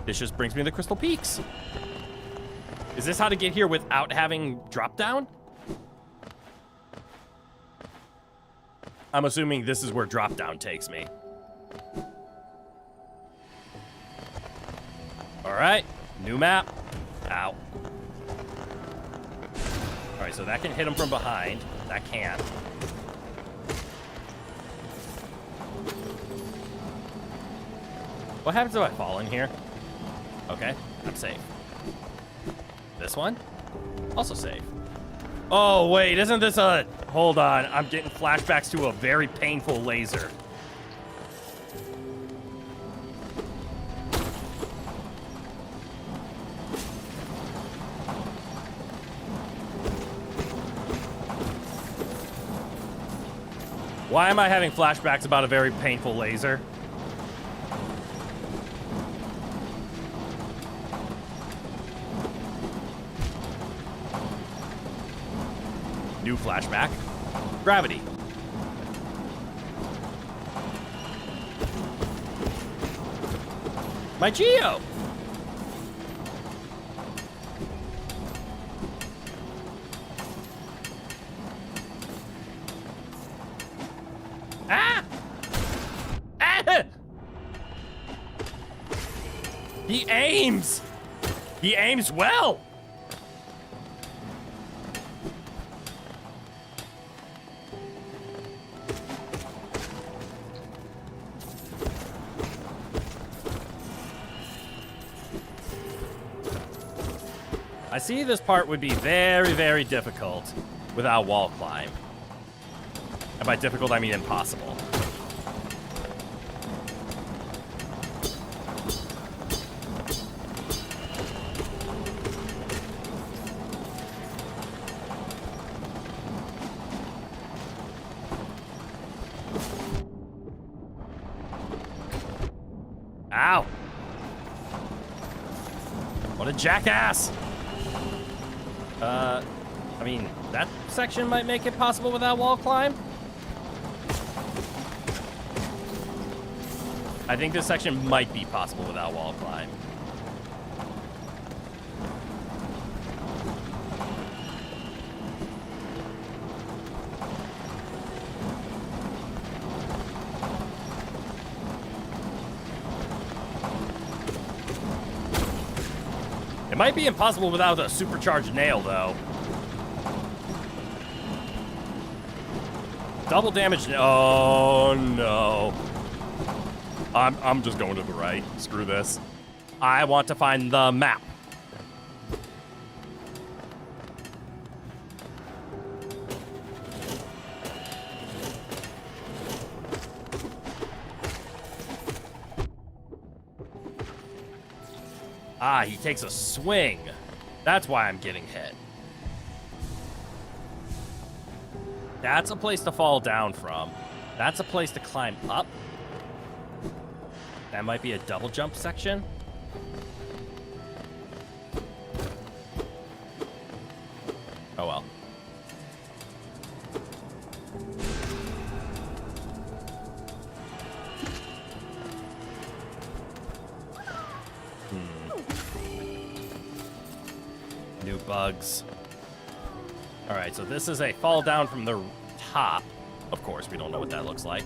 this just brings me to the Crystal Peaks. Is this how to get here without having drop down? I'm assuming this is where drop down takes me. All right, new map. Ow. All right, so that can hit him from behind. That can't. What happens if I fall in here? Okay, I'm safe. This one? Also safe. Oh, wait, isn't this a... Hold on, I'm getting flashbacks to a very painful laser. Why am I having flashbacks about a very painful laser? New flashback. Gravity. My Geo! Ah! Ah! He aims! He aims well! I see this part would be very, very difficult without wall climb. And by difficult, I mean impossible. Ow! What a jackass! I mean, that section might make it possible without wall climb. I think this section might be possible without wall climb. It might be impossible without a supercharged nail, though. Double damage. Oh, no. I'm just going to the right. Screw this. I want to find the map. Ah, he takes a swing. That's why I'm getting hit. That's a place to fall down from. That's a place to climb up. That might be a double jump section. Oh well. New bugs. All right, so this is a fall down from the top. Of course, we don't know what that looks like.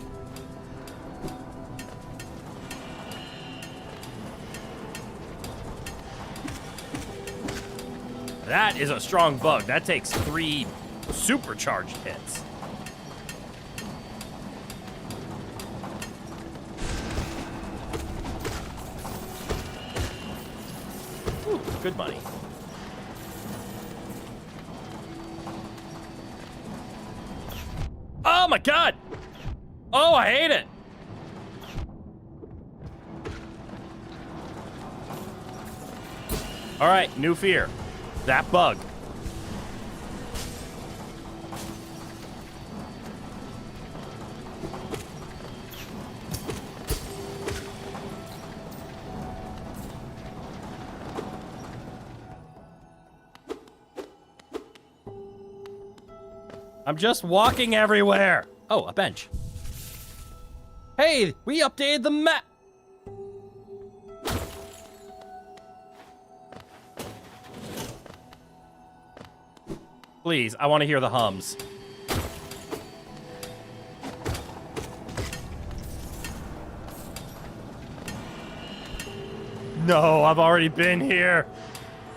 That is a strong bug. That takes 3 supercharged hits. Ooh, good money. Oh my god! Oh, I hate it! Alright, new fear. That bug. I'm just walking everywhere. Oh, a bench. Hey, we updated the map. Please, I want to hear the hums. No, I've already been here.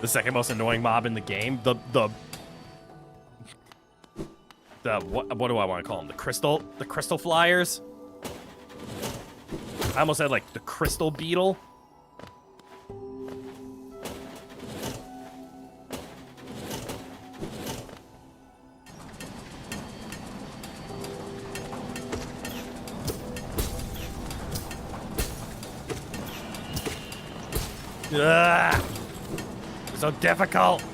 The second most annoying mob in the game. The what do I want to call them? The crystal flyers. I almost said like the crystal beetle. Ugh. It's so difficult.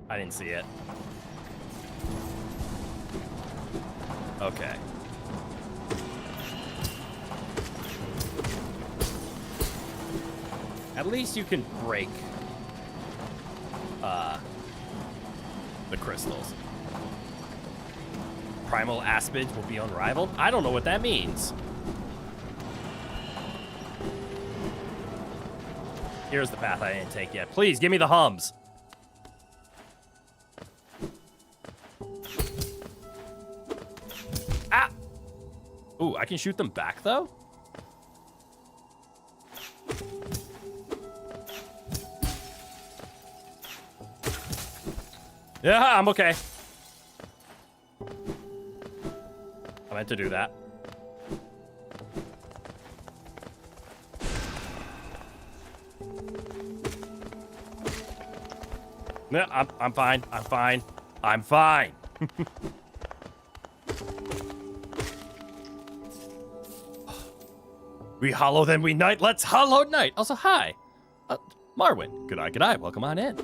I didn't see it. Okay. At least you can break the crystals. Primal aspids will be unrivaled? I don't know what that means. Here's the path I didn't take yet. Please, give me the hums. Ah! Ooh, I can shoot them back, though? Yeah, I'm okay. I meant to do that. No, I'm fine. I'm fine. I'm fine. We hollow, then we night. Let's hollow night. Also, hi. Marwin. Good eye, good eye. Welcome on in.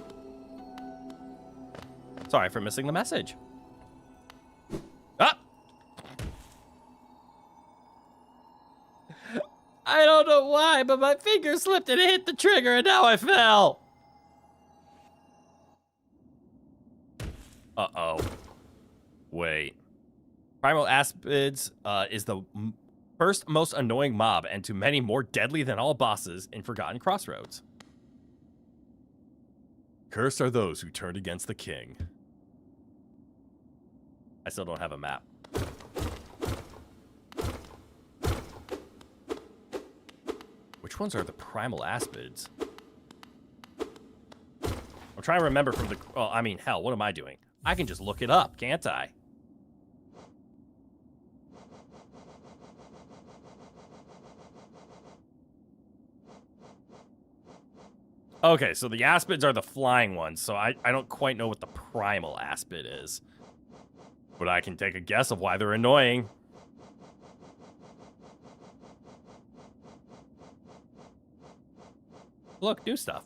Sorry for missing the message. Ah! why, but my finger slipped and it hit the trigger and now I fell. Uh-oh. Wait. Primal Aspids is the first most annoying mob, and to many more deadly than all bosses in Forgotten Crossroads. Cursed are those who turned against the king. I still don't have a map. Which ones are the Primal Aspids? I'm trying to remember from the... Oh, I mean, hell, what am I doing? I can just look it up, can't I? Okay, so the Aspids are the flying ones, so I don't quite know what the Primal Aspid is. But I can take a guess of why they're annoying. Look, new stuff.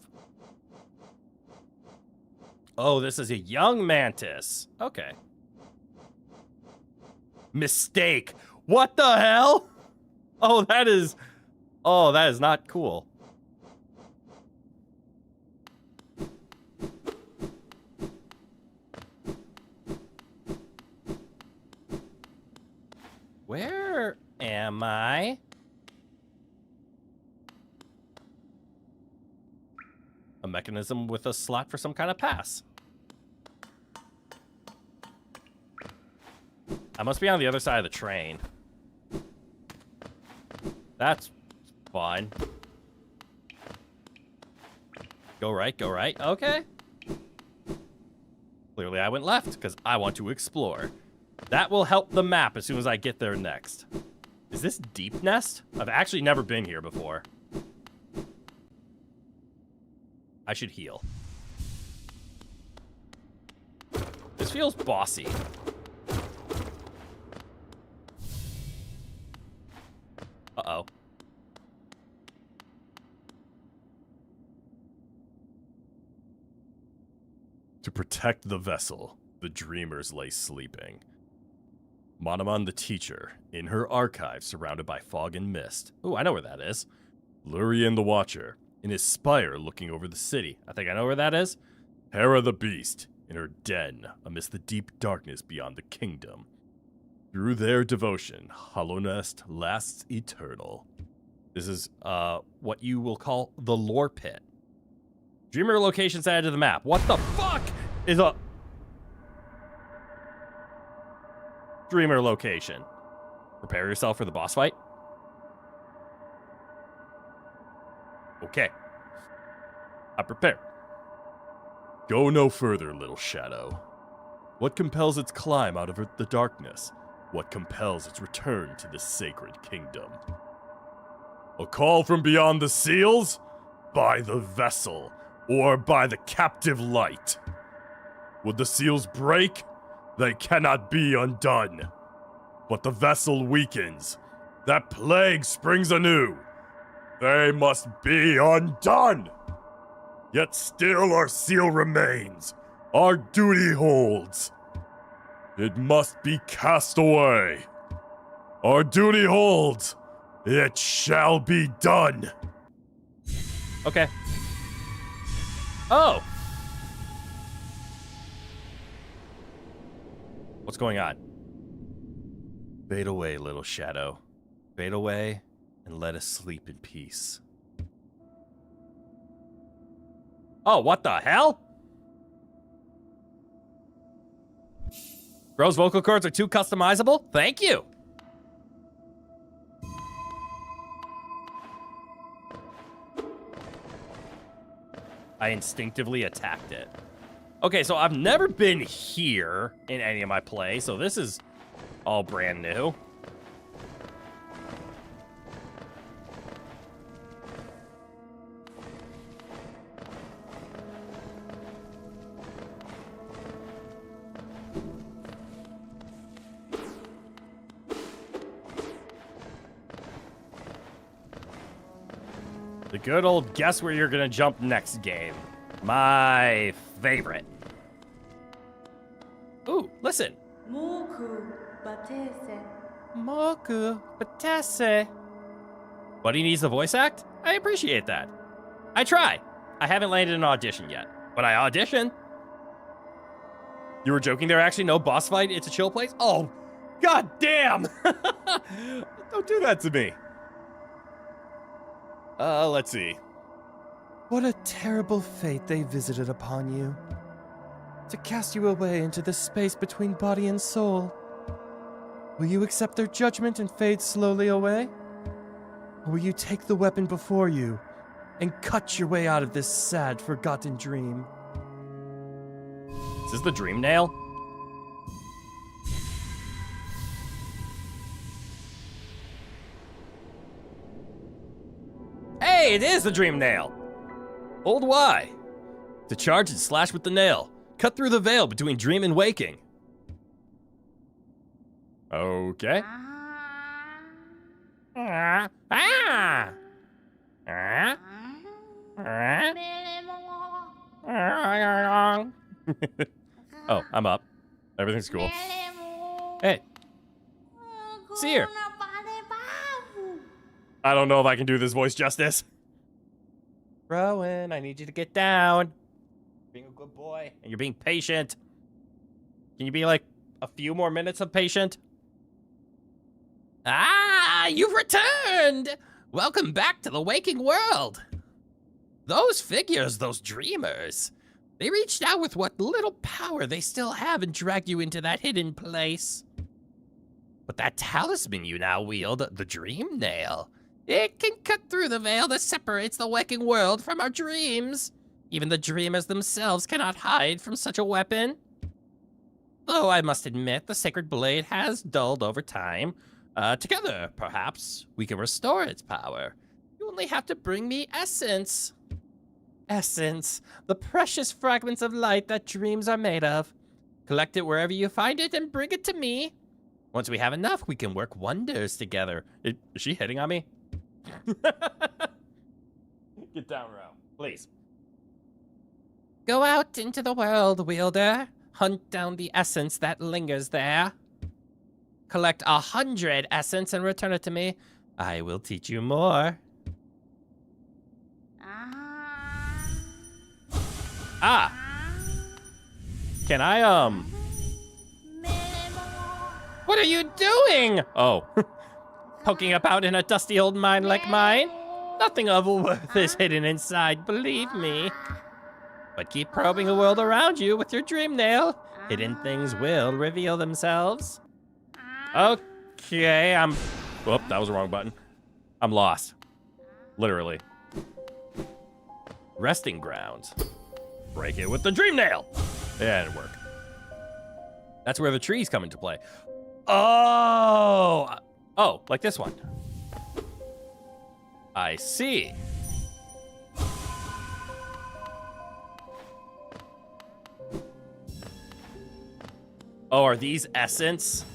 Oh, this is a young mantis. Okay. Mistake. What the hell? Oh, that is not cool. Where am I? A mechanism with a slot for some kind of pass. I must be on the other side of the train. That's fine. Go right, go right. Okay. Clearly I went left because I want to explore. That will help the map as soon as I get there next. Is this Deep Nest? I've actually never been here before. I should heal. This feels bossy. Uh-oh. To protect the vessel, the dreamers lay sleeping. Monomon the teacher, in her archive surrounded by fog and mist. Ooh, I know where that is. Lurien the watcher, in his spire looking over the city. I think I know where that is. Hera the beast, in her den amidst the deep darkness beyond the kingdom. Through their devotion, Hollownest lasts eternal. This is what you will call the lore pit. Dreamer locations added to the map. What the fuck is a Dreamer location? Prepare yourself for the boss fight. Okay. I prepare. Go no further, little shadow. What compels its climb out of the darkness? What compels its return to the sacred kingdom? A call from beyond the seals? By the vessel, or by the captive light? Would the seals break? They cannot be undone. But the vessel weakens. That plague springs anew. They must be undone! Yet still our seal remains. Our duty holds. It must be cast away. Our duty holds. It shall be done. Okay. Oh! What's going on? Fade away, little shadow. Fade away and let us sleep in peace. Oh, what the hell? Bro's vocal cords are too customizable? Thank you. I instinctively attacked it. Okay, so I've never been here in any of my plays, so this is all brand new. The good old guess where you're gonna jump next game. My favorite. Ooh, listen. Moku batese. Moku batese. But he needs the voice act? I appreciate that. I try. I haven't landed an audition yet, but I audition. You were joking there, actually? No boss fight? It's a chill place? Oh, god damn! Don't do that to me. Let's see. What a terrible fate they visited upon you. To cast you away into the space between body and soul. Will you accept their judgment and fade slowly away? Or will you take the weapon before you and cut your way out of this sad, forgotten dream? Is this the dream nail? Hey, it is the dream nail! Hold Y. To charge and slash with the nail. Cut through the veil between dream and waking. Okay. Oh, I'm up. Everything's cool. Hey. Seer. I don't know if I can do this voice justice. Rowan, I need you to get down. Being a good boy. And you're being patient. Can you be like a few more minutes of patient? Ah, you've returned! Welcome back to the waking world. Those figures, those dreamers, they reached out with what little power they still have and dragged you into that hidden place. But that talisman you now wield, the dream nail, it can cut through the veil that separates the waking world from our dreams. Even the dreamers themselves cannot hide from such a weapon. Though I must admit, the sacred blade has dulled over time. Together, perhaps, we can restore its power. You only have to bring me essence. Essence, the precious fragments of light that dreams are made of. Collect it wherever you find it and bring it to me. Once we have enough, we can work wonders together. Is she hitting on me? Get down, Ro, please. Go out into the world, wielder. Hunt down the essence that lingers there. Collect 100 essence and return it to me. I will teach you more. Ah! Can I, What are you doing? Oh. Poking about in a dusty old mind like mine? Nothing of worth is hidden inside, believe me. But keep probing the world around you with your dream nail. Hidden things will reveal themselves. Okay, Whoop, that was the wrong button. I'm lost. Literally. Resting grounds. Break it with the dream nail. Yeah, it didn't work. That's where the trees come into play. Oh! Oh, like this one. I see. Oh, are these essence?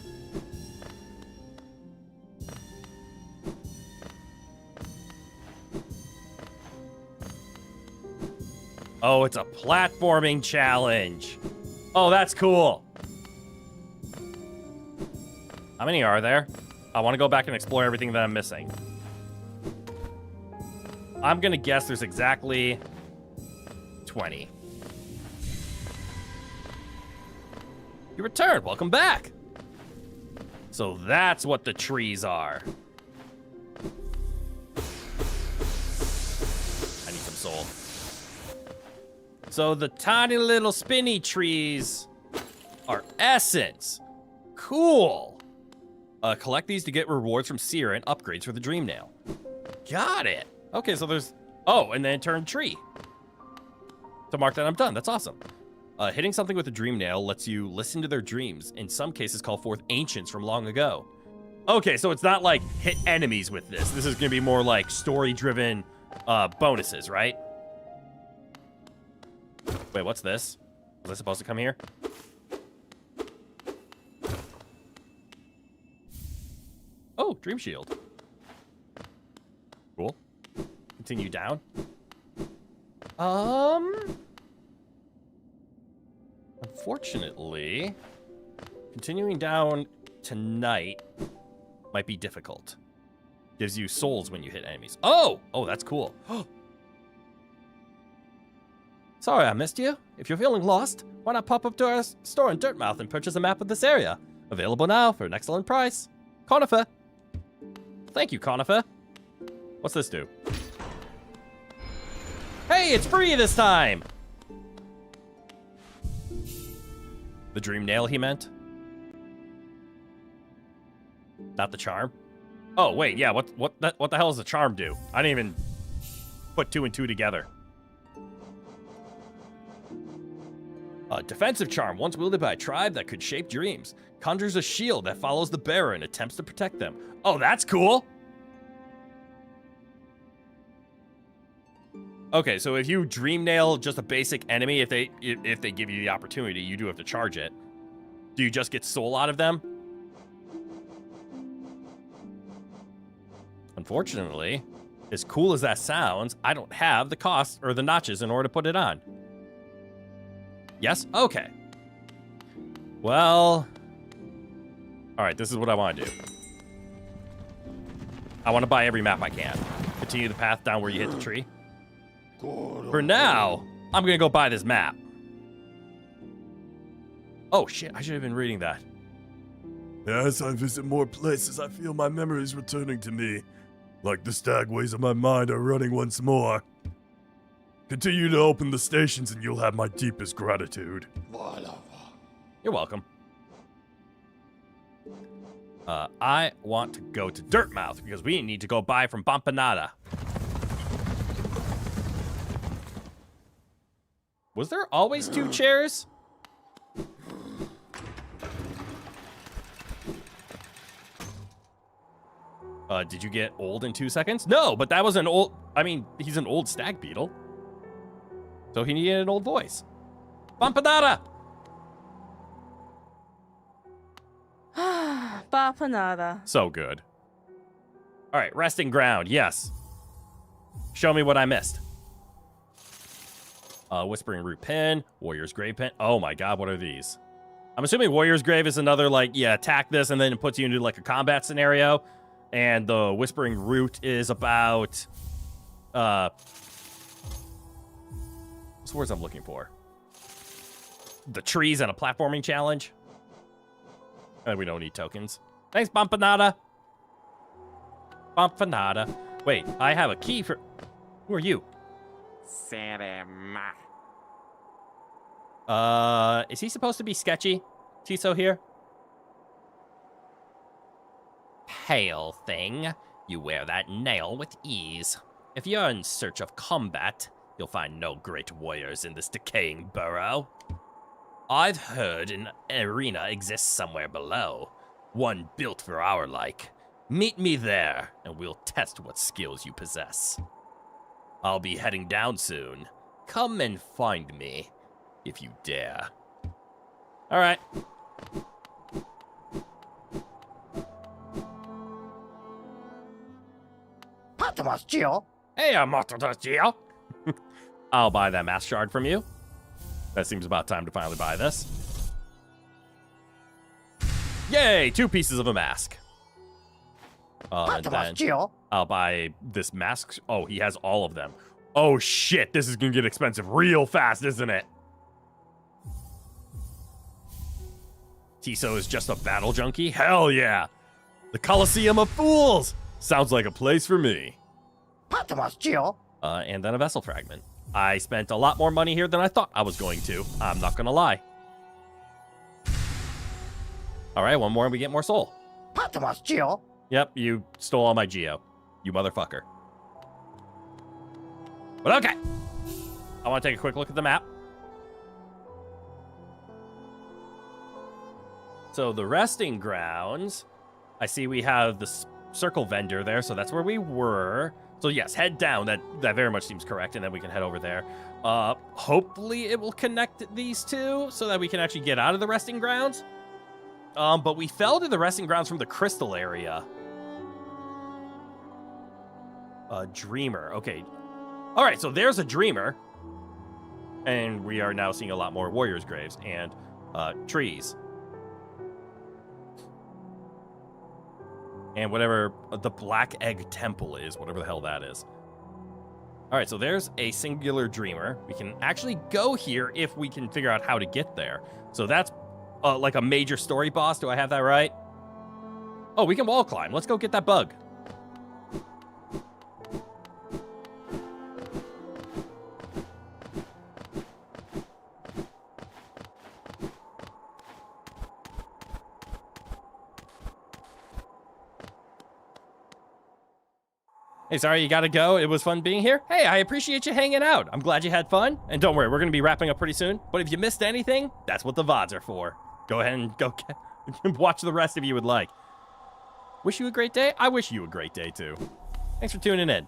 Oh, it's a platforming challenge. Oh, that's cool. How many are there? I want to go back and explore everything that I'm missing. I'm gonna guess there's exactly 20. You returned. Welcome back. So that's what the trees are. I need some soul. So the tiny little spinny trees are essence. Cool. Collect these to get rewards from Seer and upgrades for the Dream Nail. Got it. Okay, so there's... Oh, and then turn tree. To mark that I'm done. That's awesome. Hitting something with a Dream Nail lets you listen to their dreams. In some cases, call forth ancients from long ago. Okay, so it's not like hit enemies with this. This is going to be more like story-driven bonuses, right? Wait, what's this? Was I supposed to come here? Oh, Dream Shield. Cool. Continue down. Unfortunately, continuing down tonight might be difficult. Gives you souls when you hit enemies. Oh! Oh, that's cool. Sorry I missed you. If you're feeling lost, why not pop up to our store in Dirtmouth and purchase a map of this area? Available now for an excellent price. Conifer. Thank you, Conifer. What's this do? Hey, it's free this time! The dream nail, he meant? Not the charm? Oh, wait, yeah, what the hell does the charm do? I didn't even put 2 and 2 together. A defensive charm, once wielded by a tribe that could shape dreams. Conjures a shield that follows the bearer and attempts to protect them. Oh, that's cool! Okay, so if you dream nail just a basic enemy, if they give you the opportunity, you do have to charge it. Do you just get soul out of them? Unfortunately, as cool as that sounds, I don't have the cost or the notches in order to put it on. Yes? Okay. Well... Alright, this is what I want to do. I want to buy every map I can. Continue the path down where you hit the tree. For now, I'm going to go buy this map. Oh, shit. I should have been reading that. As I visit more places, I feel my memories returning to me. Like the stagways of my mind are running once more. Continue to open the stations and you'll have my deepest gratitude. You're welcome. I want to go to Dirtmouth because we need to go buy from Bompanada. Was there always 2 chairs? Did you get old in 2 seconds? No, but that was an old... I mean, he's an old stag beetle. So he needed an old voice. Bompanada! Bapanada. So good. All right, resting ground. Yes. Show me what I missed. Whispering Root Pin, Warrior's Grave Pin. Oh my god, what are these? I'm assuming Warrior's Grave is another, like, yeah, attack this and then it puts you into, like, a combat scenario. And the Whispering Root is about... what's the words I'm looking for? The trees and a platforming challenge. And we don't need tokens. Thanks, Bompanada. Bompanada. Wait, I have a key for... Who are you? Is he supposed to be sketchy? Tiso here? Pale thing. You wear that nail with ease. If you're in search of combat, you'll find no great warriors in this decaying burrow. I've heard an arena exists somewhere below. One built for our like. Meet me there, and we'll test what skills you possess. I'll be heading down soon. Come and find me, if you dare. Alright. Hey, Gio. I'll buy that mask shard from you. That seems about time to finally buy this. Yay! 2 pieces of a mask. And then I'll buy this mask. Oh, he has all of them. Oh, shit. This is going to get expensive real fast, isn't it? Tiso is just a battle junkie? Hell yeah. The Coliseum of Fools. Sounds like a place for me. And then a vessel fragment. I spent a lot more money here than I thought I was going to. I'm not going to lie. All right, one more and we get more soul. Yep, you stole all my Geo. You motherfucker. But okay. I want to take a quick look at the map. So the resting grounds, I see we have the circle vendor there, so that's where we were. So yes, head down. That very much seems correct, and then we can head over there. Hopefully it will connect these two so that we can actually get out of the resting grounds. But we fell to the resting grounds from the crystal area. Dreamer. Okay. All right, so there's a dreamer. And we are now seeing a lot more warriors' graves and trees. And whatever the Black Egg Temple is, whatever the hell that is. All right, so there's a singular dreamer. We can actually go here if we can figure out how to get there. So that's like a major story boss. Do I have that right? Oh, we can wall climb. Let's go get that bug. Hey, sorry you gotta go. It was fun being here. Hey, I appreciate you hanging out. I'm glad you had fun. And don't worry, we're gonna be wrapping up pretty soon. But if you missed anything, that's what the VODs are for. Go ahead and go watch the rest if you would like. Wish you a great day. I wish you a great day too. Thanks for tuning in.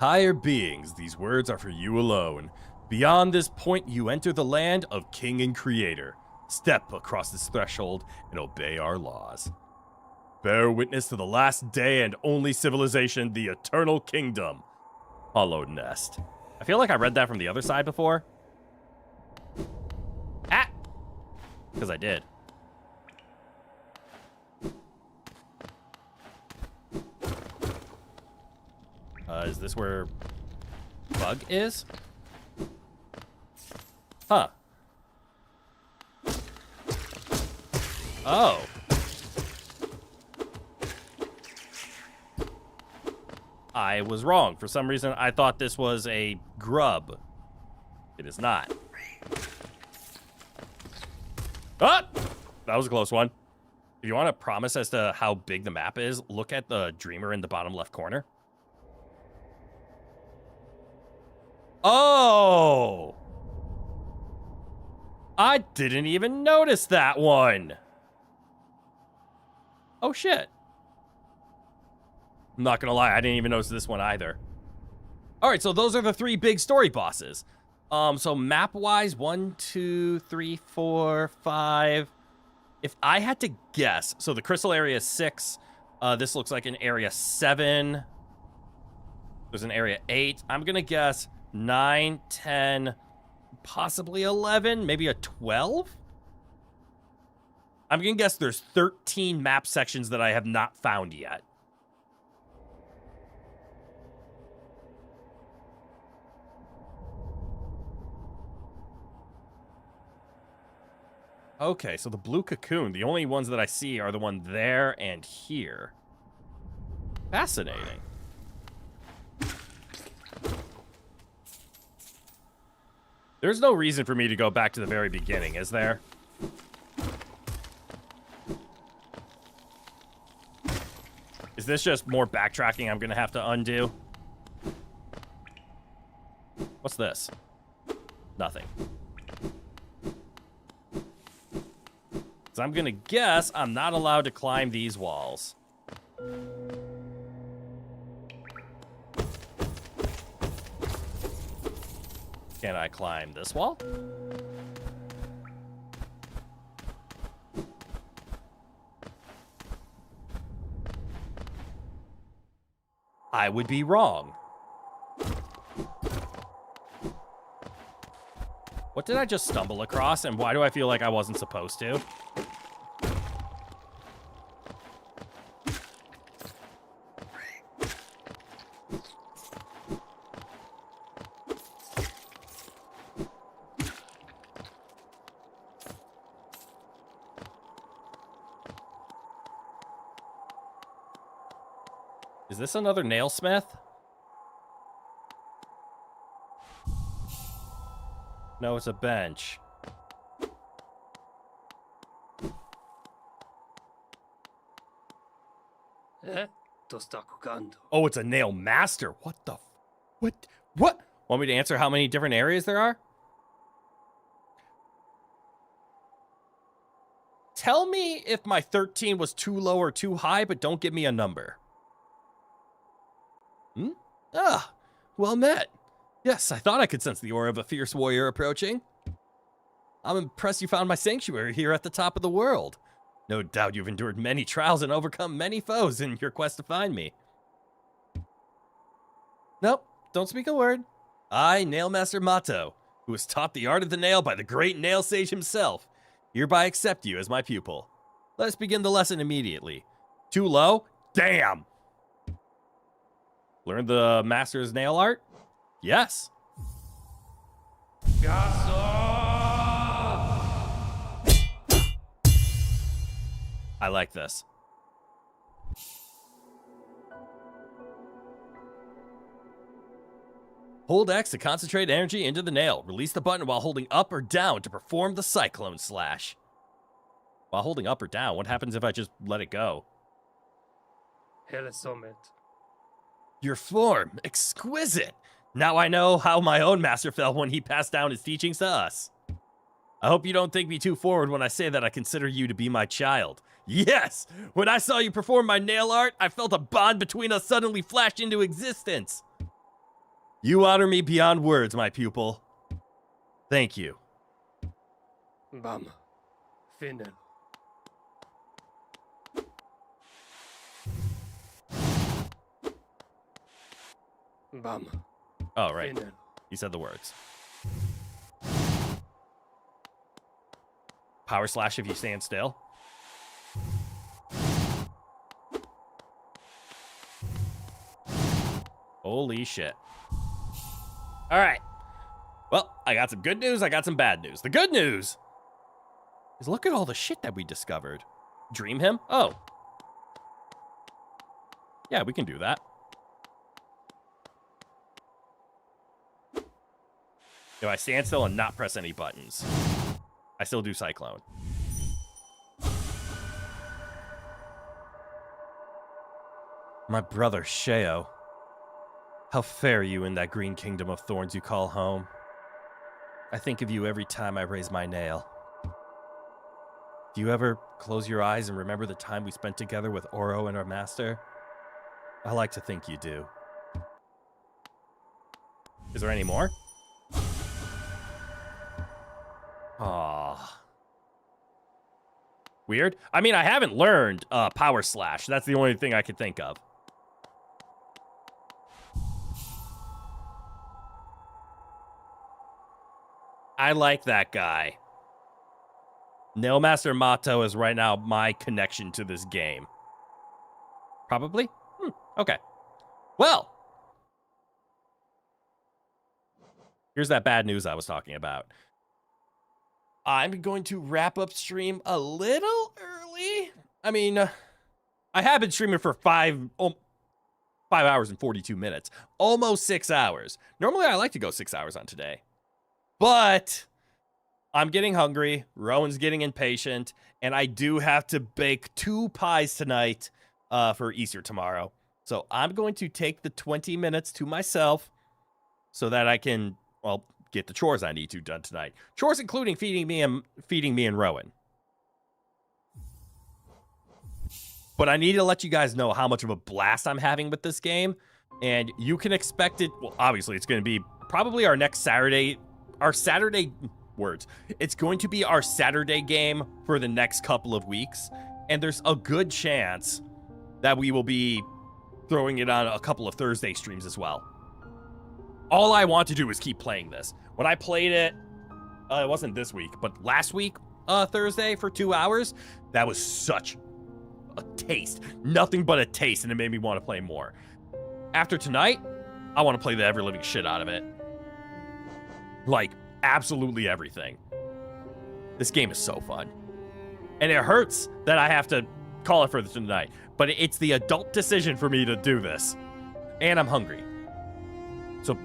Higher beings, these words are for you alone. Beyond this point, you enter the land of King and Creator. Step across this threshold and obey our laws. Bear witness to the last day and only civilization, the Eternal Kingdom. Hollow Nest. I feel like I read that from the other side before. Ah! Because I did. Is this where bug is? Huh. Oh. I was wrong. For some reason, I thought this was a grub. It is not. Ah! That was a close one. If you want to promise as to how big the map is, look at the dreamer in the bottom left corner. Oh! I didn't even notice that one. Oh, shit. I'm not gonna lie, I didn't even notice this one either. All right, so those are the 3 big story bosses. So map-wise, 1, 2, 3, 4, 5. If I had to guess, so the crystal area is 6. This looks like an area 7. There's an area 8. I'm gonna guess 9, 10, possibly 11, maybe a 12? I'm gonna guess there's 13 map sections that I have not found yet. Okay, so the blue cocoon, the only ones that I see are the one there and here. Fascinating. There's no reason for me to go back to the very beginning, is there? Is this just more backtracking I'm gonna have to undo? What's this? Nothing. So I'm gonna guess I'm not allowed to climb these walls. Can I climb this wall? I would be wrong. What did I just stumble across, and why do I feel like I wasn't supposed to? Is this another nailsmith? No, it's a bench. Oh, it's a nail master. What the? What? Want me to answer how many different areas there are? Tell me if my 13 was too low or too high, but don't give me a number. Ah, well met. Yes, I thought I could sense the aura of a fierce warrior approaching. I'm impressed you found my sanctuary here at the top of the world. No doubt you've endured many trials and overcome many foes in your quest to find me. Nope, don't speak a word. I, Nailmaster Mato, who was taught the art of the nail by the great nail sage himself, hereby accept you as my pupil. Let's begin the lesson immediately. Too low? Damn! Learn the master's nail art? Yes. I like this. Hold X to concentrate energy into the nail. Release the button while holding up or down to perform the cyclone slash. While holding up or down, what happens if I just let it go? Your form, exquisite. Now I know how my own master felt when he passed down his teachings to us. I hope you don't think me too forward when I say that I consider you to be my child. Yes! When I saw you perform my nail art, I felt a bond between us suddenly flash into existence. You honor me beyond words, my pupil. Thank you. Bam. Finnen. Bam. Oh, right. Finnen. He said the words. Power slash if you stand still. Holy shit. All right. Well, I got some good news. I got some bad news. The good news is look at all the shit that we discovered. Dream him? Oh. Yeah, we can do that. If I stand still and not press any buttons, I still do Cyclone. My brother, Sheo. How fare you in that green kingdom of thorns you call home? I think of you every time I raise my nail. Do you ever close your eyes and remember the time we spent together with Oro and our master? I like to think you do. Is there any more? Aww. Weird. I mean, I haven't learned Power Slash. That's the only thing I could think of. I like that guy. Nailmaster Mato is right now my connection to this game. Probably? Okay. Well. Here's that bad news I was talking about. I'm going to wrap up stream a little early. I mean, I have been streaming for 5 hours and 42 minutes. Almost 6 hours. Normally, I like to go 6 hours on today. But I'm getting hungry. Rowan's getting impatient. And I do have to bake 2 pies tonight for Easter tomorrow. So I'm going to take the 20 minutes to myself so that I can, well, get the chores I need to done tonight. Chores including feeding me and Rowan. But I need to let you guys know how much of a blast I'm having with this game. And you can expect it. Well, obviously, it's going to be probably our next Saturday. Our Saturday words. It's going to be our Saturday game for the next couple of weeks. And there's a good chance that we will be throwing it on a couple of Thursday streams as well. All I want to do is keep playing this. When I played it, it wasn't this week, but last week, Thursday for 2 hours, that was such a taste. Nothing but a taste, and it made me want to play more. After tonight, I want to play the ever-living shit out of it. Like, absolutely everything. This game is so fun. And it hurts that I have to call it for tonight, but it's the adult decision for me to do this. And I'm hungry. So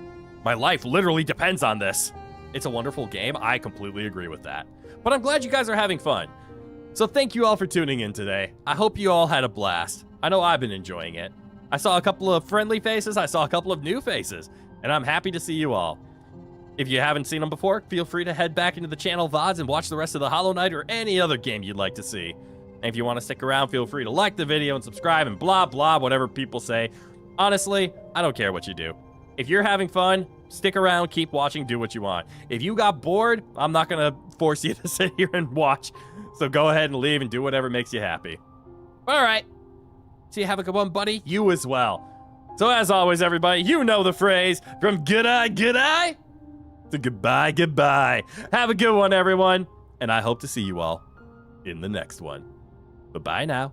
my life literally depends on this. It's a wonderful game. I completely agree with that. But I'm glad you guys are having fun. So thank you all for tuning in today. I hope you all had a blast. I know I've been enjoying it. I saw a couple of friendly faces. I saw a couple of new faces. And I'm happy to see you all. If you haven't seen them before, feel free to head back into the channel VODs and watch the rest of the Hollow Knight or any other game you'd like to see. And if you want to stick around, feel free to like the video and subscribe and blah, blah, whatever people say. Honestly, I don't care what you do. If you're having fun, stick around, keep watching, do what you want. If you got bored, I'm not going to force you to sit here and watch. So go ahead and leave and do whatever makes you happy. All right. So you have a good one, buddy? You as well. So as always, everybody, you know the phrase from good eye to goodbye. Have a good one, everyone. And I hope to see you all in the next one. Bye-bye now.